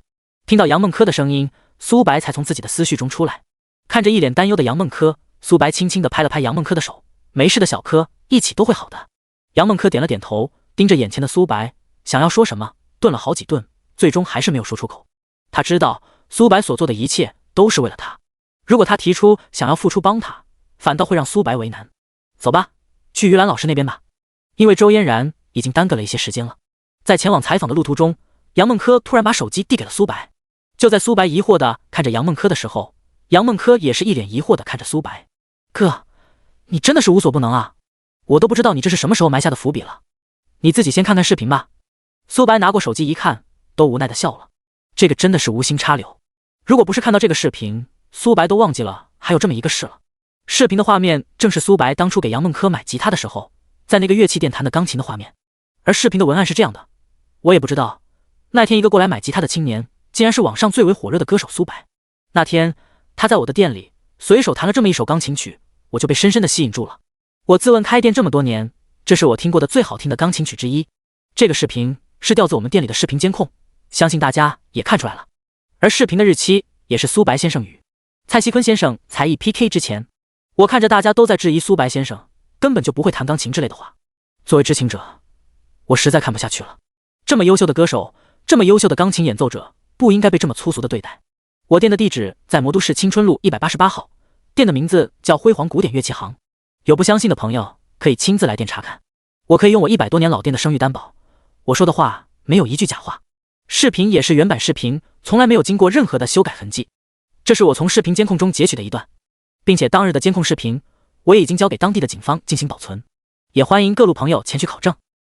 听到杨梦柯的声音，苏白才从自己的思绪中出来，看着一脸担忧的杨梦柯，苏白轻轻地拍了拍杨梦柯的手：“没事的，小柯，一起都会好的。”杨梦柯点了点头，盯着眼前的苏白，想要说什么，顿了好几顿，最终还是没有说出口。他知道苏白所做的一切都是为了他，如果他提出想要付出帮他，反倒会让苏白为难。走吧，去于兰老师那边吧。因为周嫣然已经耽搁了一些时间了，在前往采访的路途中，杨梦柯突然把手机递给了苏白。就在苏白疑惑地看着杨梦柯的时候，杨梦柯也是一脸疑惑地看着苏白：“哥，你真的是无所不能啊，我都不知道你这是什么时候埋下的伏笔了。你自己先看看视频吧。”苏白拿过手机一看，都无奈地笑了。这个真的是无心插柳，如果不是看到这个视频，苏白都忘记了还有这么一个事了。视频的画面正是苏白当初给杨梦柯买吉他的时候，在那个乐器店弹的钢琴的画面。而视频的文案是这样的：我也不知道，那天一个过来买吉他的青年，竟然是网上最为火热的歌手苏白。那天他在我的店里随手弹了这么一首钢琴曲，我就被深深地吸引住了。我自问开店这么多年，这是我听过的最好听的钢琴曲之一。这个视频是调自我们店里的视频监控，相信大家也看出来了。而视频的日期也是苏白先生与蔡徐坤先生才艺 PK 之前。我看着大家都在质疑苏白先生根本就不会弹钢琴之类的话，作为知情者，我实在看不下去了。这么优秀的歌手，这么优秀的钢琴演奏者，不应该被这么粗俗的对待。我店的地址在魔都市青春路188号，店的名字叫辉煌古典乐器行。有不相信的朋友可以亲自来店查看，我可以用我100多年老店的声誉担保，我说的话没有一句假话。视频也是原版视频，从来没有经过任何的修改痕迹。这是我从视频监控中截取的一段，并且当日的监控视频我也已经交给当地的警方进行保存，也欢迎各路朋友前去考证。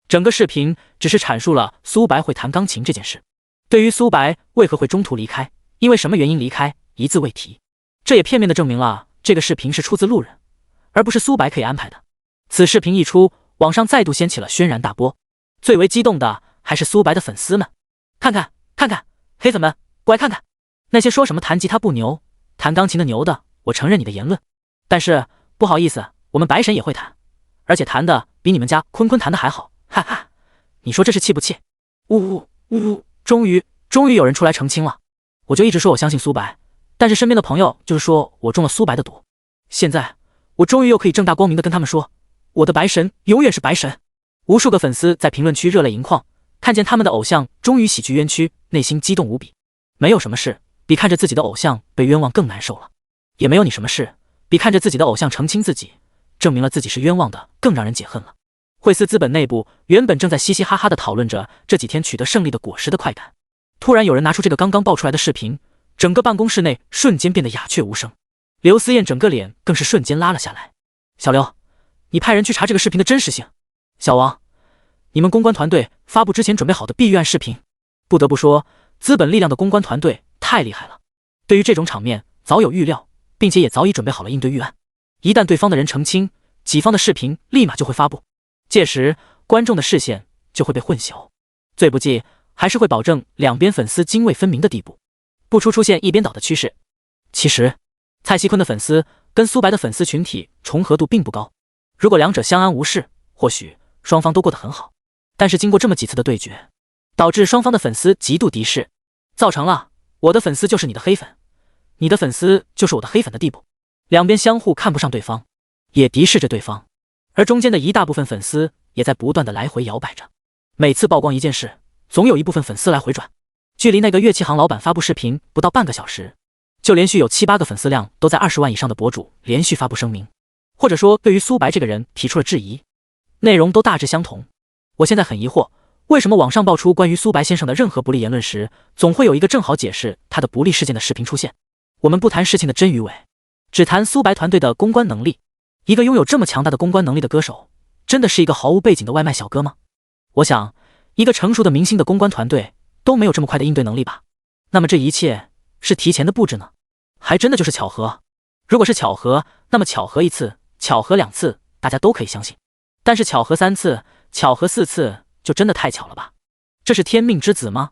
整个视频只是阐述了苏白会弹钢琴这件事，对于苏白为何会中途离开，因为什么原因离开，一字未提。这也片面地证明了这个视频是出自路人，而不是苏白可以安排的。此视频一出，网上再度掀起了轩然大波，最为激动的还是苏白的粉丝们。看看看看，黑粉们过来看看，那些说什么弹吉他不牛，弹钢琴的牛的，我承认你的言论，但是不好意思，我们白神也会弹，而且弹的比你们家坤坤弹的还好，哈哈，你说这是气不气？呜呜呜呜，终于有人出来澄清了。我就一直说我相信苏白，但是身边的朋友就是说我中了苏白的毒，现在我终于又可以正大光明的跟他们说，我的白神永远是白神。无数个粉丝在评论区热泪盈眶，看见他们的偶像终于洗去冤屈，内心激动无比。没有什么事比看着自己的偶像被冤枉更难受了，也没有你什么事比看着自己的偶像澄清自己，证明了自己是冤枉的更让人解恨了。惠斯资本内部原本正在嘻嘻哈哈地讨论着这几天取得胜利的果实的快感，突然有人拿出这个刚刚爆出来的视频，整个办公室内瞬间变得鸦雀无声。刘思燕整个脸更是瞬间拉了下来。小刘，你派人去查这个视频的真实性。小王，你们公关团队发布之前准备好的避孕案视频，不得不说资本力量的公关团队太厉害了，对于这种场面早有预料，并且也早已准备好了应对预案。一旦对方的人澄清，己方的视频立马就会发布，届时观众的视线就会被混淆，最不济还是会保证两边粉丝泾渭分明的地步，不出现一边倒的趋势。其实蔡徐坤的粉丝跟苏白的粉丝群体重合度并不高，如果两者相安无事，或许双方都过得很好。但是经过这么几次的对决，导致双方的粉丝极度敌视，造成了我的粉丝就是你的黑粉，你的粉丝就是我的黑粉的地步，两边相互看不上对方，也敌视着对方。而中间的一大部分粉丝也在不断的来回摇摆着。每次曝光一件事，总有一部分粉丝来回转。距离那个乐器行老板发布视频不到半个小时，就连续有7、8个粉丝量都在20万以上的博主连续发布声明，或者说对于苏白这个人提出了质疑，内容都大致相同。我现在很疑惑，为什么网上爆出关于苏白先生的任何不利言论时，总会有一个正好解释他的不利事件的视频出现？我们不谈事情的真与伪，只谈苏白团队的公关能力。一个拥有这么强大的公关能力的歌手，真的是一个毫无背景的外卖小哥吗？我想，一个成熟的明星的公关团队都没有这么快的应对能力吧？那么这一切是提前的布置呢，还真的就是巧合？如果是巧合，那么巧合1次、巧合2次，大家都可以相信。但是巧合3次、巧合4次，就真的太巧了吧？这是天命之子吗？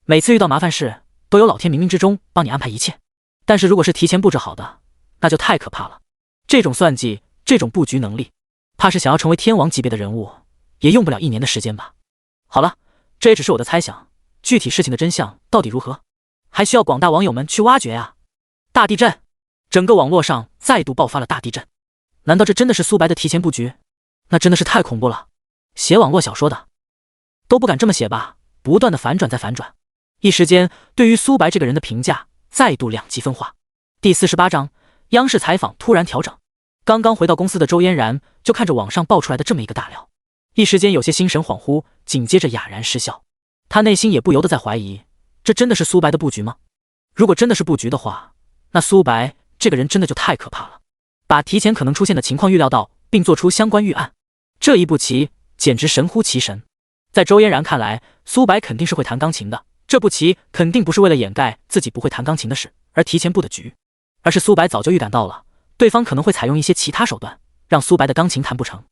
每次遇到麻烦事，都有老天冥冥之中帮你安排一切。但是如果是提前布置好的，那就太可怕了。这种算计，这种布局能力，怕是想要成为天王级别的人物，也用不了1年的时间吧。好了，这也只是我的猜想，具体事情的真相到底如何，还需要广大网友们去挖掘啊。大地震，整个网络上再度爆发了大地震。难道这真的是苏白的提前布局？那真的是太恐怖了。写网络小说的都不敢这么写吧，不断的反转再反转，一时间对于苏白这个人的评价再度两极分化。第48章，央视采访突然调整。刚刚回到公司的周嫣然就看着网上爆出来的这么一个大料，一时间有些心神恍惚，紧接着哑然失笑。他内心也不由得在怀疑，这真的是苏白的布局吗？如果真的是布局的话，那苏白这个人真的就太可怕了，把提前可能出现的情况预料到，并做出相关预案，这一步棋简直神乎其神。在周嫣然看来，苏白肯定是会弹钢琴的，这步棋肯定不是为了掩盖自己不会弹钢琴的事而提前布的局，而是苏白早就预感到了对方可能会采用一些其他手段，让苏白的钢琴弹不成。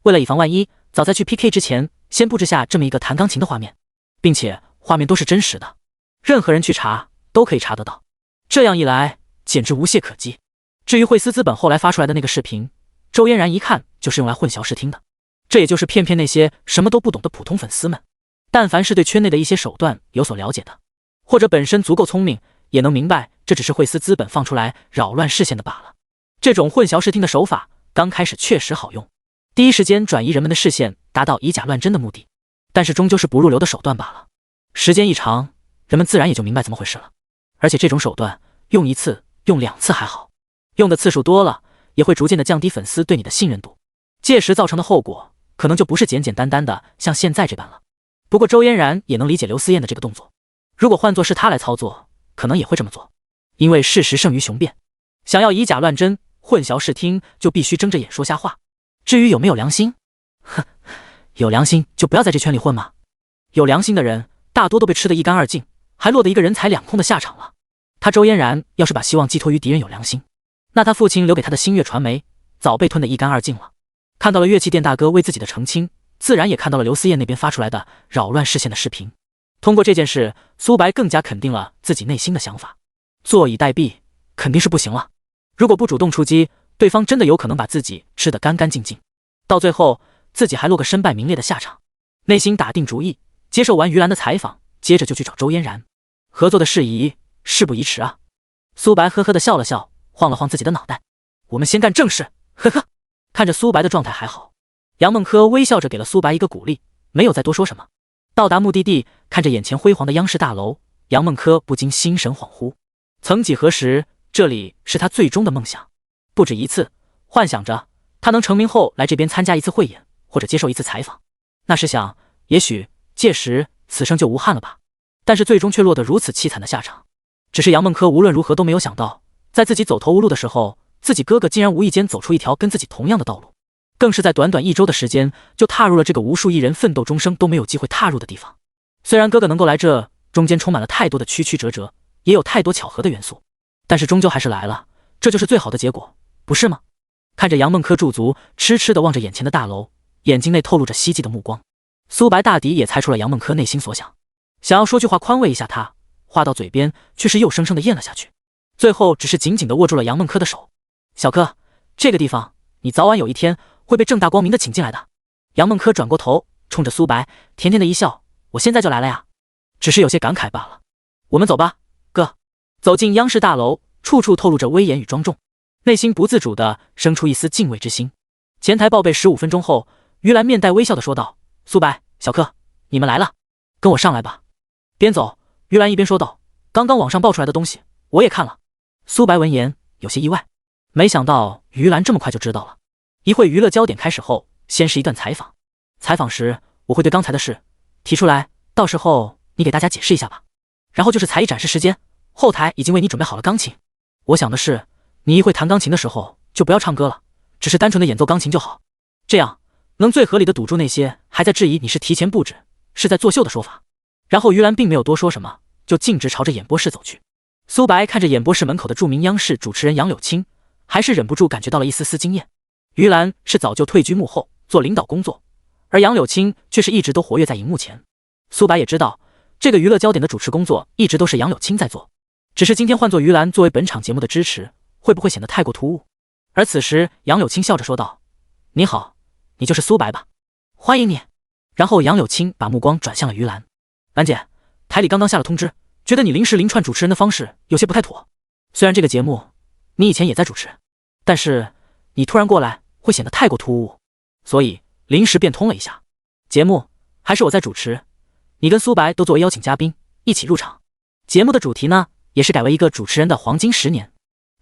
为了以防万一，早在去 PK 之前，先布置下这么一个弹钢琴的画面，并且画面都是真实的，任何人去查都可以查得到。这样一来，简直无懈可击。至于惠思资本后来发出来的那个视频，周嫣然一看就是用来混淆视听的，这也就是骗那些什么都不懂的普通粉丝们。但凡是对圈内的一些手段有所了解的，或者本身足够聪明，也能明白这只是惠思资本放出来扰乱视线的罢了。这种混淆视听的手法刚开始确实好用，第一时间转移人们的视线，达到以假乱真的目的，但是终究是不入流的手段罢了。时间一长，人们自然也就明白怎么回事了。而且这种手段用1次用2次还好，用的次数多了，也会逐渐的降低粉丝对你的信任度，届时造成的后果可能就不是简简单单的像现在这般了。不过周嫣然也能理解刘思燕的这个动作，如果换作是她来操作，可能也会这么做，因为事实胜于雄辩，想要以假乱真混淆视听，就必须睁着眼说瞎话。至于有没有良心，哼，有良心就不要在这圈里混嘛。有良心的人大多都被吃得一干二净，还落得一个人财两空的下场了。他周嫣然要是把希望寄托于敌人有良心，那他父亲留给他的星月传媒早被吞得一干二净了。看到了乐器店大哥为自己的澄清，自然也看到了刘思燕那边发出来的扰乱视线的视频。通过这件事，苏白更加肯定了自己内心的想法，坐以待毙肯定是不行了。如果不主动出击，对方真的有可能把自己吃得干干净净，到最后自己还落个身败名裂的下场。内心打定主意，接受完于兰的采访，接着就去找周嫣然合作的事宜，事不宜迟啊。苏白呵呵的笑了笑，晃了晃自己的脑袋，我们先干正事，呵呵。看着苏白的状态还好，杨梦柯微笑着给了苏白一个鼓励，没有再多说什么。到达目的地，看着眼前辉煌的央视大楼，杨梦柯不禁心神恍惚。曾几何时，这里是他最终的梦想，不止一次幻想着他能成名后来这边参加一次汇演，或者接受一次采访。那时想，也许届时此生就无憾了吧。但是最终却落得如此凄惨的下场。只是杨梦柯无论如何都没有想到，在自己走投无路的时候，自己哥哥竟然无意间走出一条跟自己同样的道路，更是在短短1周的时间就踏入了这个无数艺人奋斗终生都没有机会踏入的地方。虽然哥哥能够来这中间充满了太多的曲曲折折，也有太多巧合的元素，但是终究还是来了，这就是最好的结果，不是吗？看着杨梦柯驻足，痴痴地望着眼前的大楼，眼睛内透露着希冀的目光。苏白大抵也猜出了杨梦柯内心所想，想要说句话宽慰一下他，话到嘴边却是又生生地咽了下去，最后只是紧紧地握住了杨梦柯的手。小哥，这个地方你早晚有一天会被正大光明的请进来的。杨梦柯转过头，冲着苏白甜甜的一笑，我现在就来了呀，只是有些感慨罢了。我们走吧，哥。走进央视大楼，处处透露着威严与庄重，内心不自主地生出一丝敬畏之心。前台报备15分钟后，于兰面带微笑的说道：“苏白、小克，你们来了，跟我上来吧。”边走，于兰一边说道：“刚刚网上爆出来的东西，我也看了。”苏白闻言有些意外，没想到于兰这么快就知道了。一会娱乐焦点开始后，先是一段采访。采访时我会对刚才的事提出来，到时候你给大家解释一下吧。然后就是才艺展示时间，后台已经为你准备好了钢琴。我想的是，你一会弹钢琴的时候就不要唱歌了，只是单纯的演奏钢琴就好，这样能最合理的堵住那些还在质疑你是提前布置，是在作秀的说法。然后于兰并没有多说什么，就径直朝着演播室走去。苏白看着演播室门口的著名央视主持人杨柳青，还是忍不住感觉到了一丝丝惊艳。于兰是早就退居幕后做领导工作，而杨柳青却是一直都活跃在荧幕前。苏白也知道，这个娱乐焦点的主持工作一直都是杨柳青在做，只是今天换做于兰作为本场节目的支持，会不会显得太过突兀？而此时杨柳青笑着说道：“你好，你就是苏白吧？欢迎你。”然后杨柳青把目光转向了于兰：“兰姐，台里刚刚下了通知，觉得你临时临串主持人的方式有些不太妥。虽然这个节目你以前也在主持，但是你突然过来会显得太过突兀，所以临时变通了一下。节目还是我在主持，你跟苏白都作为邀请嘉宾一起入场。节目的主题呢，也是改为一个主持人的黄金10年，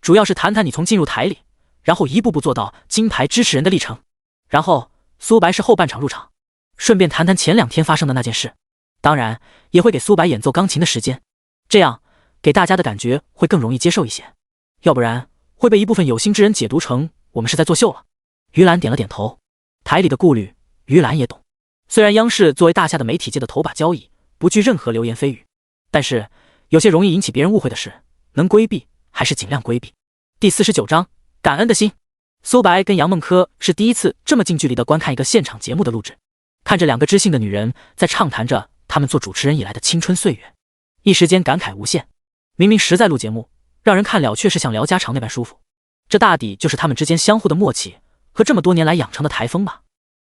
主要是谈谈你从进入台里，然后一步步做到金牌支持人的历程。然后苏白是后半场入场，顺便谈谈前2天发生的那件事，当然也会给苏白演奏钢琴的时间，这样给大家的感觉会更容易接受一些，要不然会被一部分有心之人解读成我们是在作秀了。”于兰点了点头，台里的顾虑于兰也懂。虽然央视作为大夏的媒体界的头把交椅，不惧任何流言蜚语，但是有些容易引起别人误会的事，能规避还是尽量规避。第49章，感恩的心。苏白跟杨梦珂是第一次这么近距离的观看一个现场节目的录制，看着2个知性的女人在畅谈着她们做主持人以来的青春岁月，一时间感慨无限。明明实在录节目，让人看了却是像聊家常那般舒服，这大抵就是他们之间相互的默契和这么多年来养成的台风吧。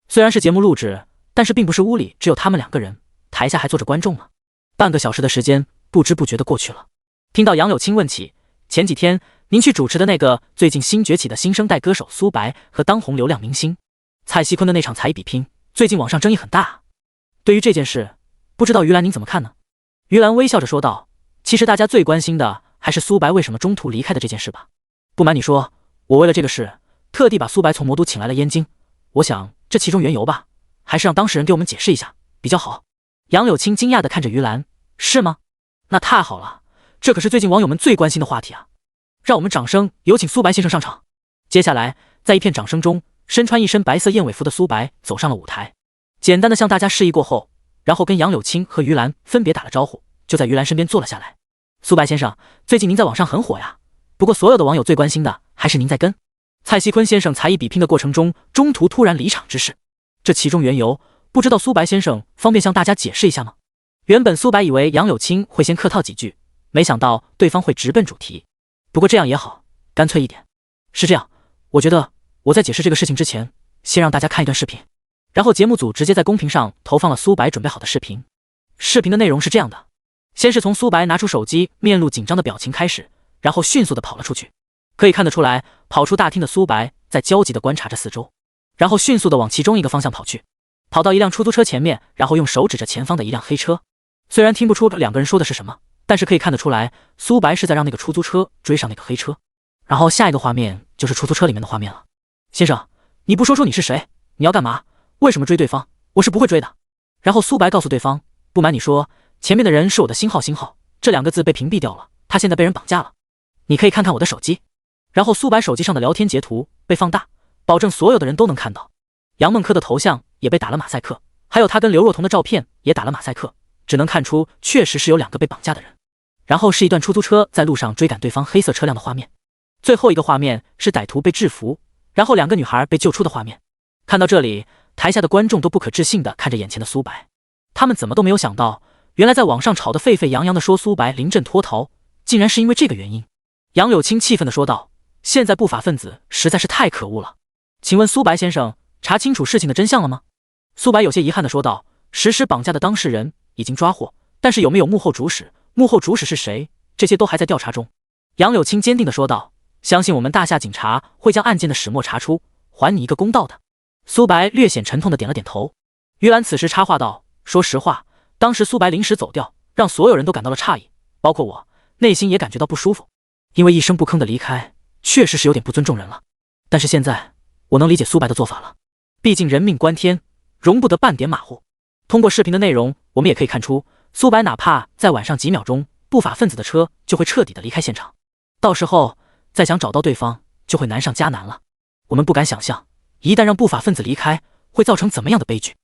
虽然是节目录制，但是并不是屋里只有他们2个人，台下还坐着观众呢。半个小时的时间不知不觉的过去了。听到杨柳青问起前几天您去主持的那个最近新崛起的新生代歌手苏白和当红流量明星蔡徐坤的那场才艺比拼，最近网上争议很大，对于这件事，不知道于兰您怎么看呢？于兰微笑着说道：“其实大家最关心的还是苏白为什么中途离开的这件事吧。不瞒你说，我为了这个事特地把苏白从魔都请来了燕京，我想这其中缘由吧，还是让当事人给我们解释一下比较好。”杨柳青惊讶地看着于兰：“是吗？那太好了，这可是最近网友们最关心的话题啊！让我们掌声有请苏白先生上场。”接下来在一片掌声中，身穿一身白色燕尾服的苏白走上了舞台，简单的向大家示意过后，然后跟杨柳青和于兰分别打了招呼，就在于兰身边坐了下来。苏白先生，最近您在网上很火呀，不过所有的网友最关心的还是您在跟蔡徐坤先生才艺比拼的过程中中途突然离场之事，这其中缘由，不知道苏白先生方便向大家解释一下吗？原本苏白以为杨柳青会先客套几句，没想到对方会直奔主题，不过这样也好，干脆一点。是这样，我觉得我在解释这个事情之前，先让大家看一段视频。然后节目组直接在公屏上投放了苏白准备好的视频。视频的内容是这样的，先是从苏白拿出手机面露紧张的表情开始，然后迅速的跑了出去。可以看得出来，跑出大厅的苏白在焦急的观察着四周，然后迅速的往其中一个方向跑去，跑到一辆出租车前面，然后用手指着前方的一辆黑车。虽然听不出2个人说的是什么，但是可以看得出来，苏白是在让那个出租车追上那个黑车。然后下一个画面就是出租车里面的画面了。先生，你不说说你是谁，你要干嘛？为什么追对方？我是不会追的。然后苏白告诉对方，不瞒你说，前面的人是我的星号，这2个字被屏蔽掉了，他现在被人绑架了，你可以看看我的手机。然后苏白手机上的聊天截图被放大，保证所有的人都能看到。杨梦珂的头像也被打了马赛克，还有他跟刘若彤的照片也打了马赛克，只能看出确实是有2个被绑架的人。然后是一段出租车在路上追赶对方黑色车辆的画面。最后一个画面是歹徒被制服，然后2个女孩被救出的画面。看到这里，台下的观众都不可置信地看着眼前的苏白，他们怎么都没有想到，原来在网上吵得沸沸扬扬的说苏白临阵脱逃，竟然是因为这个原因。杨柳青气愤地说道：“现在不法分子实在是太可恶了，请问苏白先生，查清楚事情的真相了吗？”苏白有些遗憾地说道：“实施绑架的当事人已经抓获，但是有没有幕后主使，幕后主使是谁，这些都还在调查中。”杨柳青坚定地说道：“相信我们大夏警察会将案件的始末查出，还你一个公道的。”苏白略显沉痛的点了点头。于兰此时插话道：“说实话，当时苏白临时走掉，让所有人都感到了诧异，包括我，内心也感觉到不舒服。因为一声不吭的离开，确实是有点不尊重人了。但是现在，我能理解苏白的做法了。毕竟人命关天，容不得半点马虎。通过视频的内容，我们也可以看出，苏白哪怕在晚上几秒钟，不法分子的车就会彻底的离开现场，到时候再想找到对方，就会难上加难了。我们不敢想象，一旦让不法分子离开，会造成怎么样的悲剧。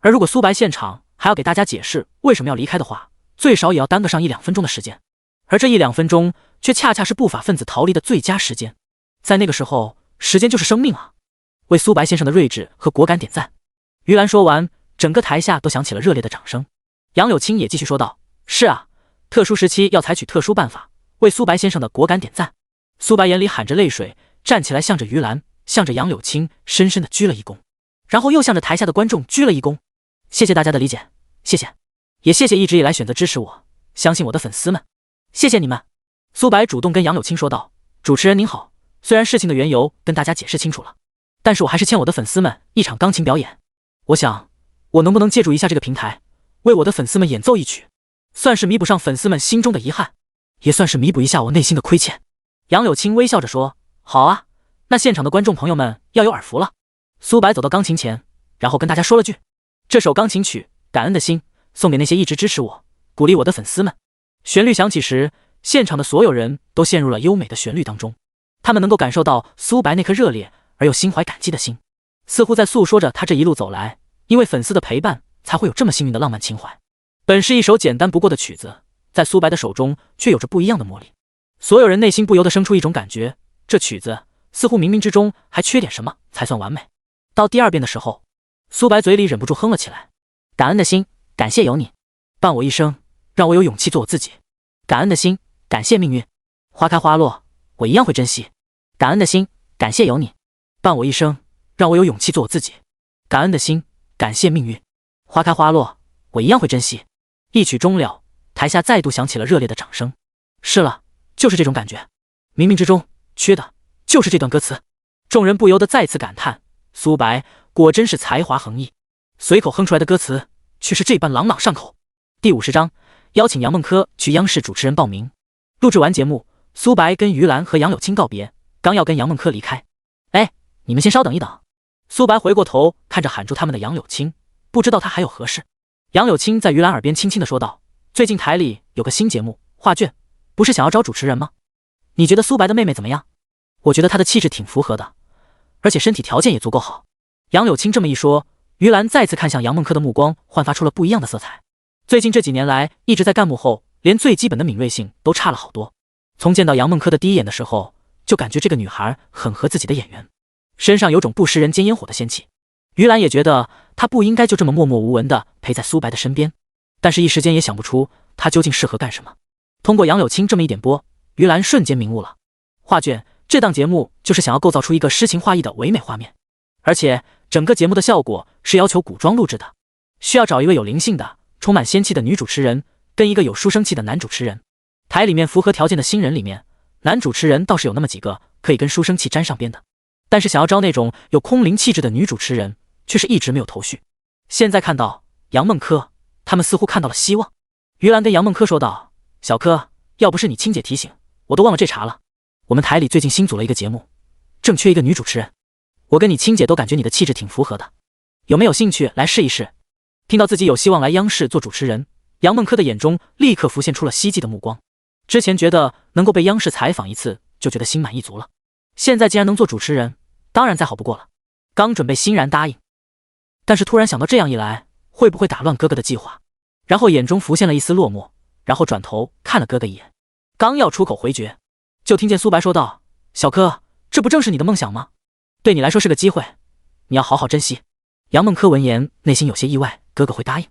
而如果苏白现场还要给大家解释为什么要离开的话，最少也要耽搁上1-2分钟的时间。而这1-2分钟，却恰恰是不法分子逃离的最佳时间。在那个时候，时间就是生命啊！为苏白先生的睿智和果敢点赞。于兰说完，整个台下都响起了热烈的掌声。杨柳青也继续说道：“是啊，特殊时期要采取特殊办法，为苏白先生的果敢点赞。”苏白眼里含着泪水，站起来，向着于兰，向着杨柳青深深的鞠了一躬，然后又向着台下的观众鞠了一躬。谢谢大家的理解，谢谢，也谢谢一直以来选择支持我、相信我的粉丝们，谢谢你们。苏白主动跟杨柳青说道：“主持人您好，虽然事情的缘由跟大家解释清楚了，但是我还是欠我的粉丝们一场钢琴表演。我想，我能不能借助一下这个平台，为我的粉丝们演奏一曲，算是弥补上粉丝们心中的遗憾，也算是弥补一下我内心的亏欠。”杨柳青微笑着说：“好啊，那现场的观众朋友们要有耳福了。”苏白走到钢琴前，然后跟大家说了句：“这首钢琴曲《感恩的心》送给那些一直支持我、鼓励我的粉丝们。”旋律响起时，现场的所有人都陷入了优美的旋律当中，他们能够感受到苏白那颗热烈而又心怀感激的心，似乎在诉说着他这一路走来，因为粉丝的陪伴，才会有这么幸运的浪漫情怀。本是一首简单不过的曲子，在苏白的手中却有着不一样的魔力。所有人内心不由得生出一种感觉，这曲子似乎冥冥之中还缺点什么才算完美。到第2遍的时候，苏白嘴里忍不住哼了起来：“感恩的心，感谢有你，伴我一生，让我有勇气做我自己。感恩的心，感谢命运，花开花落，我一样会珍惜。感恩的心，感谢有你，伴我一生，让我有勇气做我自己。感恩的心，感谢命运，花开花落，我一样会珍惜。”一曲终了，台下再度响起了热烈的掌声。是了，就是这种感觉，冥冥之中缺的就是这段歌词。众人不由得再次感叹，苏白果真是才华横溢，随口哼出来的歌词却是这般朗朗上口。第50章，邀请杨梦珂去央视主持人报名。录制完节目，苏白跟于兰和杨柳青告别，刚要跟杨梦珂离开。哎，你们先稍等一等。苏白回过头看着喊住他们的杨柳青，不知道他还有何事。杨柳青在于兰耳边轻轻地说道：“最近台里有个新节目画卷，不是想要招主持人吗？你觉得苏白的妹妹怎么样？我觉得她的气质挺符合的，而且身体条件也足够好。”杨柳青这么一说，于兰再次看向杨梦珂的目光焕发出了不一样的色彩。最近这几年来一直在干幕后，连最基本的敏锐性都差了好多。从见到杨梦珂的第一眼的时候，就感觉这个女孩很合自己的眼缘，身上有种不食人间烟火的仙气。于兰也觉得她不应该就这么默默无闻地陪在苏白的身边，但是一时间也想不出她究竟适合干什么。通过杨柳青这么一点拨，于兰瞬间明悟了。画卷这档节目就是想要构造出一个诗情画意的唯美画面，而且整个节目的效果是要求古装录制的，需要找一位有灵性的、充满仙气的女主持人，跟一个有书生气的男主持人。台里面符合条件的新人里面，男主持人倒是有那么几个可以跟书生气沾上边的，但是想要招那种有空灵气质的女主持人，却是一直没有头绪。现在看到杨梦珂，他们似乎看到了希望。于兰跟杨梦珂说道：“小珂，要不是你青姐提醒，我都忘了这茬了。我们台里最近新组了一个节目，正缺一个女主持人，我跟你青姐都感觉你的气质挺符合的，有没有兴趣来试一试？”听到自己有希望来央视做主持人，杨梦珂的眼中立刻浮现出了希冀的目光。之前觉得能够被央视采访一次就觉得心满意足了，现在既然能做主持人，当然再好不过了。刚准备欣然答应，但是突然想到这样一来会不会打乱哥哥的计划，然后眼中浮现了一丝落寞，然后转头看了哥哥一眼，刚要出口回绝，就听见苏白说道：“小珂，这不正是你的梦想吗？对你来说是个机会，你要好好珍惜。”杨梦珂闻言内心有些意外，哥哥会答应，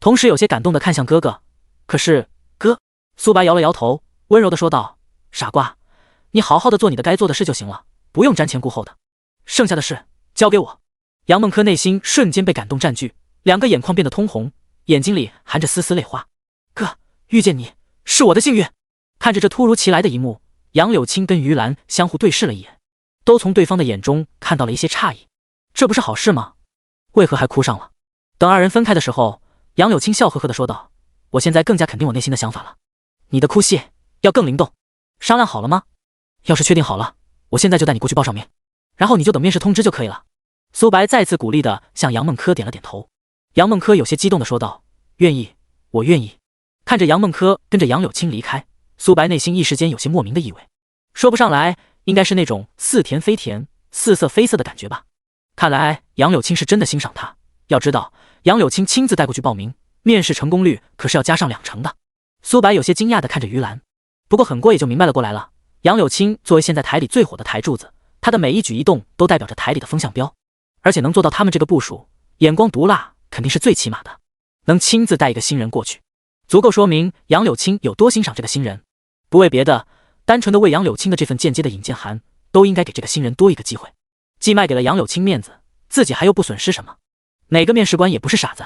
同时有些感动的看向哥哥。可是哥，苏白摇了摇头，温柔的说道：“傻瓜，你好好的做你的该做的事就行了，不用瞻前顾后的，剩下的事交给我。”杨梦珂内心瞬间被感动占据，两个眼眶变得通红，眼睛里含着丝丝泪花。哥，遇见你是我的幸运。看着这突如其来的一幕，杨柳青跟于兰相互对视了一眼，都从对方的眼中看到了一些诧异。这不是好事吗？为何还哭上了？等二人分开的时候，杨柳青笑呵呵地说道：“我现在更加肯定我内心的想法了，你的哭戏要更灵动。商量好了吗？要是确定好了，我现在就带你过去报上名，然后你就等面试通知就可以了。”苏白再次鼓励地向杨梦柯点了点头。杨梦柯有些激动地说道：“愿意，我愿意。”看着杨梦柯跟着杨柳青离开，苏白内心一时间有些莫名的意味，说不上来，应该是那种似甜非甜，似色非色的感觉吧。看来杨柳青是真的欣赏他。要知道，杨柳青亲自带过去报名，面试成功率可是要加上20%的。苏白有些惊讶地看着于兰，不过很过也就明白了过来了。杨柳青作为现在台里最火的台柱子，他的每一举一动都代表着台里的风向标，而且能做到他们这个部署，眼光毒辣肯定是最起码的。能亲自带一个新人过去，足够说明杨柳青有多欣赏这个新人。不为别的，单纯的为杨柳青的这份间接的引荐函，都应该给这个新人多一个机会。既卖给了杨柳青面子，自己还又不损失什么。哪个面试官也不是傻子，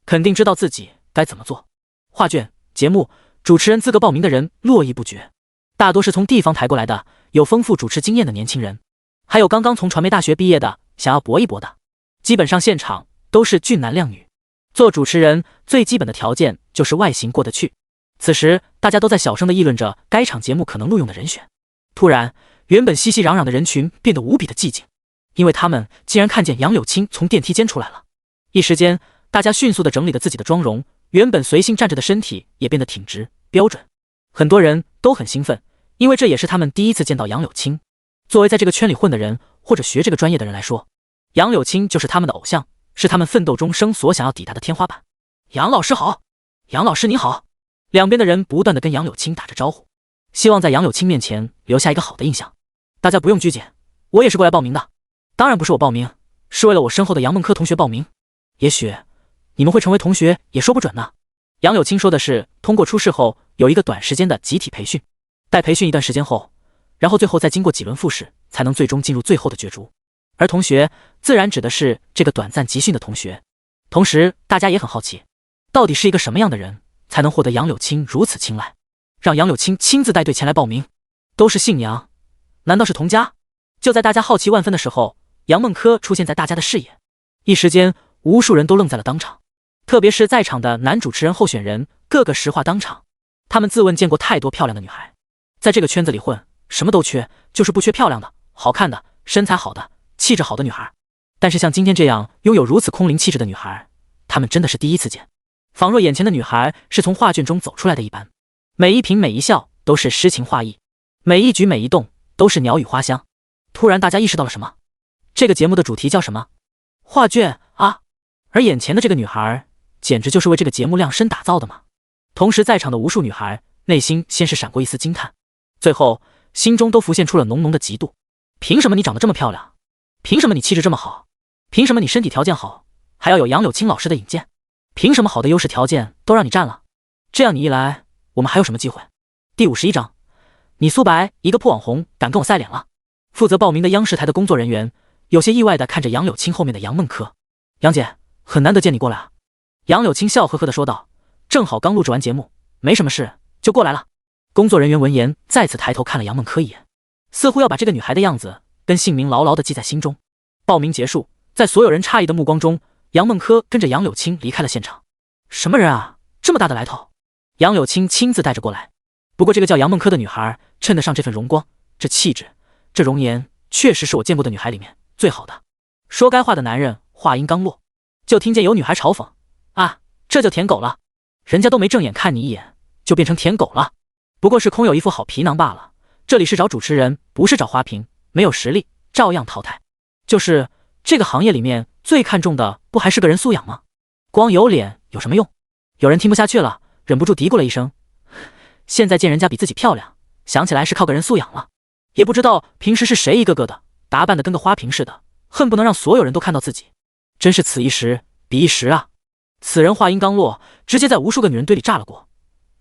肯定知道自己该怎么做。画卷、节目、主持人资格报名的人络绎不绝，大多是从地方台过来的，有丰富主持经验的年轻人，还有刚刚从传媒大学毕业的，想要搏一搏的。基本上现场都是俊男靓女。做主持人最基本的条件就是外形过得去。此时大家都在小声地议论着该场节目可能录用的人选。突然，原本熙熙攘攘的人群变得无比的寂静，因为他们竟然看见杨柳青从电梯间出来了。一时间，大家迅速地整理了自己的妆容，原本随性站着的身体也变得挺直标准。很多人都很兴奋，因为这也是他们第一次见到杨柳青。作为在这个圈里混的人，或者学这个专业的人来说，杨柳青就是他们的偶像，是他们奋斗终生所想要抵达的天花板。杨老师好，杨老师您好。两边的人不断地跟杨柳青打着招呼，希望在杨柳青面前留下一个好的印象。大家不用拘谨，我也是过来报名的。当然不是我报名，是为了我身后的杨梦柯同学报名。也许你们会成为同学也说不准呢。杨柳青说的是通过初试后有一个短时间的集体培训，待培训一段时间后，然后最后再经过几轮复试，才能最终进入最后的角逐。而同学自然指的是这个短暂集训的同学。同时大家也很好奇，到底是一个什么样的人才能获得杨柳青如此青睐，让杨柳青亲自带队前来报名。都是姓杨，难道是同家？就在大家好奇万分的时候，杨梦柯出现在大家的视野，一时间无数人都愣在了当场，特别是在场的男主持人候选人，个个实话当场。他们自问见过太多漂亮的女孩，在这个圈子里混，什么都缺，就是不缺漂亮的、好看的、身材好的、气质好的女孩。但是像今天这样拥有如此空灵气质的女孩，他们真的是第一次见，仿若眼前的女孩是从画卷中走出来的一般，每一颦每一笑都是诗情画意，每一举每一动都是鸟语花香。突然大家意识到了什么，这个节目的主题叫什么？画卷啊！而眼前的这个女孩简直就是为这个节目量身打造的嘛。同时在场的无数女孩内心先是闪过一丝惊叹，最后心中都浮现出了浓浓的嫉妒。凭什么你长得这么漂亮？凭什么你气质这么好？凭什么你身体条件好，还要有杨柳青老师的引荐？凭什么好的优势条件都让你占了？这样你一来，我们还有什么机会？第51章，你苏白一个破网红敢跟我赛脸了。负责报名的央视台的工作人员有些意外地看着杨柳青后面的杨梦柯。杨姐，很难得见你过来啊。杨柳青笑呵呵地说道，正好刚录制完节目，没什么事就过来了。工作人员闻言再次抬头看了杨梦柯一眼，似乎要把这个女孩的样子跟姓名牢牢地记在心中。报名结束，在所有人诧异的目光中，杨梦柯跟着杨柳青离开了现场。什么人啊，这么大的来头？杨柳青亲自带着过来。不过这个叫杨梦柯的女孩衬得上这份容光，这气质，这容颜，确实是我见过的女孩里面最好的。说该话的男人话音刚落，就听见有女孩嘲讽，啊，这就舔狗了，人家都没正眼看你一眼就变成舔狗了，不过是空有一副好皮囊罢了。这里是找主持人，不是找花瓶，没有实力照样淘汰。就是这个行业里面最看重的不还是个人素养吗？光有脸有什么用？有人听不下去了，忍不住嘀咕了一声，现在见人家比自己漂亮，想起来是靠个人素养了。也不知道平时是谁一个个的打扮的跟个花瓶似的，恨不能让所有人都看到自己，真是此一时彼一时啊。此人话音刚落，直接在无数个女人堆里炸了过。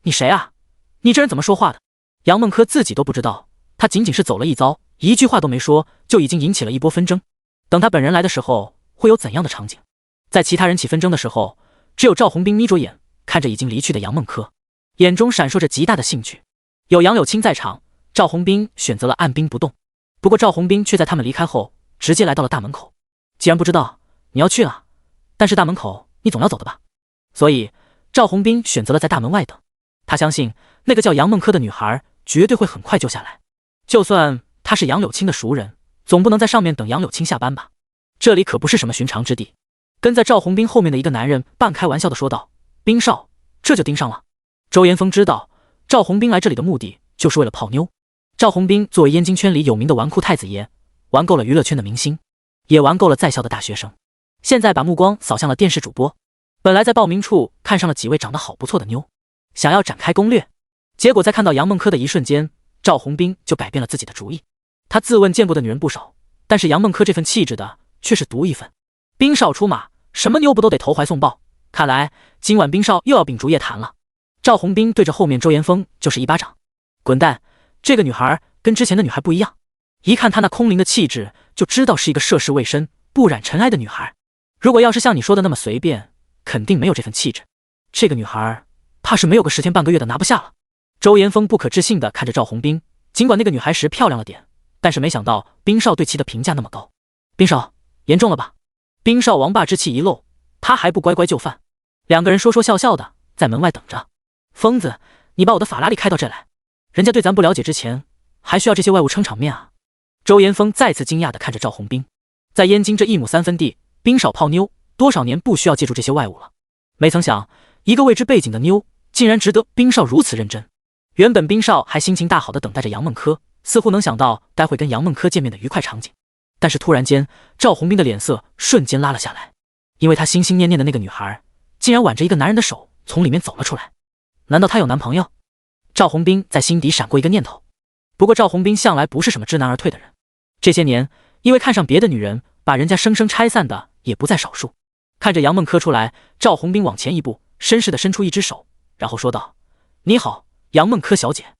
你谁啊？你这人怎么说话的？杨梦柯自己都不知道，他仅仅是走了一遭，一句话都没说，就已经引起了一波纷争。等他本人来的时候，会有怎样的场景？在其他人起纷争的时候，只有赵红兵眯着眼看着已经离去的杨梦柯，眼中闪烁着极大的兴趣。有杨柳青在场，赵红兵选择了按兵不动。不过赵红兵却在他们离开后直接来到了大门口。既然不知道，你要去啊，但是大门口你总要走的吧？所以赵宏斌选择了在大门外等。他相信那个叫杨梦柯的女孩绝对会很快救下来，就算他是杨柳青的熟人，总不能在上面等杨柳青下班吧？这里可不是什么寻常之地。跟在赵宏斌后面的一个男人半开玩笑地说道：“斌少，这就盯上了。”周岩峰知道赵宏斌来这里的目的就是为了泡妞。赵宏斌作为燕京圈里有名的纨绔太子爷，玩够了娱乐圈的明星，也玩够了在校的大学生，现在把目光扫向了电视主播。本来在报名处看上了几位长得好不错的妞，想要展开攻略，结果在看到杨梦柯的一瞬间，赵宏斌就改变了自己的主意。他自问见过的女人不少，但是杨梦柯这份气质的却是独一份。冰少出马，什么妞不都得投怀送抱？看来今晚冰少又要秉烛夜谈了。赵宏斌对着后面周岩峰就是一巴掌，滚蛋！这个女孩跟之前的女孩不一样，一看她那空灵的气质，就知道是一个涉世未深、不染尘埃的女孩。如果要是像你说的那么随便，肯定没有这份气质。这个女孩怕是没有个10天半个月的拿不下了。周岩峰不可置信地看着赵宏斌，尽管那个女孩时漂亮了点，但是没想到冰少对其的评价那么高。冰少，严重了吧？冰少王霸之气一露，他还不乖乖就范。两个人说说笑笑的在门外等着。疯子，你把我的法拉利开到这来，人家对咱不了解之前，还需要这些外物撑场面啊？周岩峰再次惊讶地看着赵宏斌，在燕京这1亩3分地，冰少泡妞多少年不需要借助这些外物了，没曾想一个未知背景的妞竟然值得冰少如此认真。原本冰少还心情大好的等待着杨梦柯，似乎能想到待会跟杨梦柯见面的愉快场景，但是突然间赵宏斌的脸色瞬间拉了下来，因为他心心念念的那个女孩竟然挽着一个男人的手从里面走了出来。难道她有男朋友？赵宏斌在心底闪过一个念头。不过赵宏斌向来不是什么知难而退的人，这些年因为看上别的女人把人家生生拆散的也不在少数。看着杨梦柯出来，赵宏斌往前一步，绅士地伸出一只手，然后说道：“你好，杨梦柯小姐。”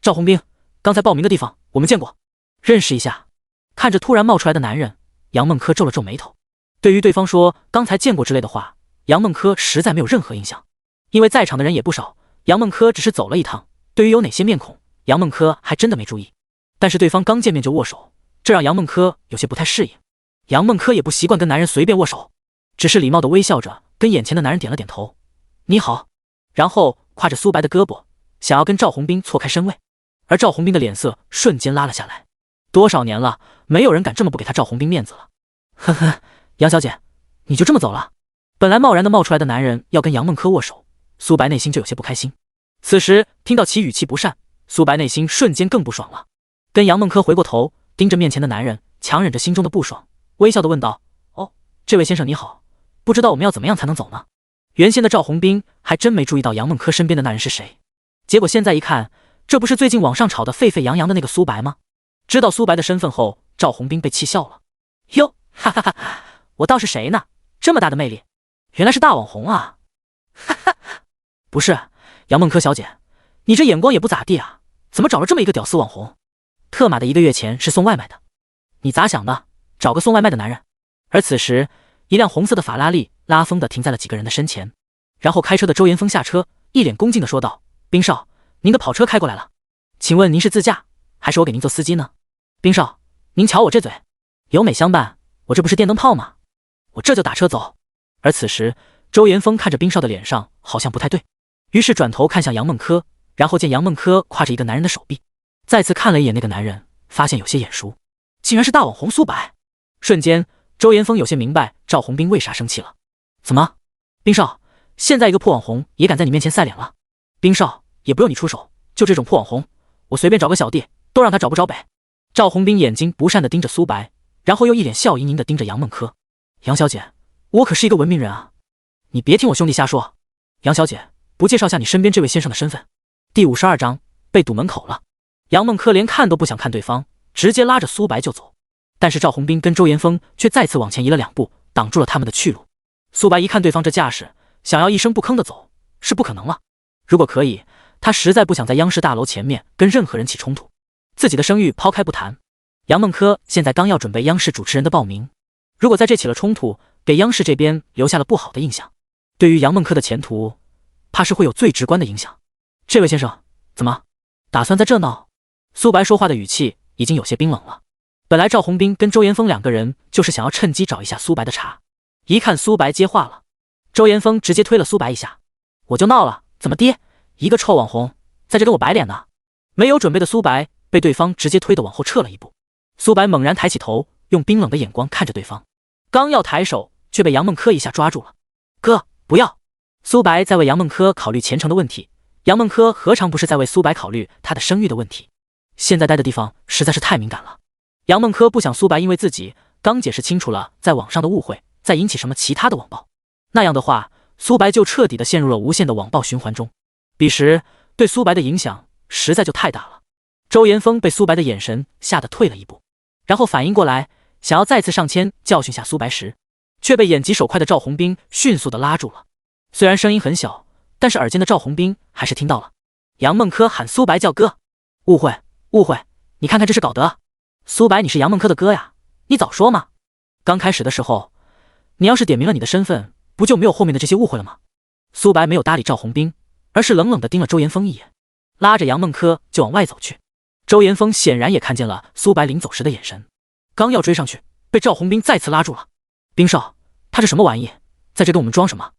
赵宏斌，刚才报名的地方我们见过，认识一下。看着突然冒出来的男人，杨梦柯皱了皱眉头。对于对方说刚才见过之类的话，杨梦柯实在没有任何印象，因为在场的人也不少，杨梦柯只是走了一趟，对于有哪些面孔，杨梦柯还真的没注意。但是对方刚见面就握手，这让杨梦柯有些不太适应。杨梦柯也不习惯跟男人随便握手，只是礼貌地微笑着跟眼前的男人点了点头，你好，然后挎着苏白的胳膊，想要跟赵宏斌错开身位。而赵宏斌的脸色瞬间拉了下来，多少年了，没有人敢这么不给他赵宏斌面子了。呵呵，杨小姐，你就这么走了？本来贸然地冒出来的男人要跟杨梦柯握手，苏白内心就有些不开心。此时听到其语气不善，苏白内心瞬间更不爽了。跟杨梦柯回过头，盯着面前的男人，强忍着心中的不爽，微笑地问道：“哦，这位先生你好，不知道我们要怎么样才能走呢？”原先的赵宏斌还真没注意到杨梦柯身边的那人是谁，结果现在一看，这不是最近网上炒得沸沸扬扬的那个苏白吗？知道苏白的身份后，赵宏斌被气笑了。哟，哈哈哈，我倒是谁呢？这么大的魅力，原来是大网红啊！哈哈，不是，杨梦柯小姐，你这眼光也不咋地啊，怎么找了这么一个屌丝网红？特码的1个月前是送外卖的，你咋想的？找个送外卖的男人？而此时，一辆红色的法拉利拉风的停在了几个人的身前，然后开车的周岩峰下车，一脸恭敬的说道：“冰少，您的跑车开过来了，请问您是自驾，还是我给您做司机呢？”冰少，您瞧我这嘴，有美相伴，我这不是电灯泡吗？我这就打车走。而此时，周岩峰看着冰少的脸上好像不太对，于是转头看向杨梦柯，然后见杨梦柯挎着一个男人的手臂，再次看了一眼那个男人，发现有些眼熟，竟然是大网红苏白。瞬间，周岩峰有些明白赵宏斌为啥生气了。怎么，冰少，现在一个破网红也敢在你面前晒脸了？冰少，也不用你出手，就这种破网红，我随便找个小弟都让他找不着北。赵宏斌眼睛不善地盯着苏白，然后又一脸笑盈盈地盯着杨梦柯。杨小姐，我可是一个文明人啊，你别听我兄弟瞎说。杨小姐，不介绍下你身边这位先生的身份。第52章被堵门口了。杨梦柯连看都不想看对方，直接拉着苏白就走。但是赵宏斌跟周岩峰却再次往前移了2步，挡住了他们的去路。苏白一看对方这架势，想要一声不吭的走是不可能了。如果可以，他实在不想在央视大楼前面跟任何人起冲突。自己的声誉抛开不谈，杨梦柯现在刚要准备央视主持人的报名，如果在这起了冲突，给央视这边留下了不好的印象，对于杨梦柯的前途，怕是会有最直观的影响。这位先生，怎么打算在这闹？苏白说话的语气已经有些冰冷了。本来赵宏斌跟周岩峰两个人就是想要趁机找一下苏白的茬，一看苏白接话了，周岩峰直接推了苏白一下，我就闹了，怎么的？一个臭网红在这跟我摆脸呢？没有准备的苏白被对方直接推得往后撤了一步，苏白猛然抬起头，用冰冷的眼光看着对方，刚要抬手，却被杨梦柯一下抓住了。哥，不要！苏白在为杨梦柯考虑前程的问题，杨梦柯何尝不是在为苏白考虑他的声誉的问题？现在待的地方实在是太敏感了。杨梦柯不想苏白因为自己刚解释清楚了在网上的误会，再引起什么其他的网暴，那样的话，苏白就彻底的陷入了无限的网暴循环中。彼时对苏白的影响实在就太大了。周岩峰被苏白的眼神吓得退了一步，然后反应过来，想要再次上前教训下苏白时，却被眼疾手快的赵宏斌迅速的拉住了。虽然声音很小，但是耳尖的赵宏斌还是听到了。杨梦柯喊苏白叫哥，误会，误会，你看看这是搞得。苏白，你是杨梦柯的哥呀，你早说嘛！刚开始的时候，你要是点明了你的身份，不就没有后面的这些误会了吗？苏白没有搭理赵宏斌，而是冷冷地盯了周岩峰一眼，拉着杨梦柯就往外走去。周岩峰显然也看见了苏白临走时的眼神，刚要追上去，被赵宏斌再次拉住了。冰少，他是什么玩意，在这跟我们装什么？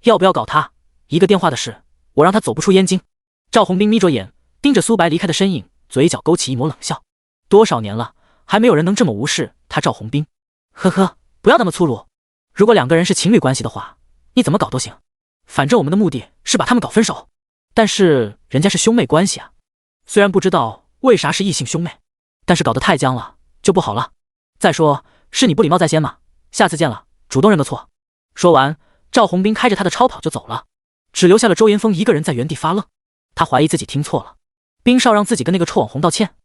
要不要搞他？一个电话的事，我让他走不出燕京。赵宏斌眯着眼，盯着苏白离开的身影，嘴角勾起一抹冷笑。多少年了，还没有人能这么无视他赵宏斌。呵呵，不要那么粗鲁。如果两个人是情侣关系的话，你怎么搞都行。反正我们的目的是把他们搞分手。但是人家是兄妹关系啊，虽然不知道为啥是异性兄妹，但是搞得太僵了就不好了。再说是你不礼貌在先嘛，下次见了主动认个错。说完，赵宏斌开着他的超跑就走了，只留下了周岩峰一个人在原地发愣。他怀疑自己听错了，冰少让自己跟那个臭网红道歉，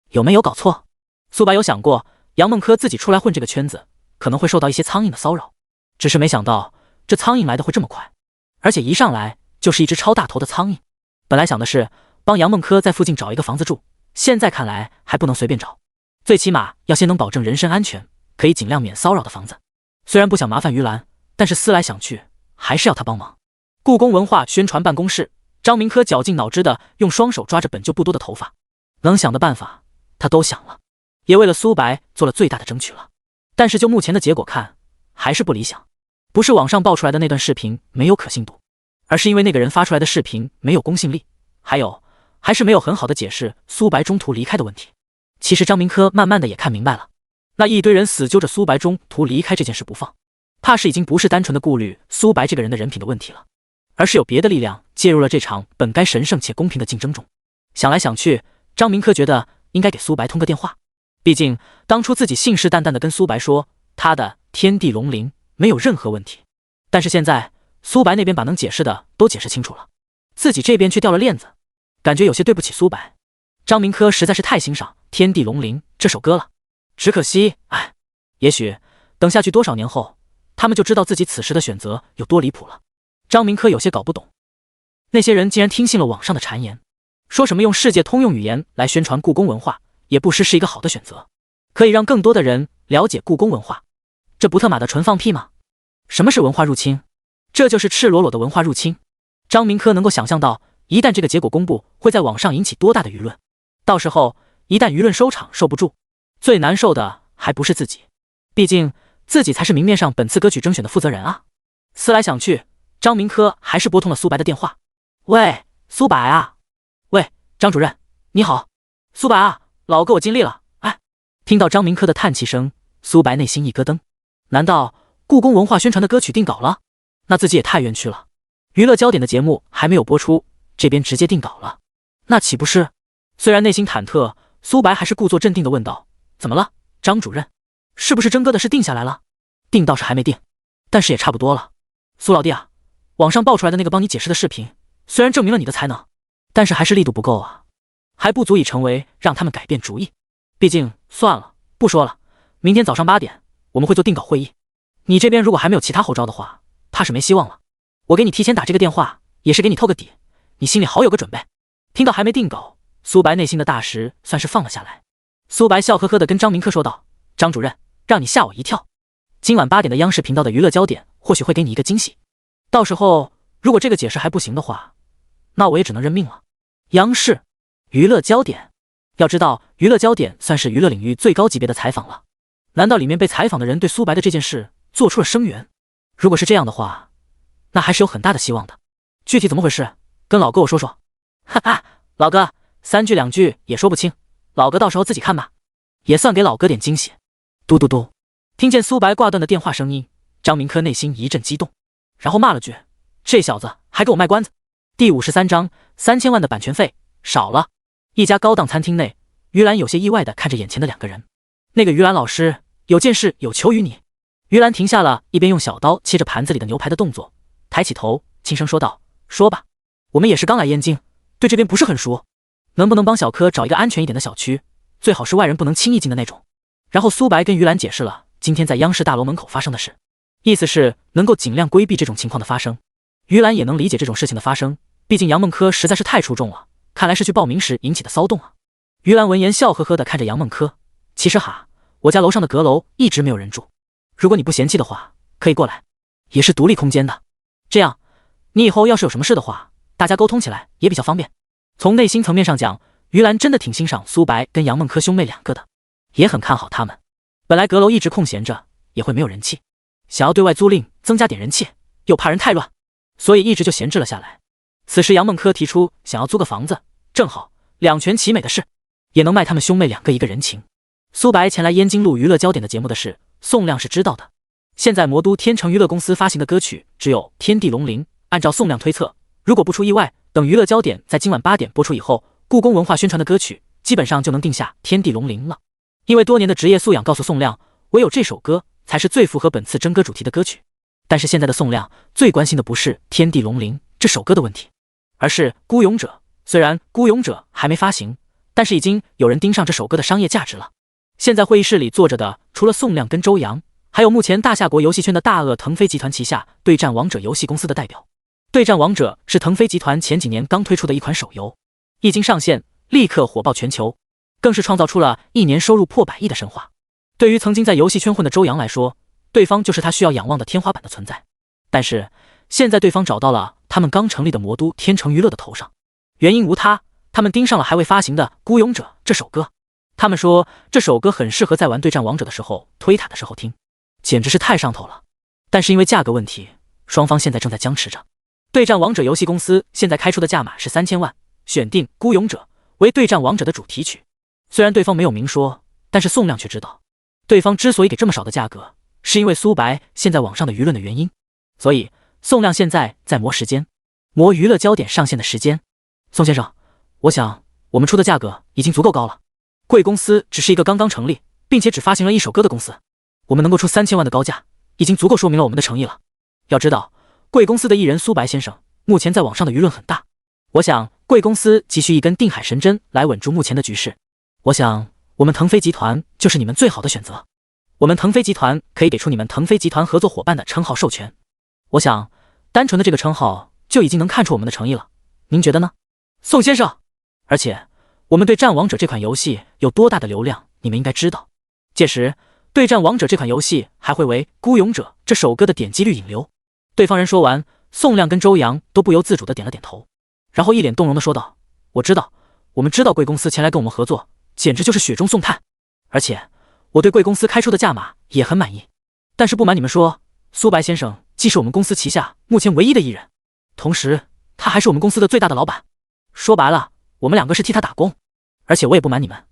有没有搞错？苏白有想过杨梦柯自己出来混这个圈子可能会受到一些苍蝇的骚扰，只是没想到这苍蝇来的会这么快，而且一上来就是一只超大头的苍蝇。本来想的是帮杨梦柯在附近找一个房子住，现在看来还不能随便找，最起码要先能保证人身安全，可以尽量免骚扰的房子。虽然不想麻烦于兰，但是思来想去还是要他帮忙。故宫文化宣传办公室，张明科绞尽脑汁的用双手抓着本就不多的头发，能想的办法他都想了，也为了苏白做了最大的争取了。但是就目前的结果看，还是不理想。不是网上爆出来的那段视频没有可信度，而是因为那个人发出来的视频没有公信力，还是没有很好的解释苏白中途离开的问题。其实张明科慢慢的也看明白了，那一堆人死揪着苏白中途离开这件事不放，怕是已经不是单纯的顾虑苏白这个人的人品的问题了，而是有别的力量介入了这场本该神圣且公平的竞争中。想来想去，张明科觉得应该给苏白通个电话，毕竟当初自己信誓旦旦的跟苏白说他的天地龙鳞没有任何问题，但是现在苏白那边把能解释的都解释清楚了，自己这边却掉了链子，感觉有些对不起苏白。张明科实在是太欣赏《天地龙鳞》这首歌了，只可惜，也许等下去多少年后，他们就知道自己此时的选择有多离谱了。张明科有些搞不懂，那些人竟然听信了网上的谗言，说什么用世界通用语言来宣传故宫文化，也不失是一个好的选择，可以让更多的人了解故宫文化。这不特马的纯放屁吗？什么是文化入侵？这就是赤裸裸的文化入侵。张明科能够想象到，一旦这个结果公布，会在网上引起多大的舆论。到时候一旦舆论收场受不住，最难受的还不是自己，毕竟自己才是明面上本次歌曲征选的负责人啊。思来想去，张明科还是拨通了苏白的电话。喂，苏白啊。喂，张主任，你好。苏白啊，老哥我尽力了。听到张明科的叹气声，苏白内心一咯噔，难道故宫文化宣传的歌曲定稿了？那自己也太冤屈了。娱乐焦点的节目还没有播出，这边直接定稿了，那岂不是？虽然内心忐忑，苏白还是故作镇定地问道：怎么了，张主任？是不是真哥的事定下来了？定倒是还没定，但是也差不多了。苏老弟啊，网上爆出来的那个帮你解释的视频，虽然证明了你的才能，但是还是力度不够啊，还不足以成为让他们改变主意。毕竟算了，不说了，明天早上8点我们会做定稿会议，你这边如果还没有其他后招的话，怕是没希望了。我给你提前打这个电话，也是给你透个底，你心里好有个准备。听到还没定稿，苏白内心的大石算是放了下来。苏白笑呵呵地跟张明科说道：张主任，让你吓我一跳，今晚8点的央视频道的娱乐焦点或许会给你一个惊喜，到时候如果这个解释还不行的话，那我也只能认命了。央视娱乐焦点，要知道，娱乐焦点算是娱乐领域最高级别的采访了。难道里面被采访的人对苏白的这件事做出了声援？如果是这样的话，那还是有很大的希望的。具体怎么回事，跟老哥我说说。哈哈，老哥，3句2句也说不清，老哥到时候自己看吧，也算给老哥点惊喜。嘟嘟嘟，听见苏白挂断的电话声音，张明科内心一阵激动，然后骂了句：“这小子还给我卖关子！”第53章3000万的版权费少了。一家高档餐厅内，于兰有些意外地看着眼前的2个人。那个于兰老师，有件事有求于你。于兰停下了一边用小刀切着盘子里的牛排的动作，抬起头轻声说道：“说吧，我们也是刚来燕京，对这边不是很熟，能不能帮小柯找一个安全一点的小区，最好是外人不能轻易进的那种。”然后苏白跟于兰解释了今天在央视大楼门口发生的事，意思是能够尽量规避这种情况的发生。于兰也能理解这种事情的发生，毕竟杨梦科实在是太出众了，看来是去报名时引起的骚动啊。于兰闻言笑呵呵地看着杨梦科，其实我家楼上的阁楼一直没有人住，如果你不嫌弃的话，可以过来，也是独立空间的，这样你以后要是有什么事的话，大家沟通起来也比较方便。从内心层面上讲，于兰真的挺欣赏苏白跟杨梦科兄妹2个的，也很看好他们。本来阁楼一直空闲着也会没有人气，想要对外租赁增加点人气，又怕人太乱，所以一直就闲置了下来。此时杨梦科提出想要租个房子，正好两全其美的事，也能卖他们兄妹2个一个人情。苏白前来燕京录娱乐焦点的节目的事，宋亮是知道的。现在魔都天成娱乐公司发行的歌曲只有《天地龙鳞》，按照宋亮推测，如果不出意外，等娱乐焦点在今晚8点播出以后，故宫文化宣传的歌曲基本上就能定下《天地龙鳞》了。因为多年的职业素养告诉宋亮，唯有这首歌才是最符合本次征歌主题的歌曲。但是现在的宋亮最关心的不是《天地龙鳞》这首歌的问题，而是《孤勇者》。虽然《孤勇者》还没发行，但是已经有人盯上这首歌的商业价值了。现在会议室里坐着的除了宋亮跟周洋，还有目前大夏国游戏圈的大鳄腾飞集团旗下对战王者游戏公司的代表。对战王者是腾飞集团前几年刚推出的一款手游，一经上线立刻火爆全球，更是创造出了1年收入破100亿的神话。对于曾经在游戏圈混的周洋来说，对方就是他需要仰望的天花板的存在。但是现在对方找到了他们刚成立的魔都天成娱乐的头上，原因无他，他们盯上了还未发行的《孤勇者》这首歌。他们说这首歌很适合在玩对战王者的时候推塔的时候听，简直是太上头了。但是因为价格问题，双方现在正在僵持着。对战王者游戏公司现在开出的价码是3000万，选定《孤勇者》为对战王者的主题曲。虽然对方没有明说，但是宋亮却知道，对方之所以给这么少的价格，是因为苏白现在网上的舆论的原因。所以宋亮现在在磨时间，磨娱乐焦点上线的时间。宋先生，我想我们出的价格已经足够高了。贵公司只是一个刚刚成立，并且只发行了1首歌的公司，我们能够出3000万的高价，已经足够说明了我们的诚意了。要知道，贵公司的艺人苏白先生目前在网上的舆论很大，我想贵公司急需一根定海神针来稳住目前的局势。我想我们腾飞集团就是你们最好的选择，我们腾飞集团可以给出你们腾飞集团合作伙伴的称号授权。我想单纯的这个称号就已经能看出我们的诚意了，您觉得呢？宋先生，而且我们对战王者这款游戏有多大的流量，你们应该知道。届时对战王者这款游戏还会为孤勇者这首歌的点击率引流。对方人说完，宋亮跟周洋都不由自主地点了点头，然后一脸动容地说道：我知道，我们知道贵公司前来跟我们合作，简直就是雪中送炭，而且我对贵公司开出的价码也很满意。但是不瞒你们说，苏白先生既是我们公司旗下目前唯一的艺人，同时他还是我们公司的最大的老板。说白了，我们2个是替他打工。而且我也不瞒你们，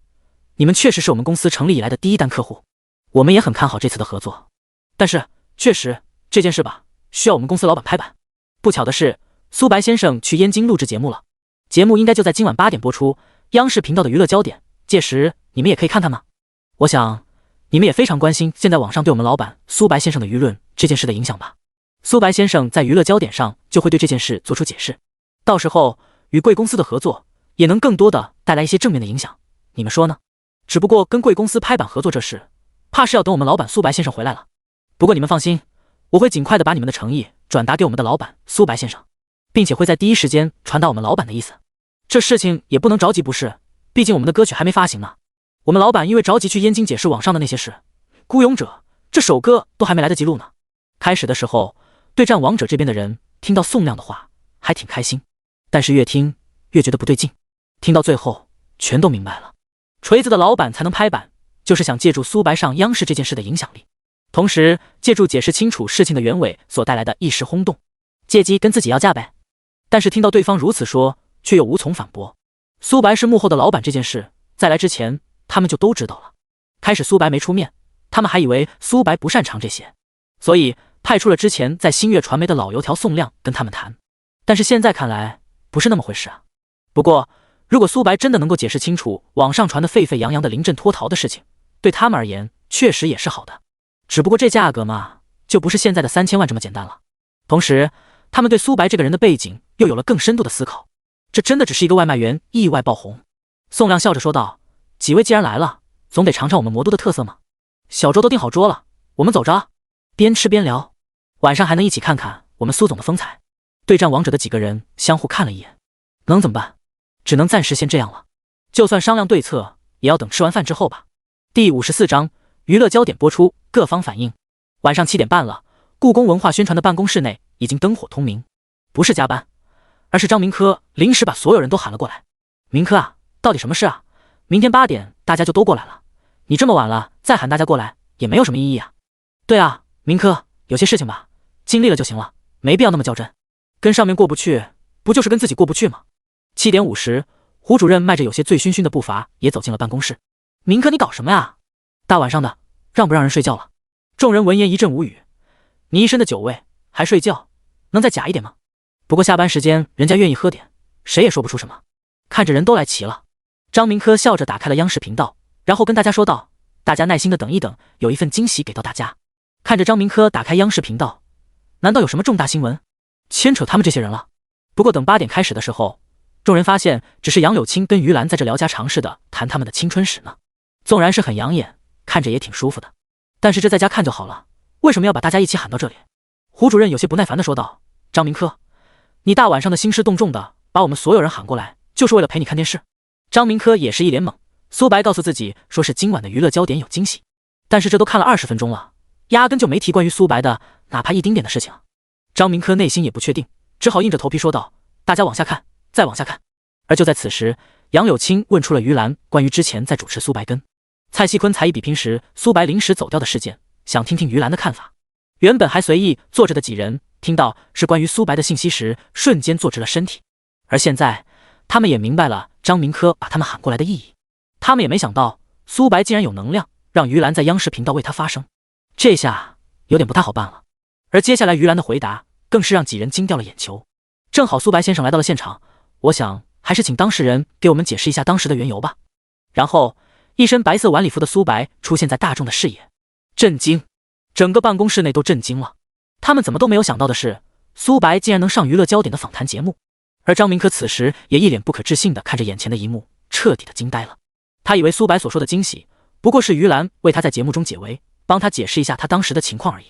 你们确实是我们公司成立以来的第1单客户，我们也很看好这次的合作。但是确实这件事吧，需要我们公司老板拍板。不巧的是，苏白先生去燕京录制节目了，节目应该就在今晚8点播出，央视频道的娱乐焦点，届时你们也可以看看吗？我想你们也非常关心现在网上对我们老板苏白先生的舆论这件事的影响吧。苏白先生在娱乐焦点上就会对这件事做出解释，到时候与贵公司的合作也能更多的带来一些正面的影响，你们说呢？只不过跟贵公司拍板合作这事，怕是要等我们老板苏白先生回来了。不过你们放心，我会尽快的把你们的诚意转达给我们的老板苏白先生，并且会在第一时间传达我们老板的意思。这事情也不能着急不是，毕竟我们的歌曲还没发行呢。我们老板因为着急去燕京解释网上的那些事，孤勇者这首歌都还没来得及录呢。开始的时候，对战王者这边的人听到宋亮的话还挺开心，但是越听越觉得不对劲，听到最后全都明白了。锤子的老板才能拍板，就是想借助苏白上央视这件事的影响力，同时借助解释清楚事情的原委所带来的一时轰动，借机跟自己要价呗。但是听到对方如此说，却又无从反驳。苏白是幕后的老板这件事，在来之前他们就都知道了。开始苏白没出面，他们还以为苏白不擅长这些，所以派出了之前在新月传媒的老油条宋亮跟他们谈。但是现在看来不是那么回事啊。不过如果苏白真的能够解释清楚网上传的沸沸扬扬的临阵脱逃的事情，对他们而言确实也是好的。只不过这价格嘛，就不是现在的3000万这么简单了。同时他们对苏白这个人的背景又有了更深度的思考，这真的只是一个外卖员意外爆红。宋亮笑着说道，几位既然来了，总得尝尝我们魔都的特色嘛。小桌都订好桌了，我们走着啊，边吃边聊，晚上还能一起看看我们苏总的风采。对战王者的几个人相互看了一眼，能怎么办？只能暂时先这样了，就算商量对策，也要等吃完饭之后吧。第54章娱乐焦点播出，各方反应。晚上7点半了，故宫文化宣传的办公室内已经灯火通明，不是加班，而是张明科临时把所有人都喊了过来。明科啊，到底什么事啊？明天8点大家就都过来了，你这么晚了再喊大家过来也没有什么意义啊。对啊，明科，有些事情吧，尽力了就行了，没必要那么较真。跟上面过不去，不就是跟自己过不去吗？7点50，胡主任迈着有些醉醺醺的步伐也走进了办公室。明科，你搞什么呀？大晚上的，让不让人睡觉了？众人闻言一阵无语。你一身的酒味还睡觉，能再假一点吗？不过下班时间人家愿意喝点，谁也说不出什么。看着人都来齐了，张明科笑着打开了央视频道，然后跟大家说道，大家耐心的等一等，有一份惊喜给到大家。看着张明科打开央视频道，难道有什么重大新闻牵扯他们这些人了？不过等8点开始的时候，众人发现只是杨柳青跟于兰在这聊家常似的谈他们的青春史呢。纵然是很养眼，看着也挺舒服的，但是这在家看就好了，为什么要把大家一起喊到这里？胡主任有些不耐烦地说道，张明科，你大晚上的兴师动众的把我们所有人喊过来，就是为了陪你看电视？张明科也是一脸懵。苏白告诉自己说是今晚的娱乐焦点有惊喜，但是这都看了20分钟了，压根就没提关于苏白的哪怕一丁点的事情。张明科内心也不确定，只好硬着头皮说道，大家往下看，再往下看。而就在此时，杨柳青问出了于兰关于之前在主持苏白跟蔡锡坤才艺比拼时苏白临时走掉的事件，想听听于兰的看法。原本还随意坐着的几人听到是关于苏白的信息时，瞬间坐直了身体。而现在他们也明白了张明科把他们喊过来的意义，他们也没想到苏白竟然有能量让于兰在央视频道为他发声，这下有点不太好办了。而接下来于兰的回答更是让几人惊掉了眼球。正好苏白先生来到了现场，我想还是请当事人给我们解释一下当时的缘由吧。然后一身白色晚礼服的苏白出现在大众的视野，震惊，整个办公室内都震惊了。他们怎么都没有想到的是，苏白竟然能上娱乐焦点的访谈节目。而张明科此时也一脸不可置信地看着眼前的一幕，彻底的惊呆了。他以为苏白所说的惊喜不过是于兰为他在节目中解围，帮他解释一下他当时的情况而已。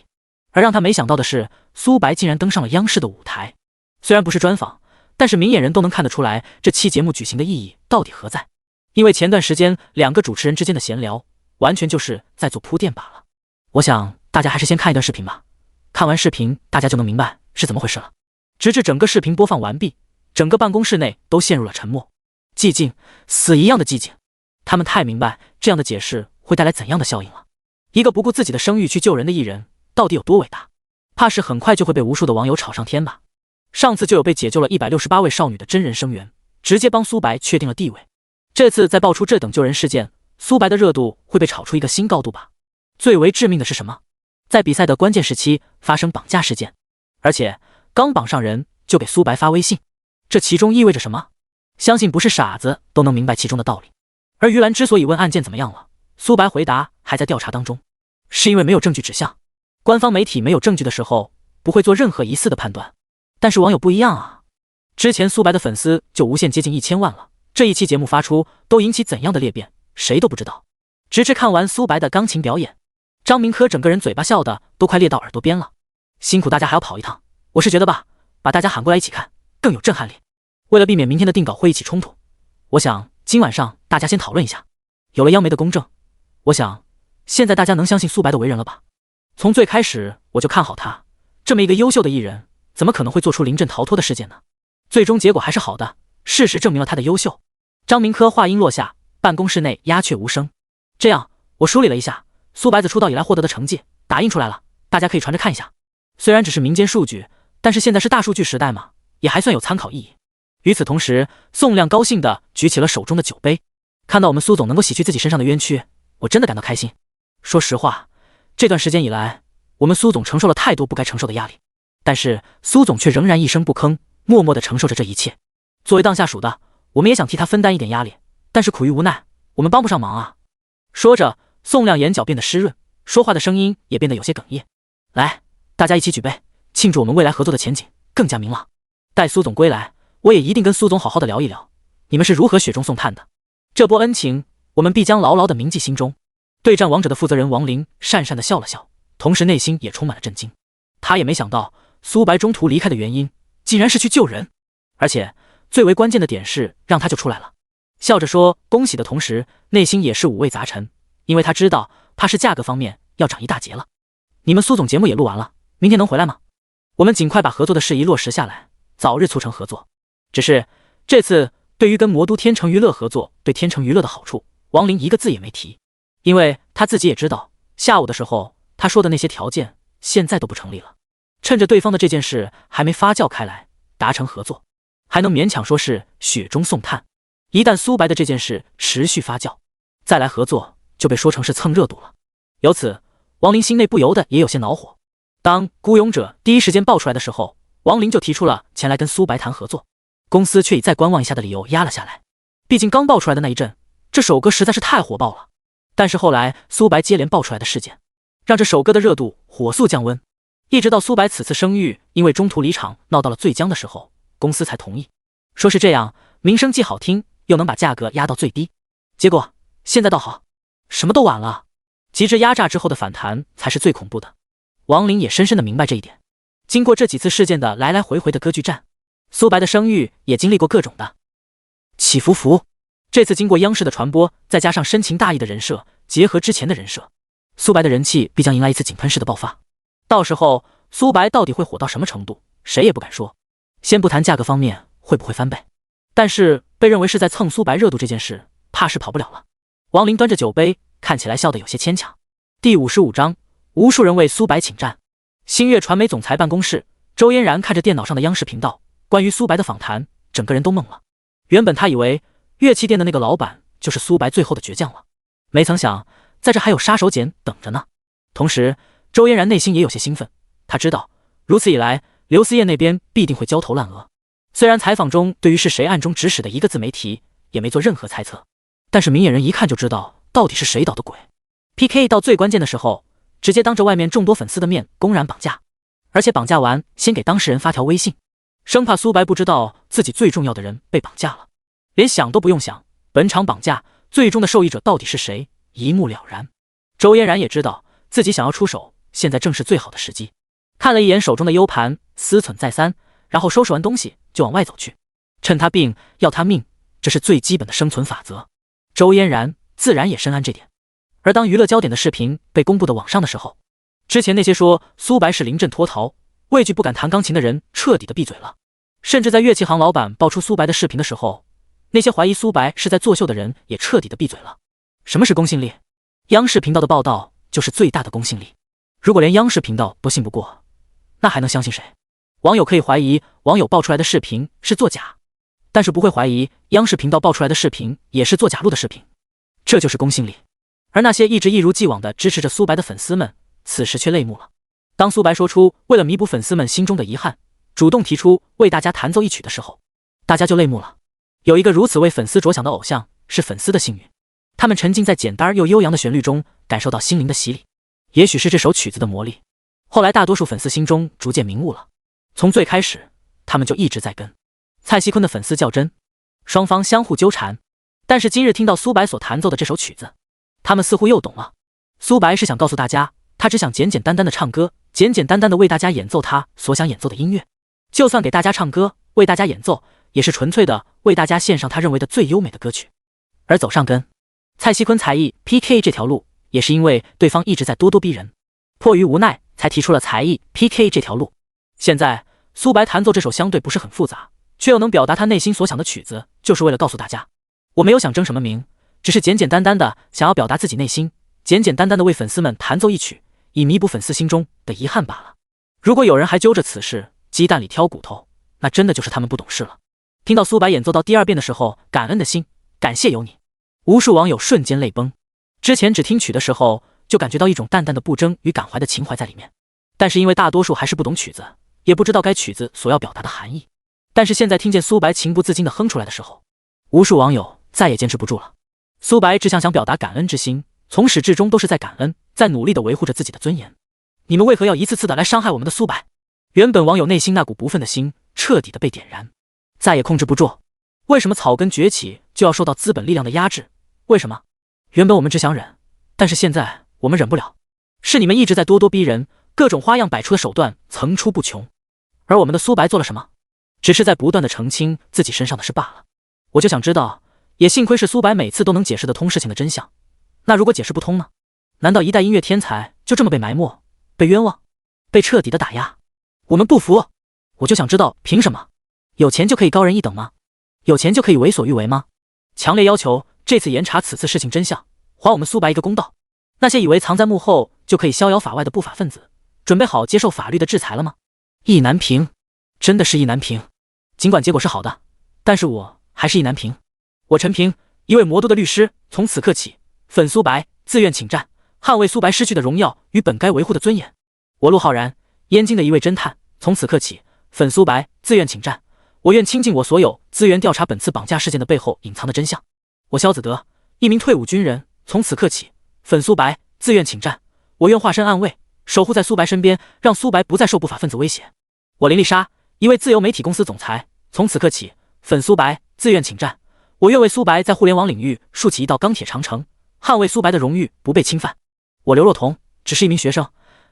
而让他没想到的是，苏白竟然登上了央视的舞台。虽然不是专访，但是明眼人都能看得出来这期节目举行的意义到底何在。因为前段时间两个主持人之间的闲聊完全就是在做铺垫罢了。我想大家还是先看一段视频吧，看完视频大家就能明白是怎么回事了。直至整个视频播放完毕，整个办公室内都陷入了沉默，寂静，死一样的寂静。他们太明白这样的解释会带来怎样的效应了。一个不顾自己的声誉去救人的艺人到底有多伟大，怕是很快就会被无数的网友炒上天吧。上次就有被解救了168位少女的真人声援，直接帮苏白确定了地位。这次再爆出这等救人事件，苏白的热度会被炒出一个新高度吧。最为致命的是什么？在比赛的关键时期发生绑架事件，而且刚绑上人就给苏白发微信，这其中意味着什么？相信不是傻子都能明白其中的道理。而于兰之所以问案件怎么样了，苏白回答还在调查当中，是因为没有证据指向。官方媒体没有证据的时候不会做任何疑似的判断，但是网友不一样啊。之前苏白的粉丝就无限接近1000万了，这一期节目发出都引起怎样的裂变，谁都不知道。直至看完苏白的钢琴表演，张明科整个人嘴巴笑的都快裂到耳朵边了。辛苦大家还要跑一趟，我是觉得吧，把大家喊过来一起看更有震撼力。为了避免明天的定稿会议起冲突，我想今晚上大家先讨论一下。有了央媒的公证，我想现在大家能相信苏白的为人了吧。从最开始我就看好他，这么一个优秀的艺人怎么可能会做出临阵逃脱的事件呢？最终结果还是好的，事实证明了他的优秀。张明科话音落下，办公室内鸦雀无声。这样，我梳理了一下苏白子出道以来获得的成绩，打印出来了，大家可以传着看一下。虽然只是民间数据，但是现在是大数据时代嘛，也还算有参考意义。与此同时，宋亮高兴地举起了手中的酒杯。看到我们苏总能够洗去自己身上的冤屈，我真的感到开心。说实话，这段时间以来，我们苏总承受了太多不该承受的压力，但是苏总却仍然一声不吭，默默地承受着这一切。作为当下属的，我们也想替他分担一点压力，但是苦于无奈，我们帮不上忙啊。说着，宋亮眼角变得湿润，说话的声音也变得有些哽咽。来，大家一起举杯，庆祝我们未来合作的前景更加明朗。待苏总归来，我也一定跟苏总好好的聊一聊，你们是如何雪中送炭的。这波恩情，我们必将牢牢地铭记心中。对战王者的负责人王林讪讪地笑了笑，同时内心也充满了震惊。他也没想到苏白中途离开的原因，竟然是去救人，而且最为关键的点是让他就出来了。笑着说恭喜的同时，内心也是五味杂陈，因为他知道怕是价格方面要涨一大截了。你们苏总节目也录完了，明天能回来吗？我们尽快把合作的事宜落实下来，早日促成合作。只是这次对于跟魔都天成娱乐合作对天成娱乐的好处，王林一个字也没提，因为他自己也知道下午的时候他说的那些条件现在都不成立了。趁着对方的这件事还没发酵开来，达成合作还能勉强说是雪中送炭。一旦苏白的这件事持续发酵，再来合作就被说成是蹭热度了。由此，王林心内不由得也有些恼火。当孤勇者第一时间爆出来的时候，王林就提出了前来跟苏白谈合作，公司却以再观望一下的理由压了下来。毕竟刚爆出来的那一阵，这首歌实在是太火爆了。但是后来苏白接连爆出来的事件，让这首歌的热度火速降温。一直到苏白此次声誉因为中途离场闹到了最僵的时候，公司才同意，说是这样，名声既好听，又能把价格压到最低。结果现在倒好，什么都晚了，极致压榨之后的反弹才是最恐怖的。王林也深深的明白这一点。经过这几次事件的来来回回的歌剧战，苏白的声誉也经历过各种的起伏伏。这次经过央视的传播，再加上深情大义的人设，结合之前的人设，苏白的人气必将迎来一次井喷式的爆发。到时候苏白到底会火到什么程度，谁也不敢说。先不谈价格方面会不会翻倍，但是被认为是在蹭苏白热度这件事，怕是跑不了了。王林端着酒杯，看起来笑得有些牵强。第55章，无数人为苏白请战。星月传媒总裁办公室，周嫣然看着电脑上的央视频道，关于苏白的访谈，整个人都懵了。原本他以为乐器店的那个老板就是苏白最后的倔强了，没曾想在这还有杀手锏等着呢。同时周嫣然内心也有些兴奋，他知道如此一来，刘思燕那边必定会焦头烂额。虽然采访中对于是谁暗中指使的一个字没提，也没做任何猜测，但是明眼人一看就知道到底是谁捣的鬼。 PK 到最关键的时候，直接当着外面众多粉丝的面公然绑架，而且绑架完先给当事人发条微信，生怕苏白不知道自己最重要的人被绑架了。连想都不用想，本场绑架最终的受益者到底是谁，一目了然。周嫣然也知道自己想要出手，现在正是最好的时机。看了一眼手中的 U 盘，思忖再三，然后收拾完东西就往外走去。趁他病要他命，这是最基本的生存法则。周嫣然自然也深谙这点。而当娱乐焦点的视频被公布的网上的时候，之前那些说苏白是临阵脱逃、畏惧不敢弹钢琴的人彻底的闭嘴了。甚至在乐器行老板爆出苏白的视频的时候，那些怀疑苏白是在作秀的人也彻底的闭嘴了。什么是公信力？央视频道的报道就是最大的公信力。如果连央视频道都信不过，那还能相信谁？网友可以怀疑网友爆出来的视频是作假，但是不会怀疑央视频道爆出来的视频也是做假录的视频。这就是公信力。而那些一直一如既往的支持着苏白的粉丝们，此时却泪目了。当苏白说出为了弥补粉丝们心中的遗憾，主动提出为大家弹奏一曲的时候，大家就泪目了。有一个如此为粉丝着想的偶像，是粉丝的幸运。他们沉浸在简单又悠扬的旋律中，感受到心灵的洗礼。也许是这首曲子的魔力，后来大多数粉丝心中逐渐明悟了。从最开始，他们就一直在跟蔡徐坤的粉丝较真，双方相互纠缠。但是今日听到苏白所弹奏的这首曲子，他们似乎又懂了。苏白是想告诉大家，他只想简简单单的唱歌，简简单单的为大家演奏他所想演奏的音乐。就算给大家唱歌，为大家演奏，也是纯粹的为大家献上他认为的最优美的歌曲。而走上跟蔡徐坤才艺 PK 这条路，也是因为对方一直在咄咄逼人，迫于无奈才提出了才艺 PK 这条路。现在苏白弹奏这首相对不是很复杂，却又能表达他内心所想的曲子，就是为了告诉大家，我没有想争什么名，只是简简单单的想要表达自己内心，简简单单的为粉丝们弹奏一曲，以弥补粉丝心中的遗憾罢了。如果有人还揪着此事鸡蛋里挑骨头，那真的就是他们不懂事了。听到苏白演奏到第2遍的时候，感恩的心，感谢有你，无数网友瞬间泪崩。之前只听曲的时候就感觉到一种淡淡的不争与感怀的情怀在里面，但是因为大多数还是不懂曲子，也不知道该曲子所要表达的含义。但是现在听见苏白情不自禁地哼出来的时候，无数网友再也坚持不住了。苏白只想表达感恩之心，从始至终都是在感恩，在努力地维护着自己的尊严。你们为何要一次次的来伤害我们的苏白？原本网友内心那股不忿的心彻底的被点燃，再也控制不住。为什么草根崛起就要受到资本力量的压制？为什么？原本我们只想忍，但是现在我们忍不了。是你们一直在咄咄逼人，各种花样百出的手段层出不穷。而我们的苏白做了什么？只是在不断的澄清自己身上的事罢了。我就想知道，也幸亏是苏白每次都能解释得通事情的真相。那如果解释不通呢？难道一代音乐天才就这么被埋没、被冤枉、被彻底的打压？我们不服！我就想知道，凭什么？有钱就可以高人一等吗？有钱就可以为所欲为吗？强烈要求这次严查此次事情真相，还我们苏白一个公道。那些以为藏在幕后就可以逍遥法外的不法分子，准备好接受法律的制裁了吗？意难平，真的是意难平。尽管结果是好的，但是我还是意难平。我陈平，一位魔都的律师，从此刻起，粉苏白，自愿请战，捍卫苏白失去的荣耀与本该维护的尊严。我陆浩然，燕京的一位侦探，从此刻起，粉苏白，自愿请战。我愿倾尽我所有资源调查本次绑架事件的背后隐藏的真相。我萧子德，一名退伍军人，从此刻起，粉苏白，自愿请战。我愿化身暗卫，守护在苏白身边，让苏白不再受不法分子威胁。我林丽莎，一位自由媒体公司总裁，从此刻起，粉苏白，自愿请战。我愿为苏白在互联网领域竖起一道钢铁长城，捍卫苏白的荣誉不被侵犯。我刘若彤，只是一名学生，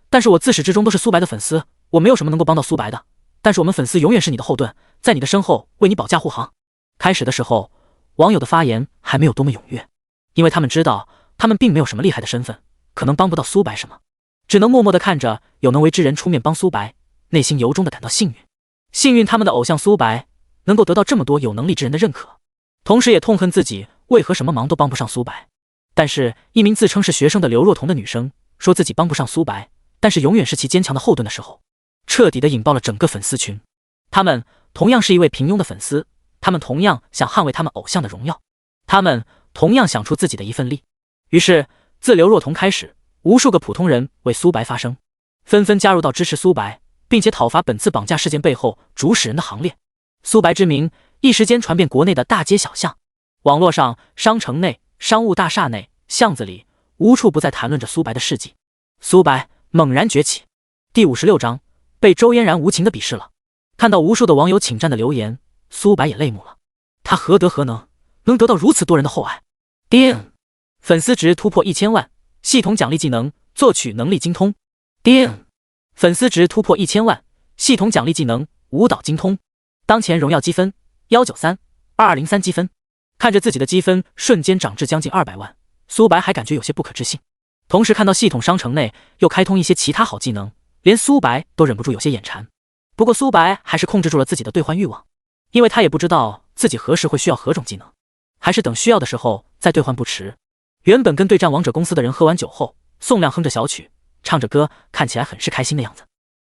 但是我自始至终都是苏白的粉丝，我没有什么能够帮到苏白的，但是我们粉丝永远是你的后盾，在你的身后为你保驾护航。开始的时候，网友的发言还没有多么踊跃，因为他们知道他们并没有什么厉害的身份，可能帮不到苏白什么，只能默默地看着有能为之人出面帮苏白，内心由衷地感到幸运。幸运他们的偶像苏白能够得到这么多有能力之人的认可，同时也痛恨自己为何什么忙都帮不上苏白。但是一名自称是学生的刘若彤的女生说自己帮不上苏白，但是永远是其坚强的后盾的时候，彻底的引爆了整个粉丝群。他们同样是一位平庸的粉丝，他们同样想捍卫他们偶像的荣耀，他们同样想出自己的一份力。于是自刘若彤开始，无数个普通人为苏白发声，纷纷加入到支持苏白并且讨伐本次绑架事件背后主使人的行列。苏白之名一时间传遍国内的大街小巷，网络上、商城内、商务大厦内、巷子里，无处不在谈论着苏白的事迹。苏白猛然崛起。第56章，被周嫣然无情的鄙视了。看到无数的网友请战的留言，苏白也泪目了。他何德何能，能得到如此多人的厚爱？叮！粉丝值突破1000万，系统奖励技能作曲能力精通。叮！粉丝值突破1000万，系统奖励技能舞蹈精通。当前荣耀积分193，2203积分。看着自己的积分瞬间涨至将近200万，苏白还感觉有些不可置信。同时看到系统商城内又开通一些其他好技能，连苏白都忍不住有些眼馋。不过苏白还是控制住了自己的兑换欲望，因为他也不知道自己何时会需要何种技能，还是等需要的时候再兑换不迟。原本跟对战王者公司的人喝完酒后，宋亮哼着小曲，唱着歌，看起来很是开心的样子。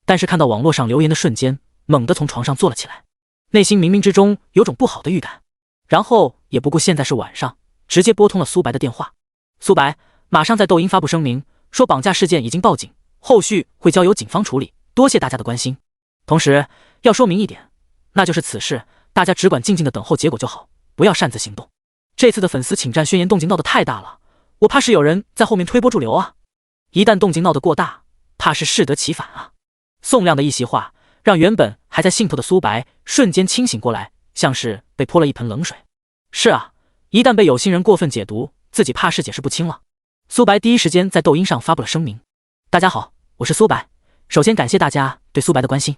但是看到网络上留言的瞬间，猛地从床上坐了起来，内心冥冥之中有种不好的预感。然后也不顾现在是晚上，直接拨通了苏白的电话。苏白马上在抖音发布声明，说绑架事件已经报警，后续会交由警方处理，多谢大家的关心。同时要说明一点，那就是此事大家只管静静的等候结果就好，不要擅自行动。这次的粉丝请战宣言动静闹得太大了，我怕是有人在后面推波助流啊，一旦动静闹得过大，怕是适得其反啊。宋亮的一席话让原本还在兴头的苏白瞬间清醒过来，像是被泼了一盆冷水。是啊，一旦被有心人过分解读，自己怕是解释不清了。苏白第一时间在抖音上发布了声明。大家好，我是苏白，首先感谢大家对苏白的关心。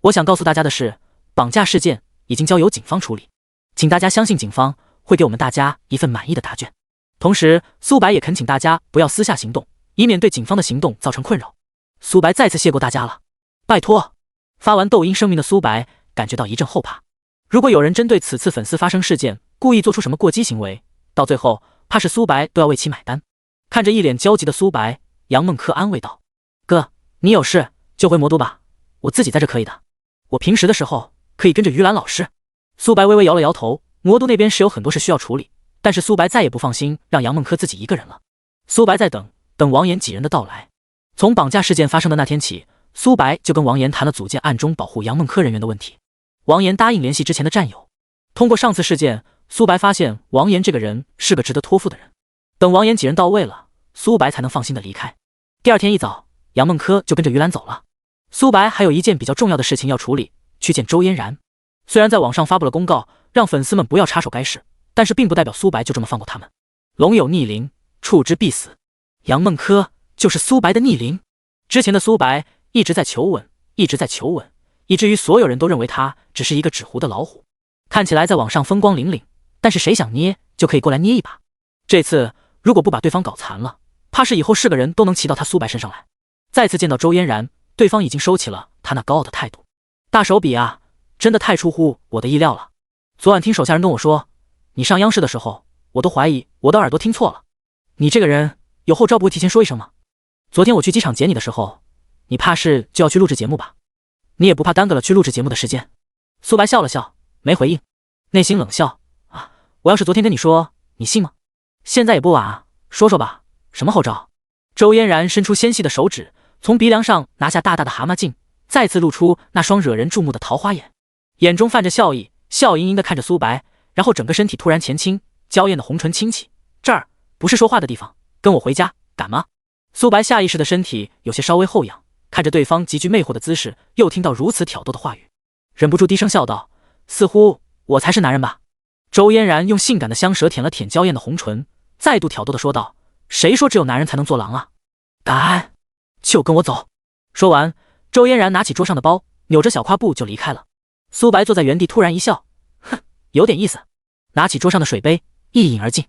我想告诉大家的是，绑架事件已经交由警方处理，请大家相信警方会给我们大家一份满意的答卷。同时苏白也恳请大家不要私下行动，以免对警方的行动造成困扰。苏白再次谢过大家了，拜托。发完抖音声明的苏白感觉到一阵后怕，如果有人针对此次粉丝发生事件故意做出什么过激行为，到最后怕是苏白都要为其买单。看着一脸焦急的苏白，杨梦珂安慰道：“哥，你有事就回魔都吧，我自己在这可以的。我平时的时候可以跟着于兰老师。”苏白微微摇了摇头，魔都那边是有很多事需要处理，但是苏白再也不放心让杨梦珂自己一个人了。苏白在等王岩几人的到来。从绑架事件发生的那天起，苏白就跟王岩谈了组建暗中保护杨梦珂人员的问题。王岩答应联系之前的战友。通过上次事件，苏白发现王岩这个人是个值得托付的人。等王岩几人到位了，苏白才能放心的离开。第二天一早，杨梦珂就跟着于兰走了。苏白还有一件比较重要的事情要处理，去见周嫣然。虽然在网上发布了公告，让粉丝们不要插手该事，但是并不代表苏白就这么放过他们。龙有逆鳞，触之必死。杨梦珂就是苏白的逆鳞。之前的苏白一直在求稳，一直在求稳，以至于所有人都认为他只是一个纸糊的老虎，看起来在网上风光凛凛，但是谁想捏就可以过来捏一把。这次如果不把对方搞残了，怕是以后是个人都能骑到他苏白身上来。再次见到周嫣然，对方已经收起了他那高傲的态度。大手笔啊，真的太出乎我的意料了。昨晚听手下人跟我说，你上央视的时候，我都怀疑我的耳朵听错了。你这个人有后招不会提前说一声吗？昨天我去机场接你的时候，你怕是就要去录制节目吧？你也不怕耽搁了去录制节目的时间？苏白笑了笑，没回应，内心冷笑啊，我要是昨天跟你说，你信吗？现在也不晚啊，说说吧，什么后招？周嫣然伸出纤细的手指，从鼻梁上拿下大大的蛤蟆镜，再次露出那双惹人注目的桃花眼，眼中泛着笑意，笑盈盈地看着苏白，然后整个身体突然前倾，娇艳的红唇轻启，这儿不是说话的地方，跟我回家，敢吗？苏白下意识的身体有些稍微后仰，看着对方极具魅惑的姿势，又听到如此挑逗的话语，忍不住低声笑道，似乎我才是男人吧。周嫣然用性感的香舌舔了舔娇艳的红唇，再度挑逗的说道，谁说只有男人才能做狼啊？敢就跟我走。说完，周嫣然拿起桌上的包，扭着小胯步就离开了。苏白坐在原地突然一笑，哼，有点意思，拿起桌上的水杯一饮而尽，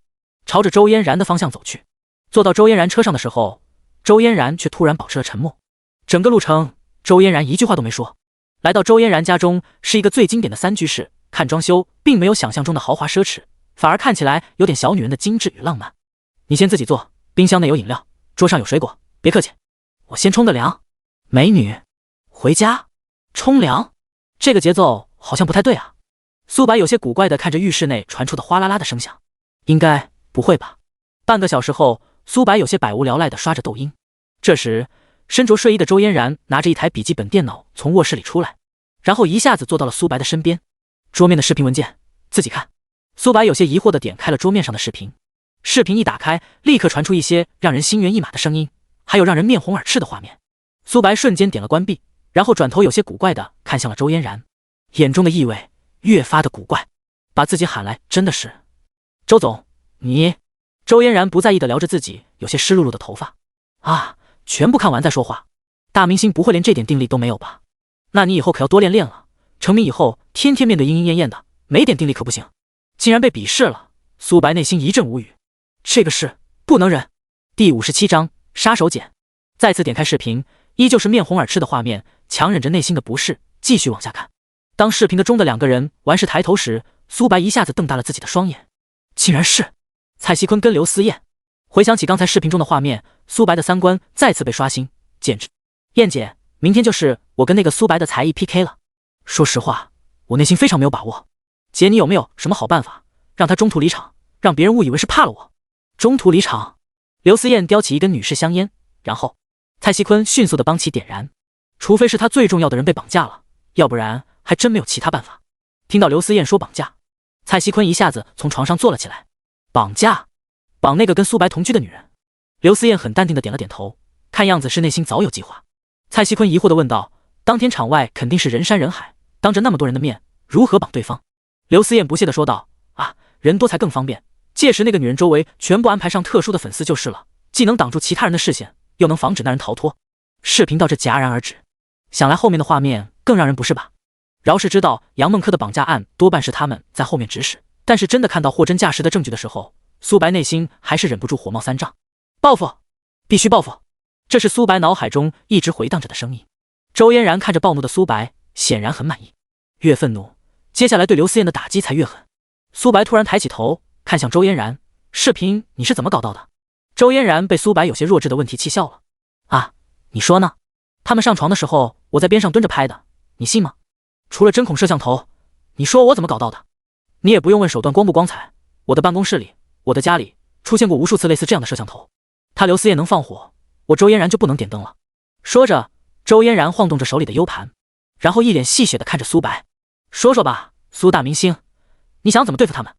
朝着周嫣然的方向走去。坐到周嫣然车上的时候，周嫣然却突然保持了沉默。整个路程，周嫣然一句话都没说。来到周嫣然家中，是一个最经典的3居室，看装修并没有想象中的豪华奢侈，反而看起来有点小女人的精致与浪漫。你先自己坐，冰箱内有饮料，桌上有水果，别客气，我先冲个凉。美女，回家冲凉，这个节奏好像不太对啊。苏白有些古怪地看着浴室内传出的哗啦啦的声响，应该不会吧。半个小时后，苏白有些百无聊赖地刷着抖音。这时身着睡衣的周嫣然拿着一台笔记本电脑从卧室里出来，然后一下子坐到了苏白的身边。桌面的视频文件自己看。苏白有些疑惑地点开了桌面上的视频，视频一打开，立刻传出一些让人心猿意马的声音，还有让人面红耳赤的画面。苏白瞬间点了关闭，然后转头有些古怪地看向了周嫣然，眼中的意味越发的古怪，把自己喊来真的是周总，你。周嫣然不在意地撩着自己有些湿漉漉的头发，啊，全部看完再说话，大明星不会连这点定力都没有吧？那你以后可要多练练了，成名以后天天面对莺莺燕燕的，没点定力可不行。竟然被鄙视了，苏白内心一阵无语，这个事不能忍。第57章杀手锏。再次点开视频，依旧是面红耳赤的画面，强忍着内心的不适，继续往下看。当视频的中的2个人完事抬头时，苏白一下子瞪大了自己的双眼，竟然是蔡徐坤跟刘思燕。回想起刚才视频中的画面，苏白的3观再次被刷新，简直。燕姐，明天就是我跟那个苏白的才艺 PK 了。说实话，我内心非常没有把握。姐，你有没有什么好办法，让他中途离场，让别人误以为是怕了我？中途离场。刘思燕叼起一根女士香烟，然后蔡徐坤迅速地帮其点燃。除非是他最重要的人被绑架了，要不然还真没有其他办法。听到刘思燕说绑架，蔡徐坤一下子从床上坐了起来。绑架？绑那个跟苏白同居的女人？刘思燕很淡定地点了点头，看样子是内心早有计划。蔡徐坤疑惑地问道，当天场外肯定是人山人海，当着那么多人的面，如何绑对方？刘思燕不屑地说道，啊，人多才更方便，届时那个女人周围全部安排上特殊的粉丝就是了，既能挡住其他人的视线，又能防止那人逃脱。视频到这戛然而止，想来后面的画面更让人不适吧。饶是知道杨梦珂的绑架案多半是他们在后面指使，但是真的看到货真价实的证据的时候，苏白内心还是忍不住火冒三丈。报复，必须报复，这是苏白脑海中一直回荡着的声音。周嫣然看着暴怒的苏白，显然很满意，越愤怒，接下来对刘思燕的打击才越狠。苏白突然抬起头看向周嫣然，视频你是怎么搞到的？周嫣然被苏白有些弱智的问题气笑了。啊，你说呢？他们上床的时候，我在边上蹲着拍的，你信吗？除了针孔摄像头，你说我怎么搞到的？你也不用问手段光不光彩，我的办公室里，我的家里出现过无数次类似这样的摄像头。他刘思燕能放火，我周嫣然就不能点灯了。说着，周嫣然晃动着手里的 U 盘，然后一脸戏谑地看着苏白，说说吧，苏大明星，你想怎么对付他们？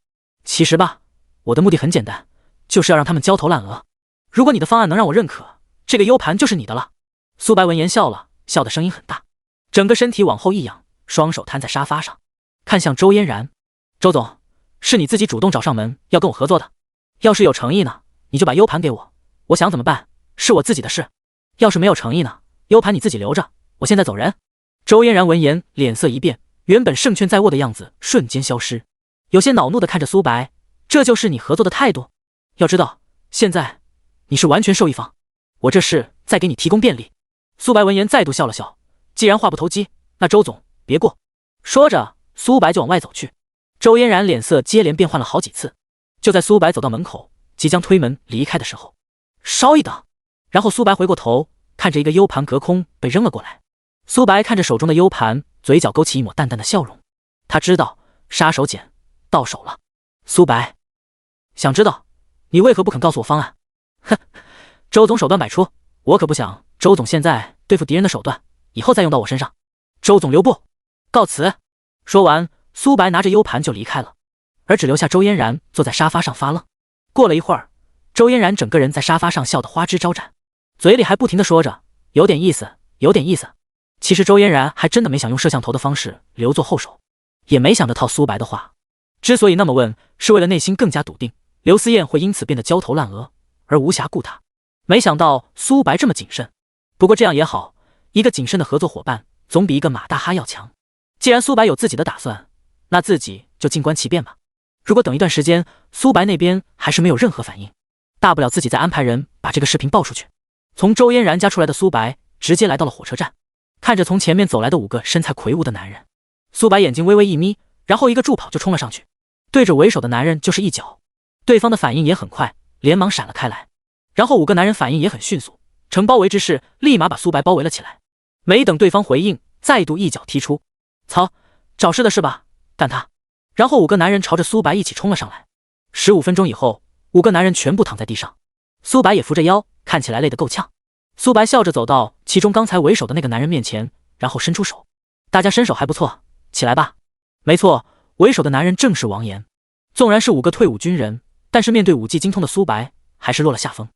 其实吧，我的目的很简单，就是要让他们焦头烂额。如果你的方案能让我认可，这个 U 盘就是你的了。苏白闻言笑了，笑的声音很大，整个身体往后一仰，双手摊在沙发上，看向周嫣然。周总，是你自己主动找上门要跟我合作的，要是有诚意呢，你就把 U 盘给我，我想怎么办是我自己的事，要是没有诚意呢， U 盘你自己留着，我现在走人。周嫣然闻言脸色一变，原本胜券在握的样子瞬间消失，有些恼怒地看着苏白，这就是你合作的态度？要知道现在你是完全受益方，我这是在给你提供便利。苏白闻言再度笑了笑，既然话不投机，那周总别过。说着苏白就往外走去。周嫣然脸色接连变换了好几次，就在苏白走到门口即将推门离开的时候，稍一等。然后苏白回过头看着一个 U 盘隔空被扔了过来，苏白看着手中的 U 盘，嘴角勾起一抹淡淡的笑容，他知道杀手锏到手了。苏白，想知道你为何不肯告诉我方案？哼，周总手段百出，我可不想周总现在对付敌人的手段以后再用到我身上。周总留步，告辞。说完，苏白拿着 U 盘就离开了，而只留下周嫣然坐在沙发上发愣。过了一会儿，周嫣然整个人在沙发上笑得花枝招展，嘴里还不停地说着有点意思有点意思。其实周嫣然还真的没想用摄像头的方式留作后手，也没想着套苏白的话。之所以那么问，是为了内心更加笃定刘思燕会因此变得焦头烂额，而无暇顾他。没想到苏白这么谨慎，不过这样也好，一个谨慎的合作伙伴总比一个马大哈要强。既然苏白有自己的打算，那自己就静观其变吧。如果等一段时间苏白那边还是没有任何反应，大不了自己再安排人把这个视频爆出去。从周嫣然家出来的苏白直接来到了火车站，看着从前面走来的5个身材魁梧的男人，苏白眼睛微微一眯，然后一个助跑就冲了上去，对着为首的男人就是一脚。对方的反应也很快，连忙闪了开来，然后5个男人反应也很迅速，呈包围之势立马把苏白包围了起来。没等对方回应，再度一脚踢出。操，找事的是吧？干他！然后5个男人朝着苏白一起冲了上来。15分钟以后，5个男人全部躺在地上，苏白也扶着腰，看起来累得够呛。苏白笑着走到其中刚才为首的那个男人面前，然后伸出手，大家身手还不错，起来吧。没错，为首的男人正是王岩。纵然是5个退伍军人，但是面对武技精通的苏白还是落了下风。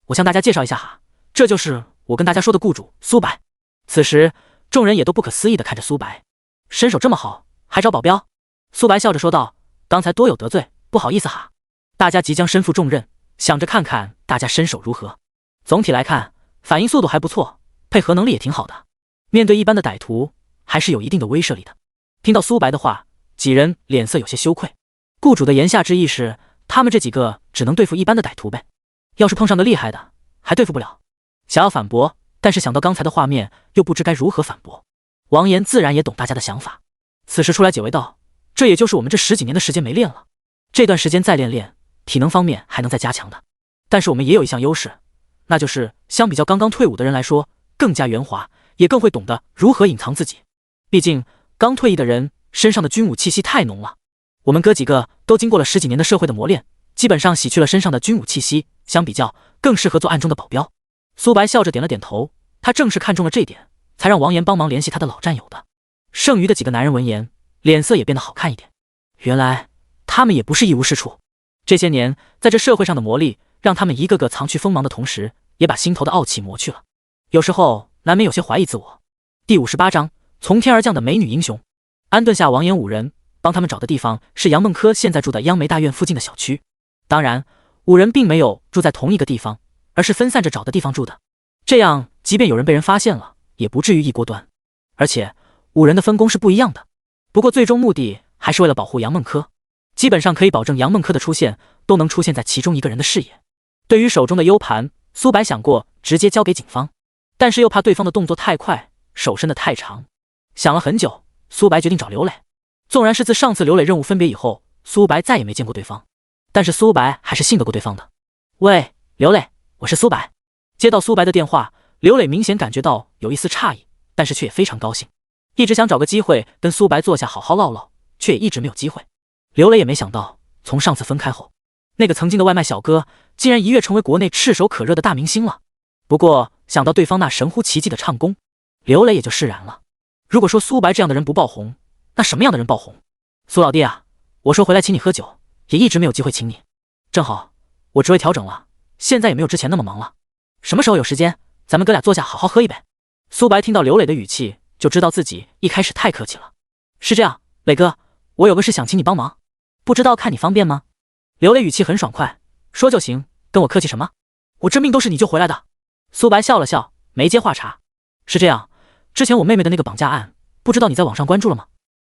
我向大家介绍一下哈，这就是我跟大家说的雇主苏白。此时众人也都不可思议地看着苏白，身手这么好还找保镖？苏白笑着说道，刚才多有得罪，不好意思哈。大家即将身负重任，想着看看大家身手如何。总体来看，反应速度还不错，配合能力也挺好的，面对一般的歹徒还是有一定的威慑力的。听到苏白的话，几人脸色有些羞愧。雇主的言下之意是他们这几个只能对付一般的歹徒呗，要是碰上个厉害的还对付不了。想要反驳，但是想到刚才的画面又不知该如何反驳。王岩自然也懂大家的想法，此时出来解围道，这也就是我们这10几年的时间没练了，这段时间再练练，体能方面还能再加强的。但是我们也有一项优势，那就是相比较刚刚退伍的人来说，更加圆滑，也更会懂得如何隐藏自己。毕竟刚退役的人身上的军武气息太浓了，我们哥几个都经过了10几年的社会的磨练，基本上洗去了身上的军武气息，相比较更适合做暗中的保镖。苏白笑着点了点头，他正是看中了这点，才让王岩帮忙联系他的老战友的。剩余的几个男人闻言，脸色也变得好看一点。原来他们也不是一无是处，这些年在这社会上的磨砺，让他们一个个藏去锋芒的同时，也把心头的傲气磨去了。有时候难免有些怀疑自我。第58章，从天而降的美女英雄。安顿下王岩5人，帮他们找的地方是杨梦科现在住的央梅大院附近的小区。当然5人并没有住在同一个地方，而是分散着找的地方住的，这样即便有人被人发现了，也不至于一锅端。而且5人的分工是不一样的，不过最终目的还是为了保护杨梦科，基本上可以保证杨梦科的出现都能出现在其中一个人的视野。对于手中的 U 盘，苏白想过直接交给警方，但是又怕对方的动作太快，手伸得太长。想了很久，苏白决定找刘磊。纵然是自上次刘磊任务分别以后，苏白再也没见过对方，但是苏白还是信得过对方的。喂，刘磊，我是苏白。接到苏白的电话，刘磊明显感觉到有一丝诧异，但是却也非常高兴，一直想找个机会跟苏白坐下好好唠唠，却也一直没有机会。刘磊也没想到，从上次分开后，那个曾经的外卖小哥竟然一跃成为国内炙手可热的大明星了。不过想到对方那神乎其技的唱功，刘磊也就释然了。如果说苏白这样的人不爆红，那什么样的人爆红？苏老弟啊，我说回来请你喝酒，也一直没有机会请你。正好我职位调整了，现在也没有之前那么忙了，什么时候有时间，咱们哥俩坐下好好喝一杯。苏白听到刘磊的语气，就知道自己一开始太客气了。是这样，磊哥，我有个事想请你帮忙，不知道看你方便吗？刘磊语气很爽快，说就行，跟我客气什么？我这命都是你救回来的。苏白笑了笑，没接话茬。是这样，之前我妹妹的那个绑架案，不知道你在网上关注了吗？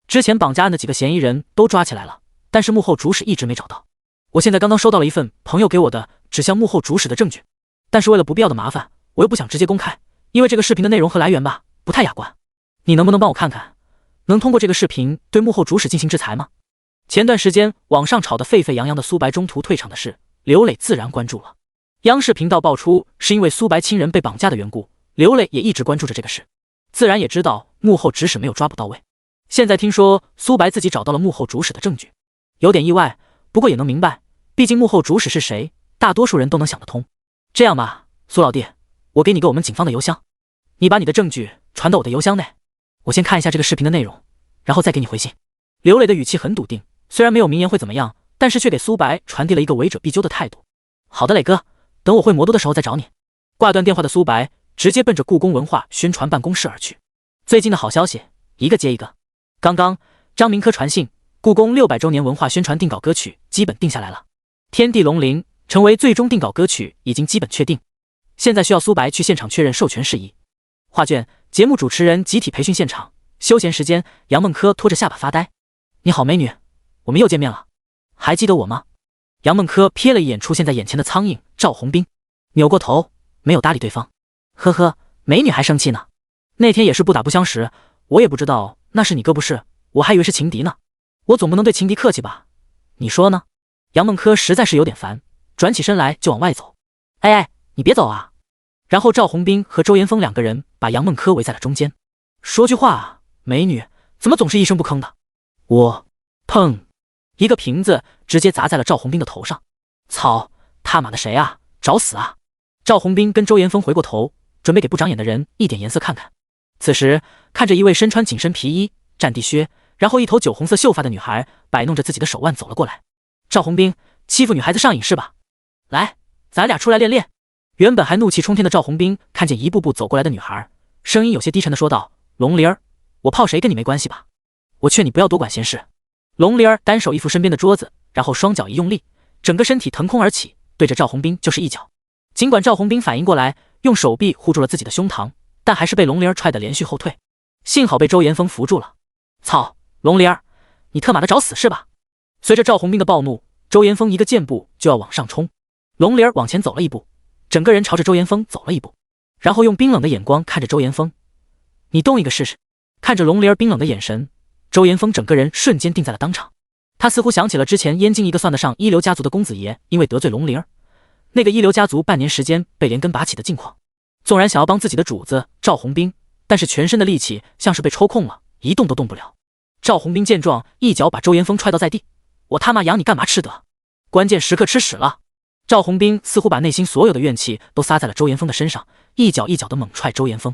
之前绑架案的几个嫌疑人都抓起来了，但是幕后主使一直没找到。我现在刚刚收到了一份朋友给我的指向幕后主使的证据，但是为了不必要的麻烦，我又不想直接公开，因为这个视频的内容和来源吧，不太雅观。你能不能帮我看看，能通过这个视频对幕后主使进行制裁吗？前段时间网上吵得沸沸扬扬的苏白中途退场的事，刘磊自然关注了。央视频道爆出是因为苏白亲人被绑架的缘故，刘磊也一直关注着这个事，自然也知道幕后指使没有抓捕到位。现在听说苏白自己找到了幕后主使的证据，有点意外，不过也能明白，毕竟幕后主使是谁，大多数人都能想得通。这样吧，苏老弟，我给你个我们警方的邮箱，你把你的证据传到我的邮箱内，我先看一下这个视频的内容，然后再给你回信。刘磊的语气很笃定，虽然没有明言会怎么样，但是却给苏白传递了一个违者必究的态度。好的，磊哥，等我会魔都的时候再找你。挂断电话的苏白直接奔着故宫文化宣传办公室而去。最近的好消息一个接一个。刚刚张明科传信，故宫600周年文化宣传定稿歌曲基本定下来了，天地龙鳞成为最终定稿歌曲已经基本确定，现在需要苏白去现场确认授权事宜。画卷节目主持人集体培训现场，休闲时间杨梦科拖着下巴发呆。你好美女，我们又见面了，还记得我吗？杨梦科瞥了一眼出现在眼前的苍蝇赵红兵，扭过头没有搭理对方。呵呵，美女还生气呢，那天也是不打不相识，我也不知道那是你哥不是，我还以为是情敌呢，我总不能对情敌客气吧？你说呢？杨梦科实在是有点烦，转起身来就往外走。哎哎，你别走啊！然后赵红兵和周岩峰两个人把杨梦科围在了中间。说句话啊，美女怎么总是一声不吭的？我砰，一个瓶子直接砸在了赵红兵的头上。操他妈的谁啊，找死啊！赵红兵跟周岩峰回过头，准备给不长眼的人一点颜色看看。此时看着一位身穿紧身皮衣战地靴，然后一头酒红色秀发的女孩摆弄着自己的手腕走了过来。赵红兵欺负女孩子上瘾是吧？来，咱俩出来练练。原本还怒气冲天的赵红兵看见一步步走过来的女孩，声音有些低沉的说道：龙玲儿，我泡谁跟你没关系吧，我劝你不要多管闲事。龙玲儿单手一扶身边的桌子，然后双脚一用力，整个身体腾空而起，对着赵红兵就是一脚。尽管赵红兵反应过来，用手臂护住了自己的胸膛，但还是被龙玲儿踹得连续后退，幸好被周岩峰扶住了。操，龙玲儿，你特马的找死是吧？随着赵红兵的暴怒，周岩峰一个箭步就要往上冲，龙玲儿往前走了一步，整个人朝着周岩峰走了一步，然后用冰冷的眼光看着周岩峰，你动一个试试。看着龙玲儿冰冷的眼神，周岩峰整个人瞬间定在了当场。他似乎想起了之前燕京一个算得上一流家族的公子爷，因为得罪龙玲儿，那个一流家族半年时间被连根拔起的境况。纵然想要帮自己的主子赵红兵，但是全身的力气像是被抽空了，一动都动不了。赵红兵见状，一脚把周岩峰踹到在地。我他妈养你干嘛吃得？关键时刻吃屎了！赵红兵似乎把内心所有的怨气都撒在了周岩峰的身上，一脚一脚的猛踹周岩峰。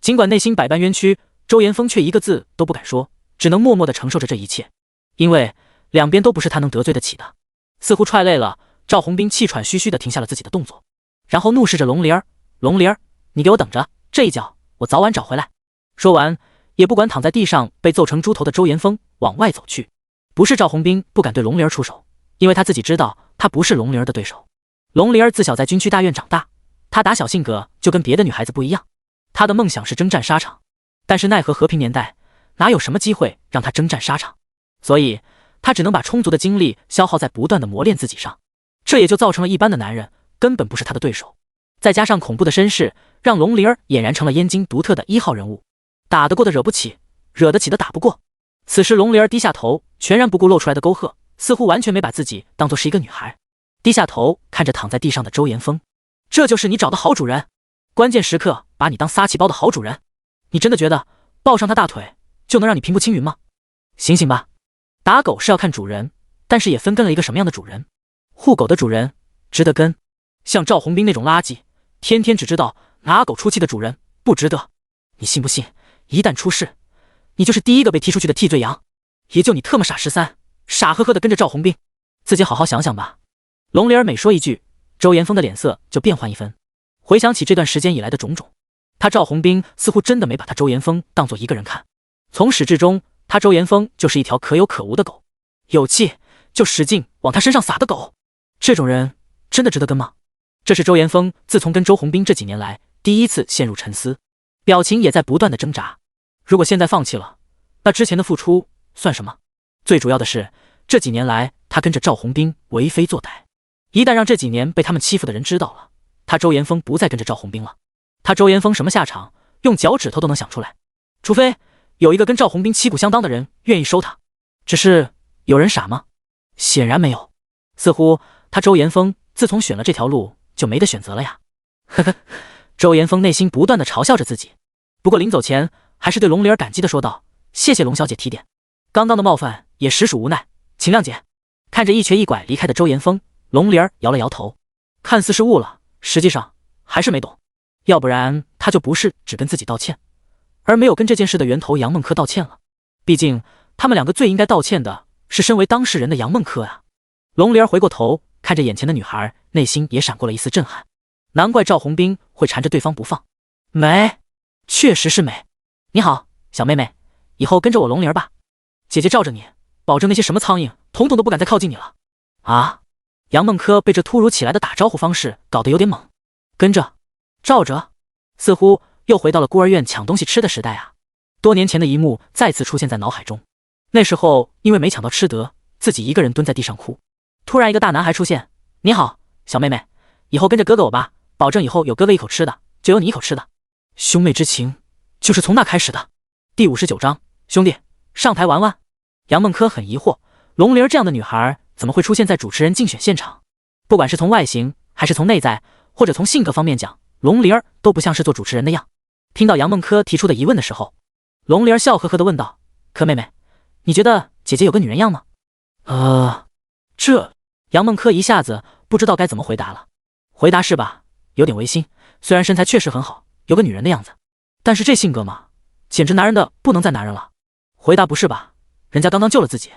尽管内心百般冤屈，周岩峰却一个字都不敢说，只能默默地承受着这一切，因为两边都不是他能得罪得起的。似乎踹累了，赵红兵气喘吁吁地停下了自己的动作，然后怒视着龙玲儿：龙玲儿，你给我等着，这一脚我早晚找回来。说完，也不管躺在地上被揍成猪头的周岩峰，往外走去。不是赵红兵不敢对龙玲儿出手，因为他自己知道他不是龙玲儿的对手。龙玲儿自小在军区大院长大，她打小性格就跟别的女孩子不一样，她的梦想是征战沙场，但是奈何和平年代哪有什么机会让她征战沙场，所以她只能把充足的精力消耗在不断的磨练自己上，这也就造成了一般的男人根本不是她的对手。再加上恐怖的身世，让龙玲儿俨然成了燕京独特的1号人物，打得过的惹不起，惹得起的打不过。此时龙玲儿低下头，全然不顾露出来的沟壑，似乎完全没把自己当作是一个女孩，低下头看着躺在地上的周岩峰。这就是你找的好主人？关键时刻把你当撒气包的好主人？你真的觉得抱上他大腿就能让你平步青云吗？醒醒吧！打狗是要看主人，但是也分跟了一个什么样的主人。护狗的主人值得跟，像赵红兵那种垃圾，天天只知道拿狗出气的主人不值得。你信不信，一旦出事，你就是第一个被踢出去的替罪羊？也就你特么傻13，傻呵呵的跟着赵红兵，自己好好想想吧。龙灵儿每说一句，周岩峰的脸色就变换一分。回想起这段时间以来的种种，他赵红兵似乎真的没把他周岩峰当作一个人看。从始至终，他周岩峰就是一条可有可无的狗，有气就使劲往他身上撒的狗。这种人真的值得跟吗？这是周岩峰自从跟周红兵这几年来第一次陷入沉思，表情也在不断的挣扎。如果现在放弃了，那之前的付出算什么？最主要的是，这几年来他跟着赵红兵为非作歹，一旦让这几年被他们欺负的人知道了，他周岩峰不再跟着赵红兵了，他周岩峰什么下场，用脚趾头都能想出来。除非有一个跟赵红兵旗鼓相当的人愿意收他，只是有人傻吗？显然没有。似乎他周岩峰自从选了这条路就没得选择了呀。呵呵，周岩峰内心不断的嘲笑着自己，不过临走前还是对龙灵儿感激的说道：谢谢龙小姐提点，刚刚的冒犯也实属无奈，请谅解。看着一瘸一拐离开的周岩峰，龙灵儿摇了摇头，看似是悟了，实际上还是没懂，要不然他就不是只跟自己道歉，而没有跟这件事的源头杨梦柯道歉了。毕竟他们两个最应该道歉的是身为当事人的杨梦柯啊。龙灵儿回过头看着眼前的女孩，内心也闪过了一丝震撼，难怪赵红兵会缠着对方不放。美，确实是美。你好，小妹妹，以后跟着我龙灵儿吧，姐姐罩着你，保证那些什么苍蝇统统都不敢再靠近你了。啊！杨梦柯被这突如其来的打招呼方式搞得有点懵，跟着罩着，似乎又回到了孤儿院抢东西吃的时代啊。多年前的一幕再次出现在脑海中，那时候因为没抢到吃得，自己一个人蹲在地上哭，突然一个大男孩出现，你好，小妹妹，以后跟着哥哥我吧，保证以后有哥哥一口吃的就有你一口吃的。兄妹之情就是从那开始的。第59章，兄弟上台玩玩。杨梦柯很疑惑，龙灵儿这样的女孩怎么会出现在主持人竞选现场？不管是从外形还是从内在，或者从性格方面讲，龙灵儿都不像是做主持人的样。听到杨梦柯提出的疑问的时候，龙灵儿笑呵呵地问道：柯妹妹，你觉得姐姐有个女人样吗？这杨梦柯一下子不知道该怎么回答了。回答是吧，有点违心，虽然身材确实很好，有个女人的样子，但是这性格嘛，简直男人的不能再男人了。回答不是吧，人家刚刚救了自己。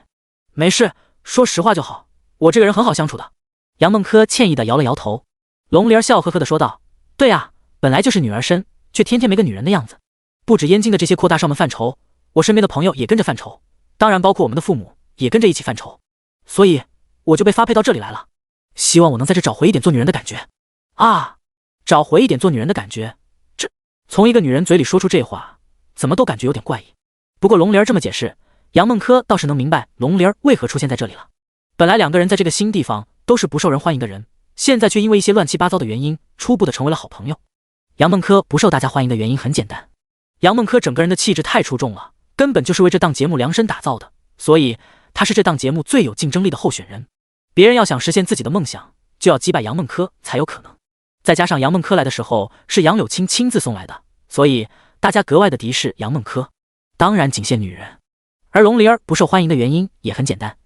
没事，说实话就好，我这个人很好相处的。杨梦柯歉意地摇了摇头。龙灵儿笑呵呵地说道：对啊，本来就是女儿身，却天天没个女人的样子。不止燕京的这些阔大少们犯愁，我身边的朋友也跟着犯愁，当然包括我们的父母也跟着一起犯愁，所以我就被发配到这里来了，希望我能在这找回一点做女人的感觉啊！找回一点做女人的感觉，这从一个女人嘴里说出这话，怎么都感觉有点怪异。不过龙灵儿这么解释，杨梦柯倒是能明白龙灵儿为何出现在这里了。本来两个人在这个新地方都是不受人欢迎的人，现在却因为一些乱七八糟的原因，初步的成为了好朋友。杨梦柯不受大家欢迎的原因很简单，杨梦柯整个人的气质太出众了，根本就是为这档节目量身打造的，所以他是这档节目最有竞争力的候选人。别人要想实现自己的梦想，就要击败杨梦柯才有可能。再加上杨梦柯来的时候是杨柳青亲自送来的，所以大家格外的敌视杨梦柯，当然仅限女人。而龙灵儿不受欢迎的原因也很简单，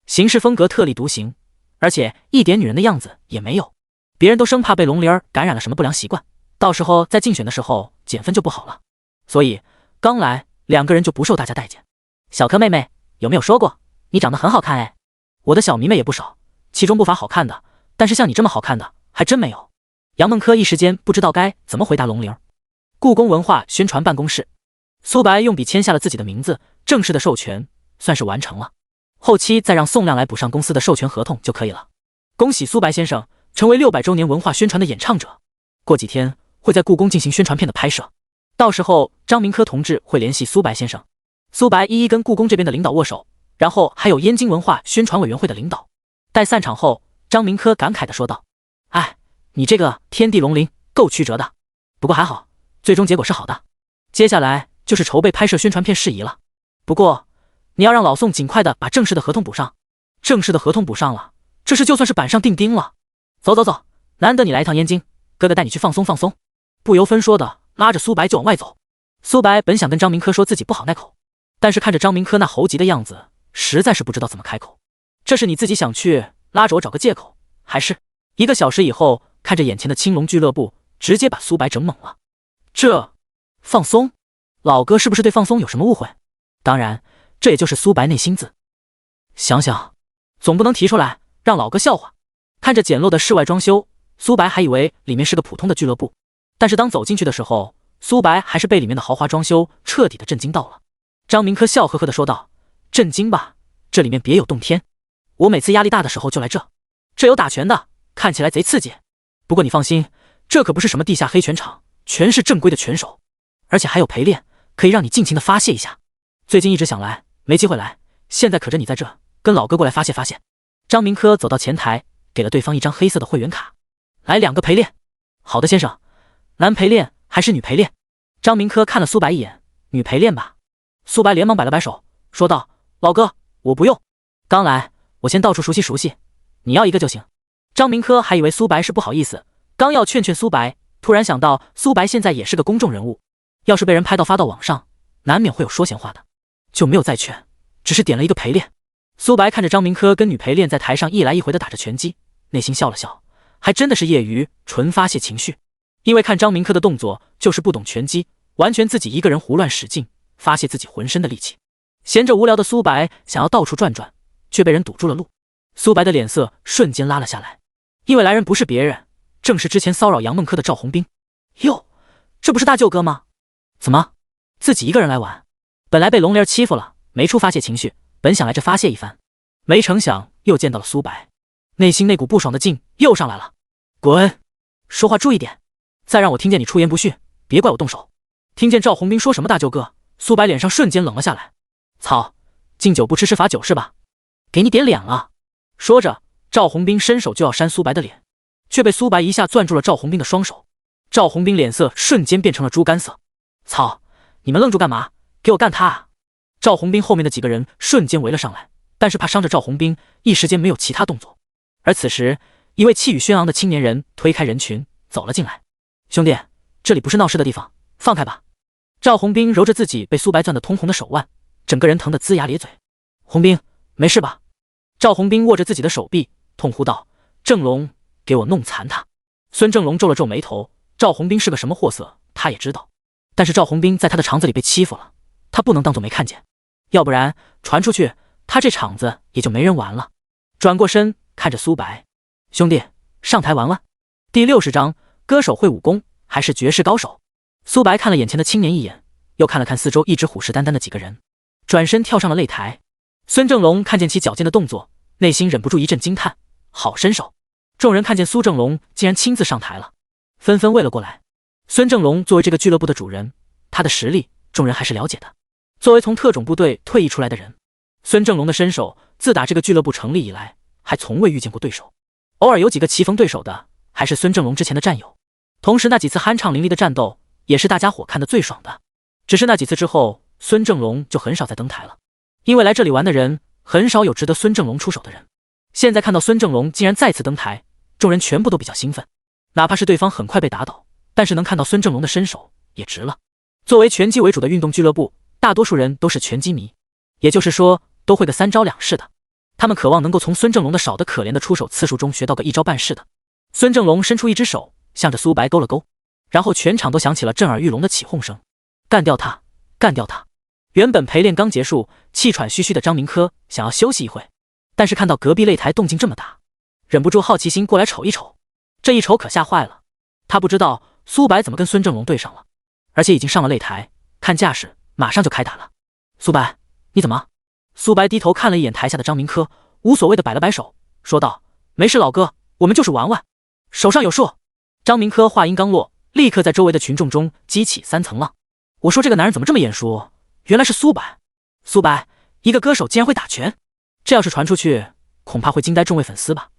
行事风格特立独行，而且一点女人的样子也没有，别人都生怕被龙灵儿感染了什么不良习惯，到时候在竞选的时候减分就不好了，所以刚来两个人就不受大家待见。小柯妹妹，有没有说过你长得很好看？哎，我的小迷妹也不少，其中不乏好看的，但是像你这么好看的还真没有。杨梦柯一时间不知道该怎么回答龙灵儿。故宫文化宣传办公室，苏白用笔签下了自己的名字，正式的授权算是完成了，后期再让宋亮来补上公司的授权合同就可以了。恭喜苏白先生成为600周年文化宣传的演唱者，过几天会在故宫进行宣传片的拍摄，到时候张明科同志会联系苏白先生，苏白一一跟故宫这边的领导握手，然后还有燕京文化宣传委员会的领导。待散场后，张明科感慨地说道：哎，你这个天地龙鳞够曲折的，不过还好，最终结果是好的，接下来就是筹备拍摄宣传片事宜了。不过你要让老宋尽快的把正式的合同补上，正式的合同补上了，这事就算是板上钉钉了。走走走，难得你来一趟燕京，哥哥带你去放松放松。不由分说的拉着苏白就往外走。苏白本想跟张明科说自己不好耐口，但是看着张明科那猴急的样子，实在是不知道怎么开口。这是你自己想去，拉着我找个借口，还是？1个小时以后，看着眼前的青龙俱乐部，直接把苏白整懵了。这放松，老哥是不是对放松有什么误会？当然，这也就是苏白内心字。想想，总不能提出来让老哥笑话。看着简陋的室外装修，苏白还以为里面是个普通的俱乐部，但是当走进去的时候，苏白还是被里面的豪华装修彻底的震惊到了。张明科笑呵呵的说道：“震惊吧，这里面别有洞天。我每次压力大的时候就来这，这有打拳的，看起来贼刺激。不过你放心，这可不是什么地下黑拳场，全是正规的拳手，而且还有陪练，可以让你尽情的发泄一下。最近一直想来，没机会来，现在可着你在这，跟老哥过来发泄发泄。”张明科走到前台，给了对方一张黑色的会员卡，来2个陪练。好的先生，男陪练还是女陪练？张明科看了苏白一眼，女陪练吧。苏白连忙摆了摆手，说道：“老哥，我不用，刚来，我先到处熟悉熟悉，你要1个就行。”张明科还以为苏白是不好意思，刚要劝劝苏白，突然想到苏白现在也是个公众人物，要是被人拍到发到网上，难免会有说闲话的，就没有再劝，只是点了1个陪练。苏白看着张明科跟女陪练在台上一来一回的打着拳击，内心笑了笑，还真的是业余，纯发泄情绪。因为看张明科的动作就是不懂拳击，完全自己一个人胡乱使劲，发泄自己浑身的力气。闲着无聊的苏白想要到处转转，却被人堵住了路。苏白的脸色瞬间拉了下来，因为来人不是别人，正是之前骚扰杨梦科的赵红兵。哟，这不是大舅哥吗？怎么自己一个人来玩？本来被龙莲欺负了，没处发泄情绪，本想来这发泄一番，没成想又见到了苏白，内心那股不爽的劲又上来了。滚！说话注意点，再让我听见你出言不逊，别怪我动手。听见赵红兵说什么大舅哥，苏白脸上瞬间冷了下来。操，敬酒不吃吃罚酒是吧？给你点脸了。说着，赵红兵伸手就要扇苏白的脸，却被苏白一下攥住了赵红兵的双手。赵红兵脸色瞬间变成了猪肝色。操，你们愣住干嘛？给我干他啊！赵红兵后面的几个人瞬间围了上来，但是怕伤着赵红兵，一时间没有其他动作。而此时，一位气宇轩昂的青年人推开人群走了进来。兄弟，这里不是闹事的地方，放开吧。赵红兵揉着自己被苏白攥得通红的手腕，整个人疼得龇牙咧嘴。红兵，没事吧？赵红兵握着自己的手臂，痛呼道：“郑龙，给我弄残他！”孙正龙皱了皱眉头，赵红兵是个什么货色，他也知道。但是赵红兵在他的肠子里被欺负了，他不能当作没看见，要不然传出去，他这场子也就没人玩了。转过身看着苏白，兄弟，上台玩玩。第60章，歌手会武功还是绝世高手？苏白看了眼前的青年一眼，又看了看四周一直虎视眈眈的几个人，转身跳上了擂台。孙正龙看见其矫健的动作，内心忍不住一阵惊叹，好身手。众人看见苏正龙竟然亲自上台了，纷纷围了过来。孙正龙作为这个俱乐部的主人，他的实力众人还是了解的。作为从特种部队退役出来的人，孙正龙的身手自打这个俱乐部成立以来，还从未遇见过对手。偶尔有几个棋逢对手的，还是孙正龙之前的战友。同时那几次酣畅淋漓的战斗，也是大家伙看得最爽的。只是那几次之后，孙正龙就很少再登台了，因为来这里玩的人很少有值得孙正龙出手的人。现在看到孙正龙竟然再次登台，众人全部都比较兴奋，哪怕是对方很快被打倒，但是能看到孙正龙的身手也值了。作为拳击为主的运动俱乐部，大多数人都是拳击迷，也就是说都会个3招2式的。他们渴望能够从孙正龙的少得可怜的出手次数中学到个1招半式的。孙正龙伸出一只手，向着苏白勾了勾，然后全场都响起了震耳欲聋的起哄声。干掉他，干掉他！原本陪练刚结束，气喘吁吁的张明科想要休息一会，但是看到隔壁擂台动静这么大，忍不住好奇心过来瞅一瞅。这一瞅可吓坏了，他不知道苏白怎么跟孙正龙对上了，而且已经上了擂台，看架势马上就开打了。苏白，你怎么？苏白低头看了一眼台下的张明科，无所谓的摆了摆手，说道：“没事老哥，我们就是玩玩，手上有数。”张明科话音刚落，立刻在周围的群众中激起3层浪。我说这个男人怎么这么眼熟？原来是苏白。苏白，一个歌手竟然会打拳，这要是传出去，恐怕会惊呆众位粉丝吧。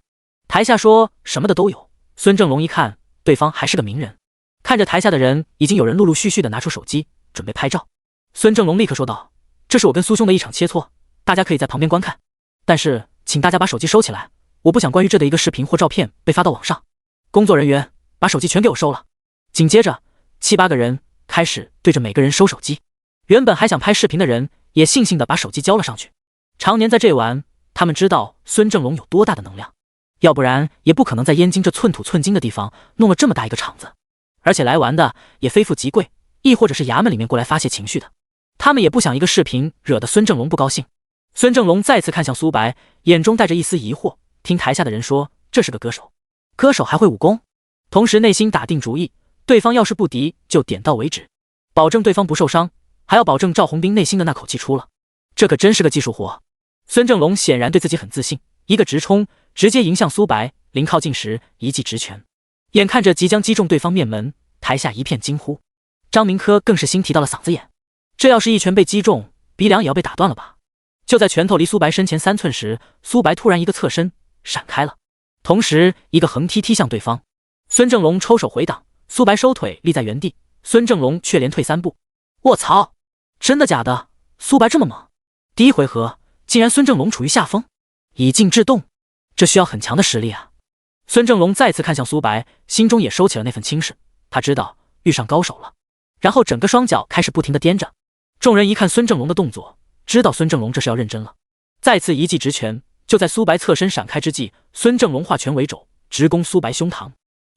台下说什么的都有，孙正龙一看对方还是个名人，看着台下的人，已经有人陆陆续续的拿出手机准备拍照。孙正龙立刻说道：“这是我跟苏兄的一场切磋，大家可以在旁边观看，但是请大家把手机收起来，我不想关于这的一个视频或照片被发到网上。工作人员，把手机全给我收了。紧接着7、8个人开始对着每个人收手机。原本还想拍视频的人也悻悻地把手机交了上去。常年在这玩，他们知道孙正龙有多大的能量，要不然也不可能在燕京这寸土寸金的地方弄了这么大一个场子。而且来玩的也非富即贵，亦或者是衙门里面过来发泄情绪的。他们也不想一个视频惹得孙正龙不高兴。孙正龙再次看向苏白，眼中带着一丝疑惑，听台下的人说这是个歌手，歌手还会武功，同时内心打定主意，对方要是不敌就点到为止，保证对方不受伤，还要保证赵红兵内心的那口气出了。这可真是个技术活。孙正龙显然对自己很自信，一个直冲，直接迎向苏白，临靠近时一记直拳，眼看着即将击中对方面门，台下一片惊呼。张明科更是心提到了嗓子眼，这要是一拳被击中，鼻梁也要被打断了吧。就在拳头离苏白身前3寸时，苏白突然一个侧身闪开了，同时一个横踢踢向对方。孙正龙抽手回挡，苏白收腿立在原地，孙正龙却连退3步。卧槽，真的假的？苏白这么猛？第一回合竟然孙正龙处于下风，以静制动，这需要很强的实力啊。孙正龙再次看向苏白，心中也收起了那份轻视，他知道遇上高手了，然后整个双脚开始不停地颠着。众人一看孙正龙的动作，知道孙正龙这是要认真了，再次一记直拳。就在苏白侧身闪开之际，孙正龙化拳为肘，直攻苏白胸膛。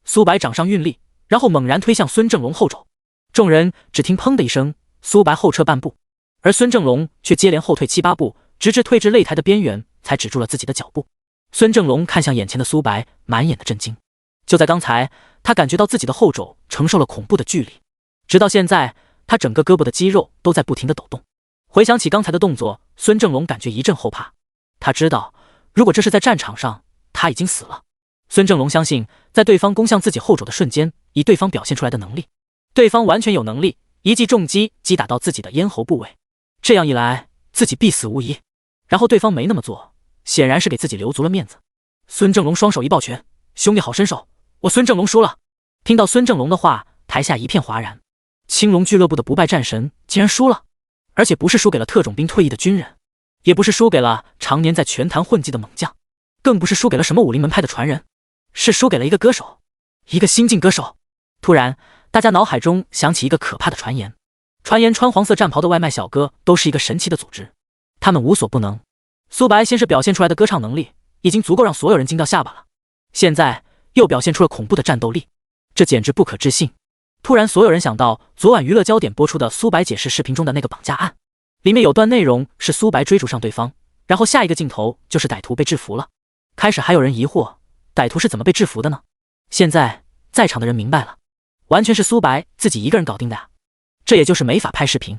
苏白掌上运力，然后猛然推向孙正龙后肘。众人只听砰的一声，苏白后撤半步，而孙正龙却接连后退7、8步，直至退至擂台的边缘，才止住了自己的脚步。孙正龙看向眼前的苏白，满眼的震惊。就在刚才，他感觉到自己的后肘承受了恐怖的距离，直到现在，他整个胳膊的肌肉都在不停地抖动。回想起刚才的动作，孙正龙感觉一阵后怕。他知道，如果这是在战场上，他已经死了。孙正龙相信，在对方攻向自己后肘的瞬间，以对方表现出来的能力，对方完全有能力一记重击击打到自己的咽喉部位，这样一来，自己必死无疑。然后对方没那么做，显然是给自己留足了面子。孙正龙双手一抱拳，兄弟好身手，我孙正龙输了。听到孙正龙的话，台下一片哗然。青龙俱乐部的不败战神竟然输了，而且不是输给了特种兵退役的军人，也不是输给了常年在拳坛混迹的猛将，更不是输给了什么武林门派的传人，是输给了一个歌手，一个新晋歌手。突然，大家脑海中想起一个可怕的传言，传言穿黄色战袍的外卖小哥都是一个神奇的组织，他们无所不能。苏白先是表现出来的歌唱能力已经足够让所有人惊掉下巴了，现在又表现出了恐怖的战斗力，这简直不可置信。突然，所有人想到昨晚娱乐焦点播出的苏白解释视频中的那个绑架案，里面有段内容是苏白追逐上对方，然后下一个镜头就是歹徒被制服了。开始还有人疑惑歹徒是怎么被制服的呢？现在在场的人明白了，完全是苏白自己一个人搞定的呀。这也就是没法拍视频。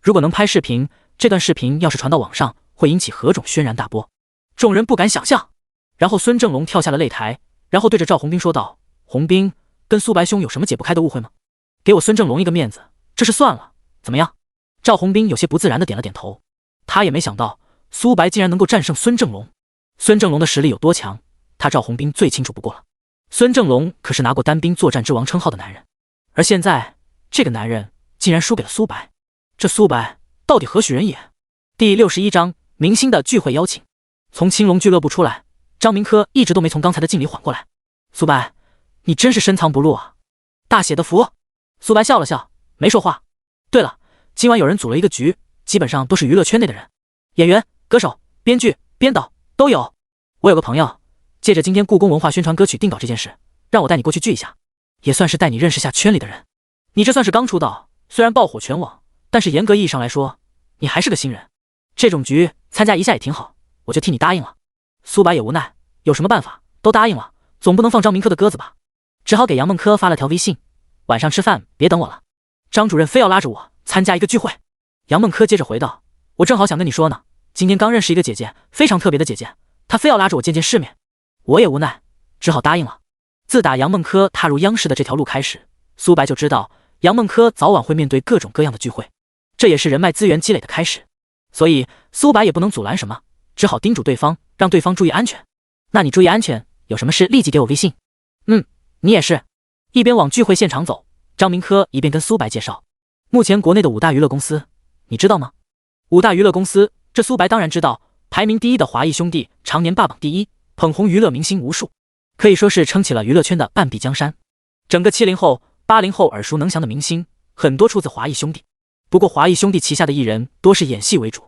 如果能拍视频，这段视频要是传到网上，会引起何种轩然大波，众人不敢想象。然后孙正龙跳下了擂台，然后对着赵红兵说道：红兵，跟苏白兄有什么解不开的误会吗？给我孙正龙一个面子，这事算了，怎么样？赵红兵有些不自然的点了点头，他也没想到苏白竟然能够战胜孙正龙。孙正龙的实力有多强，他赵红兵最清楚不过了。孙正龙可是拿过单兵作战之王称号的男人，而现在这个男人竟然输给了苏白，这苏白到底何许人也？第61章明星的聚会邀请。从青龙俱乐部出来，张明科一直都没从刚才的劲里缓过来。苏白，你真是深藏不露啊，大写的服。苏白笑了笑，没说话。对了，今晚有人组了一个局，基本上都是娱乐圈内的人，演员、歌手、编剧、编导都有。我有个朋友，借着今天故宫文化宣传歌曲定稿这件事，让我带你过去聚一下，也算是带你认识下圈里的人。你这算是刚出道，虽然爆火全网，但是严格意义上来说，你还是个新人。这种局参加一下也挺好，我就替你答应了。苏白也无奈，有什么办法，都答应了，总不能放张明科的鸽子吧，只好给杨梦科发了条微信，晚上吃饭别等我了。张主任非要拉着我参加一个聚会。杨梦科接着回道：我正好想跟你说呢，今天刚认识一个姐姐，非常特别的姐姐，她非要拉着我见见世面，我也无奈，只好答应了。自打杨梦科踏入央视的这条路开始，苏白就知道杨梦科早晚会面对各种各样的聚会，这也是人脉资源积累的开始，所以苏白也不能阻拦什么，只好叮嘱对方，让对方注意安全。那你注意安全，有什么事立即给我微信。你也是。一边往聚会现场走，张明科一边跟苏白介绍，目前国内的5大娱乐公司你知道吗？5大娱乐公司，这苏白当然知道，排名第一的华谊兄弟常年霸榜第一，捧红娱乐明星无数，可以说是撑起了娱乐圈的半壁江山。整个70后、80后耳熟能详的明星，很多出自华谊兄弟。不过华谊兄弟旗下的艺人多是演戏为主。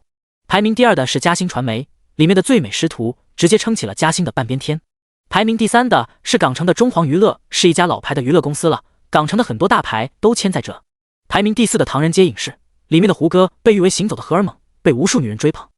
排名第二的是嘉兴传媒，里面的最美师徒直接撑起了嘉兴的半边天。排名第三的是港城的中皇娱乐，是一家老牌的娱乐公司了，港城的很多大牌都签在这。排名第四的唐人街影视，里面的胡歌被誉为行走的荷尔蒙，被无数女人追捧。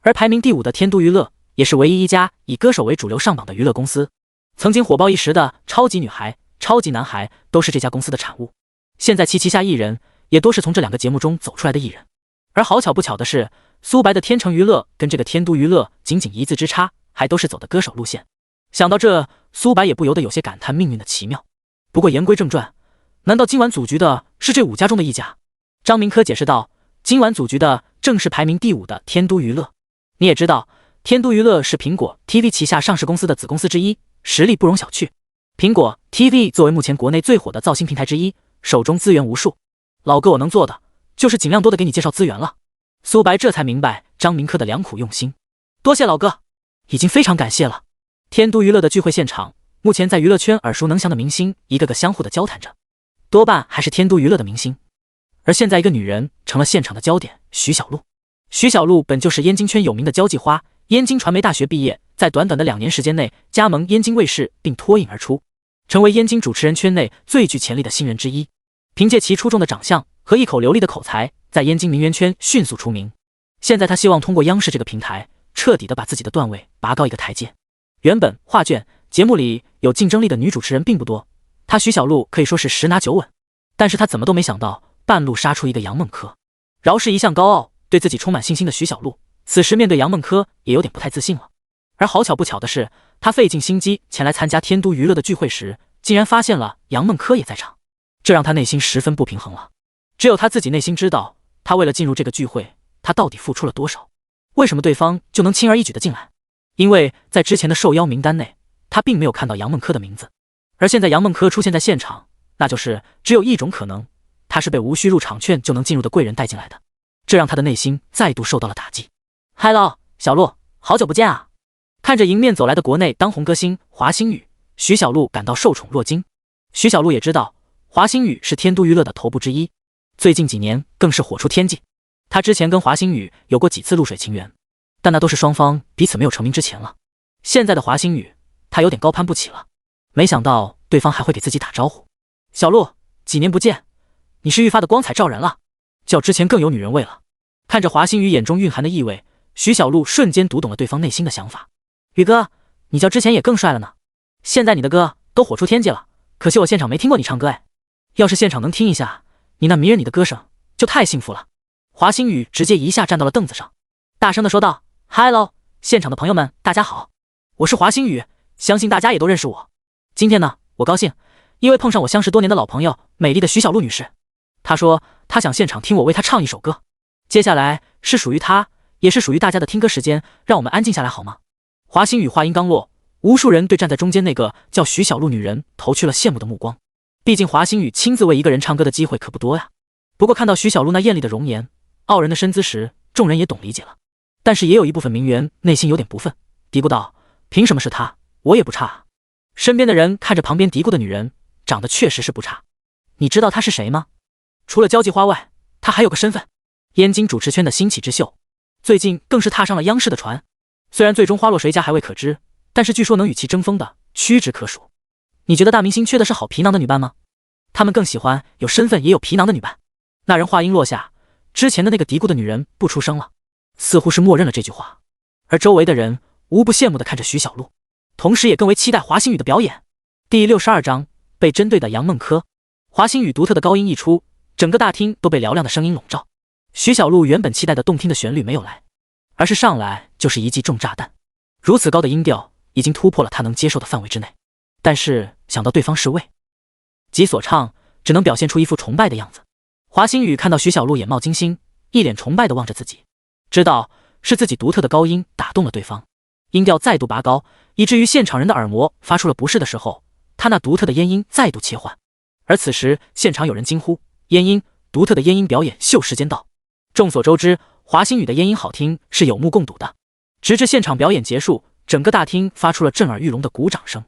而排名第五的天都娱乐，也是唯一一家以歌手为主流上榜的娱乐公司。曾经火爆一时的超级女孩、超级男孩都是这家公司的产物。现在其旗下艺人也都是从这两个节目中走出来的艺人。而好巧不巧的是，苏白的天成娱乐跟这个天都娱乐仅仅一字之差，还都是走的歌手路线。想到这，苏白也不由得有些感叹命运的奇妙。不过言归正传，难道今晚组局的是这5家中的一家？张明科解释道，今晚组局的正是排名第5的天都娱乐。你也知道，天都娱乐是苹果 TV 旗下上市公司的子公司之一，实力不容小觑。苹果 TV 作为目前国内最火的造星平台之一，手中资源无数。老哥，我能做的就是尽量多的给你介绍资源了。苏白这才明白张明科的良苦用心，多谢老哥，已经非常感谢了。天都娱乐的聚会现场，目前在娱乐圈耳熟能详的明星一个个相互的交谈着，多半还是天都娱乐的明星。而现在一个女人成了现场的焦点，徐小璐。徐小璐本就是燕京圈有名的交际花，燕京传媒大学毕业，在短短的2年时间内加盟燕京卫视，并脱颖而出，成为燕京主持人圈内最具潜力的新人之一。凭借其出众的长相和一口流利的口才，在燕京名媛圈迅速出名。现在他希望通过央视这个平台，彻底的把自己的段位拔高一个台阶。原本画卷节目里有竞争力的女主持人并不多，她徐小璐可以说是10拿9稳，但是她怎么都没想到半路杀出一个杨梦珂。饶是一向高傲对自己充满信心的徐小璐，此时面对杨梦珂也有点不太自信了。而好巧不巧的是，她费尽心机前来参加天都娱乐的聚会时，竟然发现了杨梦珂也在场，这让她内心十分不平衡了。只有她自己内心知道，她为了进入这个聚会，她到底付出了多少？为什么对方就能轻而易举的进来？因为在之前的受邀名单内，他并没有看到杨梦珂的名字，而现在杨梦珂出现在现场，那就是只有一种可能，他是被无需入场券就能进入的贵人带进来的，这让他的内心再度受到了打击。Hello， 小璐，好久不见啊！看着迎面走来的国内当红歌星华星宇，徐小璐感到受宠若惊。徐小璐也知道，华星宇是天都娱乐的头部之一，最近几年更是火出天际。他之前跟华星宇有过几次露水情缘，但那都是双方彼此没有成名之前了。现在的华星宇，他有点高攀不起了，没想到对方还会给自己打招呼。小璐，几年不见，你是愈发的光彩照人了，较之前更有女人味了。看着华星宇眼中蕴含的意味，徐小璐瞬间读懂了对方内心的想法。宇哥，你较之前也更帅了呢，现在你的歌都火出天际了，可惜我现场没听过你唱歌哎，要是现场能听一下你那迷人你的歌声，就太幸福了。华星宇直接一下站到了凳子上，大声的说道 ：“Hello， 现场的朋友们，大家好，我是华星宇，相信大家也都认识我。今天呢，我高兴，因为碰上我相识多年的老朋友，美丽的徐小璐女士。她说她想现场听我为她唱一首歌，接下来是属于她，也是属于大家的听歌时间，让我们安静下来好吗？”华星宇话音刚落，无数人对站在中间那个叫徐小璐女人投去了羡慕的目光。毕竟华星宇亲自为一个人唱歌的机会可不多呀。不过看到徐小璐那艳丽的容颜、傲人的身姿时，众人也懂理解了。但是也有一部分名媛内心有点不忿，嘀咕道：“凭什么是她，我也不差啊。”身边的人看着旁边嘀咕的女人，长得确实是不差。你知道她是谁吗？除了交际花外，她还有个身份，燕京主持圈的新起之秀，最近更是踏上了央视的船。虽然最终花落谁家还未可知，但是据说能与其争锋的屈指可数。你觉得大明星缺的是好皮囊的女伴吗？他们更喜欢有身份也有皮囊的女伴。那人话音落下，之前的那个嘀咕的女人不出声了，似乎是默认了这句话。而周围的人无不羡慕地看着徐小璐，同时也更为期待华星宇的表演。第62章，被针对的杨梦珂。华星宇独特的高音一出，整个大厅都被嘹亮的声音笼罩。徐小璐原本期待的动听的旋律没有来，而是上来就是一记重炸弹。如此高的音调已经突破了他能接受的范围之内，但是想到对方是魏己所唱，只能表现出一副崇拜的样子。华星宇看到徐小璐眼冒金星，一脸崇拜地望着自己，知道是自己独特的高音打动了对方，音调再度拔高，以至于现场人的耳膜发出了不适的时候，他那独特的咽音再度切换。而此时现场有人惊呼：“咽音，独特的咽音表演，秀时间到！”众所周知，华星宇的咽音好听是有目共睹的。直至现场表演结束，整个大厅发出了震耳欲聋的鼓掌声。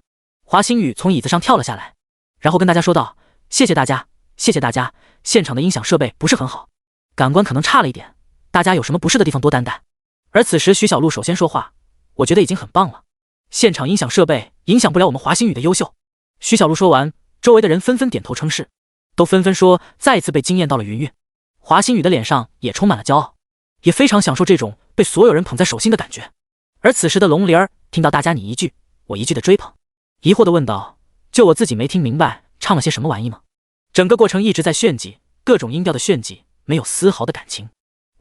华星宇从椅子上跳了下来，然后跟大家说道：“谢谢大家，谢谢大家，现场的音响设备不是很好，感官可能差了一点，大家有什么不适的地方多担待。”而此时徐小璐首先说话：“我觉得已经很棒了，现场音响设备影响不了我们华星宇的优秀。”徐小璐说完，周围的人纷纷点头称是，都纷纷说再一次被惊艳到了云云。华星宇的脸上也充满了骄傲，也非常享受这种被所有人捧在手心的感觉。而此时的龙玲儿听到大家你一句我一句的追捧，疑惑地问道：“就我自己没听明白唱了些什么玩意吗？”整个过程一直在炫技，各种音调的炫技，没有丝毫的感情。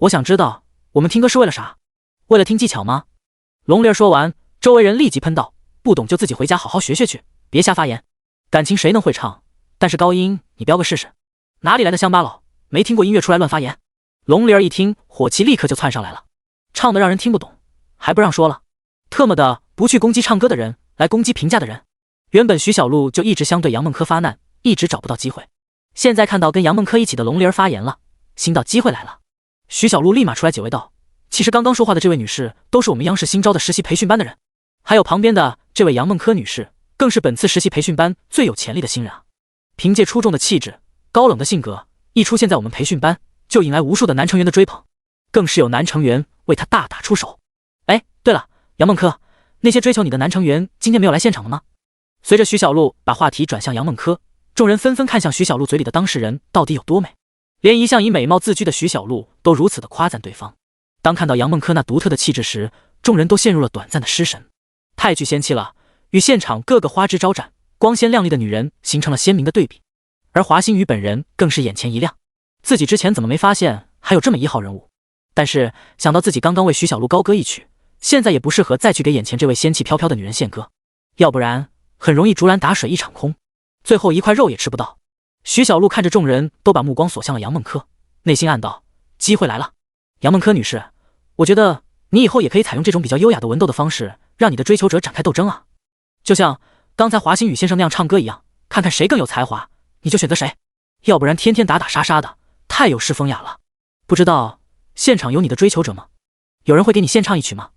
我想知道我们听歌是为了啥？为了听技巧吗？龙玲儿说完，周围人立即喷道：“不懂就自己回家好好学学去，别瞎发言。感情谁能会唱？但是高音你飙个试试。哪里来的乡巴佬？没听过音乐出来乱发言。”龙玲儿一听，火气立刻就窜上来了，唱的让人听不懂，还不让说了？特么的，不去攻击唱歌的人，来攻击评价的人。原本徐小璐就一直相对杨梦珂发难，一直找不到机会，现在看到跟杨梦珂一起的龙玲儿发言了，心道机会来了。徐小璐立马出来解围道：“其实刚刚说话的这位女士都是我们央视新招的实习培训班的人，还有旁边的这位杨梦珂女士，更是本次实习培训班最有潜力的新人啊！凭借出众的气质、高冷的性格，一出现在我们培训班，就引来无数的男成员的追捧，更是有男成员为她大打出手。哎，对了，杨梦珂，那些追求你的男成员今天没有来现场的吗？”随着徐小璐把话题转向杨梦珂，众人纷纷看向徐小璐嘴里的当事人到底有多美，连一向以美貌自居的徐小璐都如此的夸赞对方。当看到杨梦珂那独特的气质时，众人都陷入了短暂的失神，太具仙气了，与现场各个花枝招展、光鲜亮丽的女人形成了鲜明的对比。而华星宇本人更是眼前一亮，自己之前怎么没发现还有这么一号人物？但是想到自己刚刚为徐小璐高歌一曲，现在也不适合再去给眼前这位仙气飘飘的女人献歌，要不然很容易竹篮打水一场空，最后一块肉也吃不到。徐小璐看着众人都把目光锁向了杨梦珂，内心暗道：机会来了。杨梦珂女士，我觉得你以后也可以采用这种比较优雅的文斗的方式，让你的追求者展开斗争啊，就像刚才华星宇先生那样唱歌一样，看看谁更有才华，你就选择谁，要不然天天打打杀杀的，太有失风雅了。不知道现场有你的追求者吗？有人会给你献唱一曲吗？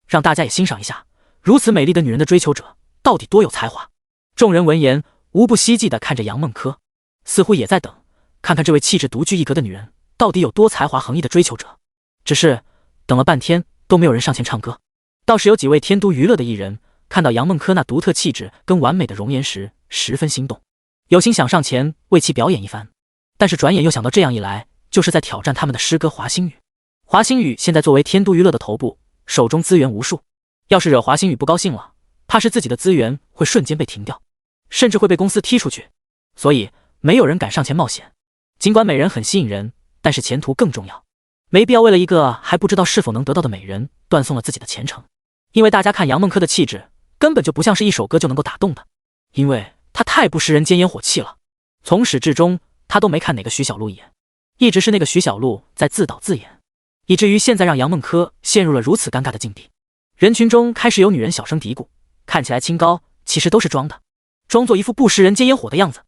让大家也欣赏一下如此美丽的女人的追求者到底多有才华。众人闻言无不希冀地看着杨梦珂，似乎也在等看看这位气质独具一格的女人到底有多才华横溢的追求者。只是等了半天都没有人上前唱歌，倒是有几位天都娱乐的艺人看到杨梦珂那独特气质跟完美的容颜时十分心动，有心想上前为其表演一番，但是转眼又想到这样一来就是在挑战他们的师哥华星宇。华星宇现在作为天都娱乐的头部，手中资源无数，要是惹华星宇不高兴了，怕是自己的资源会瞬间被停掉，甚至会被公司踢出去，所以没有人敢上前冒险。尽管美人很吸引人，但是前途更重要，没必要为了一个还不知道是否能得到的美人断送了自己的前程。因为大家看杨梦珂的气质根本就不像是一首歌就能够打动的，因为她太不食人间烟火气了。从始至终她都没看哪个徐小璐一眼，一直是那个徐小璐在自导自演，以至于现在让杨梦珂陷入了如此尴尬的境地。人群中开始有女人小声嘀咕，看起来清高，其实都是装的，装作一副不食人间烟火的样子。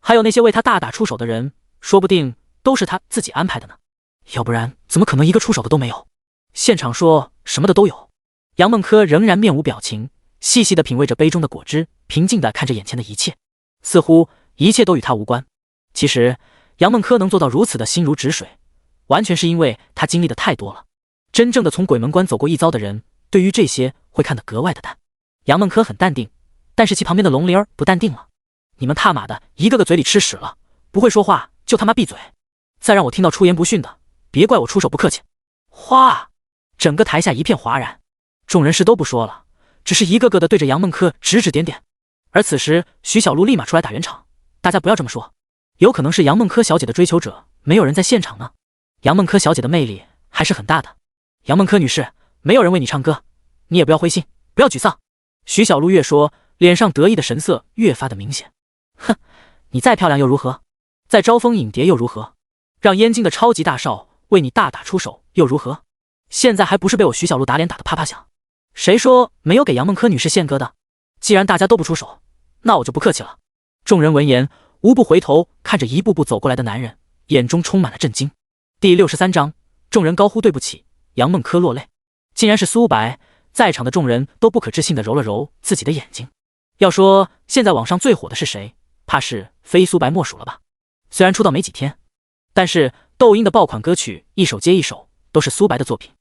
还有那些为他大打出手的人，说不定都是他自己安排的呢，要不然怎么可能一个出手的都没有？现场说什么的都有。杨梦珂仍然面无表情，细细地品味着杯中的果汁，平静地看着眼前的一切，似乎一切都与他无关。其实杨梦珂能做到如此的心如止水，完全是因为他经历的太多了。真正的从鬼门关走过一遭的人，对于这些会看得格外的淡。杨梦珂很淡定，但是其旁边的龙玲儿不淡定了。你们他妈的一个个嘴里吃屎了，不会说话就他妈闭嘴，再让我听到出言不逊的，别怪我出手不客气。哗！整个台下一片哗然，众人事都不说了，只是一个个的对着杨梦珂指指点点。而此时徐小璐立马出来打圆场，大家不要这么说，有可能是杨梦珂小姐的追求者没有人在现场呢。杨梦珂小姐的魅力还是很大的，杨梦珂女士，没有人为你唱歌，你也不要灰心，不要沮丧。徐小璐越说，脸上得意的神色越发的明显。哼，你再漂亮又如何？再招蜂引蝶又如何？让燕京的超级大少为你大打出手又如何？现在还不是被我徐小璐打脸打得啪啪响？谁说没有给杨梦珂女士献歌的？既然大家都不出手，那我就不客气了。众人闻言无不回头看着一步步走过来的男人，眼中充满了震惊。第63章，众人高呼对不起，杨梦珂落泪。竟然是苏白，在场的众人都不可置信地揉了揉自己的眼睛。要说现在网上最火的是谁，怕是非苏白莫属了吧？虽然出道没几天，但是抖音的爆款歌曲一首接一首都是苏白的作品。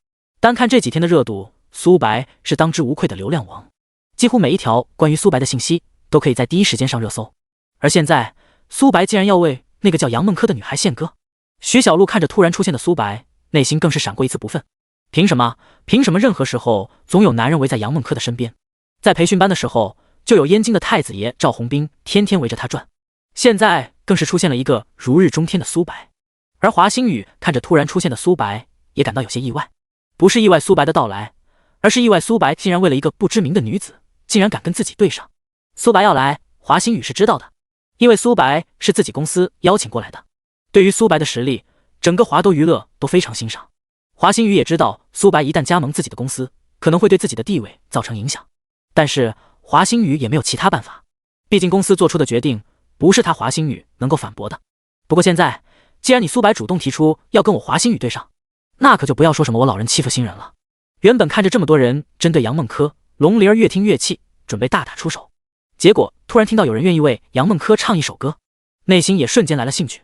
单看这几天的热度，苏白是当之无愧的流量王，几乎每一条关于苏白的信息都可以在第一时间上热搜。而现在苏白竟然要为那个叫杨梦珂的女孩献歌，徐小璐看着突然出现的苏白，内心更是闪过一丝不忿。凭什么任何时候总有男人围在杨梦珂的身边？在培训班的时候就有燕京的太子爷赵宏斌天天围着他转，现在更是出现了一个如日中天的苏白。而华星宇看着突然出现的苏白也感到有些意外，不是意外苏白的到来，而是意外苏白竟然为了一个不知名的女子竟然敢跟自己对上。苏白要来，华星宇是知道的，因为苏白是自己公司邀请过来的。对于苏白的实力，整个华都娱乐都非常欣赏。华星宇也知道苏白一旦加盟自己的公司，可能会对自己的地位造成影响，但是华星宇也没有其他办法，毕竟公司做出的决定不是他华星宇能够反驳的。不过现在既然你苏白主动提出要跟我华星宇对上，那可就不要说什么我老人欺负新人了。原本看着这么多人针对杨梦珂，龙灵儿越听越气，准备大打出手，结果突然听到有人愿意为杨梦珂唱一首歌，内心也瞬间来了兴趣。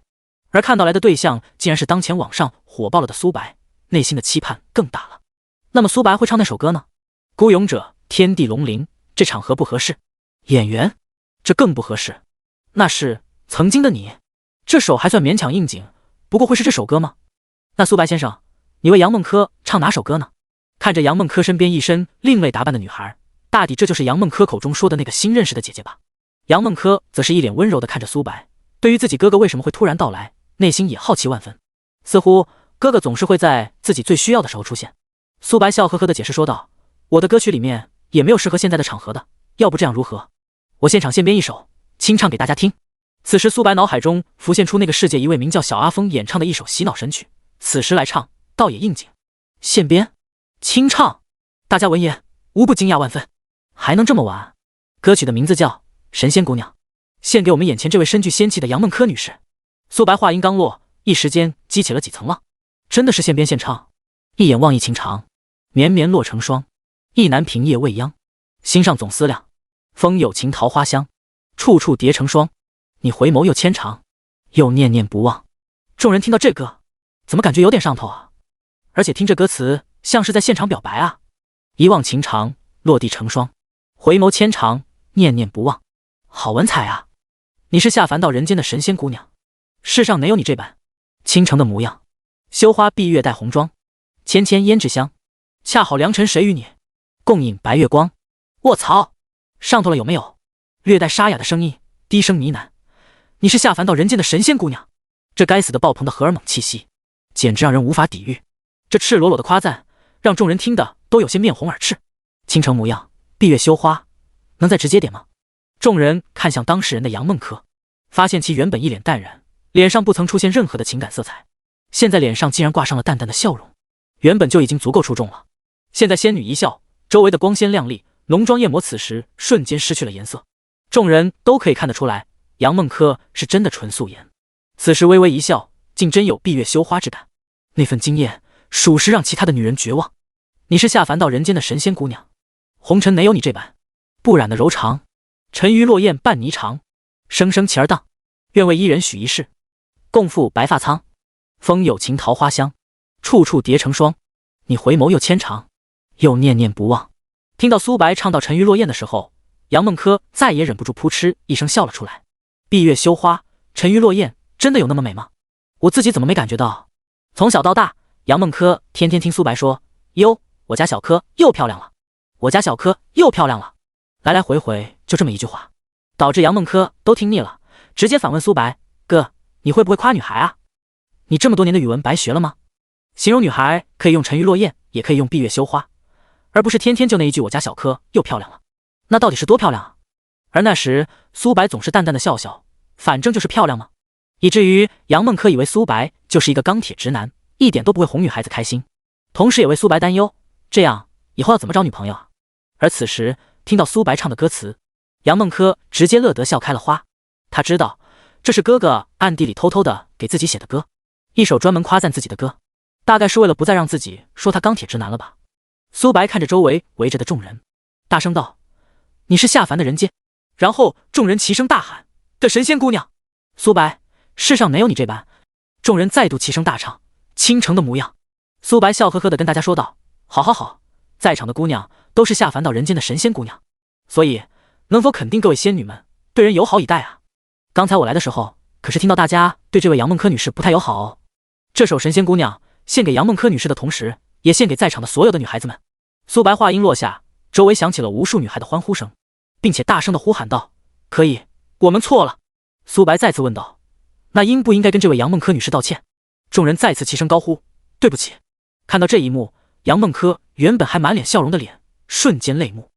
而看到来的对象竟然是当前网上火爆了的苏白，内心的期盼更大了。那么苏白会唱那首歌呢？孤勇者，天地龙鳞，这场合不合适。演员，这更不合适。那是曾经的你，这首还算勉强应景，不过会是这首歌吗？那苏白先生，你为杨梦珂唱哪首歌呢？看着杨梦珂身边一身另类打扮的女孩，大抵这就是杨梦珂口中说的那个新认识的姐姐吧。杨梦珂则是一脸温柔地看着苏白，对于自己哥哥为什么会突然到来，内心也好奇万分。似乎哥哥总是会在自己最需要的时候出现。苏白笑呵呵地解释说道，我的歌曲里面也没有适合现在的场合的，要不这样如何？我现场现编一首，清唱给大家听。此时苏白脑海中浮现出那个世界一位名叫小阿峰演唱的一首洗脑神曲，此时来唱倒也应景。现编清唱，大家闻言无不惊讶万分，还能这么玩？歌曲的名字叫《神仙姑娘》，献给我们眼前这位身具仙气的杨梦珂女士。苏白话音刚落，一时间激起了几层浪。真的是现编现唱，一眼望一情长，绵绵落成霜，意难平夜未央，心上总思量，风有情桃花香，处处叠成霜，你回眸又牵肠，又念念不忘。众人听到这歌，怎么感觉有点上头啊？而且听这歌词像是在现场表白啊！一望情长，落地成霜，回眸牵肠，念念不忘，好文采啊！你是下凡到人间的神仙姑娘，世上哪有你这般倾城的模样？羞花闭月戴红妆，芊芊胭脂香，恰好良辰谁与你共饮白月光。卧槽，上头了有没有？略带沙哑的声音低声呢喃，你是下凡到人间的神仙姑娘。这该死的爆棚的荷尔蒙气息简直让人无法抵御，这赤裸裸的夸赞让众人听得都有些面红耳赤。倾城模样，闭月羞花，能再直接点吗？众人看向当事人的杨梦珂，发现其原本一脸淡然，脸上不曾出现任何的情感色彩，现在脸上竟然挂上了淡淡的笑容，原本就已经足够出众了。现在仙女一笑，周围的光鲜亮丽浓妆艳抹此时瞬间失去了颜色，众人都可以看得出来，杨梦珂是真的纯素颜。此时微微一笑，竟真有闭月羞花之感，那份惊艳属实让其他的女人绝望。你是下凡到人间的神仙姑娘，红尘哪有你这般不染的柔肠？沉鱼落雁伴霓裳，生生情儿荡，愿为伊人许一世，共赴白发苍。风有情桃花香，处处叠成霜，你回眸又牵肠，又念念不忘。听到苏白唱到沉鱼落雁的时候，杨梦珂再也忍不住扑哧一声笑了出来。闭月羞花，沉鱼落雁，真的有那么美吗？我自己怎么没感觉到？从小到大，杨梦珂天天听苏白说，哟，我家小珂又漂亮了，我家小珂又漂亮了，来来回回就这么一句话，导致杨梦珂都听腻了，直接反问苏白，哥，你会不会夸女孩啊？你这么多年的语文白学了吗？形容女孩可以用沉鱼落雁，也可以用闭月羞花，而不是天天就那一句我家小珂又漂亮了。那到底是多漂亮啊？而那时苏白总是淡淡的笑笑，反正就是漂亮嘛，以至于杨梦珂以为苏白就是一个钢铁直男，一点都不会哄女孩子开心，同时也为苏白担忧，这样以后要怎么找女朋友啊？而此时听到苏白唱的歌词，杨梦珂直接乐得笑开了花。她知道这是哥哥暗地里偷偷的给自己写的歌，一首专门夸赞自己的歌，大概是为了不再让自己说他钢铁直男了吧。苏白看着周围围着的众人，大声道：“你是下凡的人间？”然后众人齐声大喊：“的神仙姑娘！”苏白，世上没有你这般。众人再度齐声大唱：“倾城的模样。”苏白笑呵呵地跟大家说道：“好好好，在场的姑娘都是下凡到人间的神仙姑娘，所以能否肯定各位仙女们对人友好以待啊？刚才我来的时候，可是听到大家对这位杨梦柯女士不太友好哦。这首神仙姑娘献给杨梦柯女士的同时，也献给在场的所有的女孩子们。”苏白话音落下，周围响起了无数女孩的欢呼声，并且大声地呼喊道：“可以，我们错了。”苏白再次问道：“那应不应该跟这位杨梦柯女士道歉？”众人再次齐声高呼：“对不起！”看到这一幕，杨梦柯原本还满脸笑容的脸瞬间泪目。